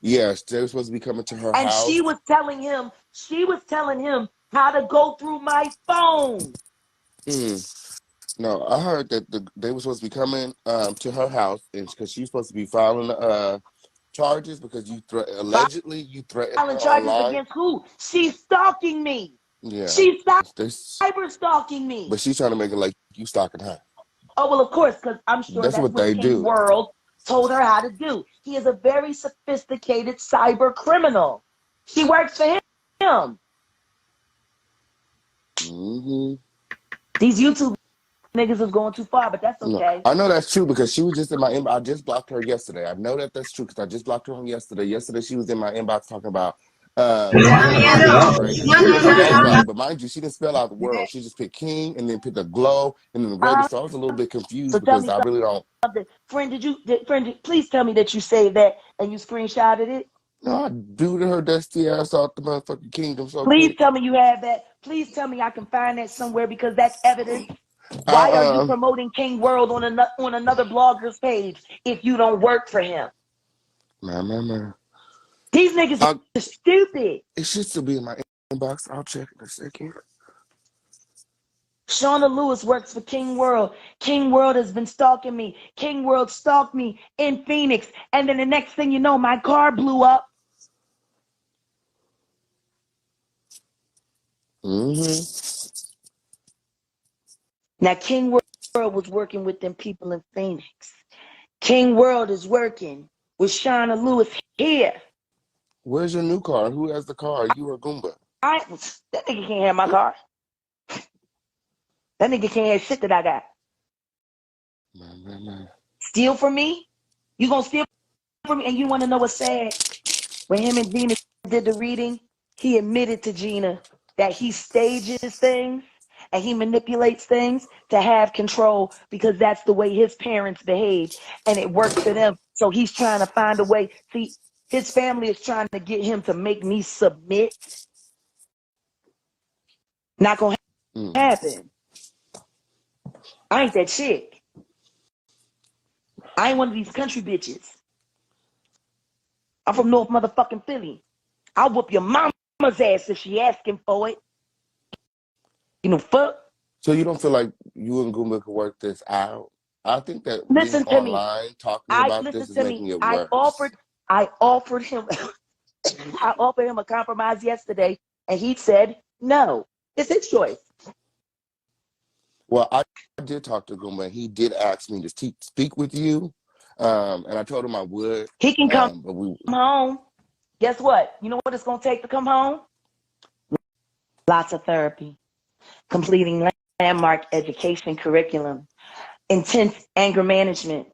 Yes, they were supposed to be coming to her house. And she was telling him how to go through my phone. No, I heard that they were supposed to be coming to her house, and because she's supposed to be filing charges because allegedly you threatened her charges online. Against who? She's stalking me. Yeah, she's cyber stalking me. But she's trying to make it like you stalking her. Oh well, of course, because I'm sure that's what they King do. World told her how to do. He is a very sophisticated cyber criminal. She works for him. These YouTube niggas is going too far, but that's okay. No, I know that's true because she was just in my inbox. I just blocked her yesterday. I know that's true because I just blocked her on yesterday. Yesterday she was in my inbox talking about but mind you, she didn't spell out the world. She just picked king and then picked a glow and then the greatest. So I was a little bit confused because I really don't. Friend, please tell me that you saved that and you screenshotted it. No, I duded her dusty ass off the motherfucking kingdom. So please tell me you have that. Please tell me I can find that somewhere because that's evidence. Why are you promoting King World on another blogger's page if you don't work for him? Man. These niggas are stupid. It should still be in my inbox. I'll check in a second. Shauna Lewis works for King World. King World has been stalking me. King World stalked me in Phoenix. And then the next thing you know, my car blew up. Now, King World was working with them people in Phoenix. King World is working with Shauna Lewis here. Where's your new car? Who has the car? You or Goomba? That nigga can't have my car. That nigga can't have shit that I got. Steal from me? You gonna steal from me? And you wanna know what's sad? When him and Gina did the reading, he admitted to Gina that he stages things and he manipulates things to have control because that's the way his parents behaved and it worked for them. So he's trying to find a way. See, his family is trying to get him to make me submit. Not gonna happen. I ain't that chick. I ain't one of these country bitches. I'm from North motherfucking Philly. I'll whoop your mama's ass if she asking for it. You know, fuck. So you don't feel like you and Goomba could work this out? I think that Listen being to online me. talking about this is making it worse. I offered him I offered him a compromise yesterday and he said no. It's his choice. Well, I did talk to Goomba. He did ask me to speak with you, and I told him I would. He can come home. Guess what? You know what it's going to take to come home? Lots of therapy. Completing landmark education curriculum. Intense anger management.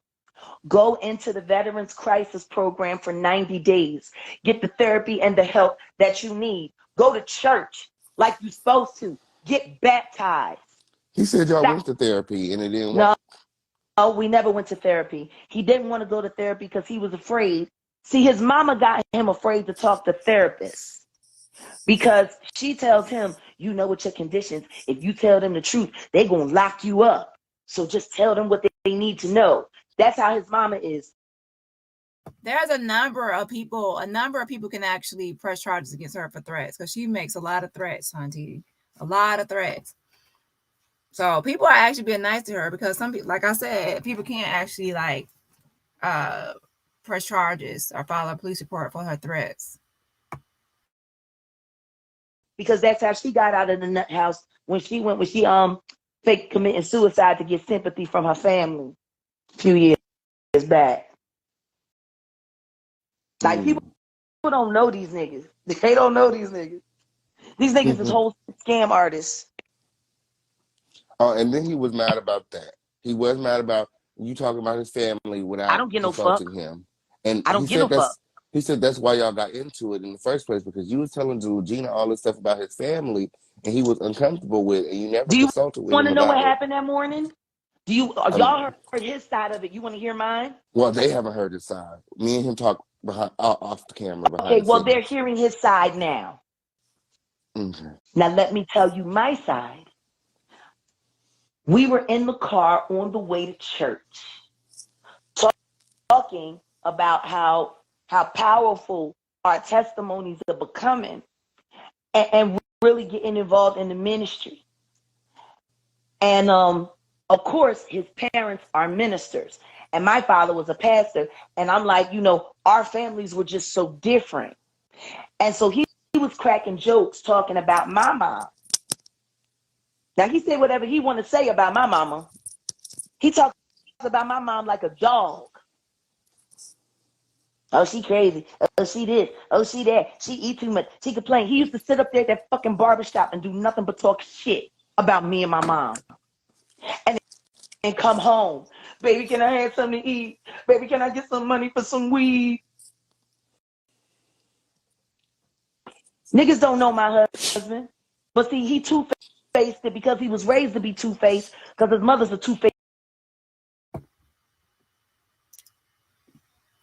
Go into the Veterans Crisis Program for 90 days. Get the therapy and the help that you need. Go to church like you're supposed to. Get baptized. He said y'all went to therapy and it didn't work. No, we never went to therapy. He didn't want to go to therapy because he was afraid. See, his mama got him afraid to talk to therapists because she tells him, you know what your conditions. If you tell them the truth, they're going to lock you up. So just tell them what they need to know. That's how his mama is. There's a number of people can actually press charges against her for threats because she makes a lot of threats on TV. A lot of threats. So people are actually being nice to her because some people, like I said, people can't actually like press charges or file a police report for her threats. Because that's how she got out of the nut house when she fake committing suicide to get sympathy from her family a few years back. Like people don't know these niggas. They don't know these niggas. These niggas is whole scam artists. Oh, and then he was mad about that. He was mad about you talking about his family without consulting him. And I don't give no fuck. He said that's why y'all got into it in the first place because you was telling Gina all this stuff about his family and he was uncomfortable with it and you never consulted with him. Do you want to know what happened that morning? Y'all heard his side of it? You want to hear mine? Well, they haven't heard his side. Me and him talk off the camera. Okay, well, they're hearing his side now. Okay. Now, let me tell you my side. We were in the car on the way to church talking about how powerful our testimonies are becoming and really getting involved in the ministry. And of course, his parents are ministers. And my father was a pastor. And I'm like, our families were just so different. And so he was cracking jokes talking about my mom. Now, he said whatever he wanted to say about my mama. He talks about my mom like a dog. Oh, she crazy. Oh, she this. Oh, she that. She eat too much. She complain. He used to sit up there at that fucking barbershop and do nothing but talk shit about me and my mom. And come home. Baby, can I have something to eat? Baby, can I get some money for some weed? Niggas don't know my husband. But see, he two-faced it because he was raised to be two-faced because his mother's a two-faced.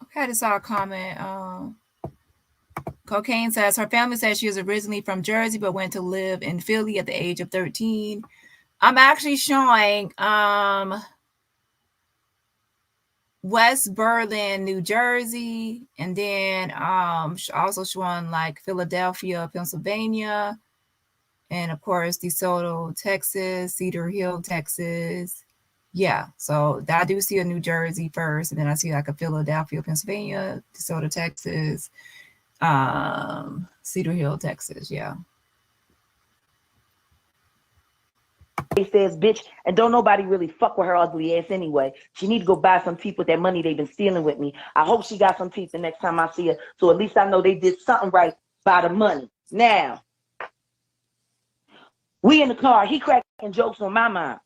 Okay, this is our comment. Cocaine says her family says she is originally from Jersey but went to live in Philly at the age of 13. I'm actually showing West Berlin, New Jersey, and then also showing like Philadelphia, Pennsylvania, and of course DeSoto, Texas, Cedar Hill, Texas. Yeah, so I do see a New Jersey first, and then I see like a Philadelphia, Pennsylvania, DeSoto, Texas, Cedar Hill, Texas. Yeah. says bitch, and don't nobody really fuck with her ugly ass anyway. She need to go buy some teeth with that money they've been stealing with me. I hope she got some teeth the next time I see her, so at least I know they did something right by the money. Now, we in the car, he cracking jokes on my mind.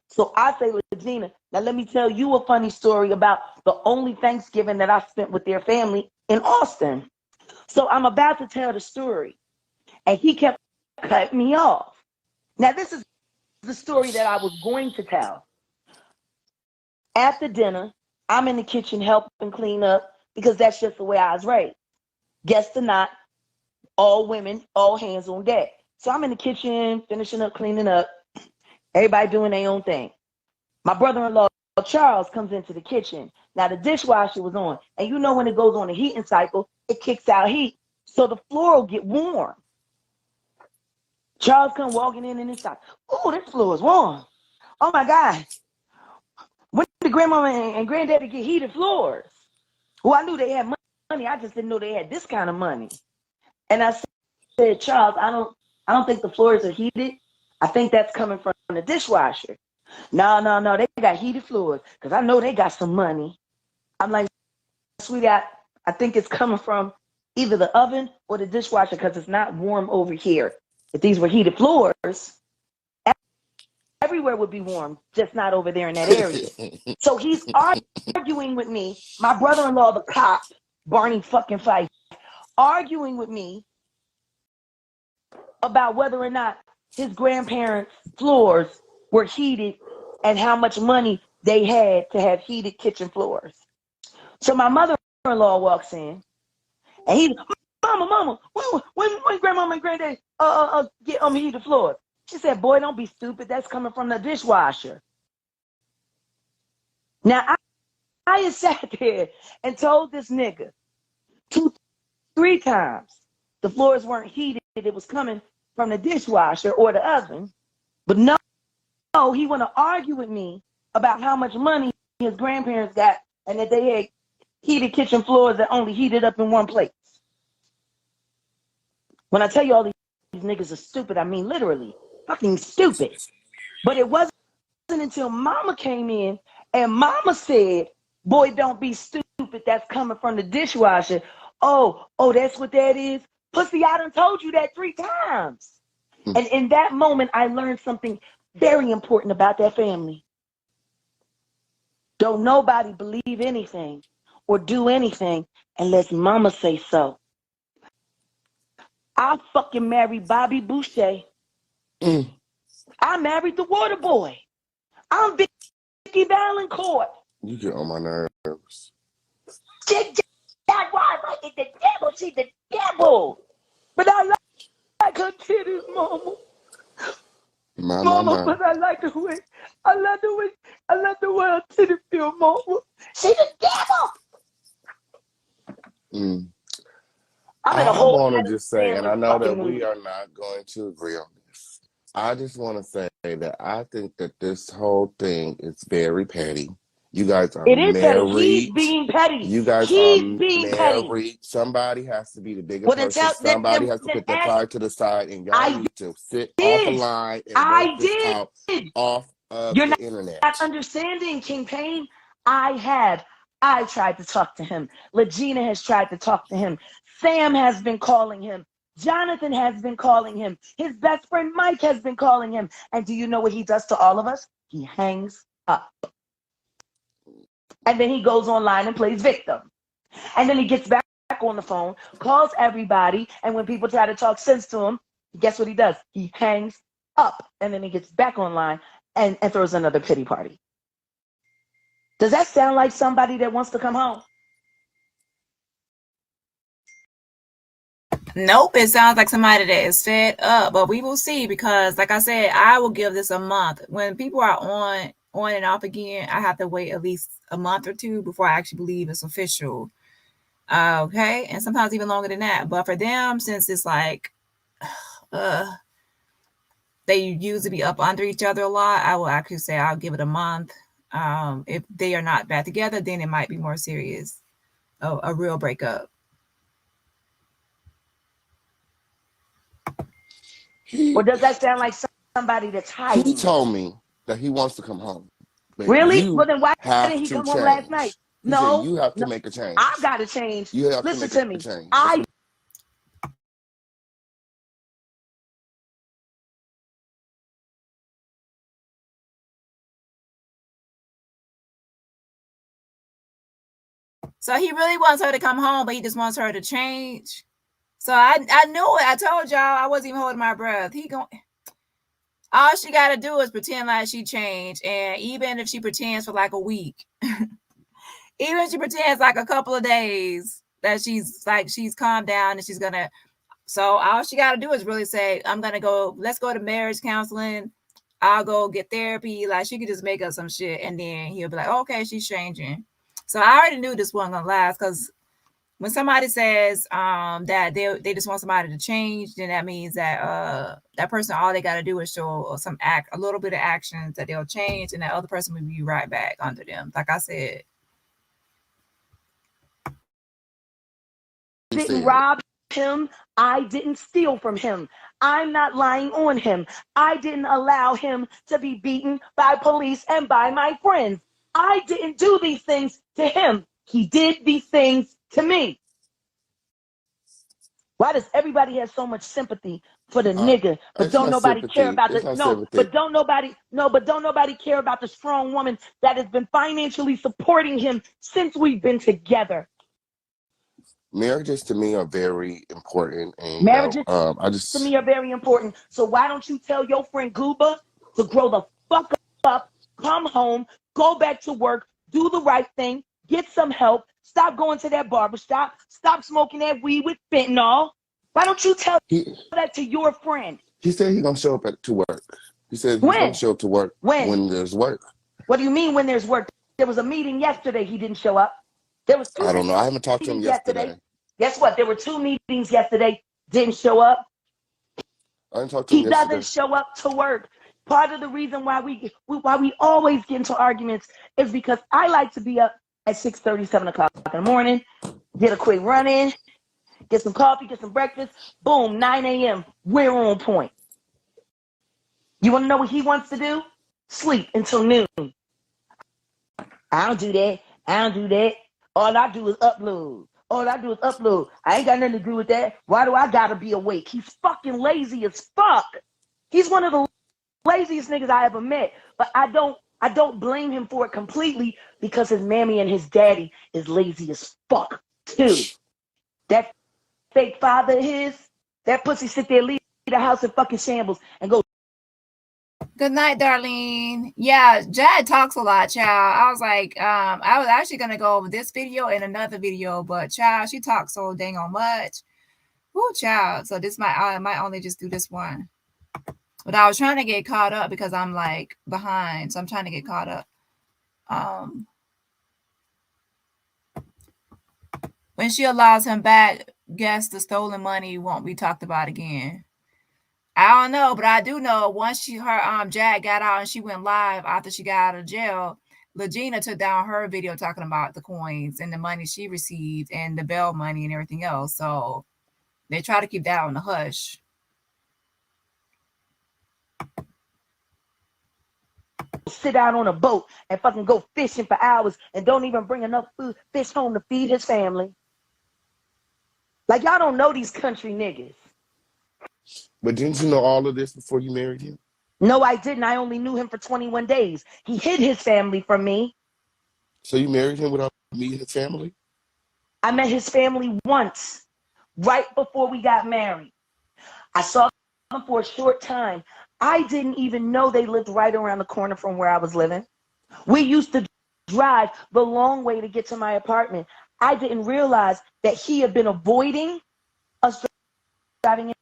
So I say, Lagena, now let me tell you a funny story about the only Thanksgiving that I spent with their family in Austin. So I'm about to tell the story, and he kept cutting me off. Now, this is the story that I was going to tell. After dinner, I'm in the kitchen helping clean up because that's just the way I was raised. Guests or not, all women, all hands on deck. So I'm in the kitchen, finishing up, cleaning up, everybody doing their own thing. My brother-in-law, Charles, comes into the kitchen. Now, the dishwasher was on, and you know when it goes on a heating cycle, it kicks out heat, so the floor will get warm. Charles come walking in and it's like, oh, this floor is warm. Oh, my God. When did grandmama and granddaddy get heated floors? Well, I knew they had money. I just didn't know they had this kind of money. And I said, Charles, I don't think the floors are heated. I think that's coming from the dishwasher. No, they got heated floors because I know they got some money. I'm like, sweetheart, I think it's coming from either the oven or the dishwasher because it's not warm over here. If these were heated floors, everywhere would be warm, just not over there in that area. So he's arguing with me, my brother-in-law, the cop, Barney fucking Fife, arguing with me about whether or not his grandparents' floors were heated and how much money they had to have heated kitchen floors. So my mother-in-law walks in, and he's, Mama, when grandmama and granddad get heated floors? She said, boy, don't be stupid. That's coming from the dishwasher. Now, I had sat there and told this nigga 2-3 times the floors weren't heated. It was coming from the dishwasher or the oven. But no, he want to argue with me about how much money his grandparents got and that they had heated kitchen floors that only heated up in one place. When I tell you all these niggas are stupid, I mean literally fucking stupid. But it wasn't until mama came in and mama said, boy, don't be stupid. That's coming from the dishwasher. Oh, that's what that is? Pussy, I done told you that 3 times. And in that moment, I learned something very important about that family. Don't nobody believe anything or do anything unless mama say so. I fucking married Bobby Boucher. I married the water boy. I'm Vicky Valancourt. You get on my nerves. Jaguar, like the devil. She's the devil. But I like her titties, mama. Mama, but I like the way. I love the way her titties feel, mama. She's the devil. I want to just say, and I know that we are not going to agree on this. I just want to say that I think that this whole thing is very petty. You guys are married. Petty. He's being petty. You guys are married. Petty. Somebody has to be the bigger person. Somebody has to put their pride to the side, and y'all need to sit off the line and work this out off of the internet. You're not understanding, King Payne. I tried to talk to him. Lagena has tried to talk to him. Sam has been calling him. Jonathan has been calling him. His best friend Mike has been calling him. And do you know what he does to all of us? He hangs up. And then he goes online and plays victim. And then he gets back on the phone, calls everybody, and when people try to talk sense to him, guess what he does? He hangs up. And then he gets back online and throws another pity party. Does that sound like somebody that wants to come home? Nope, it sounds like somebody that is fed up, but we will see, because like I said, I will give this a month. When people are on and off again, I have to wait at least a month or 2 before I actually believe it's official. Okay, and sometimes even longer than that. But for them, since it's like they usually be up under each other a lot, I will actually say I'll give it a month. If they are not back together, then it might be more serious, a real breakup. Or does that sound like somebody that's hiding. He told me that he wants to come home. But Really? you Well, then why have didn't he to come change. home last night? He No, said you have to no, make a change. I got to change. You have Listen to to make me. a change. I So he really wants her to come home, but he just wants her to change. So I knew it. I told y'all I wasn't even holding my breath. All she got to do is pretend like she changed. And even if she pretends for like a week, even if she pretends like a couple of days that she's calmed down and she's going to. So all she got to do is really say, let's go to marriage counseling. I'll go get therapy. Like she could just make up some shit. And then he'll be like, okay, she's changing. So I already knew this wasn't going to last because when somebody says that they just want somebody to change, then that means that that person, all they got to do is show a little bit of actions that they'll change, and that other person will be right back under them. Like I said, didn't rob him. I didn't steal from him. I'm not lying on him. I didn't allow him to be beaten by police and by my friends. I didn't do these things to him. He did these things to me. Why does everybody have so much sympathy for the nigga, but don't nobody care about but don't nobody care about the strong woman that has been financially supporting him since we've been together. Marriages to me are very important, and marriages to me are very important. So why don't you tell your friend Gooba to grow the fuck up, come home, go back to work, do the right thing, get some help, stop going to that barbershop, stop smoking that weed with fentanyl. Why don't you tell that to your friend? He said he's gonna show up to work. He said he's gonna show up to work when there's work. What do you mean when there's work? There was a meeting yesterday. He didn't show up. There was two. I don't know. I haven't talked to him yesterday. Guess what? There were 2 meetings yesterday. Didn't show up. I didn't talk to him yesterday. He doesn't show up to work. Part of the reason why we always get into arguments is because I like to be up at 6:30, 7 o'clock in the morning, get a quick run in, get some coffee, get some breakfast. Boom, 9 a.m. We're on point. You want to know what he wants to do? Sleep until noon. I don't do that. All I do is upload. I ain't got nothing to do with that. Why do I gotta be awake? He's fucking lazy as fuck. He's one of the laziest niggas I ever met. But I don't blame him for it completely because his mammy and his daddy is lazy as fuck too. That fake father of his, that pussy sit there, leave the house in fucking shambles and go. Good night, Darlene. Yeah, Jad talks a lot, child. I was like, I was actually gonna go over this video and another video, but child, she talks so dang on much. Woo, child. So this I might only just do this one. But I was trying to get caught up because I'm like behind, so I'm trying to get caught up. When she allows him back, guess the stolen money won't be talked about again. I don't know, but I do know once her Jack got out and she went live after she got out of jail, Lagena took down her video talking about the coins and the money she received and the bail money and everything else. So they try to keep that on the hush. Sit out on a boat and fucking go fishing for hours and don't even bring enough fish home to feed his family. Like, y'all don't know these country niggas. But didn't you know all of this before you married him? No, I didn't. I only knew him for 21 days. He hid his family from me. So you married him without meeting his family? I met his family once, right before we got married. I saw them for a short time. I didn't even know they lived right around the corner from where I was living. We used to drive the long way to get to my apartment. I didn't realize that he had been avoiding us driving in.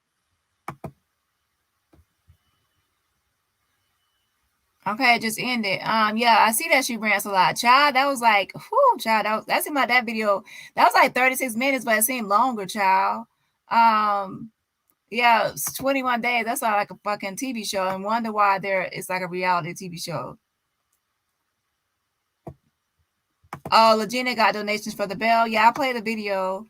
Okay, just end it. Yeah, I see that she rants a lot. Child, that was like, whoo, child, that seemed like that video. That was like 36 minutes, but it seemed longer, child. Yeah, it's 21 days. That's not like a fucking TV show. And wonder why it's like a reality TV show. Oh, Lagena got donations for the bell. Yeah, I played the video.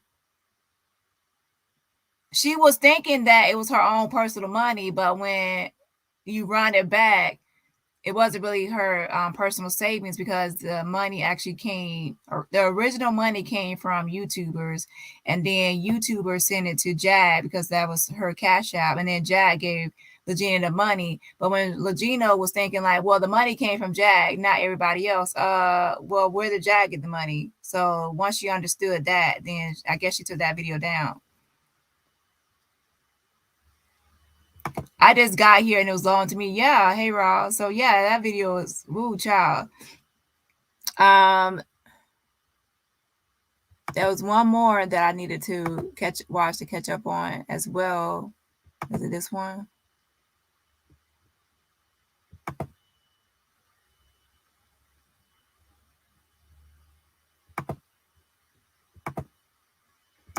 She was thinking that it was her own personal money, but when you run it back, it wasn't really her personal savings, because the money actually came, or the original money came from YouTubers, and then YouTubers sent it to Jag because that was her cash app, and then Jag gave Lagena the money. But when Lagena was thinking like, well, the money came from Jag, not everybody else. Well, where did Jag get the money? So once she understood that, then I guess she took that video down. I just got here and it was on to me. Yeah, hey Rob. So yeah, that video is woo child. There was one more that I needed to watch to catch up on as well. Is it this one?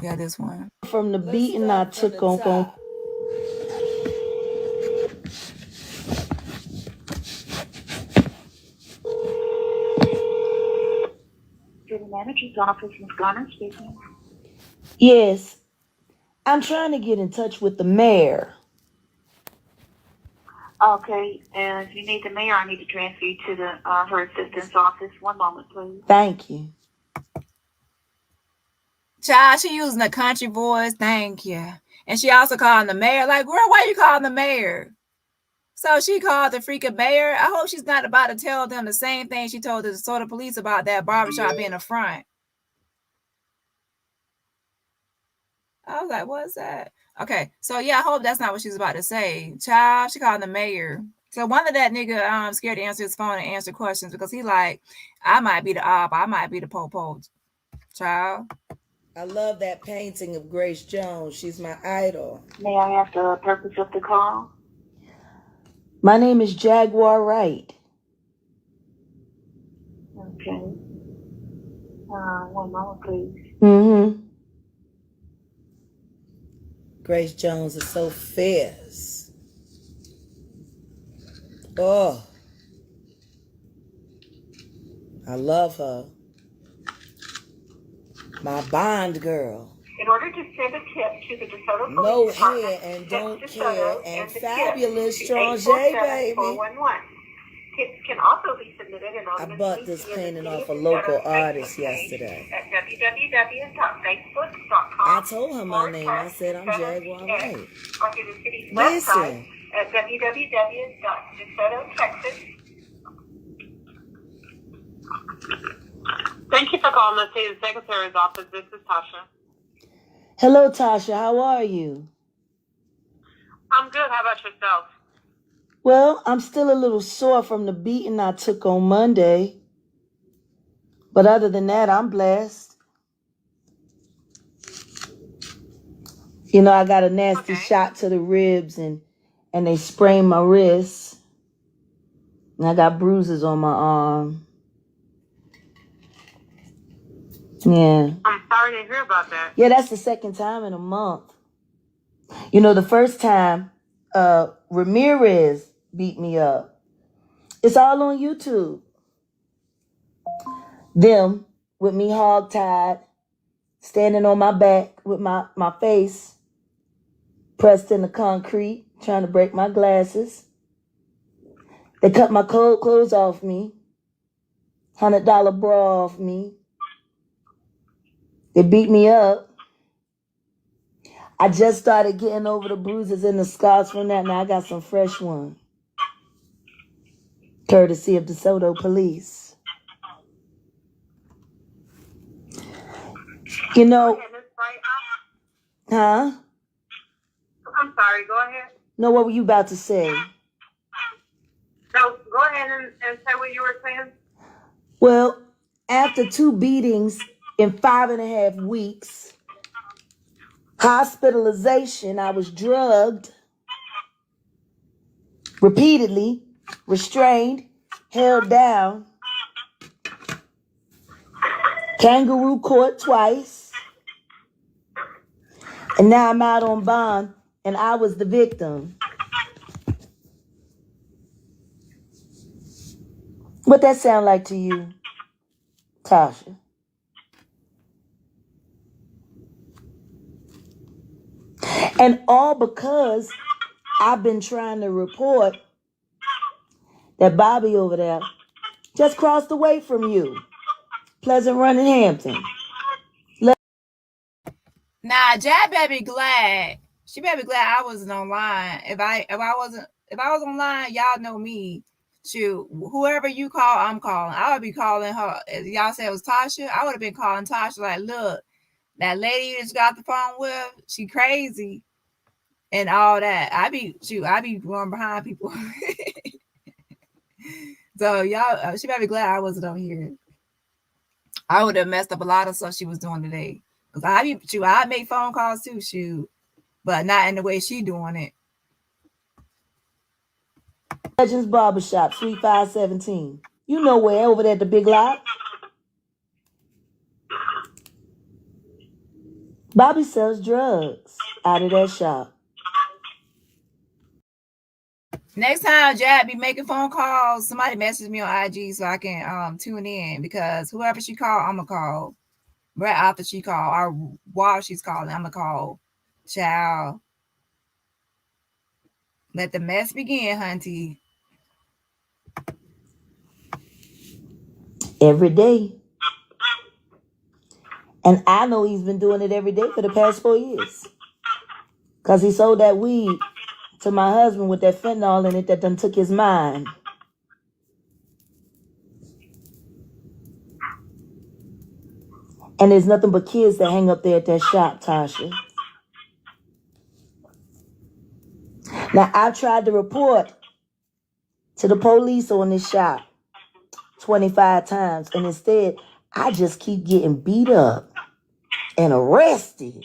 Yeah, this one. From the beating I took on. City Manager's Office, Ms. Garner speaking. Yes, I'm trying to get in touch with the mayor. Okay, and if you need the mayor, I need to transfer you to the her assistant's office. One moment, please. Thank you. Child, she using a country voice. Thank you. And she also calling the mayor. Like, girl, why are you calling the mayor? So she called the freaking mayor. I hope she's not about to tell them the same thing she told the DeSoto police about that barbershop being a front. I was like, what's that? Okay, so yeah, I hope that's not what she's about to say. Child, she called the mayor. So one of that nigga scared to answer his phone and answer questions because he like, I might be the op, I might be the po-po. Child. I love that painting of Grace Jones. She's my idol. May I ask the purpose of the call? My name is Jaguar Wright. Okay. One moment, please. Mm-hmm. Grace Jones is so fierce. Oh. I love her. My Bond girl. In order to send a tip to the DeSoto No Police Department, hair and don't text care DeSoto and the fabulous tip Strong to J, baby. 847-411. Tips can also be submitted anonymously. I bought this via the painting City off a of local DeSoto's artist Facebook page yesterday. At www.facebook.com. I told her my name. I said I'm Jaguar Wright. Onto the city's Listen. website at www.DeSotoTexas. Thank you for calling the State Secretary's office. This is Tasha. Hello, Tasha. How are you? I'm good. How about yourself? Well, I'm still a little sore from the beating I took on Monday. But other than that, I'm blessed. You know, I got a nasty shot to the ribs and they sprained my wrist. And I got bruises on my arm. Yeah. I'm sorry to hear about that. Yeah, that's the second time in a month. You know, the first time Ramirez beat me up. It's all on YouTube. Them with me hog-tied, standing on my back with my face pressed in the concrete, trying to break my glasses. They cut my cold clothes off me, $100 bra off me. They beat me up. I just started getting over the bruises and the scars from that. Now I got some fresh ones. Courtesy of DeSoto police. You know. Huh? I'm sorry. Go ahead. No, what were you about to say? No, go ahead and say what you were saying. Well, after 2 beatings in 5.5 weeks, hospitalization, I was drugged repeatedly, restrained, held down, kangaroo court twice, and now I'm out on bond, and I was the victim. What that sound like to you, Tasha? And all because I've been trying to report That Bobby over there just crossed the way from you. Pleasant Run in Hampton. Nah, Jab better be glad. She better be glad I wasn't online. If I was online, y'all know me. Shoot, whoever you call, I'm calling. I would be calling her. If y'all said it was Tasha, I would have been calling Tasha like, look, that lady you just got the phone with, she crazy and all that. I be going behind people. So y'all, she better be glad I wasn't on here. I would have messed up a lot of stuff she was doing today. Cause I make phone calls too, shoot, but not in the way she doing it. Legends Barbershop, Suite 517. You know where, over there at the Big Lot. Bobby sells drugs out of that shop. Next time Jab be making phone calls, somebody message me on IG so I can tune in, because whoever she call, I'm gonna call. Right after she call, or while she's calling, I'm gonna call. Child. Let the mess begin, hunty. Every day. And I know he's been doing it every day for the past 4 years. Because he sold that weed to my husband with that fentanyl in it that done took his mind. And there's nothing but kids that hang up there at that shop, Tasha. Now, I tried to report to the police on this shop 25 times. And instead, I just keep getting beat up and arrested.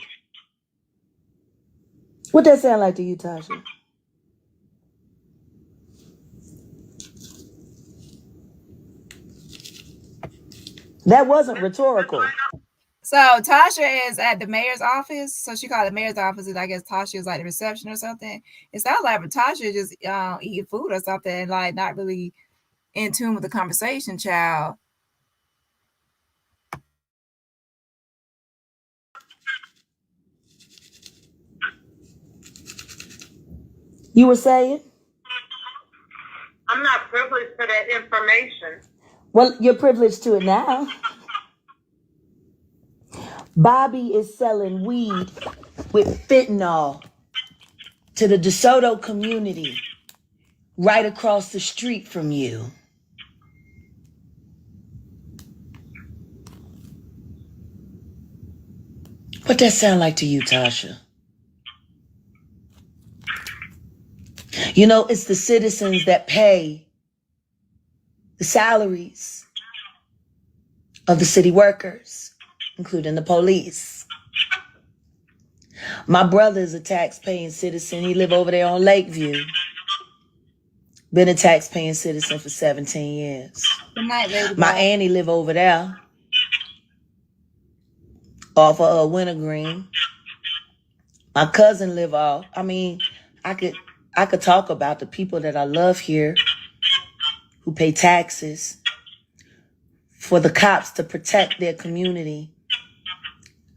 What that sound like to you, Tasha? That wasn't rhetorical. So Tasha is at the mayor's office. So she called the mayor's office, and I guess Tasha is like the reception or something. It sounds like Tasha just eating food or something, and like not really in tune with the conversation, child. You were saying? I'm not privileged to that information. Well, you're privileged to it now. Bobby is selling weed with fentanyl to the DeSoto community right across the street from you. What that sound like to you, Tasha? You know, it's the citizens that pay the salaries of the city workers, including the police. My brother is a tax-paying citizen. He live over there on Lakeview. Been a tax-paying citizen for 17 years. Good night, Lady My Bob. auntie live over there off of Wintergreen. My cousin live off. I mean, I could talk about the people that I love here who pay taxes for the cops to protect their community,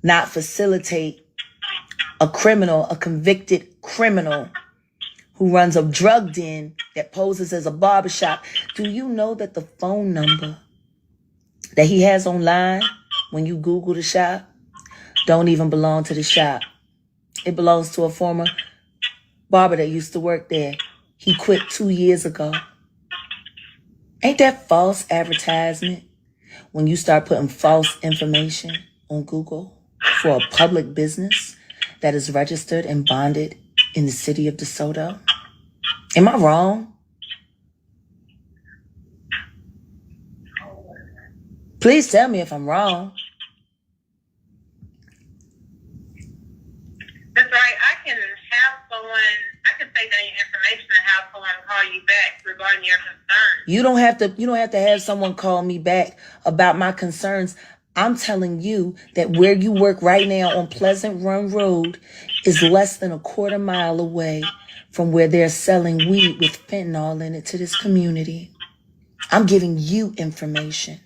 not facilitate a criminal, a convicted criminal who runs a drug den that poses as a barbershop. Do you know that the phone number that he has online when you Google the shop don't even belong to the shop? It belongs to a former barber that used to work there. He quit 2 years ago. Ain't that false advertisement when you start putting false information on Google for a public business that is registered and bonded in the city of DeSoto? Am I wrong? Please tell me if I'm wrong. That's right. I can take down your information and have someone call you back regarding your concerns. You don't have to have someone call me back about my concerns. I'm telling you that where you work right now on Pleasant Run Road is less than a quarter mile away from where they're selling weed with fentanyl in it to this community. I'm giving you information.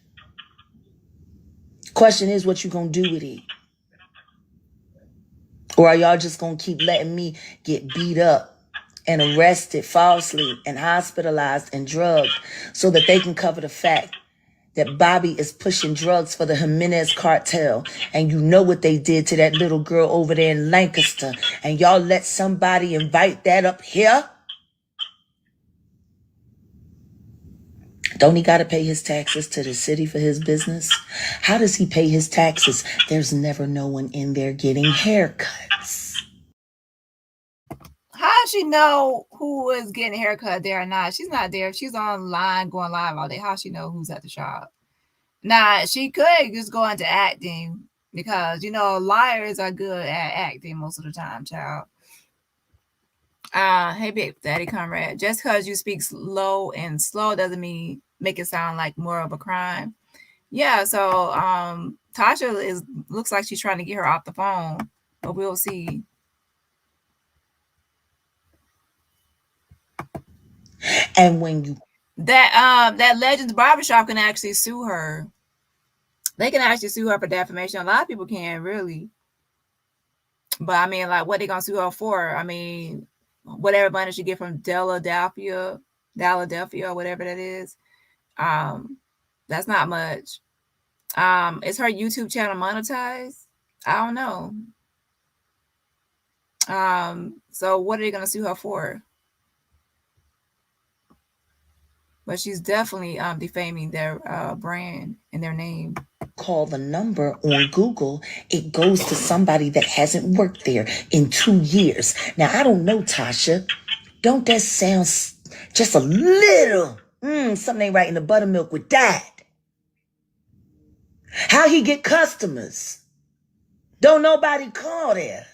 Question is, what you gonna do with it? Or are y'all just gonna keep letting me get beat up and arrested falsely and hospitalized and drugged so that they can cover the fact that Bobby is pushing drugs for the Jimenez cartel. And you know what they did to that little girl over there in Lancaster. And y'all let somebody invite that up here? Don't he got to pay his taxes to the city for his business? How does he pay his taxes? There's never no one in there getting haircuts. How does she know who is getting a haircut there or not? She's not there. She's online going live all day. How does she know who's at the shop? Now, she could just go into acting because, you know, liars are good at acting most of the time, child. Hey, Big Daddy Comrade, just because you speak slow doesn't mean make it sound like more of a crime. Yeah, so Tasha looks like she's trying to get her off the phone, but we'll see. And when you that Legends Barbershop can actually sue her. They can actually sue her for defamation. A lot of people can, really. But I mean, like, what they gonna sue her for? I mean, whatever money she get from Philadelphia, or whatever that is. That's not much. Is her YouTube channel monetized? I don't know. So what are they gonna sue her for? But she's definitely defaming their brand and their name. Call the number on Google, it goes to somebody that hasn't worked there in 2 years. Now, I don't know, Tasha. Don't that sound just a little, something ain't right in the buttermilk with that? How he get customers? Don't nobody call there.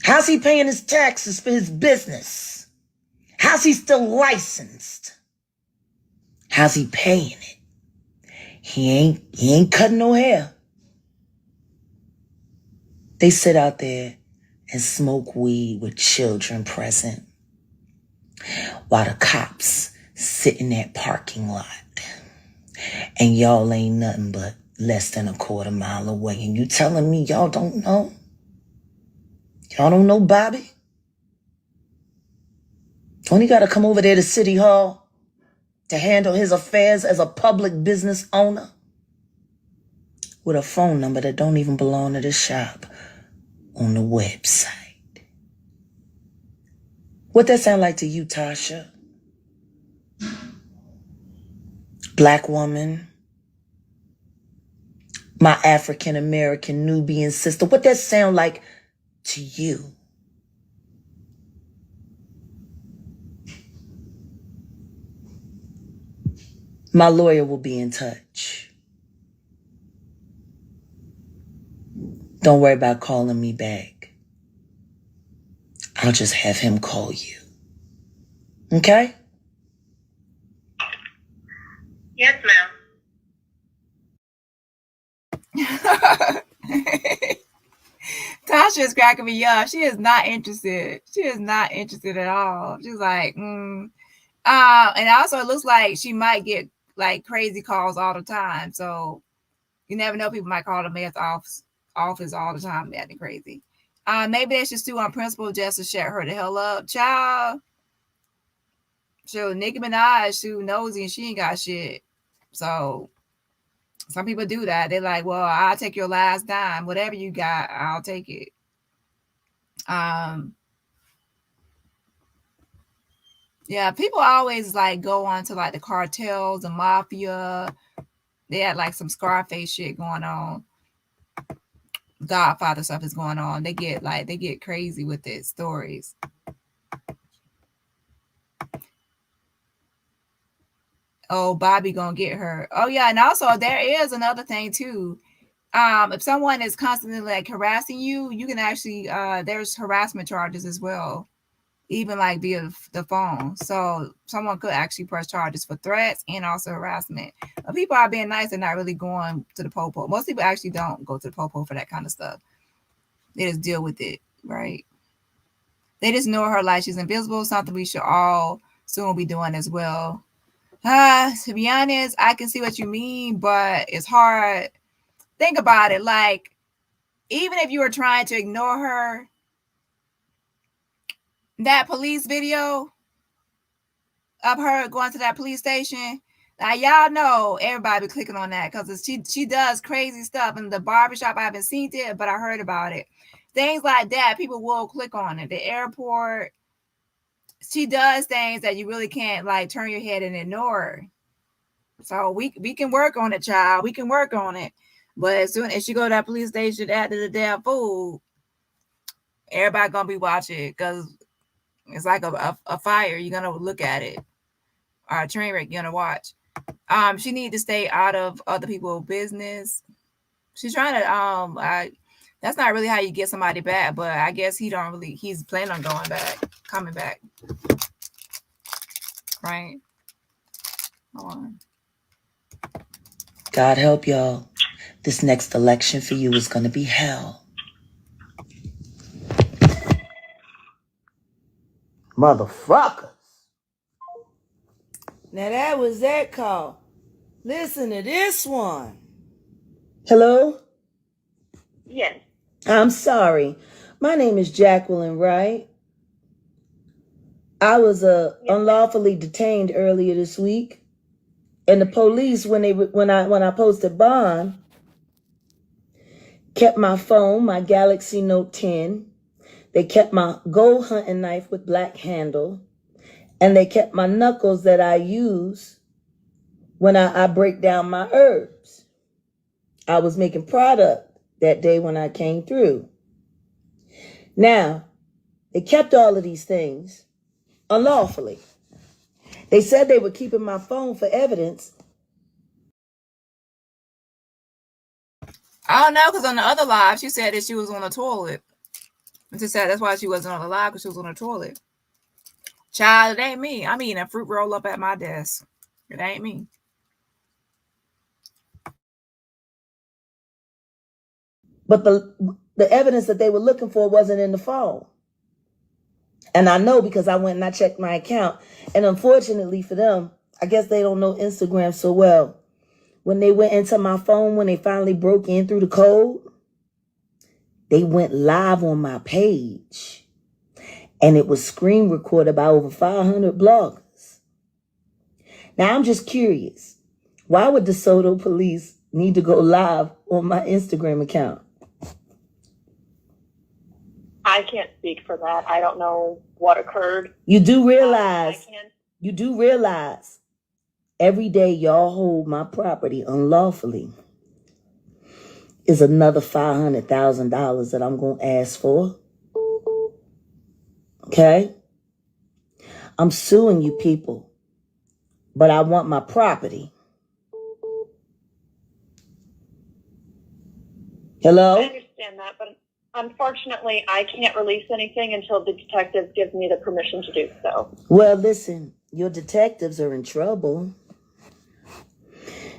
How's he paying his taxes for his business? How's he still licensed? How's he paying it? He ain't cutting no hair. They sit out there and smoke weed with children present while the cops sit in that parking lot. And y'all ain't nothing but less than a quarter mile away. And you telling me y'all don't know? Y'all don't know Bobby? Don't he got to come over there to City Hall to handle his affairs as a public business owner with a phone number that don't even belong to the shop on the website? What that sound like to you, Tasha? Black woman, my African-American Nubian sister, what that sound like to you? My lawyer will be in touch. Don't worry about calling me back. I'll just have him call you. Okay? Yes, ma'am. Tasha is cracking me up. She is not interested. She is not interested at all. She's like, and also it looks like she might get like crazy calls all the time. So you never know. People might call the mayor's office all the time acting crazy. Maybe they should sue on principle just to shut her the hell up. Child. So Nicki Minaj too nosy and she ain't got shit. So some people do that. They're like, well, I'll take your last dime. Whatever you got, I'll take it. Yeah, people always like go on to like the cartels, the mafia. They had like some Scarface shit going on. Godfather stuff is going on. They get crazy with it, stories. Oh, Bobby gonna get her. Oh yeah, and also there is another thing too. If someone is constantly like harassing you, you can actually there's harassment charges as well, even like via the phone. So someone could actually press charges for threats and also harassment. But people are being nice and not really going to the popo. Most people actually don't go to the popo for that kind of stuff. They just deal with it, right? They just know her like she's invisible. Something we should all soon be doing as well. To be honest, I can see what you mean, but it's hard. Think about it. Like, even if you were trying to ignore her, that police video of her going to that police station. Now y'all know everybody be clicking on that because she does crazy stuff in the barbershop. I haven't seen it, but I heard about it. Things like that, people will click on it. The airport, she does things that you really can't like turn your head and ignore. So we can work on it, child. We can work on it. But as soon as she go to that police station after the damn food, everybody gonna be watching because it's like a fire. You're gonna look at it. Or a train wreck you're gonna watch. She need to stay out of other people's business. She's trying to that's not really how you get somebody back, but I guess he's planning on coming back. Right? Hold on. God help y'all. This next election for you is gonna be hell. Motherfuckers. Now that was that call. Listen to this one. Hello? Yes. I'm sorry. My name is Jacqueline Wright. I was unlawfully detained earlier this week. And the police, when I posted bond, kept my phone, my Galaxy Note 10. They kept my gold hunting knife with black handle. And they kept my knuckles that I use when I break down my herbs. I was making product that day when I came through. Now, they kept all of these things unlawfully. They said they were keeping my phone for evidence. I don't know, because on the other live, she said that she was on the toilet. And she said that's why she wasn't on the live, because she was on the toilet. Child, it ain't me. I'm eating a fruit roll up at my desk. It ain't me. But the evidence that they were looking for wasn't in the phone. And I know because I went and I checked my account. And unfortunately for them, I guess they don't know Instagram so well. When they went into my phone, when they finally broke in through the code, they went live on my page. And it was screen recorded by over 500 bloggers. Now, I'm just curious. Why would DeSoto police need to go live on my Instagram account? I can't speak for that. I don't know what occurred. You do realize every day y'all hold my property unlawfully is another $500,000 that I'm going to ask for. Okay? I'm suing you people, but I want my property. Hello? I understand that, but unfortunately, I can't release anything until the detectives give me the permission to do so. Well, listen, your detectives are in trouble.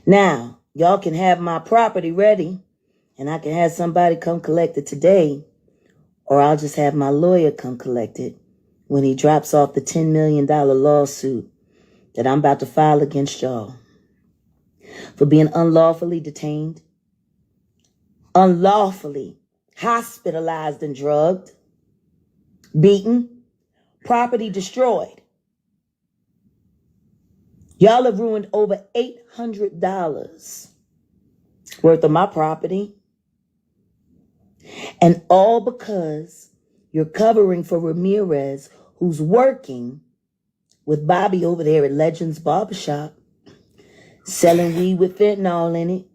Now, y'all can have my property ready, and I can have somebody come collect it today, or I'll just have my lawyer come collect it when he drops off the $10 million lawsuit that I'm about to file against y'all for being unlawfully detained, unlawfully hospitalized and drugged, beaten, property destroyed. Y'all have ruined over $800 worth of my property. And all because you're covering for Ramirez, who's working with Bobby over there at Legends Barbershop, selling weed with fentanyl in it,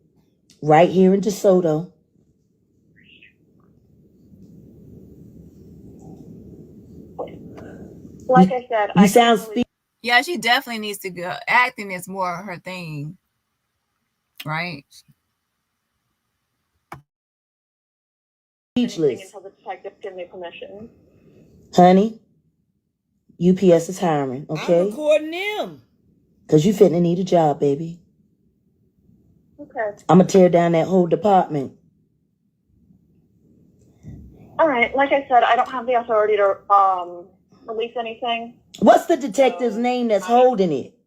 right here in DeSoto. Like I said, you sound yeah, she definitely needs to go. Acting is more her thing, right? Speechless. Until the detectives give me permission. Honey, UPS is hiring, okay? I'm recording them. Because you fitting to need a job, baby. Okay. I'm going to tear down that whole department. All right. Like I said, I don't have the authority to release anything. What's the detective's name that's holding it?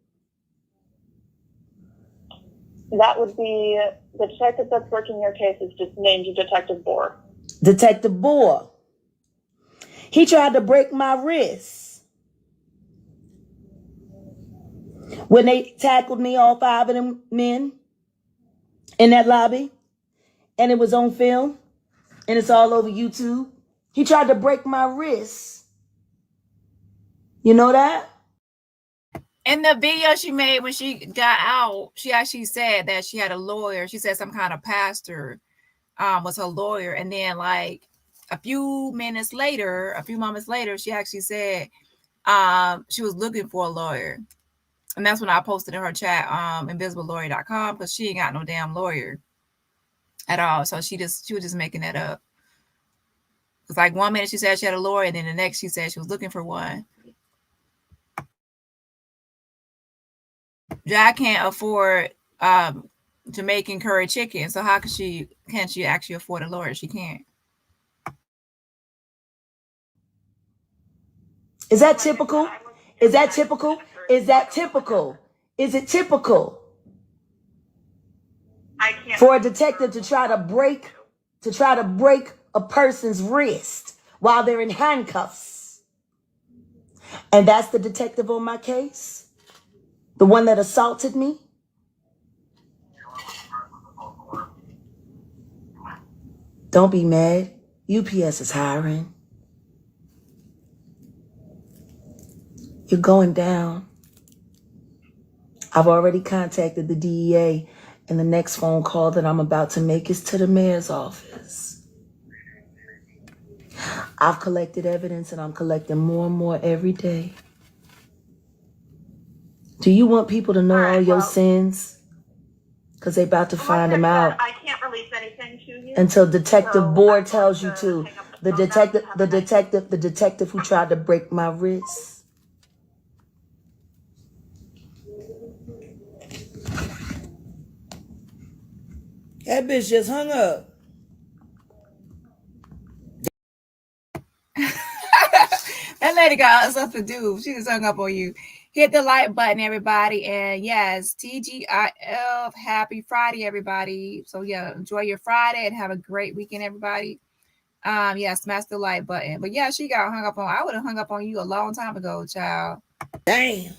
That would be the detective that's working your case is just named Detective Bohr. Detective Bohr. He tried to break my wrist when they tackled me, all 5 of them men in that lobby, and it was on film, and it's all over YouTube. He tried to break my wrist. You know that? In the video she made when she got out, she actually said that she had a lawyer. She said some kind of pastor was her lawyer. And then like a few moments later, she actually said she was looking for a lawyer. And that's when I posted in her chat, invisiblelawyer.com, because she ain't got no damn lawyer at all. So she was just making that up. It's like 1 minute she said she had a lawyer, and then the next she said she was looking for one. Jack can't afford Jamaican curry chicken, so how can she actually afford a lawyer? She can't. Is that typical? Is that typical? Is that typical? Is it typical for a detective to try to break a person's wrist while they're in handcuffs? And that's the detective on my case? The one that assaulted me? Don't be mad. UPS is hiring. You're going down. I've already contacted the DEA, and the next phone call that I'm about to make is to the mayor's office. I've collected evidence, and I'm collecting more and more every day. Do you want people to know all your sins? Because they about to find them out. I can't release anything to you until Detective Board tells you to. The detective who tried to break my wrist. That bitch just hung up. That lady got something to do. She just hung up on you. Hit the like button, everybody. And yes, TGIF. Happy Friday, everybody. So yeah, enjoy your Friday and have a great weekend, everybody. Yeah, smash the like button. But yeah, she got hung up on. I would have hung up on you a long time ago, child. Damn.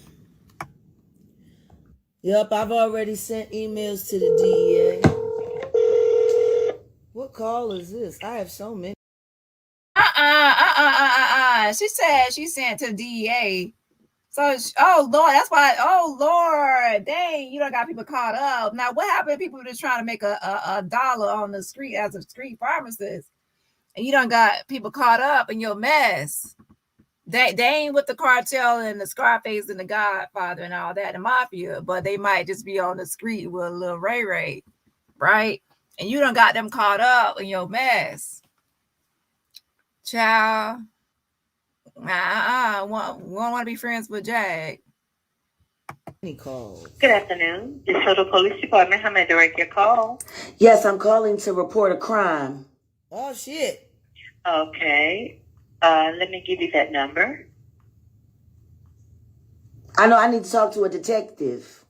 Yep, I've already sent emails to the DEA. What call is this? I have so many. She said she sent to the DEA. So, oh Lord, that's why. Oh Lord, dang, you don't got people caught up. Now, what happened if people just trying to make a dollar on the street as a street pharmacist, and you don't got people caught up in your mess? They ain't with the cartel and the Scarface and the Godfather and all that, the mafia, but they might just be on the street with a little Ray, right? And you don't got them caught up in your mess, child. We don't want to be friends with Jag. Good afternoon. DeSoto Police Department. How may I direct your call? Yes, I'm calling to report a crime. Oh, shit. Okay. Let me give you that number. I know I need to talk to a detective.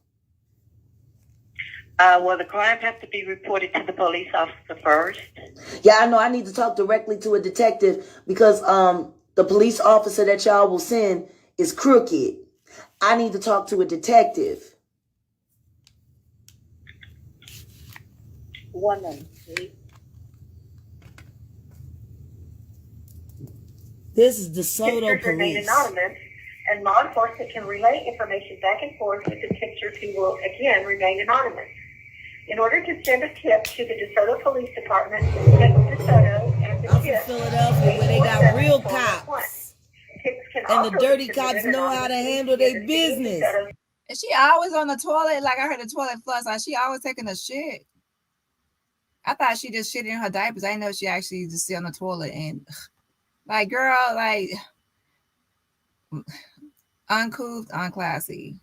Well, the crime has to be reported to the police officer first. Yeah, I know I need to talk directly to a detective because the police officer that y'all will send is crooked. I need to talk to a detective. 1 minute, please. This is DeSoto Police. Anonymous, and law enforcement can relay information back and forth with the picture who will again remain anonymous. In order to send a tip to the DeSoto Police Department, text DeSoto and the tip. Philadelphia, where they got real cops. And the dirty cops know how to handle their business. Is she always on the toilet? Like I heard the toilet flush. Like she always taking a shit. I thought she just shit in her diapers. I didn't know she actually just sit on the toilet and like, girl, like uncouth, unclassy.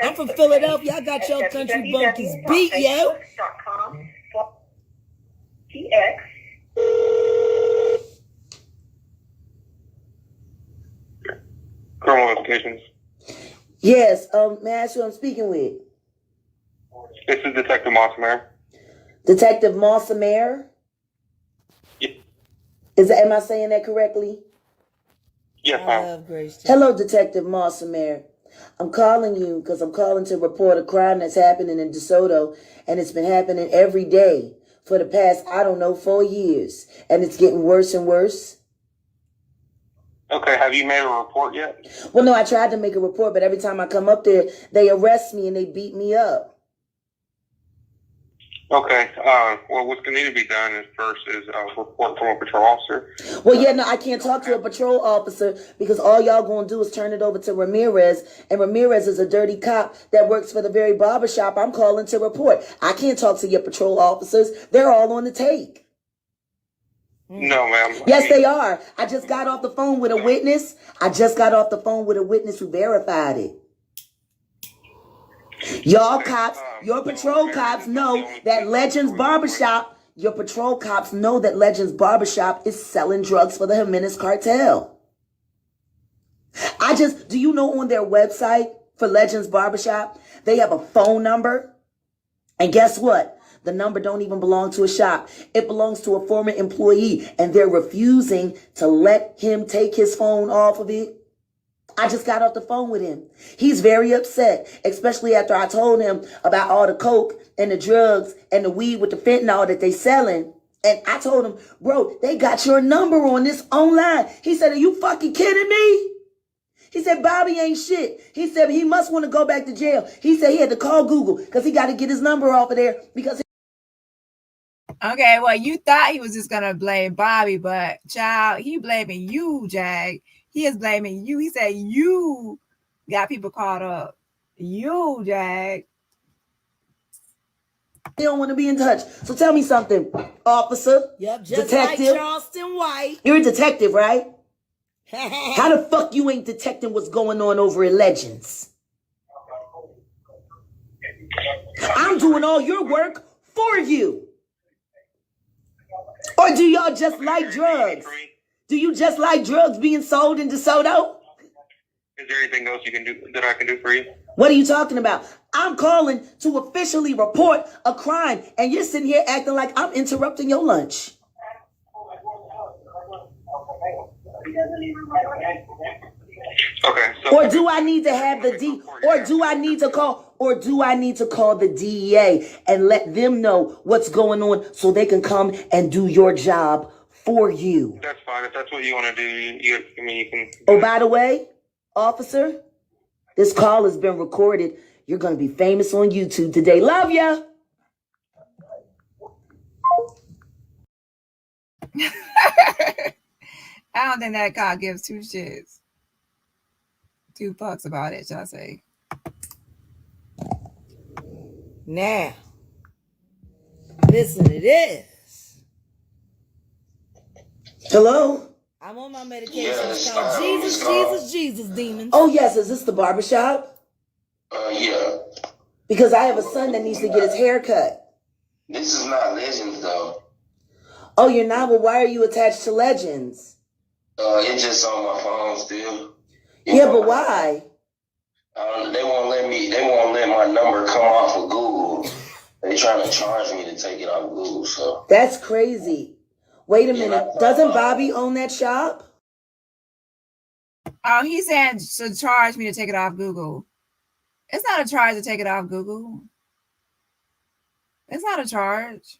I'm from Philadelphia. I got your country bumpkins beat, yo. Criminal investigations. Yes, may I ask who I'm speaking with? This is Detective Mossmer. Detective Mossmer? Yes. Am I saying that correctly? Yes, ma'am. Hello, Detective Mossamere. I'm calling you because I'm calling to report a crime that's happening in DeSoto, and it's been happening every day for the past, 4 years, and it's getting worse and worse. Okay, have you made a report yet? Well, no, I tried to make a report, but every time I come up there, they arrest me and they beat me up. Okay, well, what's going to need to be done is first is a report from a patrol officer. Well, yeah, no, I can't talk to a patrol officer because all y'all gonna do is turn it over to Ramirez, and Ramirez is a dirty cop that works for the very barbershop I'm calling to report. I can't talk to your patrol officers. They're all on the take. No, ma'am. Yes, they are. I just got off the phone with a witness. Who verified it. Y'all cops, your patrol cops know that Legends Barbershop, is selling drugs for the Jimenez cartel. Do you know on their website for Legends Barbershop, they have a phone number? And guess what? The number don't even belong to a shop. It belongs to a former employee, and they're refusing to let him take his phone off of it. I just got off the phone with him. He's very upset, especially after I told him about all the coke and the drugs and the weed with the fentanyl that they selling. And I told him, bro, they got your number on this online. He said, are you fucking kidding me? He said, Bobby ain't shit. He said he must want to go back to jail. He said he had to call Google because he got to get his number off of there because. Okay, well, you thought he was just going to blame Bobby, but child, he blaming you, Jag. He is blaming you. He said you got people caught up. You, Jag. They don't want to be in touch. So tell me something, officer. Yep, just detective. like Charleston White. You're a detective, right? How the fuck you ain't detecting what's going on over at Legends? I'm doing all your work for you. Or do y'all just like drugs? Do you just like drugs being sold in DeSoto? Is there anything else you can do that I can do for you? What are you talking about? I'm calling to officially report a crime, and you're sitting here acting like I'm interrupting your lunch. Okay. So or do I need to have the D? Or do I need to call? Or do I need to call the DEA and let them know what's going on so they can come and do your job for you? That's fine. If that's what you want to do, you can. Oh, by the way, officer, this call has been recorded. You're going to be famous on YouTube today. Love ya. I don't think that cop gives two fucks about it, shall I say. Now, listen to this. Hello? I'm on my medication. It's called Jesus, demons. Oh, yes. Is this the barbershop? Yeah. Because I have a son that needs to get his hair cut. This is not Legends, though. Oh, you're not? Well, why are you attached to Legends? It's just on my phone still. Yeah, but why? They won't let my number come off of Google. They trying to charge me to take it off Google, so. That's crazy. Wait a minute. Doesn't Bobby own that shop? Oh, he said to charge me to take it off Google. It's not a charge to take it off Google. It's not a charge.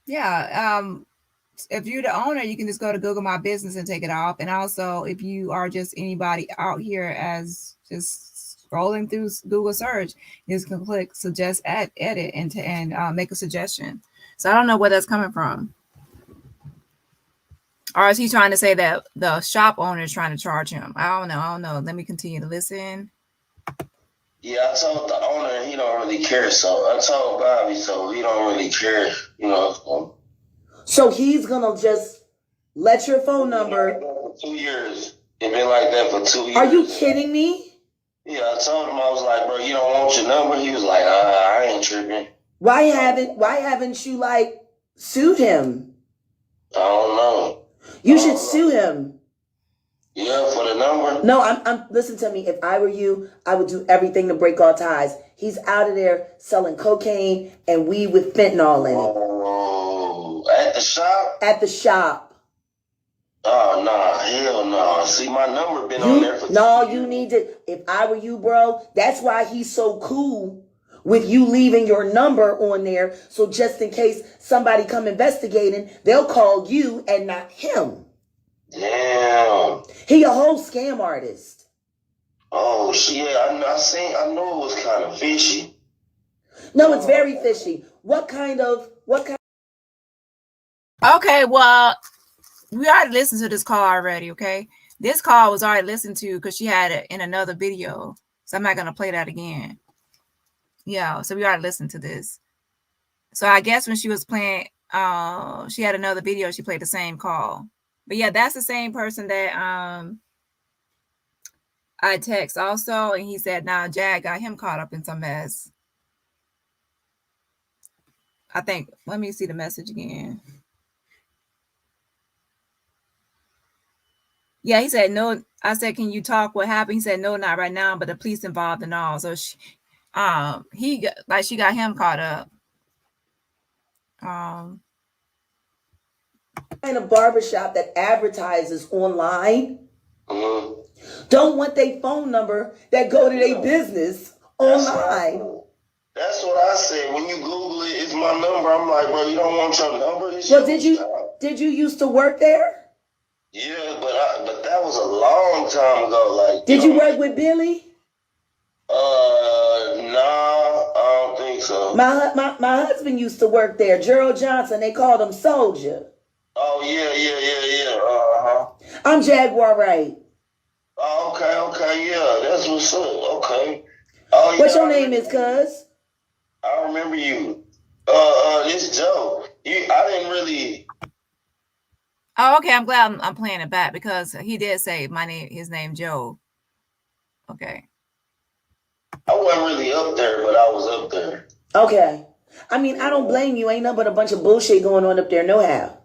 Yeah. If you're the owner, you can just go to Google My Business and take it off. And also, if you are just anybody out here as just scrolling through Google search, you can click suggest edit and make a suggestion. So I don't know where that's coming from. Or is he trying to say that the shop owner is trying to charge him? I don't know. Let me continue to listen. Yeah, I told the owner he don't really care. So I told Bobby, so he don't really care, So he's gonna just let your phone number. For 2 years. It's been like that for 2 years. Are you kidding me? Yeah, I told him, I was like, bro, you don't want your number? He was like, I ain't tripping. Why haven't you sued him? I don't know. You should sue him. Yeah, for the number? No, I'm listen to me. If I were you, I would do everything to break all ties. He's out of there selling cocaine and weed with fentanyl in it. shop? At the shop. Oh, nah, hell no. See, my number been on there for you need to, if I were you, bro, that's why he's so cool with you leaving your number on there. So just in case somebody come investigating, they'll call you and not him. Damn. He a whole scam artist. Oh, shit. I know it was kind of fishy. No, it's very fishy. What kind of? Okay, well, we already listened to this call already, okay? This call was already listened to because she had it in another video. So I'm not going to play that again. Yeah, so we already listened to this. So I guess when she was playing, she had another video, she played the same call. But yeah, that's the same person that I text also. And he said, now Jag got him caught up in some mess. I think, let me see the message again. Yeah, he said, no. I said, can you talk? What happened? He said, no, not right now, but the police involved and all. So she got him caught up. In a barbershop that advertises online don't want their phone number that go to their business online. That's what I said. When you Google it, it's my number. I'm like, bro, you don't want your number? Well, did you used to work there? Yeah, but that was a long time ago. Like, did you work with Billy? Nah, I don't think so. My husband used to work there. Gerald Johnson. They called him Soldier. Oh yeah. I'm Jaguar, Wright. Oh, okay, yeah, that's what's up. Okay. Oh, yeah, what's your name is, cuz? I remember you. This Joe. I didn't really. Oh, okay. I'm glad I'm playing it back because he did say his name Joe. Okay. I wasn't really up there, but I was up there. Okay. I mean, I don't blame you. Ain't nothing but a bunch of bullshit going on up there, no how.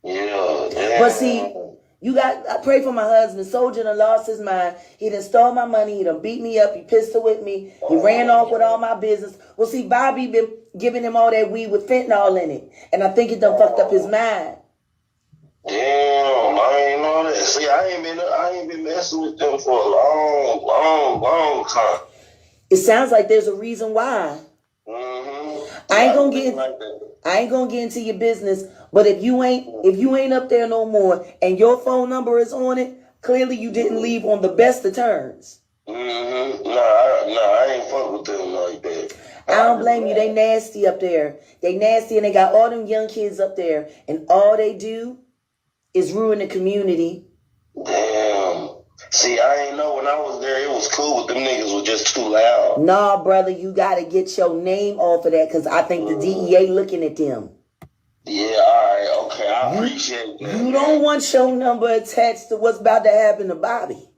Yeah. But see, I pray for my husband. Soldier done lost his mind. He done stole my money. He done beat me up. He pistol with me. He ran off with all my business. Well, see, Bobby been giving him all that weed with fentanyl in it. And I think it done fucked up his mind. Damn, I ain't know that. See, I ain't been messing with them for a long time. It sounds like there's a reason why. I ain't gonna get into your business, but if you ain't up there no more and your phone number is on it, clearly you didn't leave on the best of terms. Nah, I ain't fuck with them like that. I don't blame you. They nasty up there. They nasty and they got all them young kids up there, and all they do is ruin the community. Damn. See, I ain't know when I was there, it was cool, but them niggas was just too loud. Nah, brother, you gotta get your name off of that because I think the DEA looking at them. Yeah, all right, okay, I appreciate that. You don't want your number attached to what's about to happen to Bobby.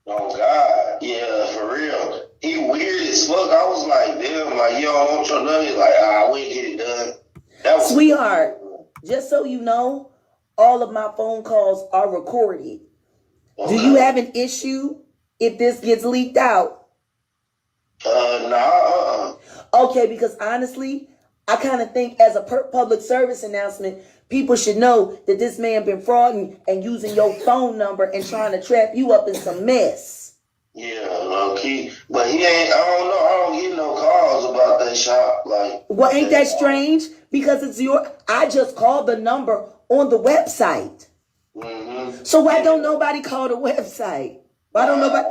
Oh, God. Yeah, for real. He weird as fuck. I was like, damn, like, you don't want your number? He's like, we ain't get it done. Sweetheart, just so you know, all of my phone calls are recorded. Do you have an issue if this gets leaked out? Nah. Okay, because honestly, I kind of think as a public service announcement, people should know that this man been frauding and using your phone number and trying to trap you up in some mess. Yeah, low-key. But he ain't, I don't know, I don't get no calls about that shop. Like, well, ain't that strange? Because I just called the number on the website. So why don't nobody call the website? Why don't nobody?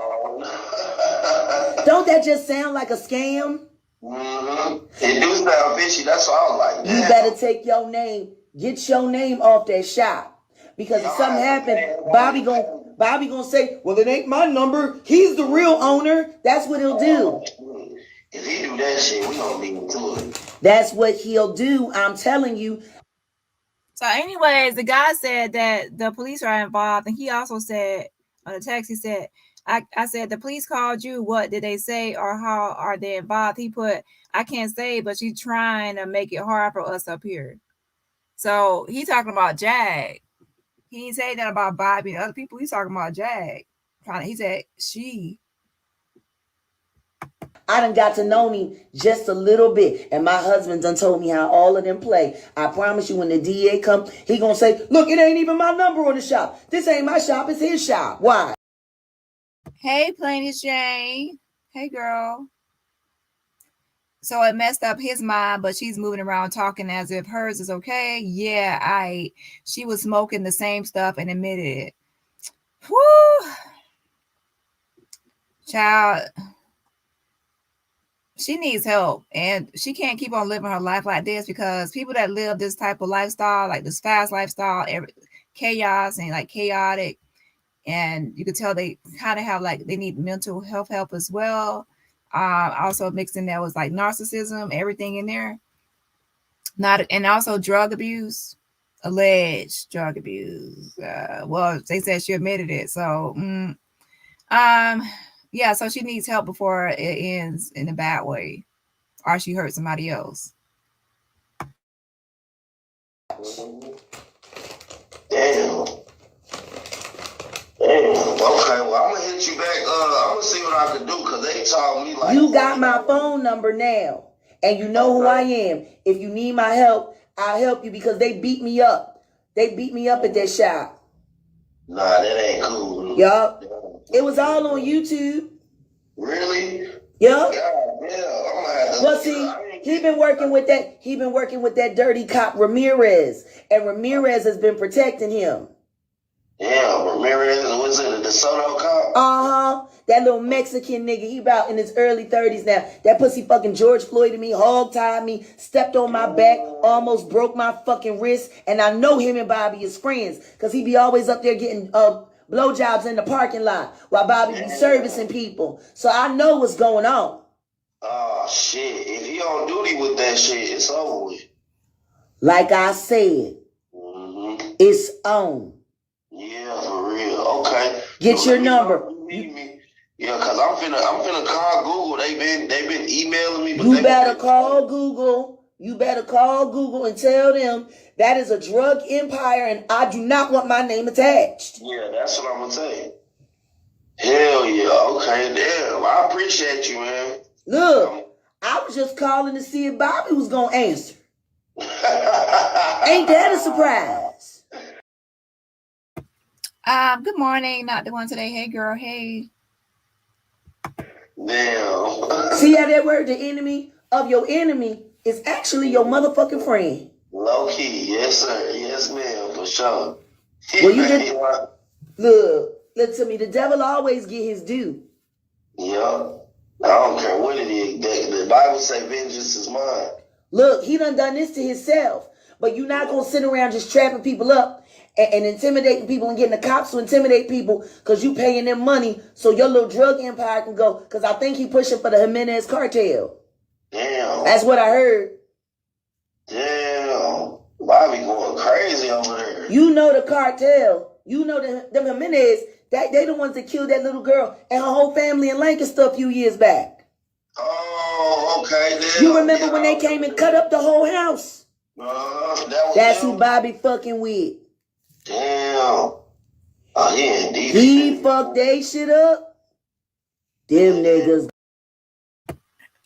Don't that just sound like a scam? It do sound fishy. That's why I was like, damn. You better take your name, get your name off that shop, because if something happened, Bobby gonna say, well, it ain't my number. He's the real owner. That's what he'll do. If he do that shit, we gonna be into it. That's what he'll do. I'm telling you. So anyways, the guy said that the police are involved, and he also said on the text, he said, I said, the police called you. What did they say or how are they involved? He put, I can't say, but she's trying to make it hard for us up here. So he talking about Jag. He ain't saying that about Bobby and other people. He's talking about Jag. He said she. I done got to know him just a little bit. And my husband done told me how all of them play. I promise you when the DA come, he gonna say, look, it ain't even my number on the shop. This ain't my shop, it's his shop. Why? Hey, Plaintiff Jay. Hey, girl. So it messed up his mind, but she's moving around talking as if hers is okay. Yeah, she was smoking the same stuff and admitted it. Whew. Child, she needs help, and she can't keep on living her life like this, because people that live this type of lifestyle, like this fast lifestyle, chaos and like chaotic, and you could tell they kind of have like they need mental health help as well. Also mixed in there was like narcissism, everything in there. And also drug abuse, alleged drug abuse. Well, they said she admitted it. So, yeah. So she needs help before it ends in a bad way, or she hurt somebody else. Damn. Okay, well, I'm gonna hit you back. I'm gonna see what I can do, because they told me like, you got my phone number now, and you know who I am. If you need my help, I'll help you, because they beat me up. They beat me up at that shop. Nah, that ain't cool. Yup. It was all on YouTube. Really? Yup. Well, see, he been working with that dirty cop Ramirez, and Ramirez has been protecting him. Yeah, Ramirez, was it the Soto cop? That little Mexican nigga, he about in his early 30s now. That pussy fucking George Floyded me, hog-tied me, stepped on my back, almost broke my fucking wrist. And I know him and Bobby is friends, because he be always up there getting blowjobs in the parking lot while Bobby be servicing people. So I know what's going on. Oh, shit. If he on duty with that shit, it's over with. Like I said, it's on. Yeah, for real. Okay. Get your number. Yeah, cause I'm finna call Google. They been emailing me. But you better call Google. You better call Google and tell them that is a drug empire, and I do not want my name attached. Yeah, that's what I'm gonna say. Hell yeah. Okay, damn. I appreciate you, man. Look, I was just calling to see if Bobby was gonna answer. Ain't that a surprise? Good morning. Not the one today. Hey, girl. Hey. Damn. See how that word, the enemy of your enemy, is actually your motherfucking friend. Low key, yes sir, yes ma'am, for sure. Well, you just look to me. The devil always get his due. Yeah, I don't care what it is. The Bible say vengeance is mine. Look, he done this to himself. But you're not gonna sit around just trapping people up and intimidating people and getting the cops to intimidate people because you paying them money so your little drug empire can go. Because I think he pushing for the Jimenez cartel. Damn. That's what I heard. Damn. Bobby going crazy over there. You know the cartel. You know them Jimenez. They the ones that killed that little girl and her whole family in Lancaster a few years back. Oh, okay. Damn. You remember when they came and cut up the whole house? That's who Bobby fucking with. Damn. Oh, yeah, he fucked they shit up. Them niggas.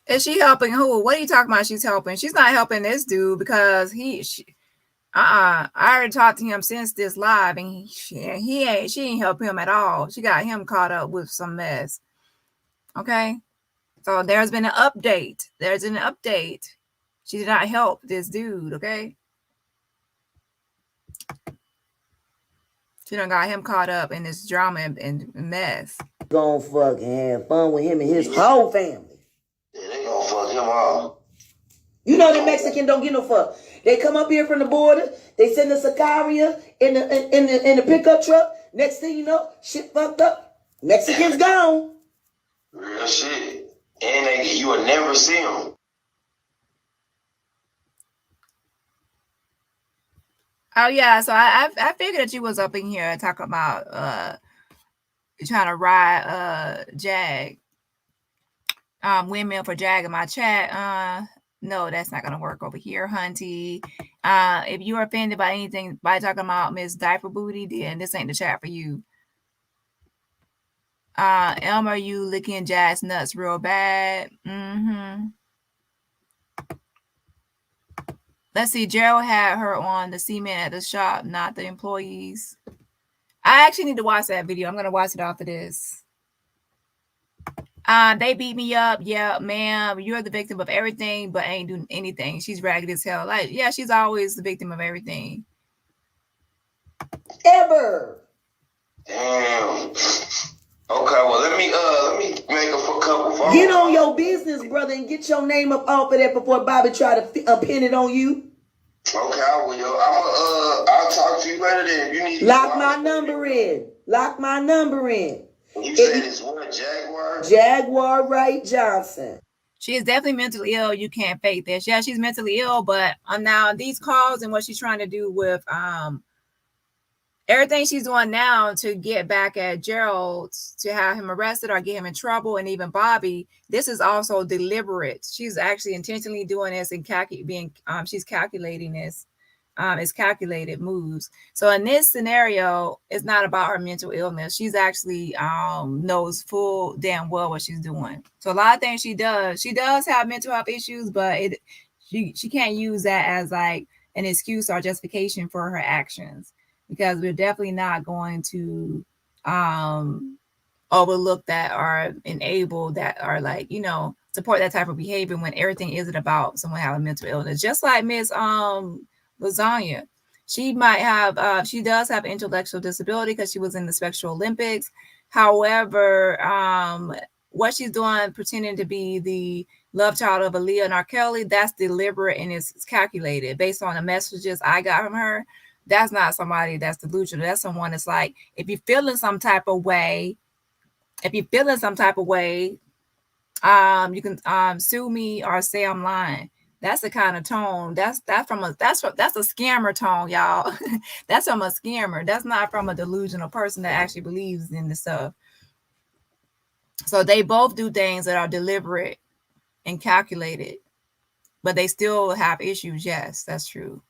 Is she helping who? What are you talking about? She's helping. She's not helping this dude because I already talked to him since this live, and she ain't help him at all. She got him caught up with some mess. Okay, so there's been an update. There's an update. She did not help this dude. Okay, she done got him caught up in this drama and mess. Gonna fucking have fun with him and his whole family. Yeah, they gonna fuck him off. You know the Mexican don't give no fuck. They come up here from the border. They send a Sicaria in the pickup truck. Next thing you know, shit fucked up. Mexicans gone. Real shit. And you will never see them. Oh yeah, so I figured that you was up in here talking about trying to ride Jag. Windmill for Jag in my chat. No, that's not gonna work over here, Hunty. If you're offended by anything by talking about Miss Diaper Booty, then this ain't the chat for you. Elmer, you licking Jazz nuts real bad. Let's see. Gerald had her on the cement at the shop, not the employees. I actually need to watch that video. I'm going to watch it after this. They beat me up. Yeah, ma'am, you're the victim of everything, but ain't doing anything. She's ragged as hell. Like, yeah, she's always the victim of everything. Ever. Damn. Okay, well let me make a couple phone. Get on your business, brother, and get your name up off of that before Bobby try to pin it on you. Okay, I will. I'll talk to you later then. If you need Lock my number in. Lock my number in. You said it's what, Jaguar? Jaguar Wright Johnson. She is definitely mentally ill. You can't fake this. Yeah, she's mentally ill, but now these calls and what she's trying to do with everything she's doing now to get back at Gerald, to have him arrested or get him in trouble, and even Bobby, this is also deliberate. She's actually intentionally doing this and she's calculating this. It's calculated moves. So in this scenario, it's not about her mental illness. She's actually knows full damn well what she's doing. So a lot of things she does have mental health issues, but she can't use that as like an excuse or justification for her actions, because we're definitely not going to overlook that or enable that or like, support that type of behavior when everything isn't about someone having mental illness. Just like Miss Lasagna, she does have intellectual disability because she was in the Special Olympics. However, what she's doing, pretending to be the love child of Aaliyah and R. Kelly, that's deliberate and it's calculated based on the messages I got from her. That's not somebody that's delusional. That's someone that's like, if you're feeling some type of way, you can sue me or say I'm lying. That's the kind of tone. That's a scammer tone, y'all. That's from a scammer. That's not from a delusional person that actually believes in the stuff. So they both do things that are deliberate and calculated, but they still have issues. Yes, that's true.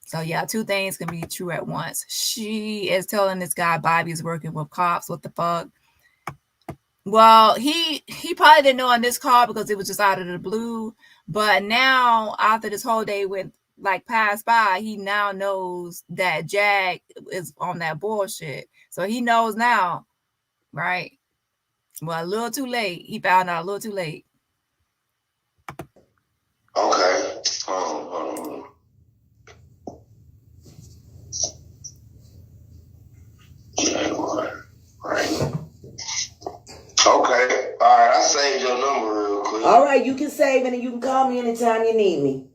So yeah, two things can be true at once. She is telling this guy Bobby's working with cops. What the fuck? Well, he probably didn't know on this call because it was just out of the blue. But now, after this whole day went like passed by, he now knows that Jag is on that bullshit. So he knows now, right? Well, a little too late. He found out a little too late. Okay. Hold on. Jaguar. Right. Okay. All right. I saved your number real quick. All right. You can save it and you can call me anytime you need me.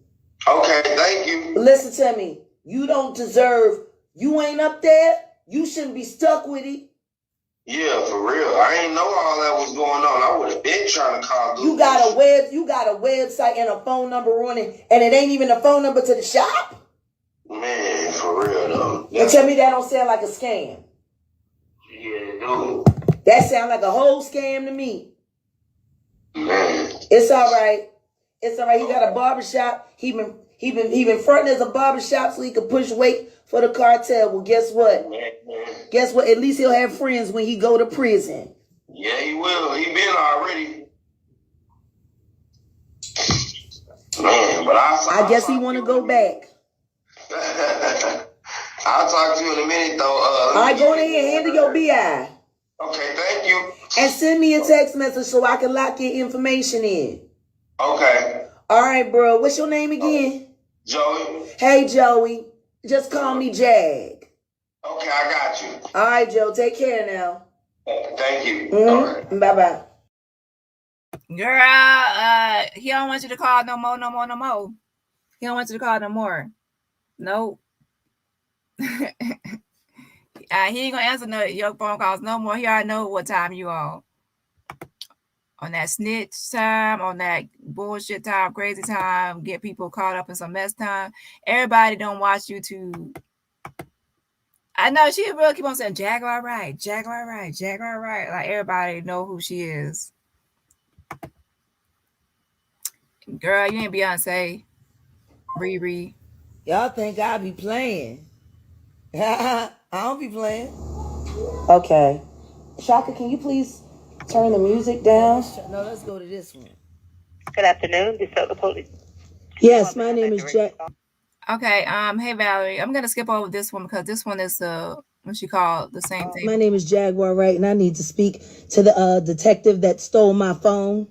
Okay. Thank you. Listen to me. You don't deserve. You ain't up there. You shouldn't be stuck with it. Yeah, for real. I ain't know all that was going on. I would have been trying to call. You got a website and a phone number on it, and it ain't even a phone number to the shop. Man, for real though. And tell me that don't sound like a scam. Yeah, dude. That sounds like a whole scam to me. Man. It's all right. It's all right. He got a barbershop. He been fronting as a barbershop so he could push weight for the cartel. Well, guess what? Man. Guess what? At least he'll have friends when he go to prison. Yeah, he will. He been already. Man, but I guess he want to go back. I'll talk to you in a minute, though. All right, go ahead and handle your BI. Okay, thank you. And send me a text message so I can lock your information in. Okay. All right, bro. What's your name again? Joey. Hey, Joey. Just call me Jag. Okay, I got you. All right, Joe. Take care now. Thank you. Mm-hmm. All right. Bye-bye. Girl, he don't want you to call no more. He don't want you to call no more. Nope. He ain't gonna answer your phone calls no more. He already know what time you on that snitch time, on that bullshit time, crazy time, get people caught up in some mess time. Everybody don't watch YouTube. I know she really keep on saying Jaguar right. Like everybody know who she is. Girl, you ain't Beyonce. Riri. Y'all think I be playing? I don't be playing. Okay. Shaka, can you please turn the music down? No, let's go to this one. Good afternoon. This is the police. Yes, my name is Jack. Okay. Hey Valerie, I'm gonna skip over this one because this one is what she called the same thing. My name is Jaguar, Wright, and I need to speak to the detective that stole my phone.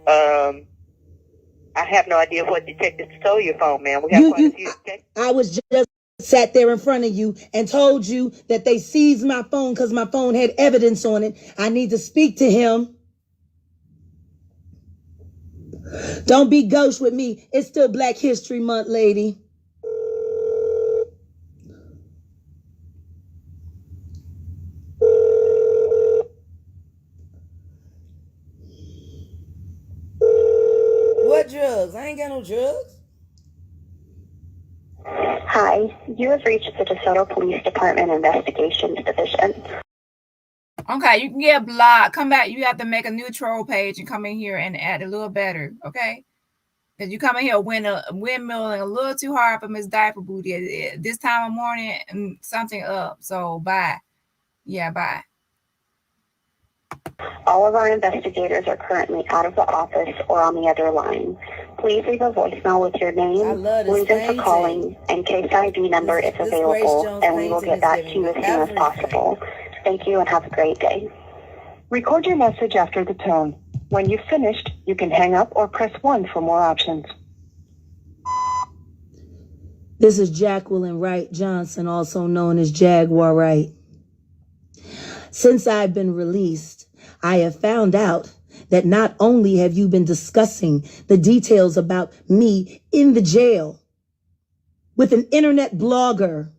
I have no idea what detective stole your phone, man. We have quite a few. Okay? I was just sat there in front of you and told you that they seized my phone because my phone had evidence on it. I need to speak to him. Don't be ghost with me. It's still Black History Month, lady. What drugs? I ain't got no drugs. Hi, you have reached the DeSoto Police Department Investigations Division. Okay, you can get blocked. Come back. You have to make a new troll page and come in here and add a little better. Okay. Because you come in here windmilling a little too hard for Miss Diaper Booty. This time of morning, and something up. So bye. Yeah, bye. All of our investigators are currently out of the office or on the other line. Please leave a voicemail with your name, reason for calling, and case ID number if available, and we will get back to you as soon as possible. Thank you and have a great day. Record your message after the tone. When you've finished, you can hang up or press 1 for more options. This is Jacqueline Wright Johnson, also known as Jaguar Wright. Since I've been released, I have found out that not only have you been discussing the details about me in the jail with an internet blogger.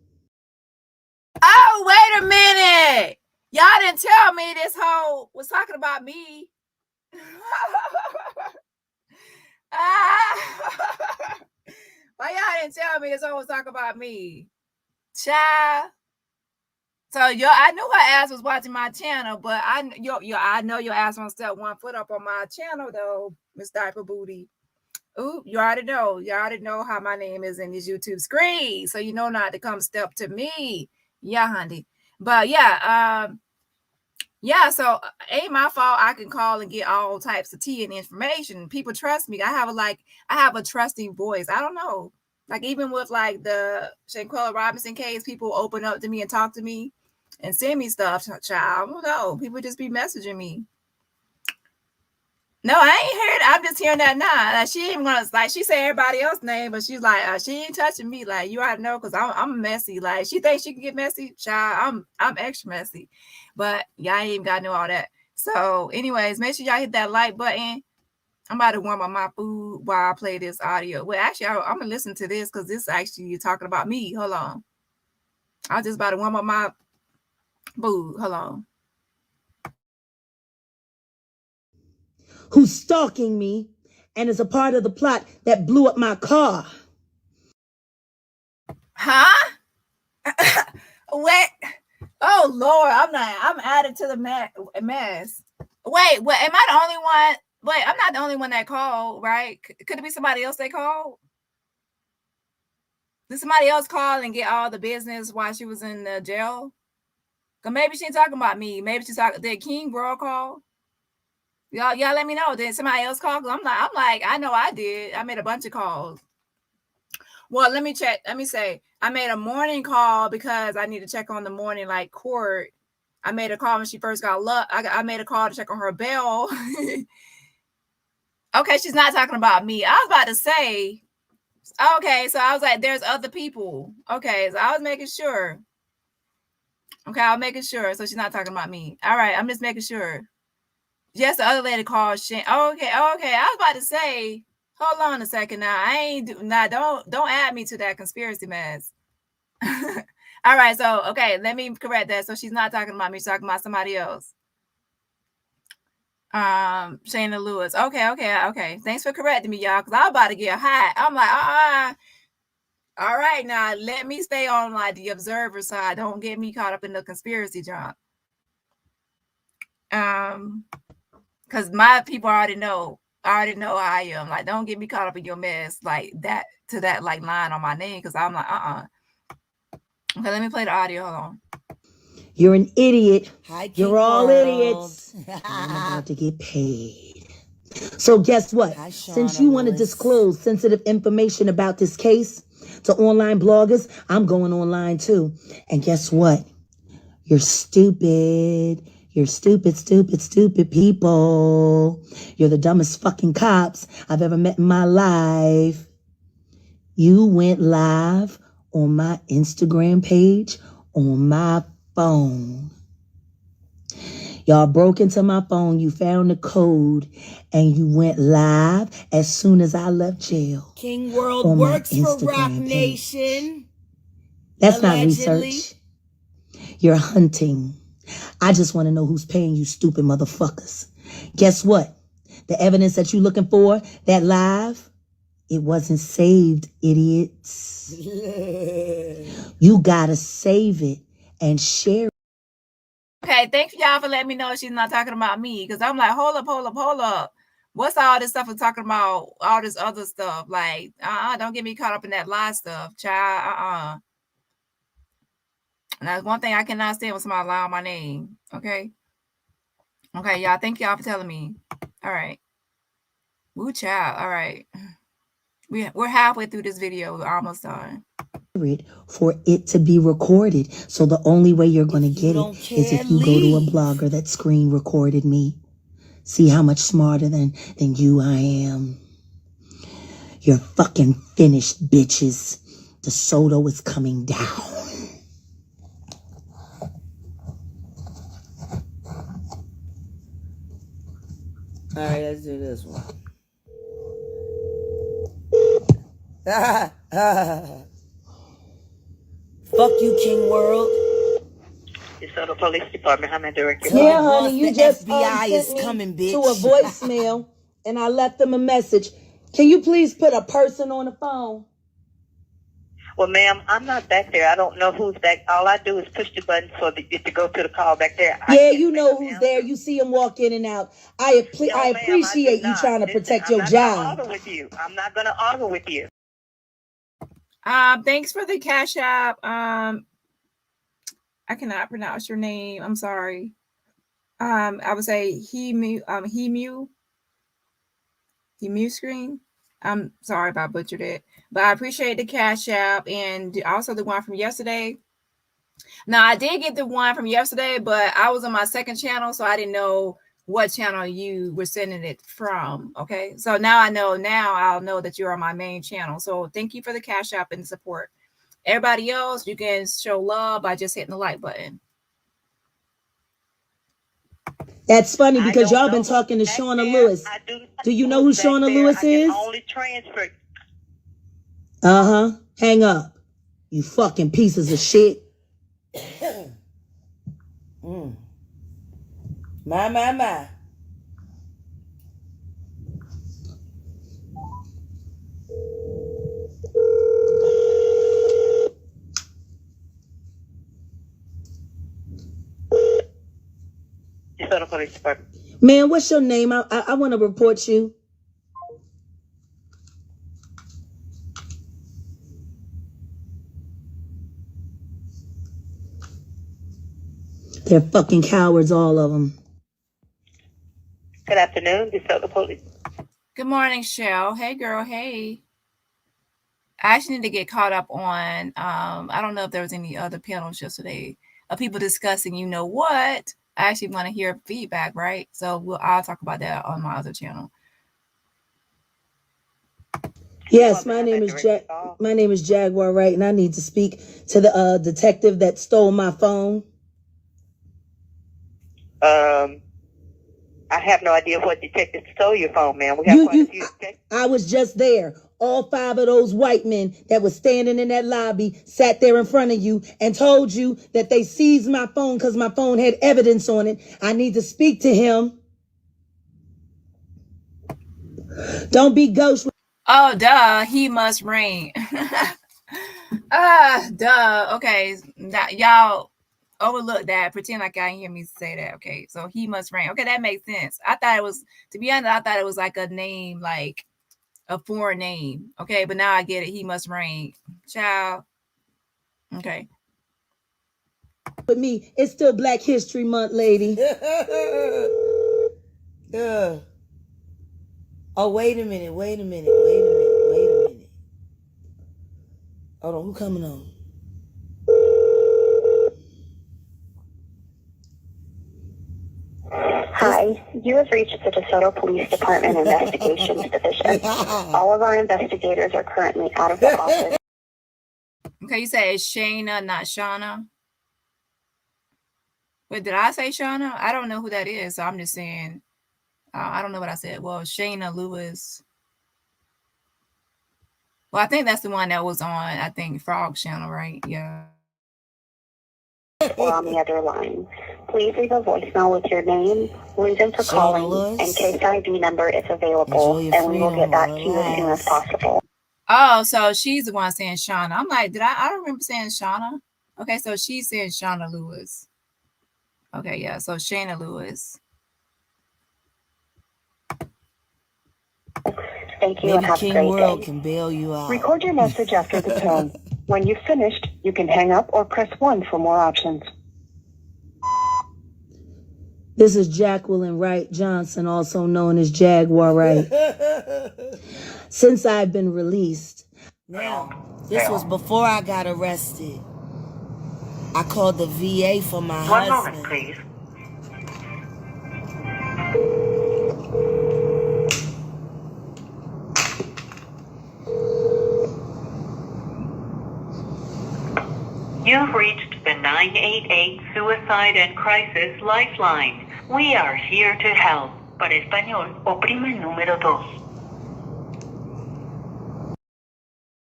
Oh, wait a minute. Y'all didn't tell me this hoe was talking about me. Why y'all didn't tell me this hoe was talking about me? Child. So I knew her ass was watching my channel, but I know your ass won't step 1 foot up on my channel though, Miss Diaper Booty. Ooh, you already know. You already know how my name is in this YouTube screen, so you know not to come step to me. Yeah, honey. But yeah, so ain't my fault. I can call and get all types of tea and information. People trust me. I have a trusting voice. I don't know. Like even with like the Shanquella Robinson case, people open up to me and talk to me and send me stuff, child. I don't know. People just be messaging me. No, I ain't heard. I'm just hearing that now. Like she ain't gonna like she said everybody else's name, but she's like she ain't touching me. Like you already know, because I'm messy. Like she thinks she can get messy, child. I'm extra messy, but y'all ain't even gotta know all that. So, anyways, make sure y'all hit that like button. I'm about to warm up my food while I play this audio. Well, actually, I'm gonna listen to this because this actually you're talking about me. Hold on. I was just about to warm up my food. Hold on. Who's stalking me and is a part of the plot that blew up my car. Huh? What? Oh Lord, I'm added to the mess. Wait, what? Am I the only one? Wait, I'm not the only one that called, right? Could it be somebody else that called? Did somebody else call and get all the business while she was in the jail? Cause maybe she's talking about me. Maybe she's talking. Did King Bro call? Y'all let me know. Did somebody else call? I'm like, I know I did. I made a bunch of calls. Well, let me check. Let me say, I made a morning call because I need to check on the morning like court. I made a call when she first got I made a call to check on her bail. Okay, she's not talking about me. I was about to say, okay, so I was like, there's other people. Okay, so I was making sure. Okay, I'm making sure. So she's not talking about me. All right, I'm just making sure. Yes, the other lady called Shan. Okay. I was about to say, hold on a second now. Don't add me to that conspiracy mess. All right, so okay, let me correct that. So she's not talking about me, she's talking about somebody else. Shayna Lewis. Okay. Thanks for correcting me, y'all, because I'm about to get hot. I'm like, all right, now let me stay on like the observer side. Don't get me caught up in the conspiracy jump. Because my people already know how I am. Like, don't get me caught up in your mess like that to that like line on my name, because I'm like, Okay, let me play the audio. Hold on. You're an idiot. Hi, You're all idiots. And I'm about to get paid. So guess what? Hi, Since you want to disclose sensitive information about this case to online bloggers, I'm going online too. And guess what? You're stupid. You're stupid, stupid, stupid people. You're the dumbest fucking cops I've ever met in my life. You went live on my Instagram page on my phone. Y'all broke into my phone. You found the code and you went live as soon as I left jail. King World works for Rock Nation. That's allegedly. not research. You're hunting. I just want to know who's paying you, stupid motherfuckers. Guess what? The evidence that you're looking for, that live, it wasn't saved, idiots. You gotta save it and share it. Okay, thank y'all for letting me know she's not talking about me, because I'm like, hold up. What's all this stuff we're talking about? All this other stuff. Like, don't get me caught up in that lie stuff, child. And that's one thing I cannot stand when somebody lie on my name. Okay, y'all. Thank y'all for telling me. All right. Woo, child. All right. We're halfway through this video. We're almost done. For it to be recorded. So the only way you're going to get it is if you go to a blogger that screen recorded me. See how much smarter than you I am. You're fucking finished, bitches. The soda is coming down. All right, let's do this one. Fuck you, King World. DeSoto Police Department. I'm a director. Yeah, honey, you just FBI is sent me coming, bitch. to a voicemail, and I left them a message. Can you please put a person on the phone? Well, ma'am, I'm not back there. I don't know who's back. All I do is push the button for it to go to the call back there. Yeah, you know who's there. You see him walk in and out. I appreciate you trying to protect your job. I'm not going to argue with you. Thanks for the Cash App. I cannot pronounce your name. I'm sorry. I would say Hemu screen. I'm sorry if I butchered it, but I appreciate the Cash App and also the one from yesterday. Now, I did get the one from yesterday, but I was on my second channel, so I didn't know what channel you were sending it from. Okay, so now I know. Now I'll know that you're on my main channel. So thank you for the Cash App and the support. Everybody else, you can show love by just hitting the like button. That's funny because y'all been talking to Shauna Lewis. Do you know who Shauna Lewis is? Only transfer. Hang up. You fucking pieces of shit. My. Police Department. Man, what's your name? I want to report you. They're fucking cowards, all of them. Good afternoon, DeSoto Police. Good morning, Shell. Hey, girl. Hey. I actually need to get caught up on, I don't know if there was any other panels yesterday of people discussing, you know what? I actually want to hear feedback, right? So I'll talk about that on my other channel. Yes, my name is Jaguar, right? And I need to speak to the detective that stole my phone. I have no idea what detective stole your phone, man. We have quite a few detectives. I was just there. All 5 of those white men that were standing in that lobby sat there in front of you and told you that they seized my phone because my phone had evidence on it. I need to speak to him. Don't be ghost. Oh, duh. He must reign. Duh. Okay. Y'all overlook that. Pretend like I didn't hear me say that. Okay. So he must reign. Okay. That makes sense. I thought it was, to be honest, I thought it was like a name, like a foreign name. Okay. But now I get it. He must reign. Child. Okay. with me. It's still Black History Month, lady. Oh, wait a minute. Hold on, who coming on? Hi, you have reached the DeSoto Police Department Investigations Division. All of our investigators are currently out of the office. Okay, you say it's Shayna, not Shauna. Wait, did I say Shauna? I don't know who that is, so I'm just saying. I don't know what I said. Well, Shayna Lewis. Well, I think that's the one that was on, I think, Frog Channel, right? Yeah. Or on the other line. Please leave a voicemail with your name, reason for calling, and case ID number if available, and we will get back to you as soon as possible. Oh, so she's the one saying Shauna. I'm like, I don't remember saying Shauna. Okay, so she's saying Shauna Lewis. Okay, yeah, so Shayna Lewis. Thank you. Maybe and have King a great World day. can bail you out. Record your message after the tone. When you've finished, you can hang up or press 1 for more options. This is Jacqueline Wright Johnson, also known as Jaguar Wright. Since I've been released. Now, this was before I got arrested. I called the VA for my husband. 1 moment, please. You've reached the 988 Suicide and Crisis Lifeline. We are here to help. Para español, oprime el número 2.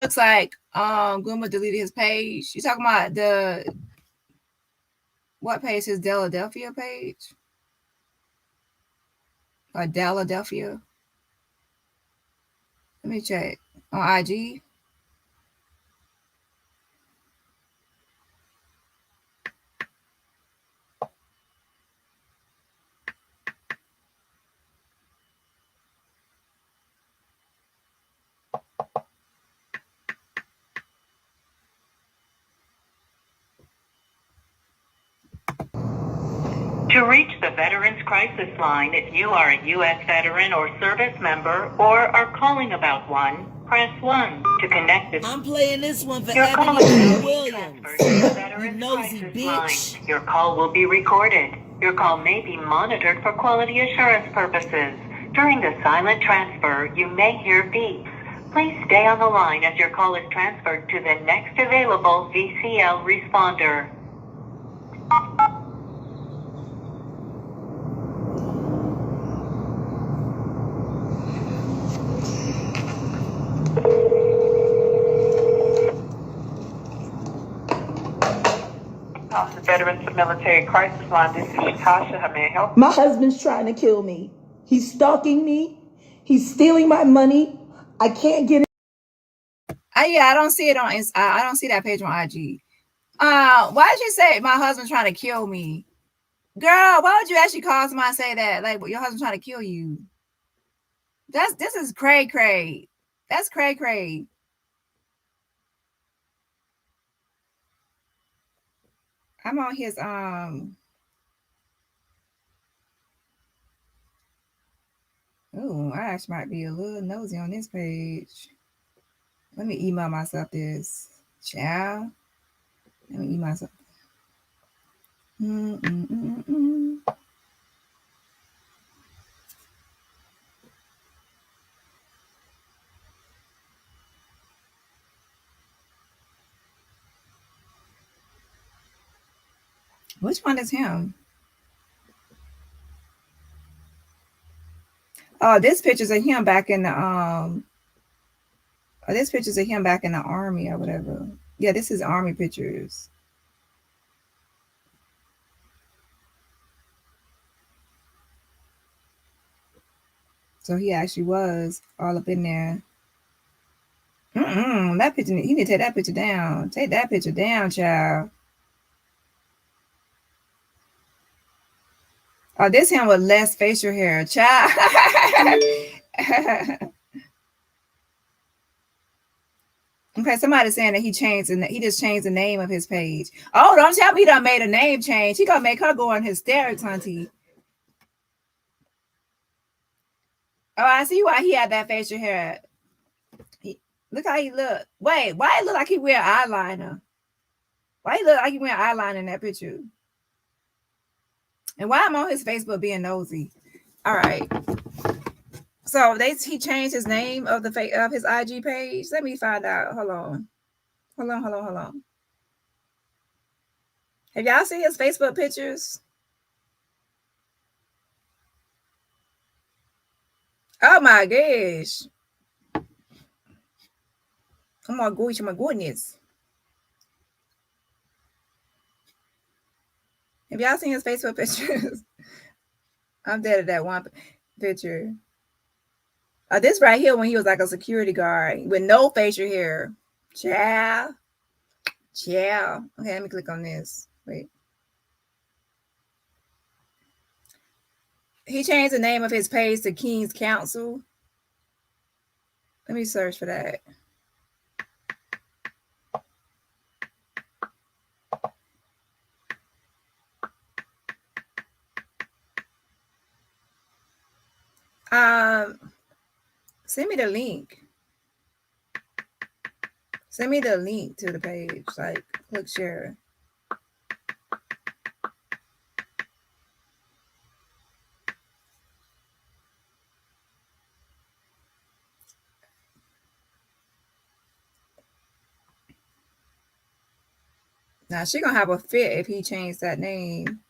Looks like Goomba deleted his page. You talking about what page? His Philadelphia page? Or Philadelphia? Let me check. On IG? To reach the Veterans Crisis Line, if you are a U.S. veteran or service member or are calling about one, press 1 to connect this. I'm playing this one for Your call is Ebony now being Williams. transferred to the Veterans Nosy Crisis bitch. Line. Your call will be recorded. Your call may be monitored for quality assurance purposes. During the silent transfer, you may hear beeps. Please stay on the line as your call is transferred to the next available VCL responder. The Veterans Military Crisis Line. This is Tasha. How may I help? My husband's trying to kill me. He's stalking me. He's stealing my money. I can't get it. Yeah, I don't see it on. I don't see that page on IG. Why did you say my husband's trying to kill me, girl? Why would you actually call somebody and say that? Like, your husband's trying to kill you. This is cray. That's cray. I'm on his Oh, I actually might be a little nosy on this page. Let me email myself this. Child. Let me email myself. Which one is him? Oh, this picture's of him back in the this picture's of him back in the army or whatever. Yeah, this is army pictures. So he actually was all up in there. That picture, you need to take that picture down. Take that picture down, child. Oh, this him with less facial hair, child. Okay, somebody's saying that he just changed the name of his page. Oh, don't tell me he done made a name change. He gonna make her go on hysterics, hunty. Oh, I see why he had that facial hair. Look how he look. Wait, why it look like he wear eyeliner? Why he look like he wear eyeliner in that picture? And why I'm on his Facebook being nosy? All right. So he changed his name of his IG page. Let me find out. Hold on. Have y'all seen his Facebook pictures? Oh my gosh. Oh my gosh, my goodness. Have y'all seen his Facebook pictures? I'm dead at that one picture. This right here when he was like a security guard with no facial hair. Ciao. Okay, let me click on this. Wait. He changed the name of his page to King's Council. Let me search for that. Send me the link. Send me the link to the page. Like, click share. Now she gonna have a fit if he changed that name.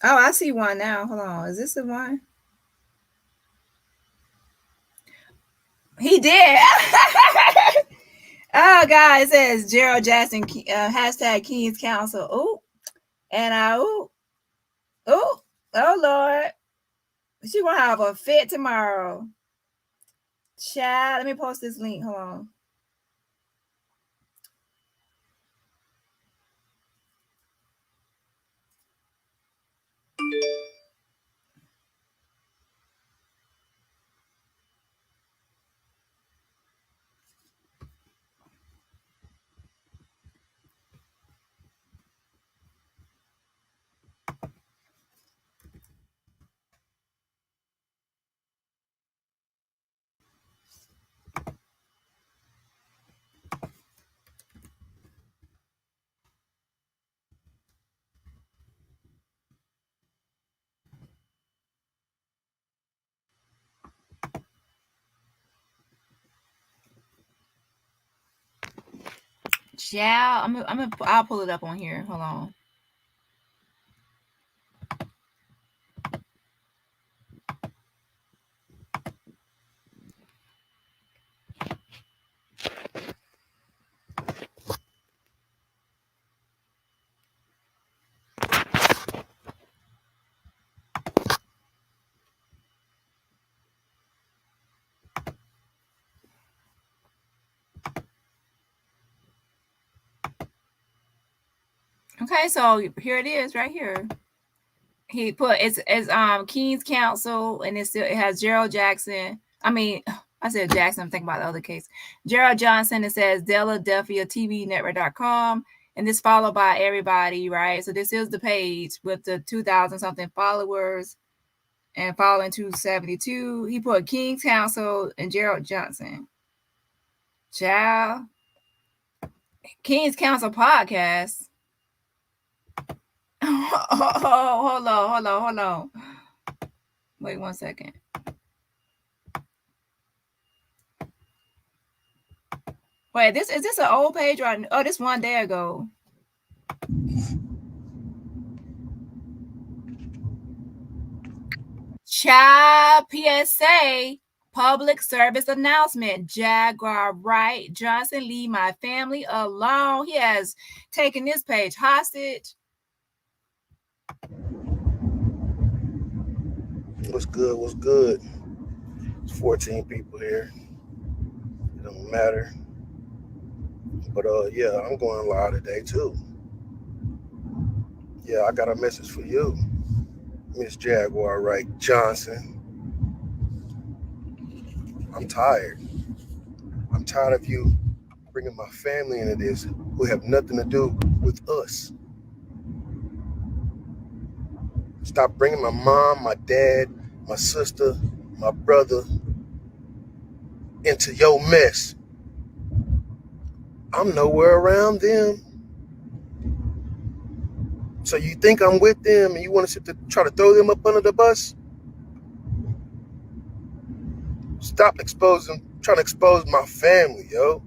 Oh, I see one now. Hold on. Is this the one? He did. Oh, God. It says Gerald Jackson, hashtag King's Council. Oh, and oh, Lord. She gonna have a fit tomorrow. Child, let me post this link. Hold on. Child, I'll pull it up on here. Hold on. Okay, so here it is right here. He put it's King's Council, and it has Gerald Jackson. I mean, I said Jackson, I'm thinking about the other case. Gerald Johnson, it says Philadelphia TV Network.com, and this followed by everybody, right? So this is the page with the 2,000 something followers and following 272. He put King's Council and Gerald Johnson. Child. King's Council podcast. Hold on. Wait 1 second. Wait, is this an old page or this one day ago? Child PSA public service announcement. Jaguar, Wright, Johnson, leave my family alone. He has taken this page hostage. What's good? There's 14 people here. It don't matter. But yeah, I'm going live today too. Yeah, I got a message for you, Miss Jaguar Wright Johnson. I'm tired. I'm tired of you bringing my family into this who have nothing to do with us. Stop bringing my mom, my dad, my sister, my brother into your mess. I'm nowhere around them. So you think I'm with them and you want to try to throw them up under the bus? Stop trying to expose my family, yo.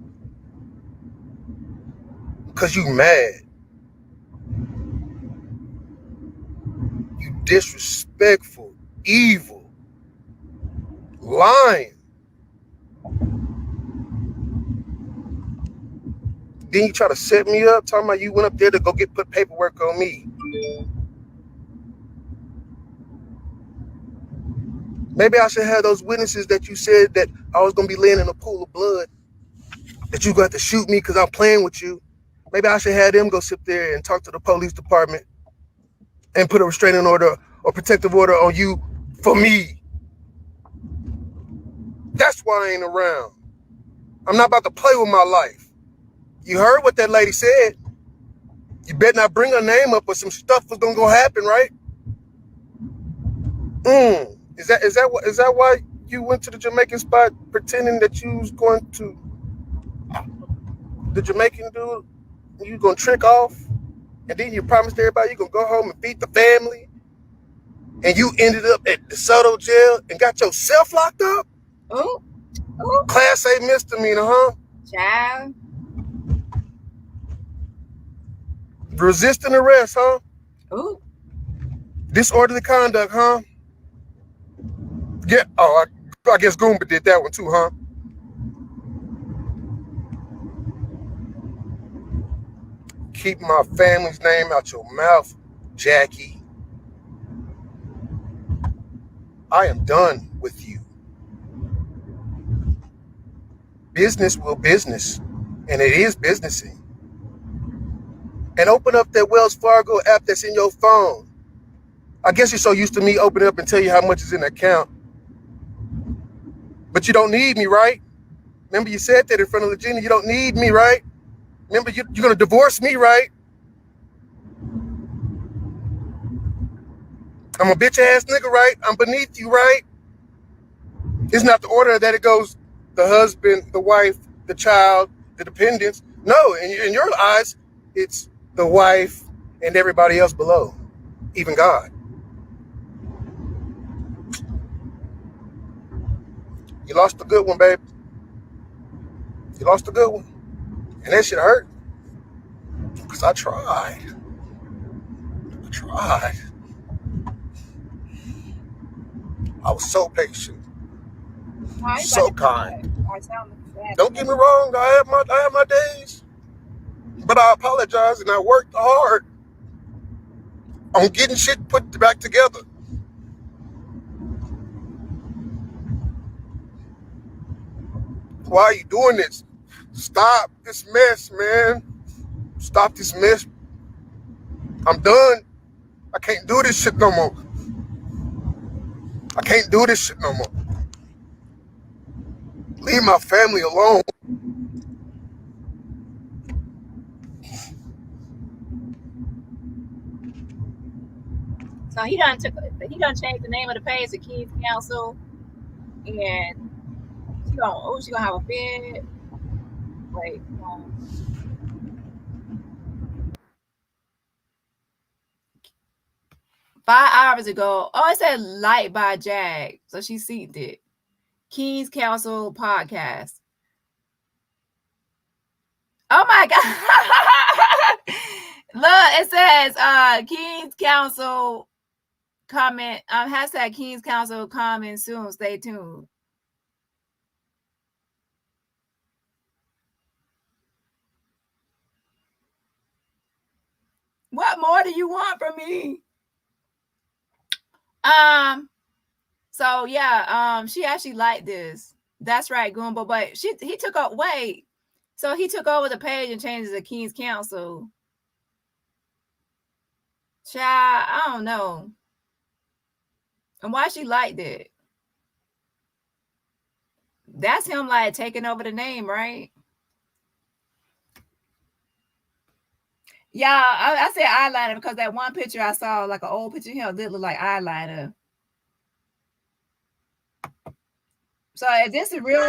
Because you mad. You disrespectful, evil, lying. Then you try to set me up, talking about you went up there to go put paperwork on me. Maybe I should have those witnesses that you said that I was going to be laying in a pool of blood, that you got to shoot me because I'm playing with you. Maybe I should have them go sit there and talk to the police department and put a restraining order or protective order on you for me. That's why I ain't around. I'm not about to play with my life. You heard what that lady said. You better not bring her name up or some stuff was gonna go happen, right? Is that why you went to the Jamaican spot pretending that you was going to the Jamaican dude? You gonna trick off, and then you promised everybody you gonna go home and feed the family, and you ended up at the DeSoto jail and got yourself locked up? Oh. Class A misdemeanor, huh? Child. Resisting arrest, huh? Ooh. Disorderly conduct, huh? Yeah. Oh, I guess Goomba did that one too, huh? Keep my family's name out your mouth, Jackie. I am done with you. Business will business, and it is businessing. And open up that Wells Fargo app that's in your phone. I guess you're so used to me opening up and tell you how much is in the account. But you don't need me, right? Remember you said that in front of Lagena, you don't need me, right? Remember you're going to divorce me, right? I'm a bitch ass nigga, right? I'm beneath you, right? It's not the order that it goes the husband, the wife, the child, the dependents. No, in your eyes, it's the wife and everybody else below, even God. You lost a good one, babe. You lost a good one. And that shit hurt. Because I tried. I was so patient. So kind. Don't get me wrong, I have my days. But I apologize and I worked hard on getting shit put back together. Why are you doing this? Stop this mess, man. Stop this mess. I'm done. I can't do this shit no more. I can't do this shit no more. Leave my family alone. So he done changed the name of the page to Kids Council, and she gonna have a bid. Wait, 5 hours ago. Oh, it said Light by Jag, so she seeked it. Kings Council podcast. Oh my God. Look, it says Kings Council comment, hashtag Kings Council coming soon. Stay tuned. What more do you want from me? So yeah, she actually liked this. That's right, Goomba. But he took up so he took over the page and changed it to King's Council. Child, I don't know. And why she liked it? That's him like taking over the name, right? Yeah, I said eyeliner because that one picture I saw, like an old picture of him, did look like eyeliner. So is this a real?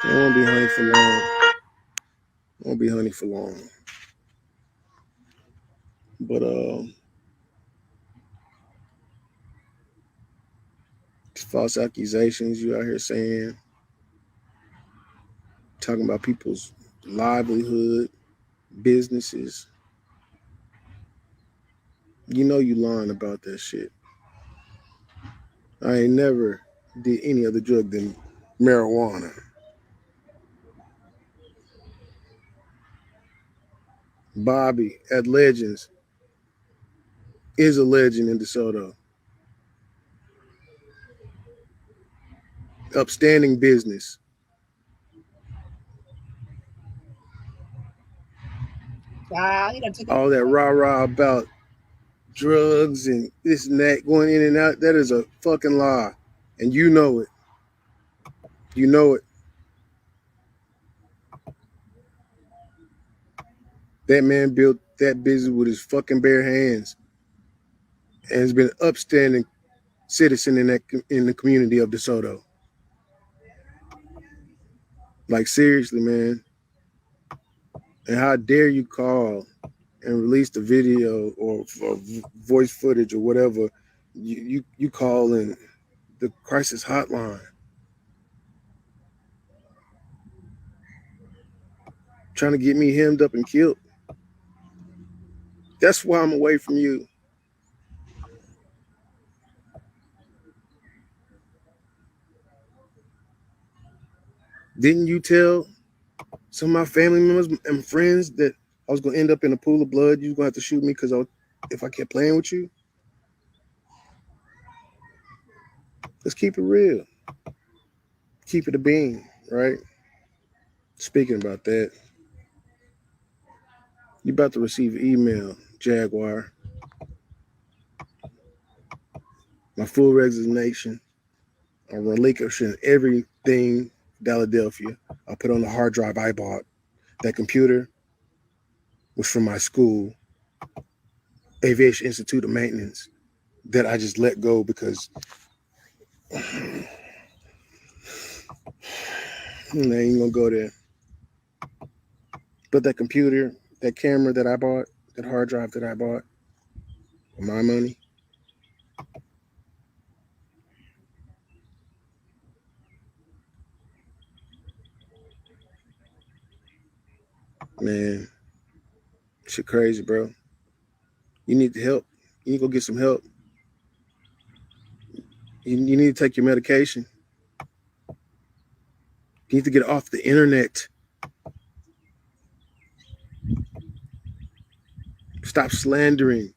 It won't be honey for long. Won't be honey for long. But false accusations you out here saying, talking about people's livelihood, businesses. You know you lying about that shit. I ain't never did any other drug than marijuana. Bobby at Legends is a legend in DeSoto. Upstanding business. All that rah-rah about drugs and this and that going in and out, that is a fucking lie. And you know it. You know it. That man built that business with his fucking bare hands and has been an upstanding citizen in the community of DeSoto. Like, seriously, man. And how dare you call and release the video or voice footage or whatever you call in the crisis hotline. Trying to get me hemmed up and killed. That's why I'm away from you. Didn't you tell some of my family members and friends that I was going to end up in a pool of blood? You was going to have to shoot me because if I kept playing with you? Let's keep it real. Keep it a bean, right? Speaking about that, you're about to receive an email, Jaguar. My full resignation. I'm relinquishing everything Philadelphia. I put on the hard drive I bought. That computer was from my school, Aviation Institute of Maintenance, that I just let go because I ain't gonna go there. But that computer, that camera that I bought, that hard drive that I bought, with my money, man, shit crazy, bro. You need the help. You need to go get some help. You need to take your medication. You need to get off the internet. Stop slandering.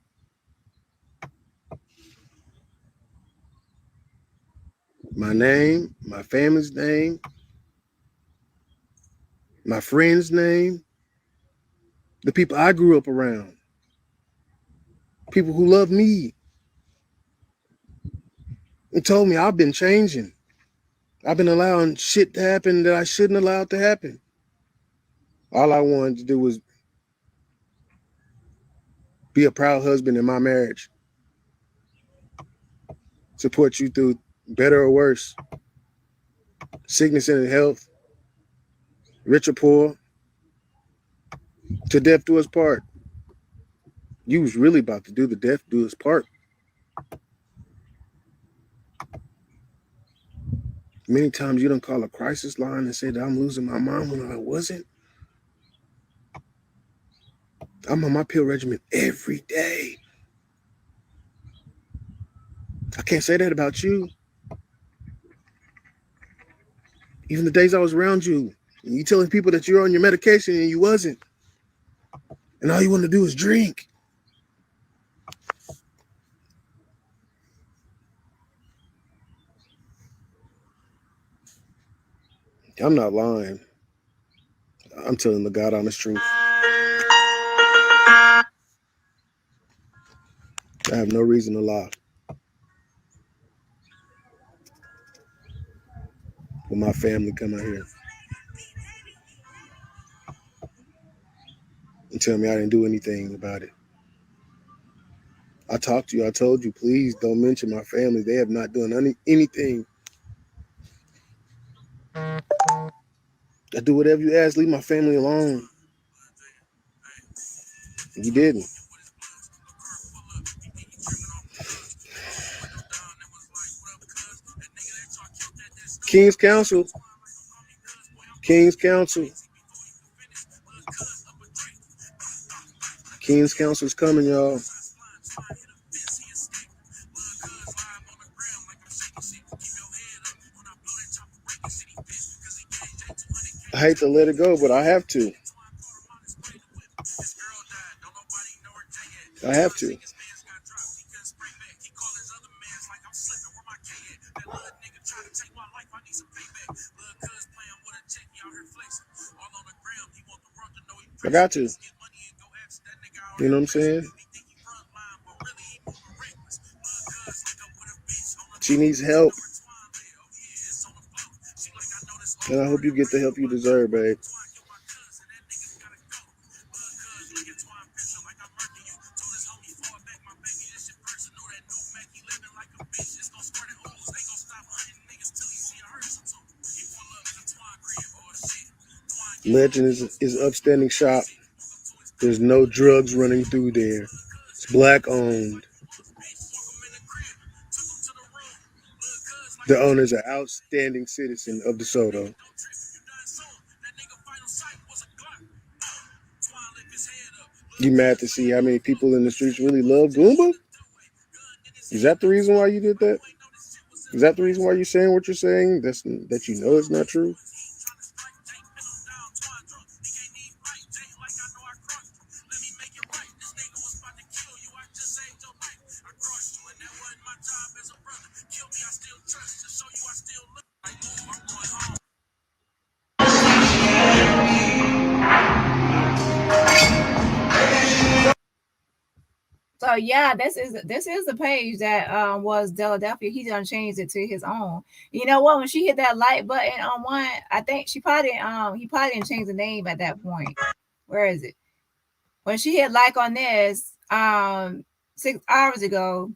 My name, my family's name, my friend's name, the people I grew up around, people who love me, and told me I've been changing. I've been allowing shit to happen that I shouldn't allow to happen. All I wanted to do was be a proud husband in my marriage. Support you through better or worse, sickness and health, rich or poor, to death do us part. You was really about to do the death do us part. Many times you don't call a crisis line and say that I'm losing my mom when I wasn't. I'm on my pill regimen every day. I can't say that about you. Even the days I was around you, and you telling people that you're on your medication and you wasn't. And all you want to do is drink. I'm not lying. I'm telling the God honest truth. I have no reason to lie. When my family come out here and tell me I didn't do anything about it. I talked to you. I told you, please don't mention my family. They have not done anything. I do whatever you ask. Leave my family alone. You didn't. King's Council. King's Council. King's Council's coming, y'all. I hate to let it go, but I have to. I have to. I got to. You know what I'm saying? She needs help. And I hope you get the help you deserve, babe. Legend is upstanding shop. There's no drugs running through there. It's black owned. The owner's an outstanding citizen of DeSoto. You mad to see how many people in the streets really love Goomba? Is that the reason why you did that? Is that the reason why you're saying what you're saying? That you know it's not true? So yeah, this is the page that was Philadelphia. He done changed it to his own. You know what? When she hit that like button on one, I think he probably didn't change the name at that point. Where is it? When she hit like on this 6 hours ago,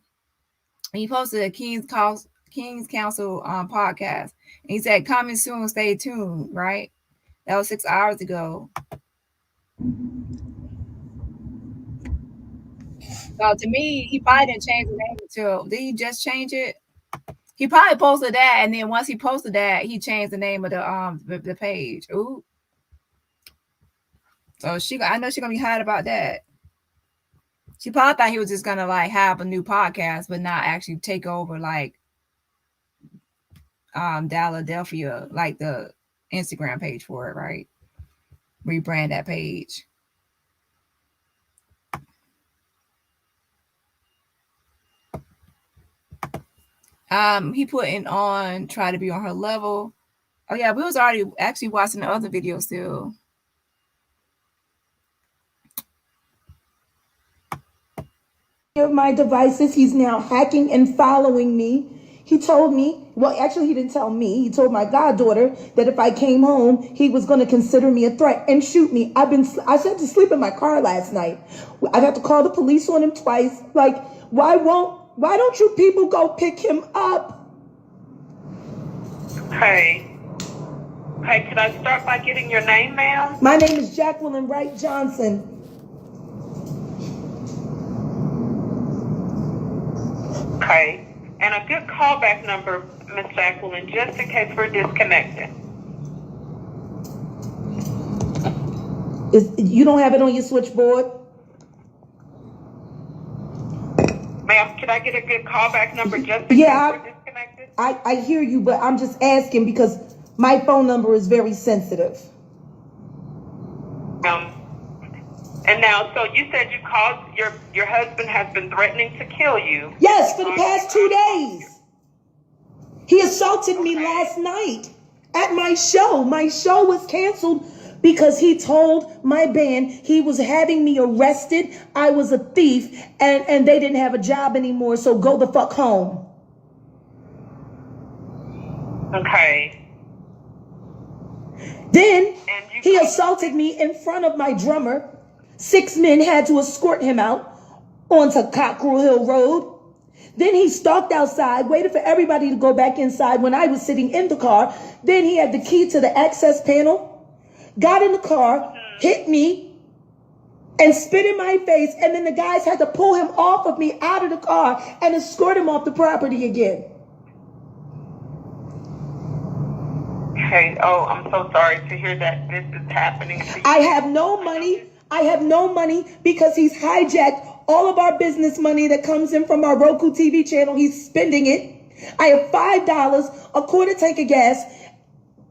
he posted a King's Council podcast. And he said, "Coming soon, stay tuned." Right? That was 6 hours ago. So to me, he probably didn't change the name until, did he just change it? He probably posted that, and then once he posted that, he changed the name of the page. Ooh. So I know she's gonna be hot about that. She probably thought he was just gonna like have a new podcast, but not actually take over like Philadelphia, like the Instagram page for it, right? Rebrand that page. He putting on try to be on her level. Oh yeah, we was already actually watching the other video still. Of my devices, he's now hacking and following me. He told me, well, actually he didn't tell me. He told my goddaughter that if I came home, he was going to consider me a threat and shoot me. I had to sleep in my car last night. I've had to call the police on him twice. Like, why don't you people go pick him up? Hey, could I start by getting your name, ma'am? My name is Jacqueline Wright Johnson. Okay, and a good callback number, Miss Jacqueline, just in case we're disconnected. You don't have it on your switchboard? Ma'am, could I get a good callback number just in case we're disconnected? I hear you, but I'm just asking because my phone number is very sensitive. And now, so you said you called, your husband has been threatening to kill you. Yes, for the past 2 days. He assaulted me last night. at my show. My show was canceled because he told my band he was having me arrested. I was a thief and they didn't have a job anymore. So go the fuck home. Okay. Then he assaulted me in front of my drummer. 6 men had to escort him out onto Cockrell Hill Road. Then he stalked outside, waited for everybody to go back inside when I was sitting in the car. Then he had the key to the access panel, got in the car, hit me, and spit in my face. And then the guys had to pull him off of me out of the car and escort him off the property again. Okay. Oh, I'm so sorry to hear that this is happening to you. I have no money. I have no money because he's hijacked all of our business money that comes in from our Roku TV channel. He's spending it. I have $5, a quarter tank of gas,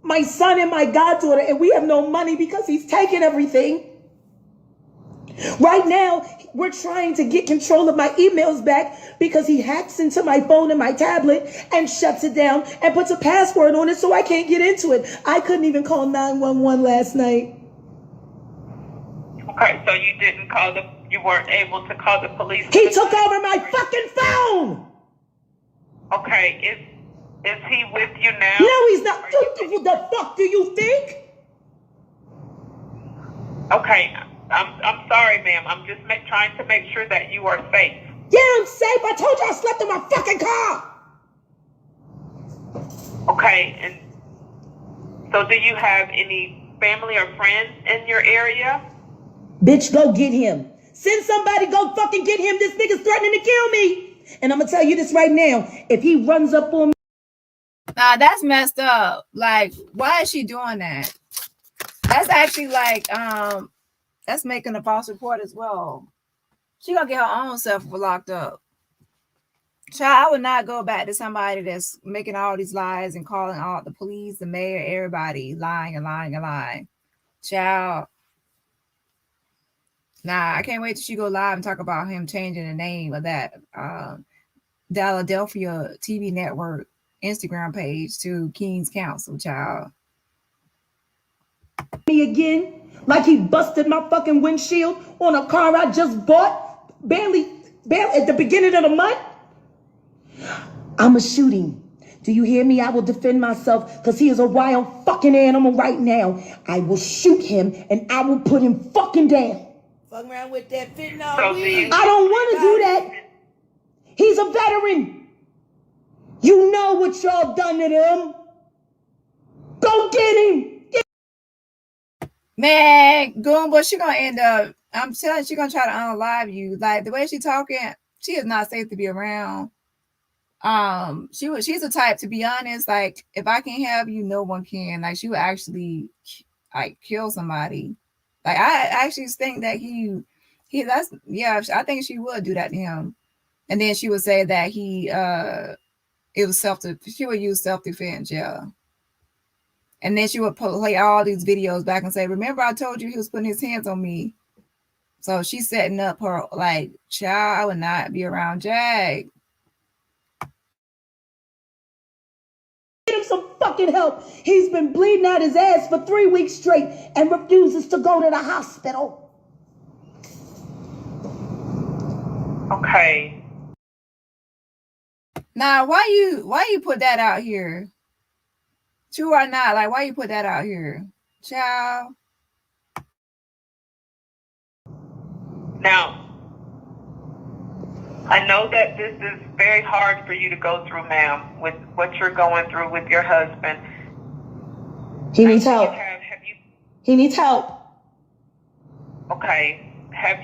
my son and my goddaughter, and we have no money because he's taken everything. Right now, we're trying to get control of my emails back because he hacks into my phone and my tablet and shuts it down and puts a password on it so I can't get into it. I couldn't even call 911 last night. Okay, so you weren't able to call the police? He took over my fucking phone! Okay, is he with you now? No, he's not. The fuck do you think? Okay, I'm sorry, ma'am. I'm just trying to make sure that you are safe. Yeah, I'm safe. I told you I slept in my fucking car. Okay, and so do you have any family or friends in your area? Bitch, go get him. Send somebody, go fucking get him. This nigga's threatening to kill me. And I'm gonna tell you this right now. If he runs up on me. Nah, that's messed up. Like, why is she doing that? That's actually like, that's making a false report as well. She gonna get her own self locked up. Child, I would not go back to somebody that's making all these lies and calling out the police, the mayor, everybody, lying and lying and lying. Child. Nah, I can't wait till she go live and talk about him changing the name of that Philadelphia TV network Instagram page to King's Council, child. Me again, like he busted my fucking windshield on a car I just bought, barely at the beginning of the month. I'ma shoot him. Do you hear me? I will defend myself because he is a wild fucking animal right now. I will shoot him and I will put him fucking down. Fuck around with that fentanyl. So I don't want to do that. He's a veteran. You know what y'all done to him. Go get him. Man, Goomba, she gonna end up. I'm telling you, she gonna try to unalive you. Like the way she talking, she is not safe to be around. She's the type, to be honest. Like if I can't have you, no one can. Like she would actually like kill somebody. Like I actually think that I think she would do that to him. And then she would say that she would use self-defense, yeah. And then she would play all these videos back and say, remember I told you he was putting his hands on me. So she's setting up her, like, child, I would not be around Jag. Get him some fucking help. He's been bleeding out his ass for 3 weeks straight and refuses to go to the hospital. Okay. Now, why you put that out here? True or not? Like, why you put that out here? Child. Now, I know that this is very hard for you to go through, ma'am, with what you're going through with your husband. He needs help. He needs help. Okay. Have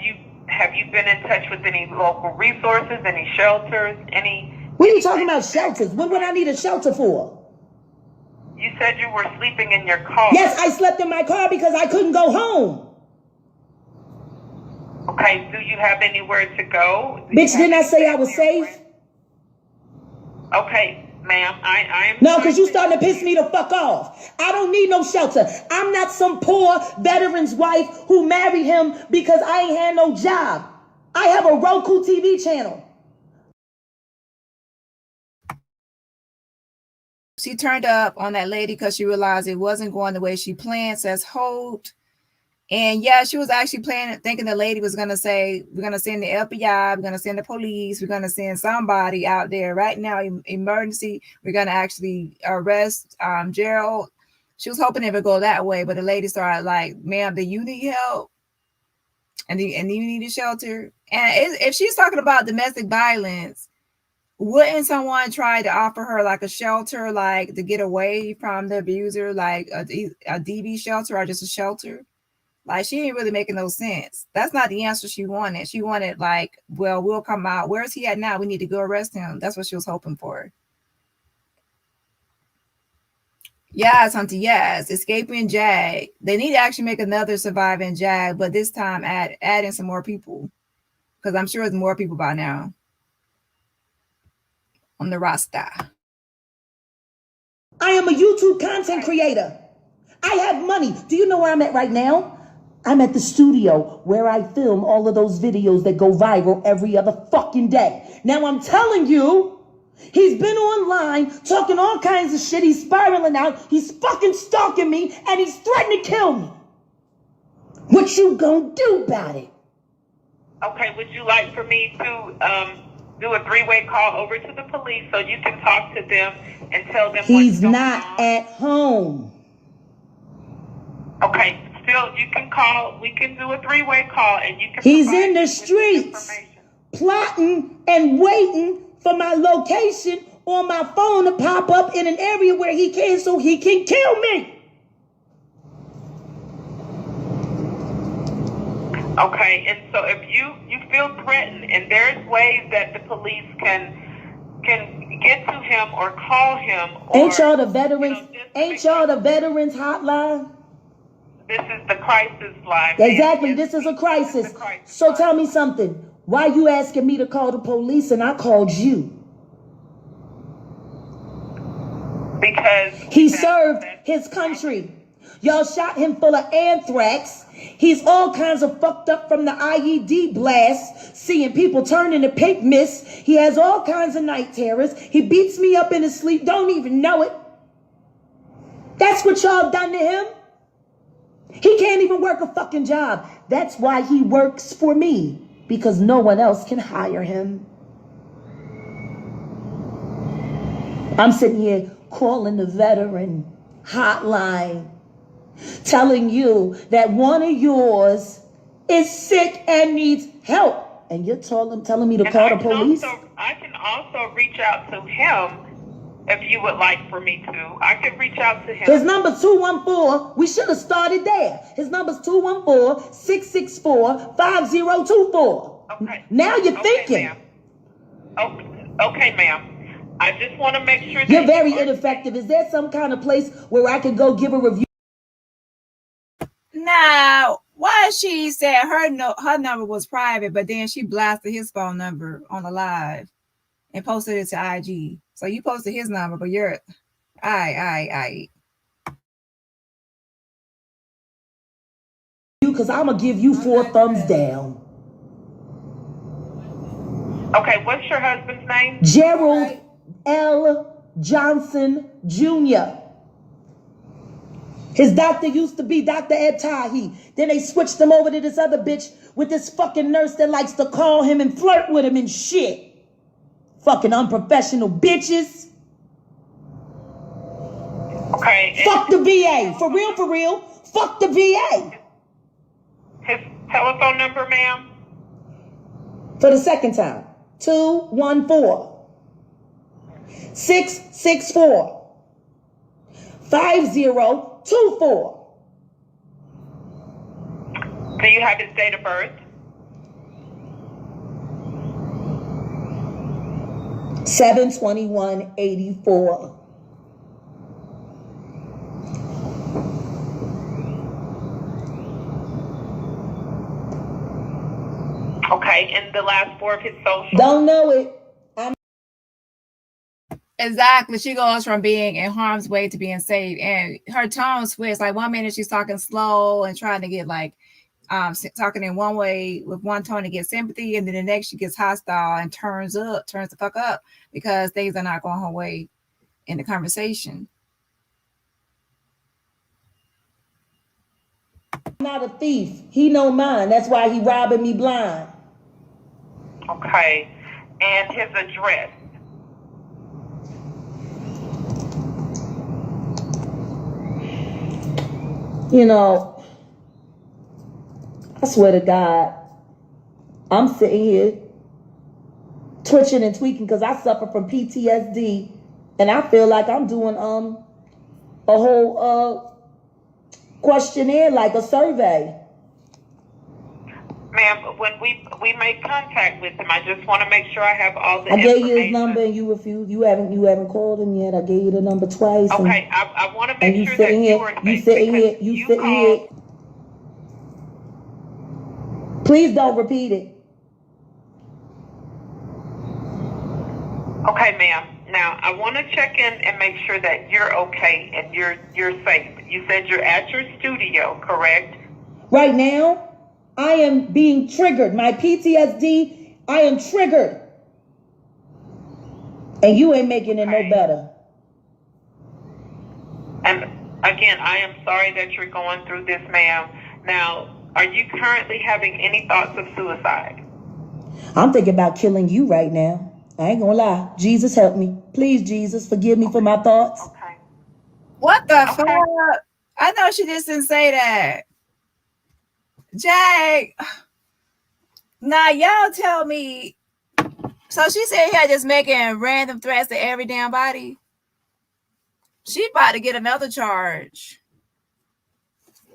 you been in touch with any local resources, any shelters, any... What are you talking about, shelters? What would I need a shelter for? You said you were sleeping in your car. Yes, I slept in my car because I couldn't go home. Okay, do you have anywhere to go? Bitch, didn't I say I was safe? Okay, ma'am, I am... No, because you starting to piss me the fuck off. I don't need no shelter. I'm not some poor veteran's wife who married him because I ain't had no job. I have a Roku TV channel. she turned up on that lady because she realized it wasn't going the way she planned, says Holt. And yeah, she was actually thinking the lady was going to say, we're going to send the FBI, we're going to send the police, we're going to send somebody out there right now, emergency. We're going to actually arrest Gerald. She was hoping it would go that way, but the lady started like, ma'am, do you need help? And you need a shelter? And if she's talking about domestic violence, wouldn't someone try to offer her like a shelter, like to get away from the abuser, like a DV shelter or just a shelter? Like, she ain't really making no sense. That's not the answer she wanted. She wanted like, well, we'll come out. Where's he at now? We need to go arrest him. That's what she was hoping for. Yes, Hunter, yes. Escaping Jag. They need to actually make another surviving Jag, but this time add in some more people. Because I'm sure there's more people by now on the roster. I am a YouTube content creator. I have money. Do you know where I'm at right now? I'm at the studio where I film all of those videos that go viral every other fucking day. Now I'm telling you, he's been online talking all kinds of shit. He's spiraling out. He's fucking stalking me and he's threatening to kill me. What you gonna do about it? Okay, would you like for me to do a three-way call over to the police so you can talk to them and tell them he's not at home? Okay, still you can call. We can do a three-way call and you can. He's in the streets plotting and waiting for my location on my phone to pop up in an area where he can, so he can kill me. Okay, and so if you feel threatened, and there's ways that the police can get to him or call him. Ain't y'all the veterans? Ain't y'all the veterans hotline? This is the crisis line. Exactly, this is a crisis. So tell me something. Why you asking me to call the police and I called you? Because he served his country. Y'all shot him full of anthrax. He's all kinds of fucked up from the IED blast, seeing people turn into pink mist. He has all kinds of night terrors. He beats me up in his sleep, don't even know it. That's what y'all done to him. He can't even work a fucking job. That's why he works for me, because no one else can hire him. I'm sitting here calling the veteran hotline, telling you that one of yours is sick and needs help. And you're telling me to call the police? I can also reach out to him if you would like for me to. I can reach out to him. His number's 214. We should have started there. His number's 214-664-5024. Okay. Now you're thinking. Ma'am. Okay, ma'am. I just want to make sure that you're very ineffective. Is there some kind of place where I can go give a review? Now, why she said her number was private, but then she blasted his phone number on the live and posted it to IG. So you posted his number, but you're because I'm gonna give you 4 thumbs down. Okay, what's your husband's name? Gerald L. Johnson Jr. His doctor used to be Dr. Ed Tahi. Then they switched him over to this other bitch with this fucking nurse that likes to call him and flirt with him and shit. Fucking unprofessional bitches. Okay. Fuck the VA. For real, for real. Fuck the VA. His telephone number, ma'am? For the second time. 214-664-5024. Do you have his date of birth? 7/21/84. Okay, and the last 4 of his social? Don't know it. Exactly. She goes from being in harm's way to being saved, and her tone switches. Like 1 minute she's talking slow and trying to get like talking in one way with one tone to get sympathy, and then the next she gets hostile and turns the fuck up because things are not going her way. in the conversation. I'm not a thief. He know mine. That's why he robbing me blind. Okay. And his address. You know, I swear to God, I'm sitting here twitching and tweaking because I suffer from PTSD, and I feel like I'm doing a whole questionnaire, like a survey. Ma'am, when we make contact with him, I just want to make sure I have all the I information. gave you his number and you refused. You haven't called him yet. I gave you the number twice. Okay, I want to make sure that you are You sitting here. Please don't repeat it. Okay, ma'am. Now, I want to check in and make sure that you're okay and you're safe. You said you're at your studio, correct? Right now, I am being triggered. My PTSD, I am triggered. And you ain't making it no better. And again, I am sorry that you're going through this, ma'am. Now, are you currently having any thoughts of suicide? I'm thinking about killing you right now. I ain't gonna lie. Jesus, help me. Please, Jesus, forgive me for my thoughts. Okay. What the fuck? I know she just didn't say that. Jag. Now y'all tell me. So she said here just making random threats to every damn body. She about to get another charge.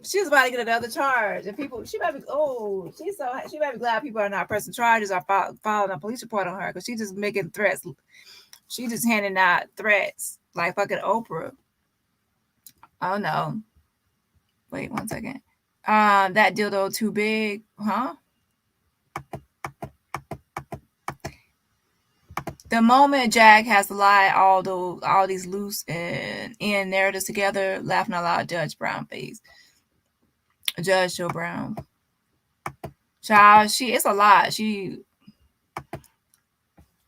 She's about to get another charge. And people, she might be, she might be glad people are not pressing charges or filing a police report on her because she's just making threats. She just handing out threats like fucking Oprah. Oh no. Wait 1 second. That dildo too big, huh? The moment Jag has to lie all these loose and in narratives together, laughing out loud, Judge Brown face. Judge Joe Brown. Child, it's a lot.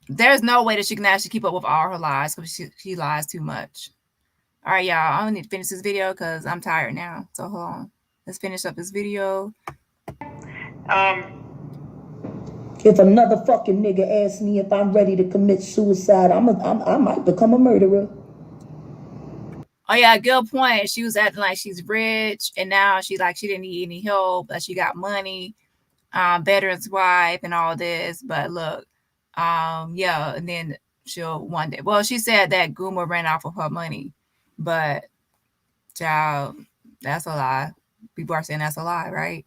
There's no way that she can actually keep up with all her lies because she lies too much. All right, y'all. I need to finish this video because I'm tired now. So hold on. Let's finish up this video. If another fucking nigga asks me if I'm ready to commit suicide, I might become a murderer. Oh yeah, good point. She was acting like she's rich, and now she didn't need any help, but she got money, veteran's wife, and all this. But look, yeah, and then she'll one day. Well, she said that Goomba ran off with her money, but child, that's a lie. People are saying that's a lie, right?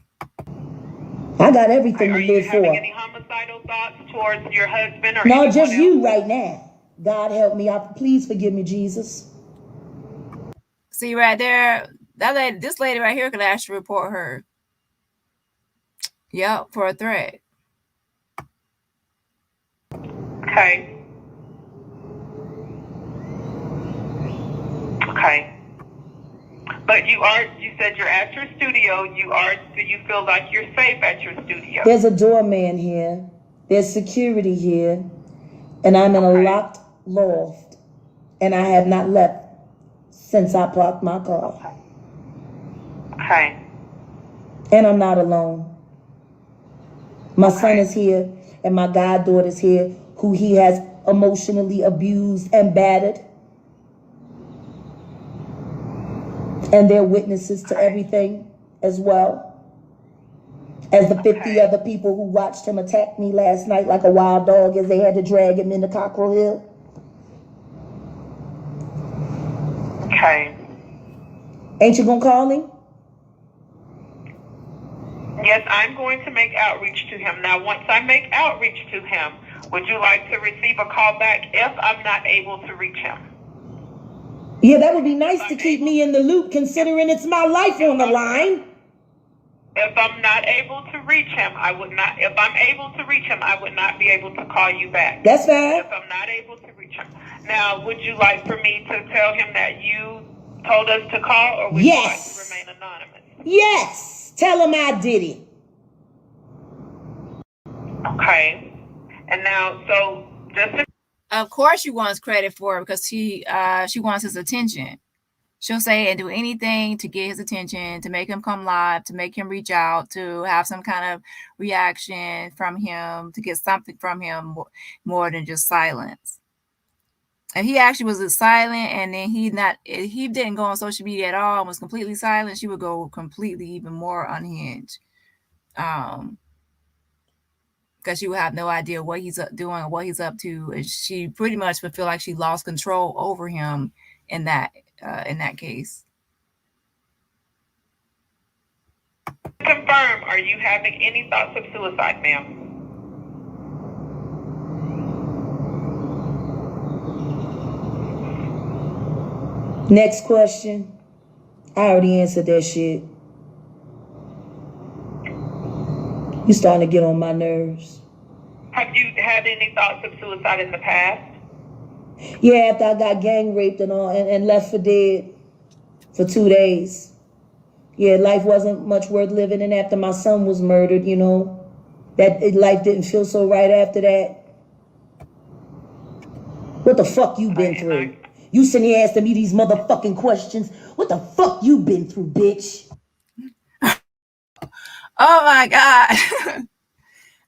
I got everything to live for. Are you having any homicidal thoughts towards your husband or No, just else? you right now. God help me. Please forgive me, Jesus. See right there, this lady right here could actually report her. Yep, for a threat. Okay. Okay. But you said you're at your studio. Do you feel like you're safe at your studio? There's a doorman here. There's security here. And I'm in a locked loft. And I have not left since I parked my car. Okay. And I'm not alone. My son is here and my goddaughter's here who he has emotionally abused and battered. And they're witnesses to everything as well. As the 50 other people who watched him attack me last night like a wild dog as they had to drag him into Cockrell Hill. Okay. Ain't you gonna call him? Yes, I'm going to make outreach to him. Now, once I make outreach to him, would you like to receive a call back if I'm not able to reach him? Yeah, that would be nice to keep me in the loop considering it's my life on the line. If I'm not able to reach him, I would not. If I'm able to reach him, I would not be able to call you back. That's fine. If I'm not able to reach him. Now, would you like for me to tell him that you told us to call, or would you like to remain anonymous? Yes. Tell him I did it. Okay. And now, so just to Of course she wants credit for it because she wants his attention. She'll say and do anything to get his attention, to make him come live, to make him reach out, to have some kind of reaction from him, to get something from him more than just silence. And he actually was silent, and then he didn't go on social media at all and was completely silent. She would go completely even more unhinged. Because she would have no idea what he's doing or what he's up to. And she pretty much would feel like she lost control over him in that case. Confirm, are you having any thoughts of suicide, ma'am? Next question. I already answered that shit. You starting to get on my nerves. Have you had any thoughts of suicide in the past? Yeah, after I got gang raped and all and left for dead for 2 days. Yeah, life wasn't much worth living, and after my son was murdered, you know, life didn't feel so right after that. What the fuck you been through? You sitting here asking me these motherfucking questions. What the fuck you been through, bitch? Oh my God.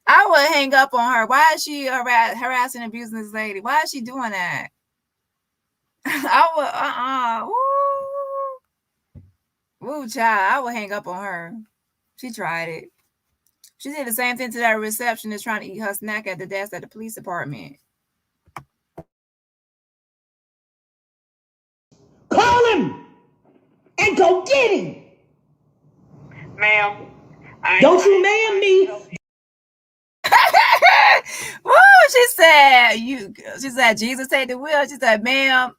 I would hang up on her. Why is she harassing and abusing this lady? Why is she doing that? I would, Woo, child. I would hang up on her. She tried it. She did the same thing to that receptionist trying to eat her snack at the desk at the police department. Call him and go get him. Ma'am. Don't you ma'am me. Woo, she said, Jesus take the wheel. She said, ma'am.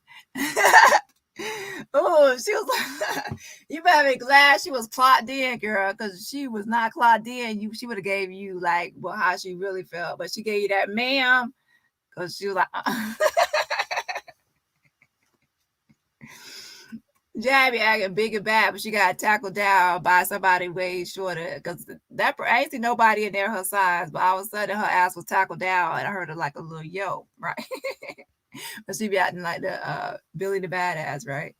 Oh, she was like, you better be glad she was clocked in, girl, because she was not clocked in. She would have gave you like how she really felt, but she gave you that ma'am because she was like, Jabby acting big and bad, but she got tackled down by somebody way shorter. Because I ain't see nobody in there her size, but all of a sudden her ass was tackled down, and I heard her like a little yo, right? But she be acting like the Billy the Badass, right?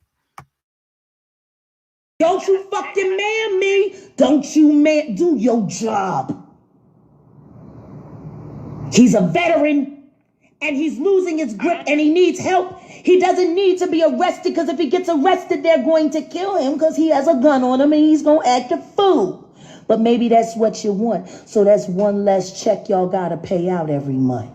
Don't you fucking man me. Don't you man do your job. He's a veteran and he's losing his grip and he needs help. He doesn't need to be arrested because if he gets arrested, they're going to kill him because he has a gun on him and he's going to act a fool. But maybe that's what you want. So that's one less check y'all got to pay out every month.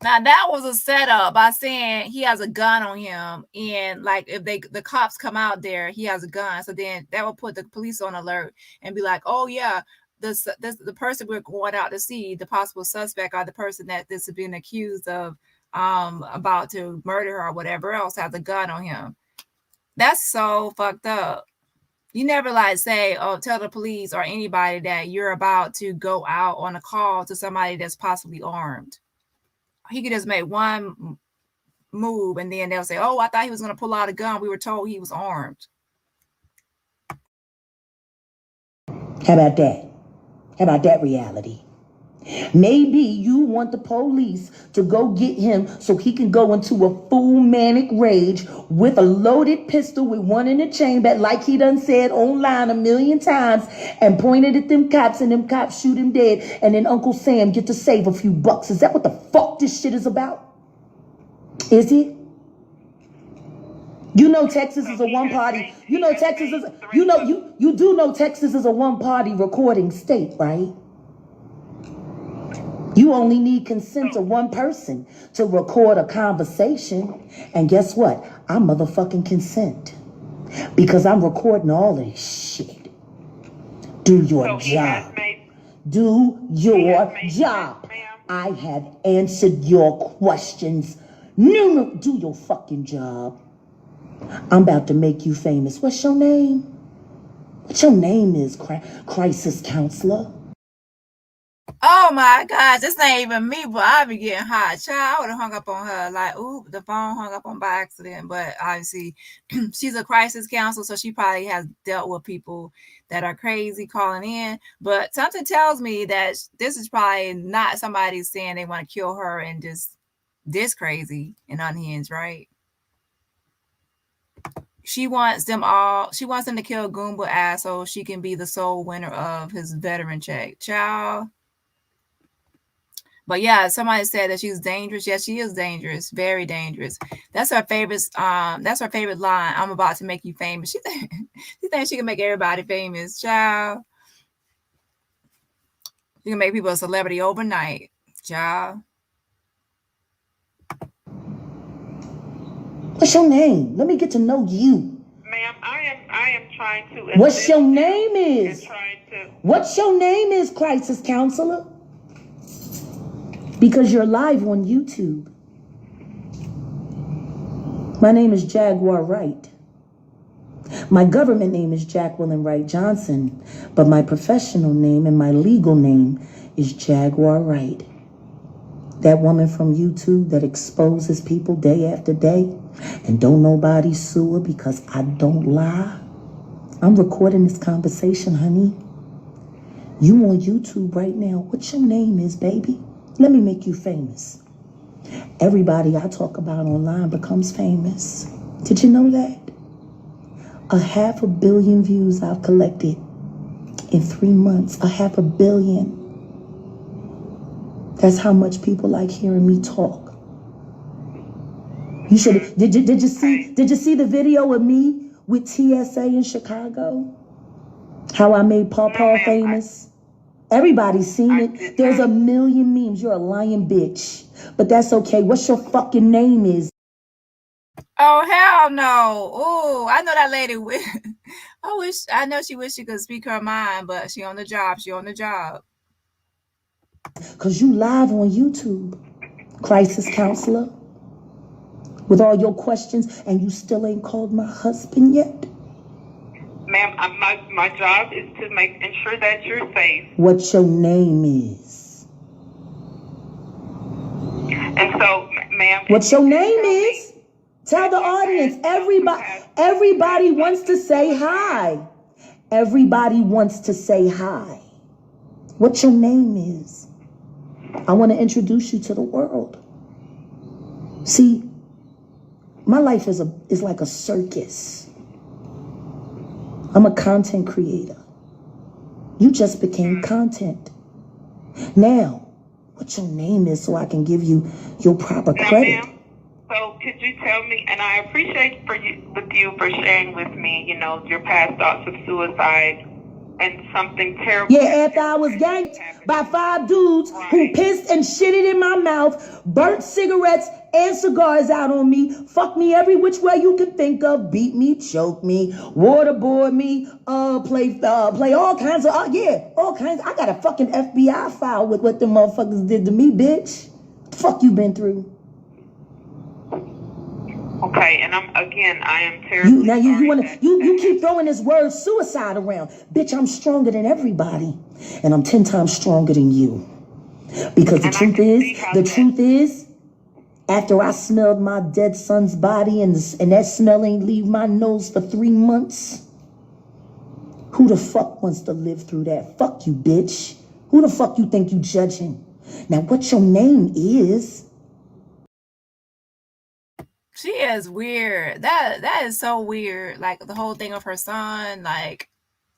Now that was a setup by saying he has a gun on him, and like if the cops come out there, he has a gun. So then that will put the police on alert and be like, oh yeah, the person we're going out to see, the possible suspect or the person that this has been accused of about to murder her or whatever else has a gun on him. That's so fucked up. You never like say, oh, tell the police or anybody that you're about to go out on a call to somebody that's possibly armed. He could just make one move and then they'll say, oh, I thought he was going to pull out a gun. We were told he was armed. How about that? How about that reality? Maybe you want the police to go get him so he can go into a full manic rage with a loaded pistol with one in the chamber, like he done said online 1,000,000 times, and pointed at them cops and them cops shoot him dead, and then Uncle Sam get to save a few bucks. Is that what the fuck this shit is about? Is it? You know Texas is a one party. You know Texas is you do know Texas is a one party recording state, right? You only need consent of one person to record a conversation. And guess what? I motherfucking consent. Because I'm recording all this shit. Do your job. Do your job. I have answered your questions. No, do your fucking job. I'm about to make you famous. What's your name? What your name is, crisis counselor? Oh my gosh, this ain't even me, but I be getting hot. Child, I would have hung up on her. Like, ooh, the phone hung up on by accident. But obviously, she's a crisis counselor, so she probably has dealt with people that are crazy calling in. But something tells me that this is probably not somebody saying they want to kill her and just this crazy and unhinged, right? She wants them all. She wants them to kill Goomba'S so she can be the sole winner of his veteran check. Child. But yeah, somebody said that she's dangerous. Yes, she is dangerous, very dangerous. That's her favorite. That's her favorite line. I'm about to make you famous. She thinks she can make everybody famous. Child, she can make people a celebrity overnight. Child. What's your name? Let me get to know you. Ma'am, I am trying to. What's your name is? What's your name is, crisis counselor? Because you're live on YouTube. My name is Jaguar Wright. My government name is Jacqueline Wright Johnson, but my professional name and my legal name is Jaguar Wright. That woman from YouTube that exposes people day after day and don't nobody sue her because I don't lie. I'm recording this conversation, honey. You on YouTube right now. What your name is, baby? Let me make you famous. Everybody I talk about online becomes famous. Did you know that? 500 million views I've collected in 3 months. 500 million. That's how much people like hearing me talk. You should. Did you see the video of me with TSA in Chicago? How I made Paw famous? Everybody's seen it. There's 1 million memes. You're a lying bitch. But that's okay. What's your fucking name is? Oh, hell no. Oh, I know that lady. I know she wish she could speak her mind, but she on the job. She on the job. Because you live on YouTube, crisis counselor, with all your questions, and you still ain't called my husband yet. Ma'am, my job is to ensure that you're safe. What your name is? And so, ma'am. What your name is? Tell the audience. Everybody wants to say hi. Everybody wants to say hi. What your name is? I want to introduce you to the world. See, my life is like a circus. I'm a content creator. You just became content. Now, what your name is so I can give you your proper credit. Ma'am, so could you tell me, and I appreciate with you for sharing with me, your past thoughts of suicide and something terrible. Yeah, after I was ganked by 5 dudes who pissed and shitted in my mouth, burnt cigarettes and cigars out on me, fuck me every which way you can think of, beat me, choke me, waterboard me, play all kinds of, all kinds. I got a fucking FBI file with what the motherfuckers did to me, bitch. What the fuck you been through? Okay, and I am terribly you keep throwing this word suicide around. Bitch, I'm stronger than everybody. And I'm 10 times stronger than you. Because the truth is, after I smelled my dead son's body and that smell ain't leave my nose for 3 months, who the fuck wants to live through that? Fuck you, bitch. Who the fuck you think you judging? Now, what your name is? She is weird. That is so weird. Like the whole thing of her son, like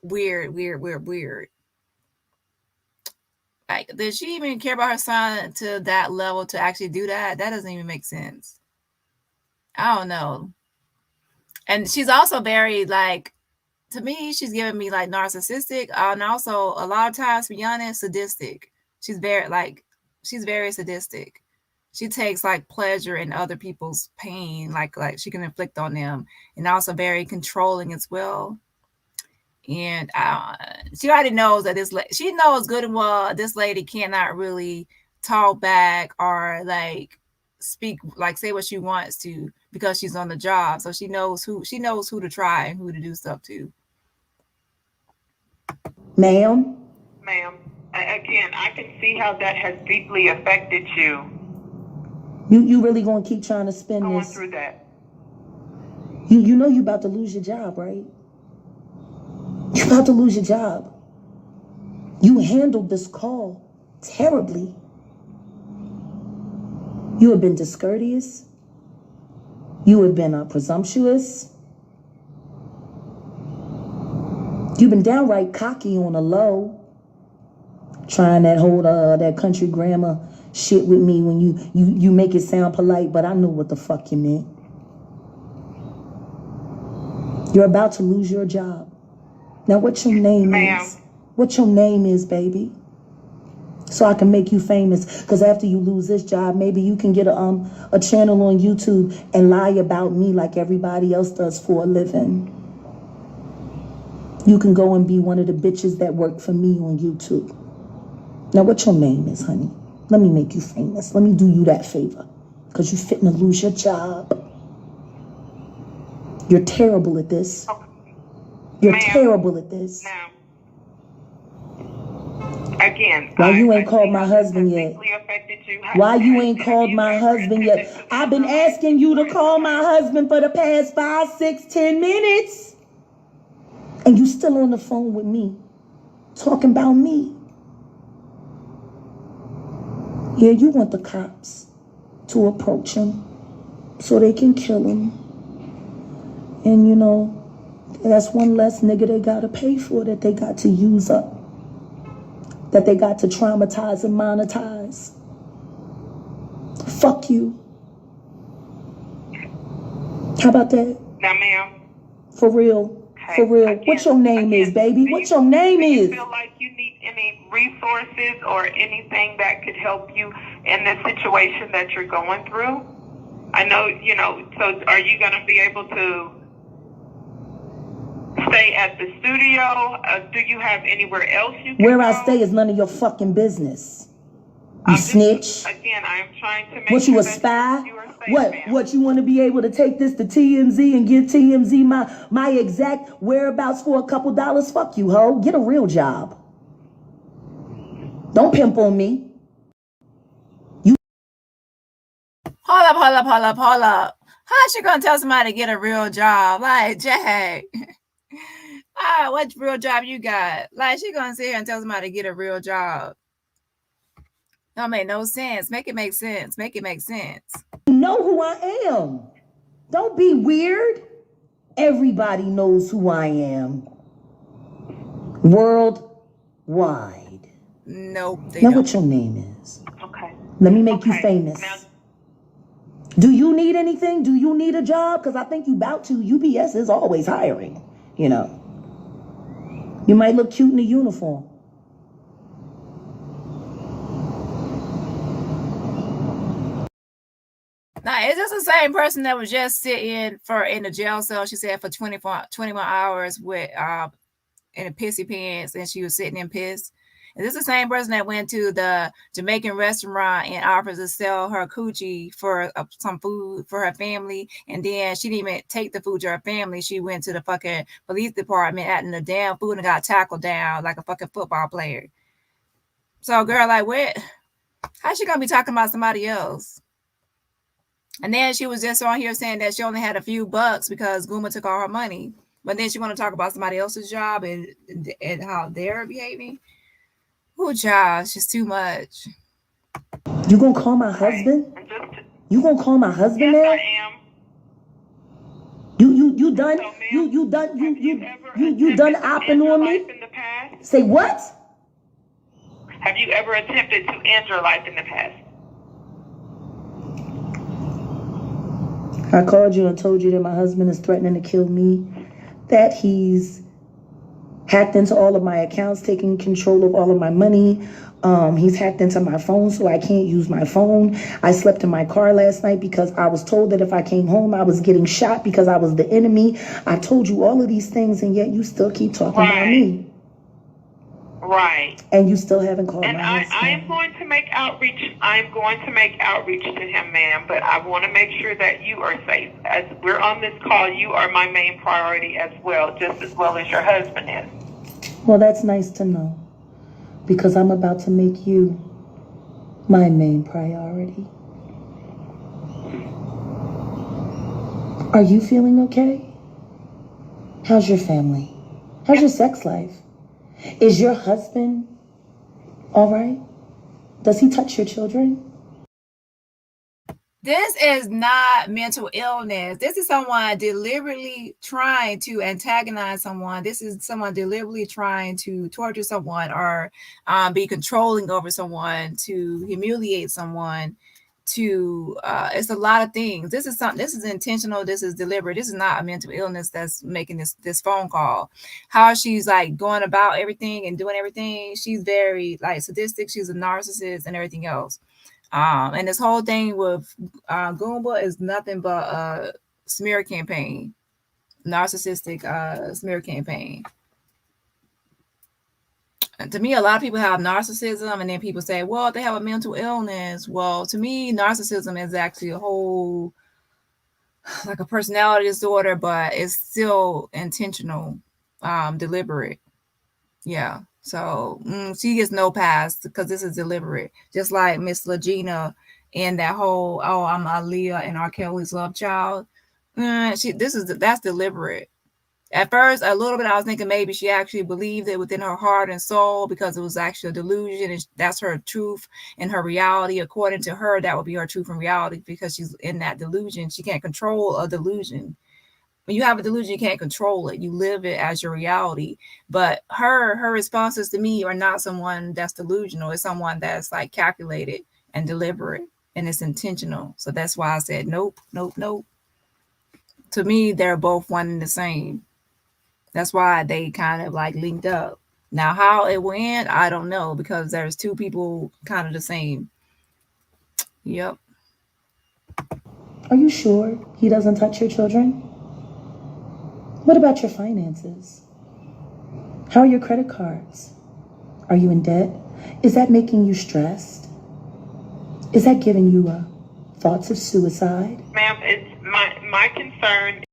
weird. Like, did she even care about her son to that level to actually do that? That doesn't even make sense. I don't know. And she's also very, like, to me, she's giving me like narcissistic and also a lot of times, to be honest, sadistic. She's very sadistic. She takes like pleasure in other people's pain, like she can inflict on them, and also very controlling as well. And she already knows that she knows good and well this lady cannot really talk back or like speak, like say what she wants to, because she's on the job. So she knows who to try and who to do stuff to. Ma'am. Again, I can see how that has deeply affected you. You really gonna keep trying to spin going this? Through that. You know you about to lose your job, right? You about to lose your job. You handled this call terribly. You have been discourteous. You have been presumptuous. You've been downright cocky on the low. Trying that whole that country grammar shit with me when you make it sound polite, but I know what the fuck you meant. You're about to lose your job. Now what your name is? What your name is, baby? So I can make you famous. Because after you lose this job, maybe you can get a channel on YouTube and lie about me like everybody else does for a living. You can go and be one of the bitches that work for me on YouTube. Now what your name is, honey? Let me make you famous. Let me do you that favor. Because you're fitting to lose your job. You're terrible at this. You're terrible at this. Now, again, why you ain't called my husband yet? Why you ain't called my husband yet? I've been asking you to call my husband for the past 5, 6, 10 minutes. And you still on the phone with me. Talking about me. Yeah, you want the cops to approach him so they can kill him. And you know, that's one less nigga they gotta pay for, that they got to use up. That they got to traumatize and monetize. Fuck you. How about that? Now, ma'am. For real. For real. What your name is, baby? What your name is? Do you feel like you need any resources or anything that could help you in this situation that you're going through? I know, you know, so are you going to be able to stay at the studio? Do you have anywhere else you can Where go? I stay is none of your fucking business. You snitch. Again, I am trying to make What, you sure a that spy? you are safe, What? ma'am. What, you want to be able to take this to TMZ and give TMZ my exact whereabouts for a couple dollars? Fuck you, ho. Get a real job. Don't pimp on me. Hold up. How's she gonna tell somebody to get a real job? Like, Jag. What real job you got? Like, she gonna sit here and tell somebody to get a real job. Don't make no sense. Make it make sense. Make it make sense. You know who I am. Don't be weird. Everybody knows who I am. Worldwide. Nope. Now what your name is? Okay. Let me make you famous. Now, do you need anything? Do you need a job? Because I think you about to. UPS is always hiring, you know. You might look cute in a uniform. Now, is this the same person that was just sitting in the jail cell, she said, for 21 hours with in a pissy pants, and she was sitting in piss? Is this the same person that went to the Jamaican restaurant and offered to sell her coochie for some food for her family, and then she didn't even take the food to her family? She went to the fucking police department adding the damn food and got tackled down like a fucking football player. So, girl, like, what? How's she gonna be talking about somebody else? And then she was just on here saying that she only had a few bucks because Goomba took all her money. But then she want to talk about somebody else's job and how they're behaving. Oh, Josh, it's too much. You gonna call my husband? You gonna call my husband now? I am. You done? So, you done? You done opping on me? Say what? Have you ever attempted to end your life in the past? I called you and told you that my husband is threatening to kill me, that he's hacked into all of my accounts, taking control of all of my money. He's hacked into my phone so I can't use my phone. I slept in my car last night because I was told that if I came home, I was getting shot because I was the enemy. I told you all of these things, and yet you still keep talking about me. Right. And you still haven't called and my husband. I am going to make outreach. I'm going to make outreach to him, ma'am. But I want to make sure that you are safe. As we're on this call, you are my main priority as well, just as well as your husband is. Well, that's nice to know. because I'm about to make you my main priority. Are you feeling okay? How's your family? How's your sex life? Is your husband all right? Does he touch your children? This is not mental illness. This is someone deliberately trying to antagonize someone. This is someone deliberately trying to torture someone or be controlling over someone, to humiliate someone, to it's a lot of things. This is something, this is intentional, this is deliberate. This is not a mental illness that's making this phone call. How she's like going about everything and doing everything, she's very like sadistic, she's a narcissist and everything else. And this whole thing with Goomba is nothing but a smear campaign, narcissistic smear campaign. And to me, a lot of people have narcissism, and then people say, well, they have a mental illness. Well, to me, narcissism is actually a whole, like a personality disorder, but it's still intentional, deliberate. Yeah. So she gets no pass because this is deliberate. Just like Miss Lagena and that whole, oh, I'm Aaliyah and R. Kelly's love child. That's deliberate. At first, a little bit, I was thinking maybe she actually believed it within her heart and soul because it was actually a delusion, and that's her truth and her reality. According to her, that would be her truth and reality because she's in that delusion. She can't control a delusion. When you have a delusion, you can't control it. You live it as your reality. But her responses to me are not someone that's delusional. It's someone that's like calculated and deliberate, and it's intentional. So that's why I said nope, nope, nope. To me, they're both one and the same. That's why they kind of like linked up. Now, how it went, I don't know, because there's two people kind of the same. Yep. Are you sure he doesn't touch your children? What about your finances? How are your credit cards? Are you in debt? Is that making you stressed? Is that giving you thoughts of suicide? Ma'am, it's my concern.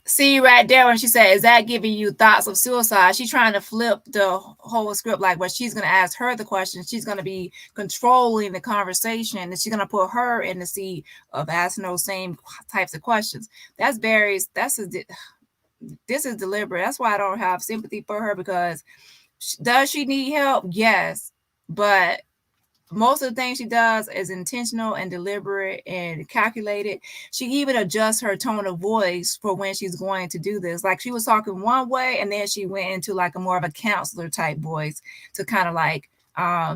See right there when she said, is that giving you thoughts of suicide? She's trying to flip the whole script, like when she's going to ask her the question, she's going to be controlling the conversation, and she's going to put her in the seat of asking those same types of questions. This is deliberate. That's why I don't have sympathy for her, because does she need help? Yes. But most of the things she does is intentional and deliberate and calculated. She even adjusts her tone of voice for when she's going to do this. Like she was talking one way, and then she went into like a more of a counselor type voice to kind of like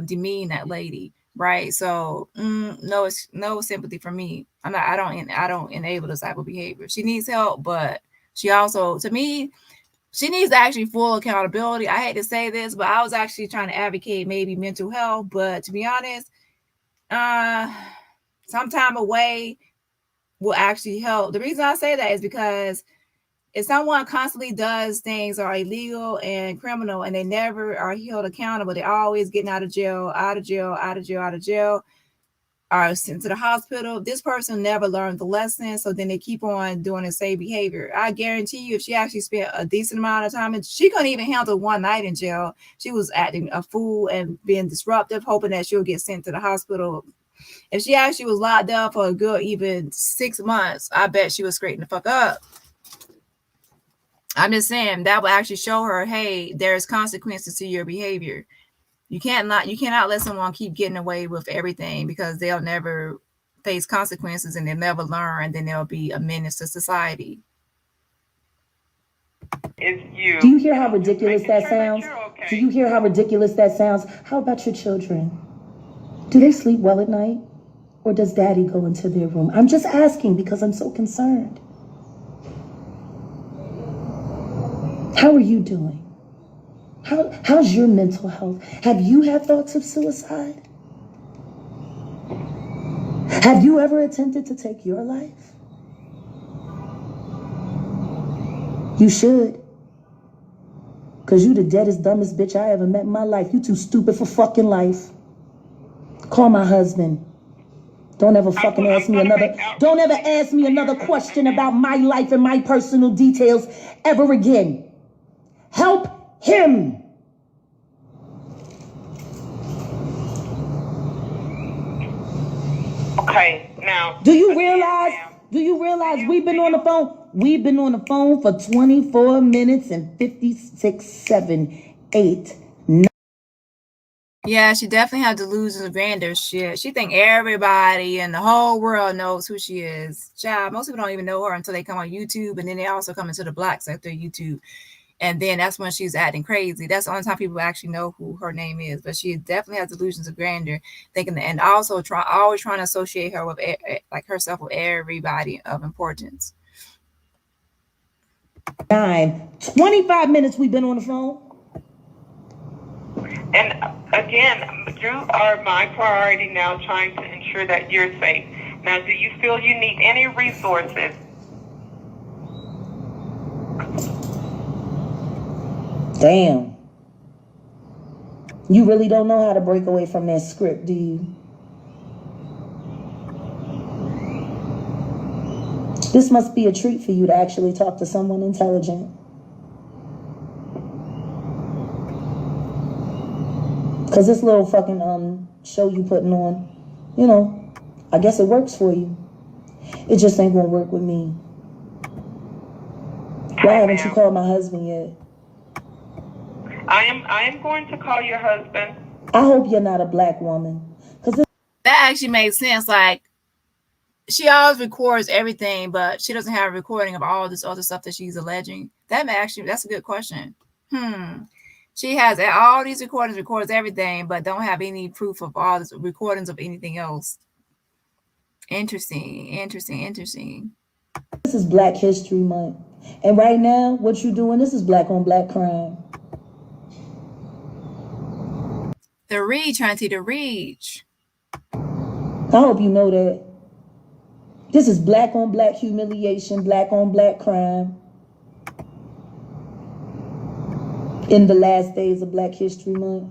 demean that lady, right? So no sympathy for me. I don't enable this type of behavior. She needs help, but she also, to me, she needs actually full accountability. I hate to say this, but I was actually trying to advocate maybe mental health. But to be honest, some time away will actually help. The reason I say that is because if someone constantly does things that are illegal and criminal, and they never are held accountable, they're always getting out of jail, are sent to the hospital. This person never learned the lesson, so then they keep on doing the same behavior. I guarantee you, if she actually spent a decent amount of time, and she couldn't even handle one night in jail, she was acting a fool and being disruptive, hoping that she'll get sent to the hospital. If she actually was locked up for a good even 6 months, I bet she was straighten the fuck up. I'm just saying that will actually show her, hey, there's consequences to your behavior. You cannot let someone keep getting away with everything, because they'll never face consequences and they'll never learn, and then they'll be a menace to society. Do you hear how ridiculous that sounds? Do you hear how ridiculous that sounds? How about your children? Do they sleep well at night? Or does daddy go into their room? I'm just asking because I'm so concerned. How are you doing? How's your mental health? Have you had thoughts of suicide? Have you ever attempted to take your life? You should. Because you the deadest, dumbest bitch I ever met in my life. You too stupid for fucking life. Call my husband. Don't ever fucking ask me another. Don't ever ask me another question about my life and my personal details ever again. Help him. Okay, now. Do you realize? Do you realize we've been on the phone? We've been on the phone for 24 minutes and 56, 7, 8, 9. Yeah, she definitely has delusions of grandeur. She think everybody in the whole world knows who she is. Child, most people don't even know her until they come on YouTube, and then they also come into the black sector of YouTube. And then that's when she's acting crazy. That's the only time people actually know who her name is. But she definitely has delusions of grandeur, thinking that, and also always trying to associate her with like herself with everybody of importance. 25 minutes we've been on the phone. And again, you are my priority now, trying to ensure that you're safe. Now, do you feel you need any resources? Damn. You really don't know how to break away from that script, do you? This must be a treat for you to actually talk to someone intelligent. Because this little fucking show you putting on, you know, I guess it works for you. It just ain't gonna work with me. Why haven't you called my husband yet? I am going to call your husband. I hope you're not a black woman. That actually makes sense. Like, she always records everything, but she doesn't have a recording of all this other stuff that she's alleging. That's a good question. She has all these recordings, records everything, but don't have any proof of all these recordings of anything else. Interesting. This is Black History Month. And right now, what you're doing, this is black on black crime. The reach, auntie, the reach. I hope you know that. This is black on black humiliation, black on black crime. In the last days of Black History Month.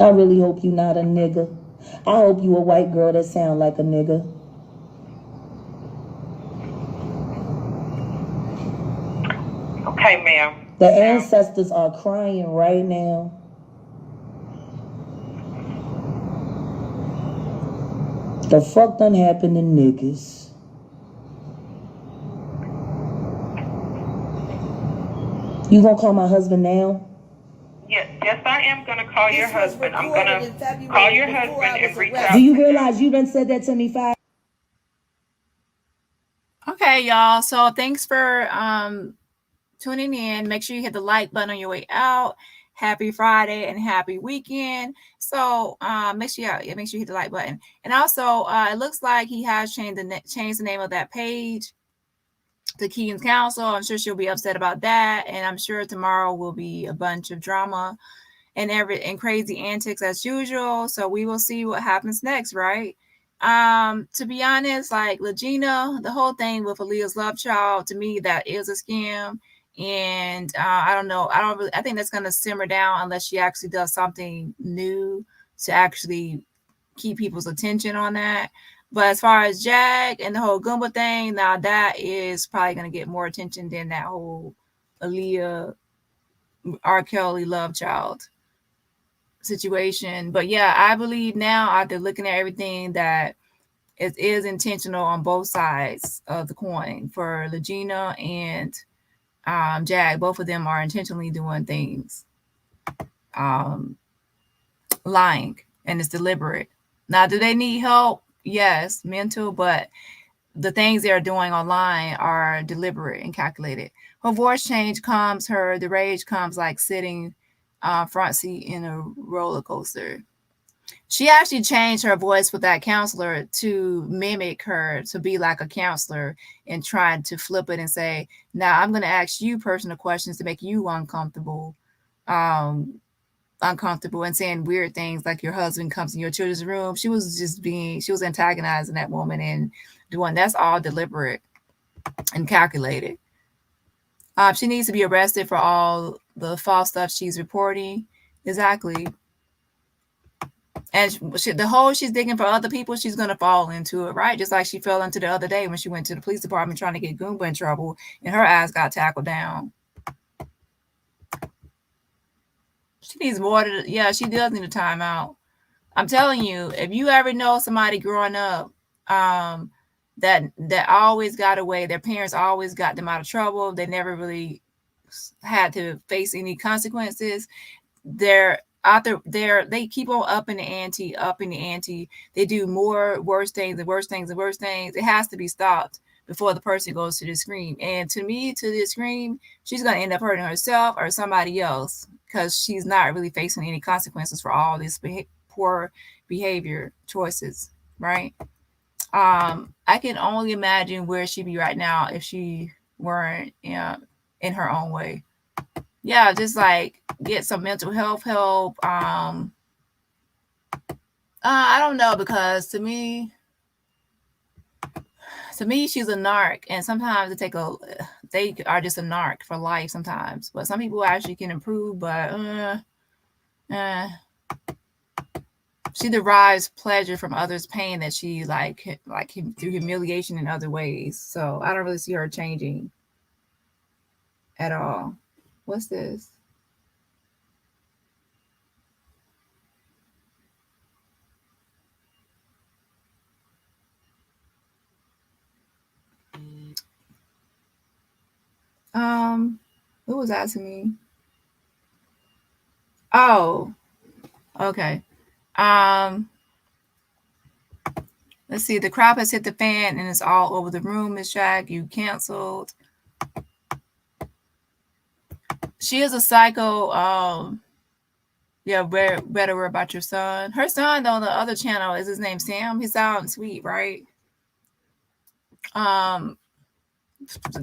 I really hope you're not a nigga. I hope you a white girl that sound like a nigga. Okay, ma'am. The ancestors are crying right now. The fuck done happened to niggas? You gonna call my husband now? Yes, I am gonna call your husband. I'm gonna call your husband and reach out. Do you realize you done said that to me 5? Okay, y'all. So thanks for tuning in. Make sure you hit the like button on your way out. Happy Friday and happy weekend. So make sure you hit the like button. And also, it looks like he has changed the name of that page to Keegan's Counsel. I'm sure she'll be upset about that, and I'm sure tomorrow will be a bunch of drama and crazy antics as usual. So we will see what happens next, right? To be honest, like Lagena, the whole thing with Aaliyah's love child, to me, that is a scam. And I don't know. I think that's gonna simmer down unless she actually does something new to actually keep people's attention on that. But as far as Jag and the whole Goomba thing, now that is probably gonna get more attention than that whole Aaliyah R. Kelly love child situation. But yeah, I believe now, after looking at everything, that it is intentional on both sides of the coin for Lagena and Jag. Both of them are intentionally doing things, lying, and it's deliberate. Now, do they need help? Yes, mental, but the things they are doing online are deliberate and calculated. Her voice change calms her. The rage comes like sitting front seat in a roller coaster. She actually changed her voice with that counselor to mimic her, to be like a counselor, and tried to flip it and say, now I'm going to ask you personal questions to make you uncomfortable and saying weird things like your husband comes in your children's room. She was antagonizing that woman and doing, that's all deliberate and calculated. She needs to be arrested for all the false stuff she's reporting. Exactly. And she's digging for other people, she's going to fall into it, right? Just like she fell into the other day when she went to the police department trying to get Goomba in trouble and her ass got tackled down. She needs more she does need a timeout. I'm telling you, if you ever know somebody growing up that always got away, their parents always got them out of trouble, they never really had to face any consequences, they're out there, they keep on upping the ante. They do more worse things and worse things and worse things. It has to be stopped before the person goes to the extreme. And to me, to the extreme, she's going to end up hurting herself or somebody else because she's not really facing any consequences for all these poor behavior choices, right? I can only imagine where she'd be right now if she weren't in her own way. Yeah, just like get some mental health help. I don't know, because to me she's a narc, and sometimes they are just a narc for life sometimes. But some people actually can improve, but she derives pleasure from others' pain that she like through humiliation in other ways. So I don't really see her changing at all. What's this? Who was asking me? Oh, okay. Let's see. The crop has hit the fan and it's all over the room, Miss Jack. You canceled. She is a psycho. Yeah, better worry about your son. Her son on the other channel, is his name Sam? He sounds sweet, right?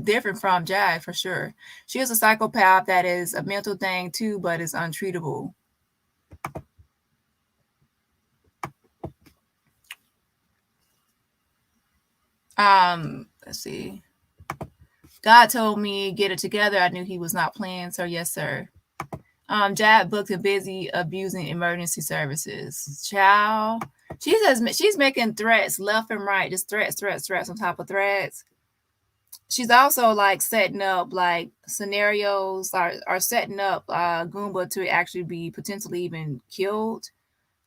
Different from Jack for sure. She is a psychopath that is a mental thing too, but is untreatable. Let's see. God told me get it together. I knew he was not playing, so yes, sir. Jack booked and busy abusing emergency services. Child. She says she's making threats left and right, just threats on top of threats. She's also like setting up like scenarios, are setting up Goomba to actually be potentially even killed,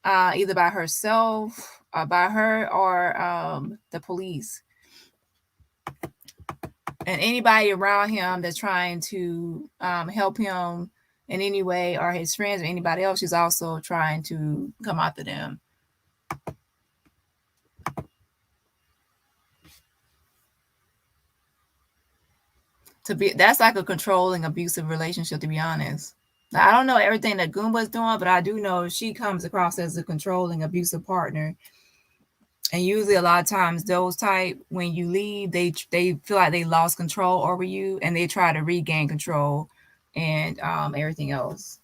either by herself, by her, or the police. And anybody around him that's trying to help him in any way, or his friends or anybody else, she's also trying to come after them. That's like a controlling, abusive relationship, to be honest. Now, I don't know everything that Goomba's doing, but I do know she comes across as a controlling, abusive partner. And usually a lot of times those type, when you leave, they feel like they lost control over you and they try to regain control and everything else.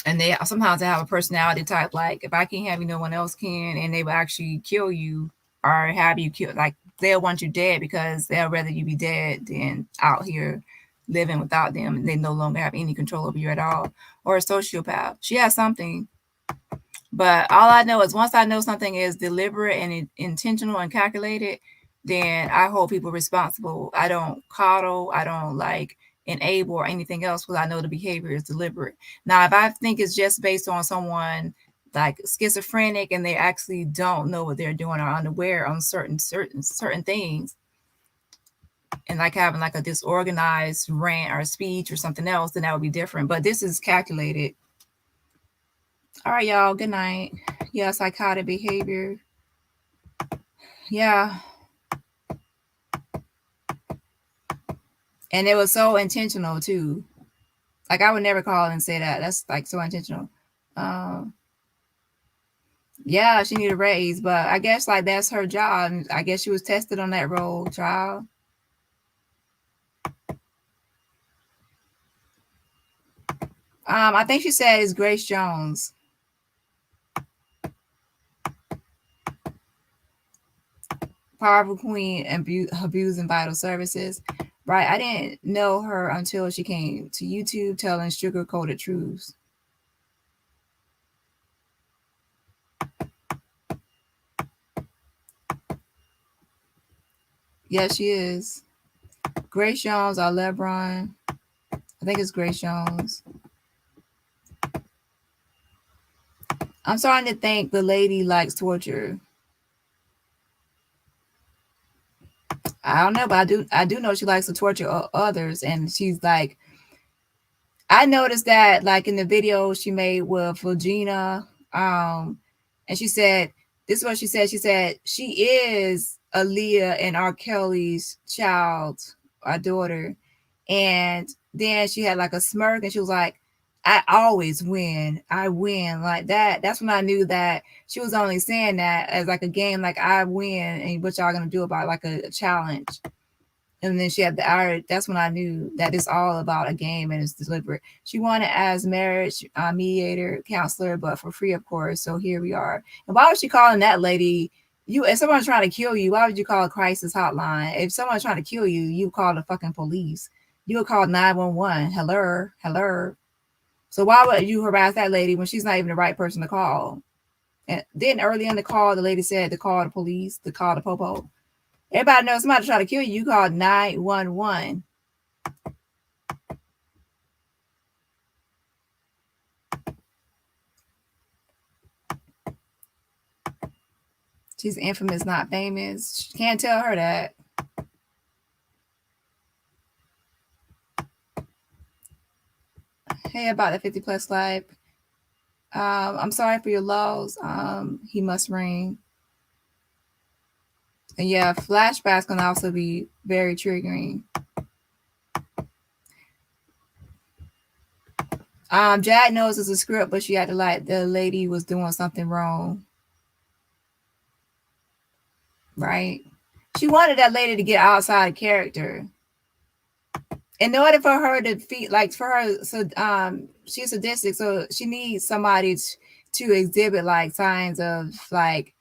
And they sometimes have a personality type, like if I can't have you, no one else can, and they will actually kill you or have you killed. Like they'll want you dead because they'll rather you be dead than out here living without them, and they no longer have any control over you at all. Or a sociopath. She has something. But all I know is once I know something is deliberate and intentional and calculated, then I hold people responsible. I don't coddle. I don't like enable or anything else because I know the behavior is deliberate. Now, if I think it's just based on someone like schizophrenic and they actually don't know what they're doing or unaware on certain things, and like having like a disorganized rant or speech or something else, then that would be different. But this is calculated. All right, y'all. Good night. Yeah, psychotic behavior. Yeah. And it was so intentional too. Like I would never call and say that. That's like so intentional. Yeah, she needed a raise, but I guess like that's her job. I guess she was tested on that role, child. I think she said it's Grace Jones. Powerful queen and abusing vital services. Right. I didn't know her until she came to YouTube telling sugar-coated truths. Yeah, she is. Grace Jones or LeBron. I think it's Grace Jones. I'm starting to think the lady likes torture. I don't know, but I do know she likes to torture others, and she's like, I noticed that like in the video she made with Lagena, and she said, this is what she said. She said she is Aaliyah and R. Kelly's child, our daughter. And then she had like a smirk and she was like, I always win. I win like that. That's when I knew that she was only saying that as like a game, like I win and what y'all gonna do about it, like a challenge. And then she had the hour. That's when I knew that it's all about a game and it's deliberate. She wanted as marriage mediator, counselor, but for free, of course. So here we are. And why was she calling that lady? If someone's trying to kill you, why would you call a crisis hotline? If someone's trying to kill you, you call the fucking police. You would call 911. Hello. So why would you harass that lady when she's not even the right person to call? And then early in the call, the lady said to call the police, to call the popo. Everybody knows somebody try to kill you. You call 911. She's infamous, not famous. Can't tell her that. Hey, about the 50 plus life. I'm sorry for your loss. He must ring. And yeah, flashbacks can also be very triggering. Jack knows it's a script, but she acted like the lady was doing something wrong. Right? She wanted that lady to get outside of character. In order for her to feed, like for her, so she's sadistic, so she needs somebody to exhibit like signs of like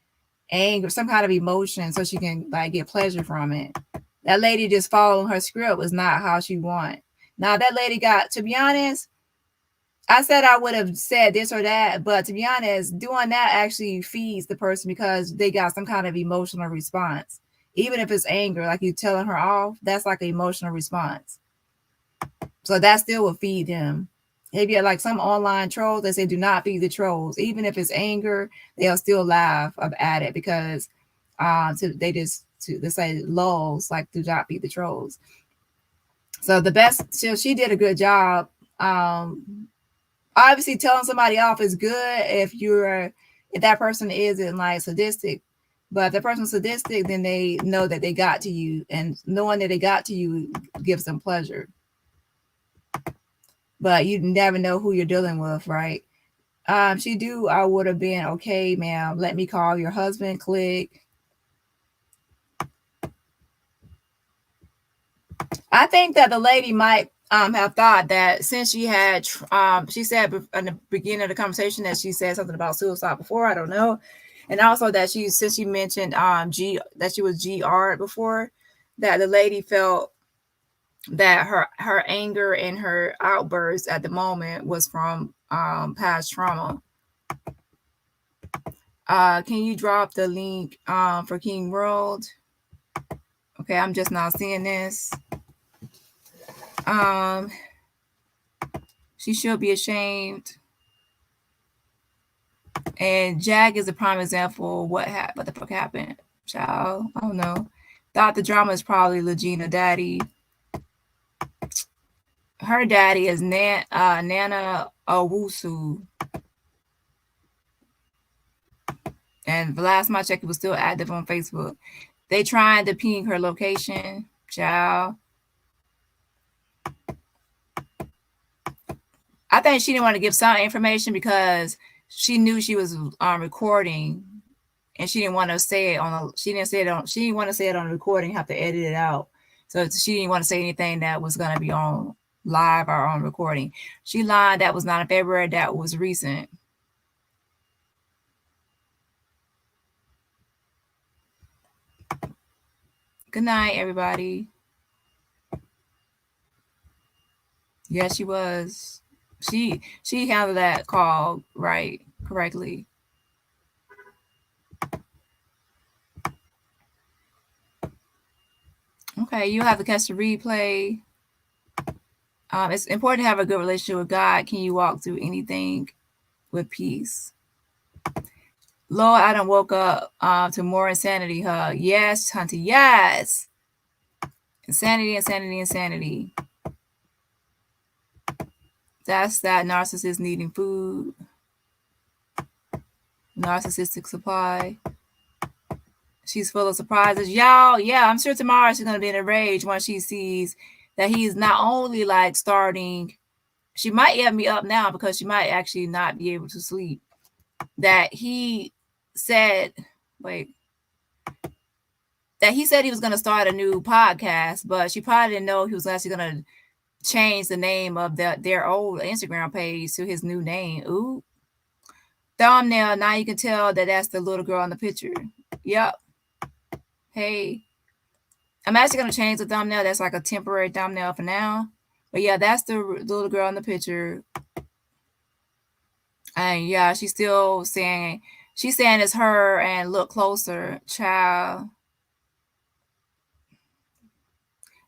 anger, some kind of emotion, so she can like get pleasure from it. That lady just following her script was not how she want. Now that lady got, to be honest, I said I would have said this or that, but to be honest, doing that actually feeds the person because they got some kind of emotional response. Even if it's anger, like you telling her off, that's like an emotional response. So that still will feed them. If you're like some online trolls, they say do not feed the trolls. Even if it's anger, they'll still laugh at it because they say lulls, like do not feed the trolls. So the best, so she did a good job. Obviously telling somebody off is good if that person isn't like sadistic. But if the person's sadistic, then they know that they got to you, and knowing that they got to you gives them pleasure. But you never know who you're dealing with, right? I would have been, okay, ma'am, let me call your husband, click. I think that the lady might have thought that since she had, she said in the beginning of the conversation that she said something about suicide before, I don't know. And also that since she mentioned that she was GR before, that the lady felt that her anger and her outbursts at the moment was from past trauma. Can you drop the link for King World? Okay, I'm just now seeing this. She should be ashamed. And Jag is a prime example of what the fuck happened. Child, I don't know. Thought the drama is probably Lagena daddy. Her daddy is Nana Owusu. And the last time I checked, it was still active on Facebook. They trying to ping her location. Child. I think she didn't want to give some information because she knew she was recording, and she didn't want to say it on. She didn't want to say it on the recording. Have to edit it out. So she didn't want to say anything that was going to be on live or on recording. She lied. That was not in February. That was recent. Good night, everybody. Yeah, she was. She handled that call correctly. Okay, you have to catch the replay. It's important to have a good relationship with God. Can you walk through anything with peace? Lord, I done woke up to more insanity hug. Yes, Hunter, yes. Insanity, insanity, insanity. That's that narcissist needing food. Narcissistic supply. She's full of surprises. Y'all, yeah, I'm sure tomorrow she's going to be in a rage when she sees that he's not only like starting, she might have me up now because she might actually not be able to sleep. That he said, that he said he was going to start a new podcast, but she probably didn't know he was actually going to change the name of their old Instagram page to his new name. Ooh. Thumbnail, now you can tell that that's the little girl in the picture. Yep. Hey. I'm actually going to change the thumbnail. That's like a temporary thumbnail for now. But yeah, that's the little girl in the picture. And yeah, she's still saying it's her and look closer. Child.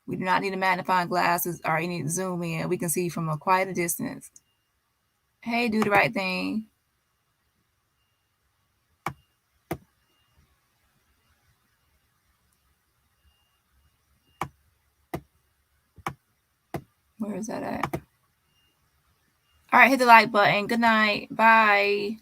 We do not need a magnifying glasses or any zoom in. We can see from a quite a distance. Hey, do the right thing. Where is that at? All right, hit the like button. Good night. Bye.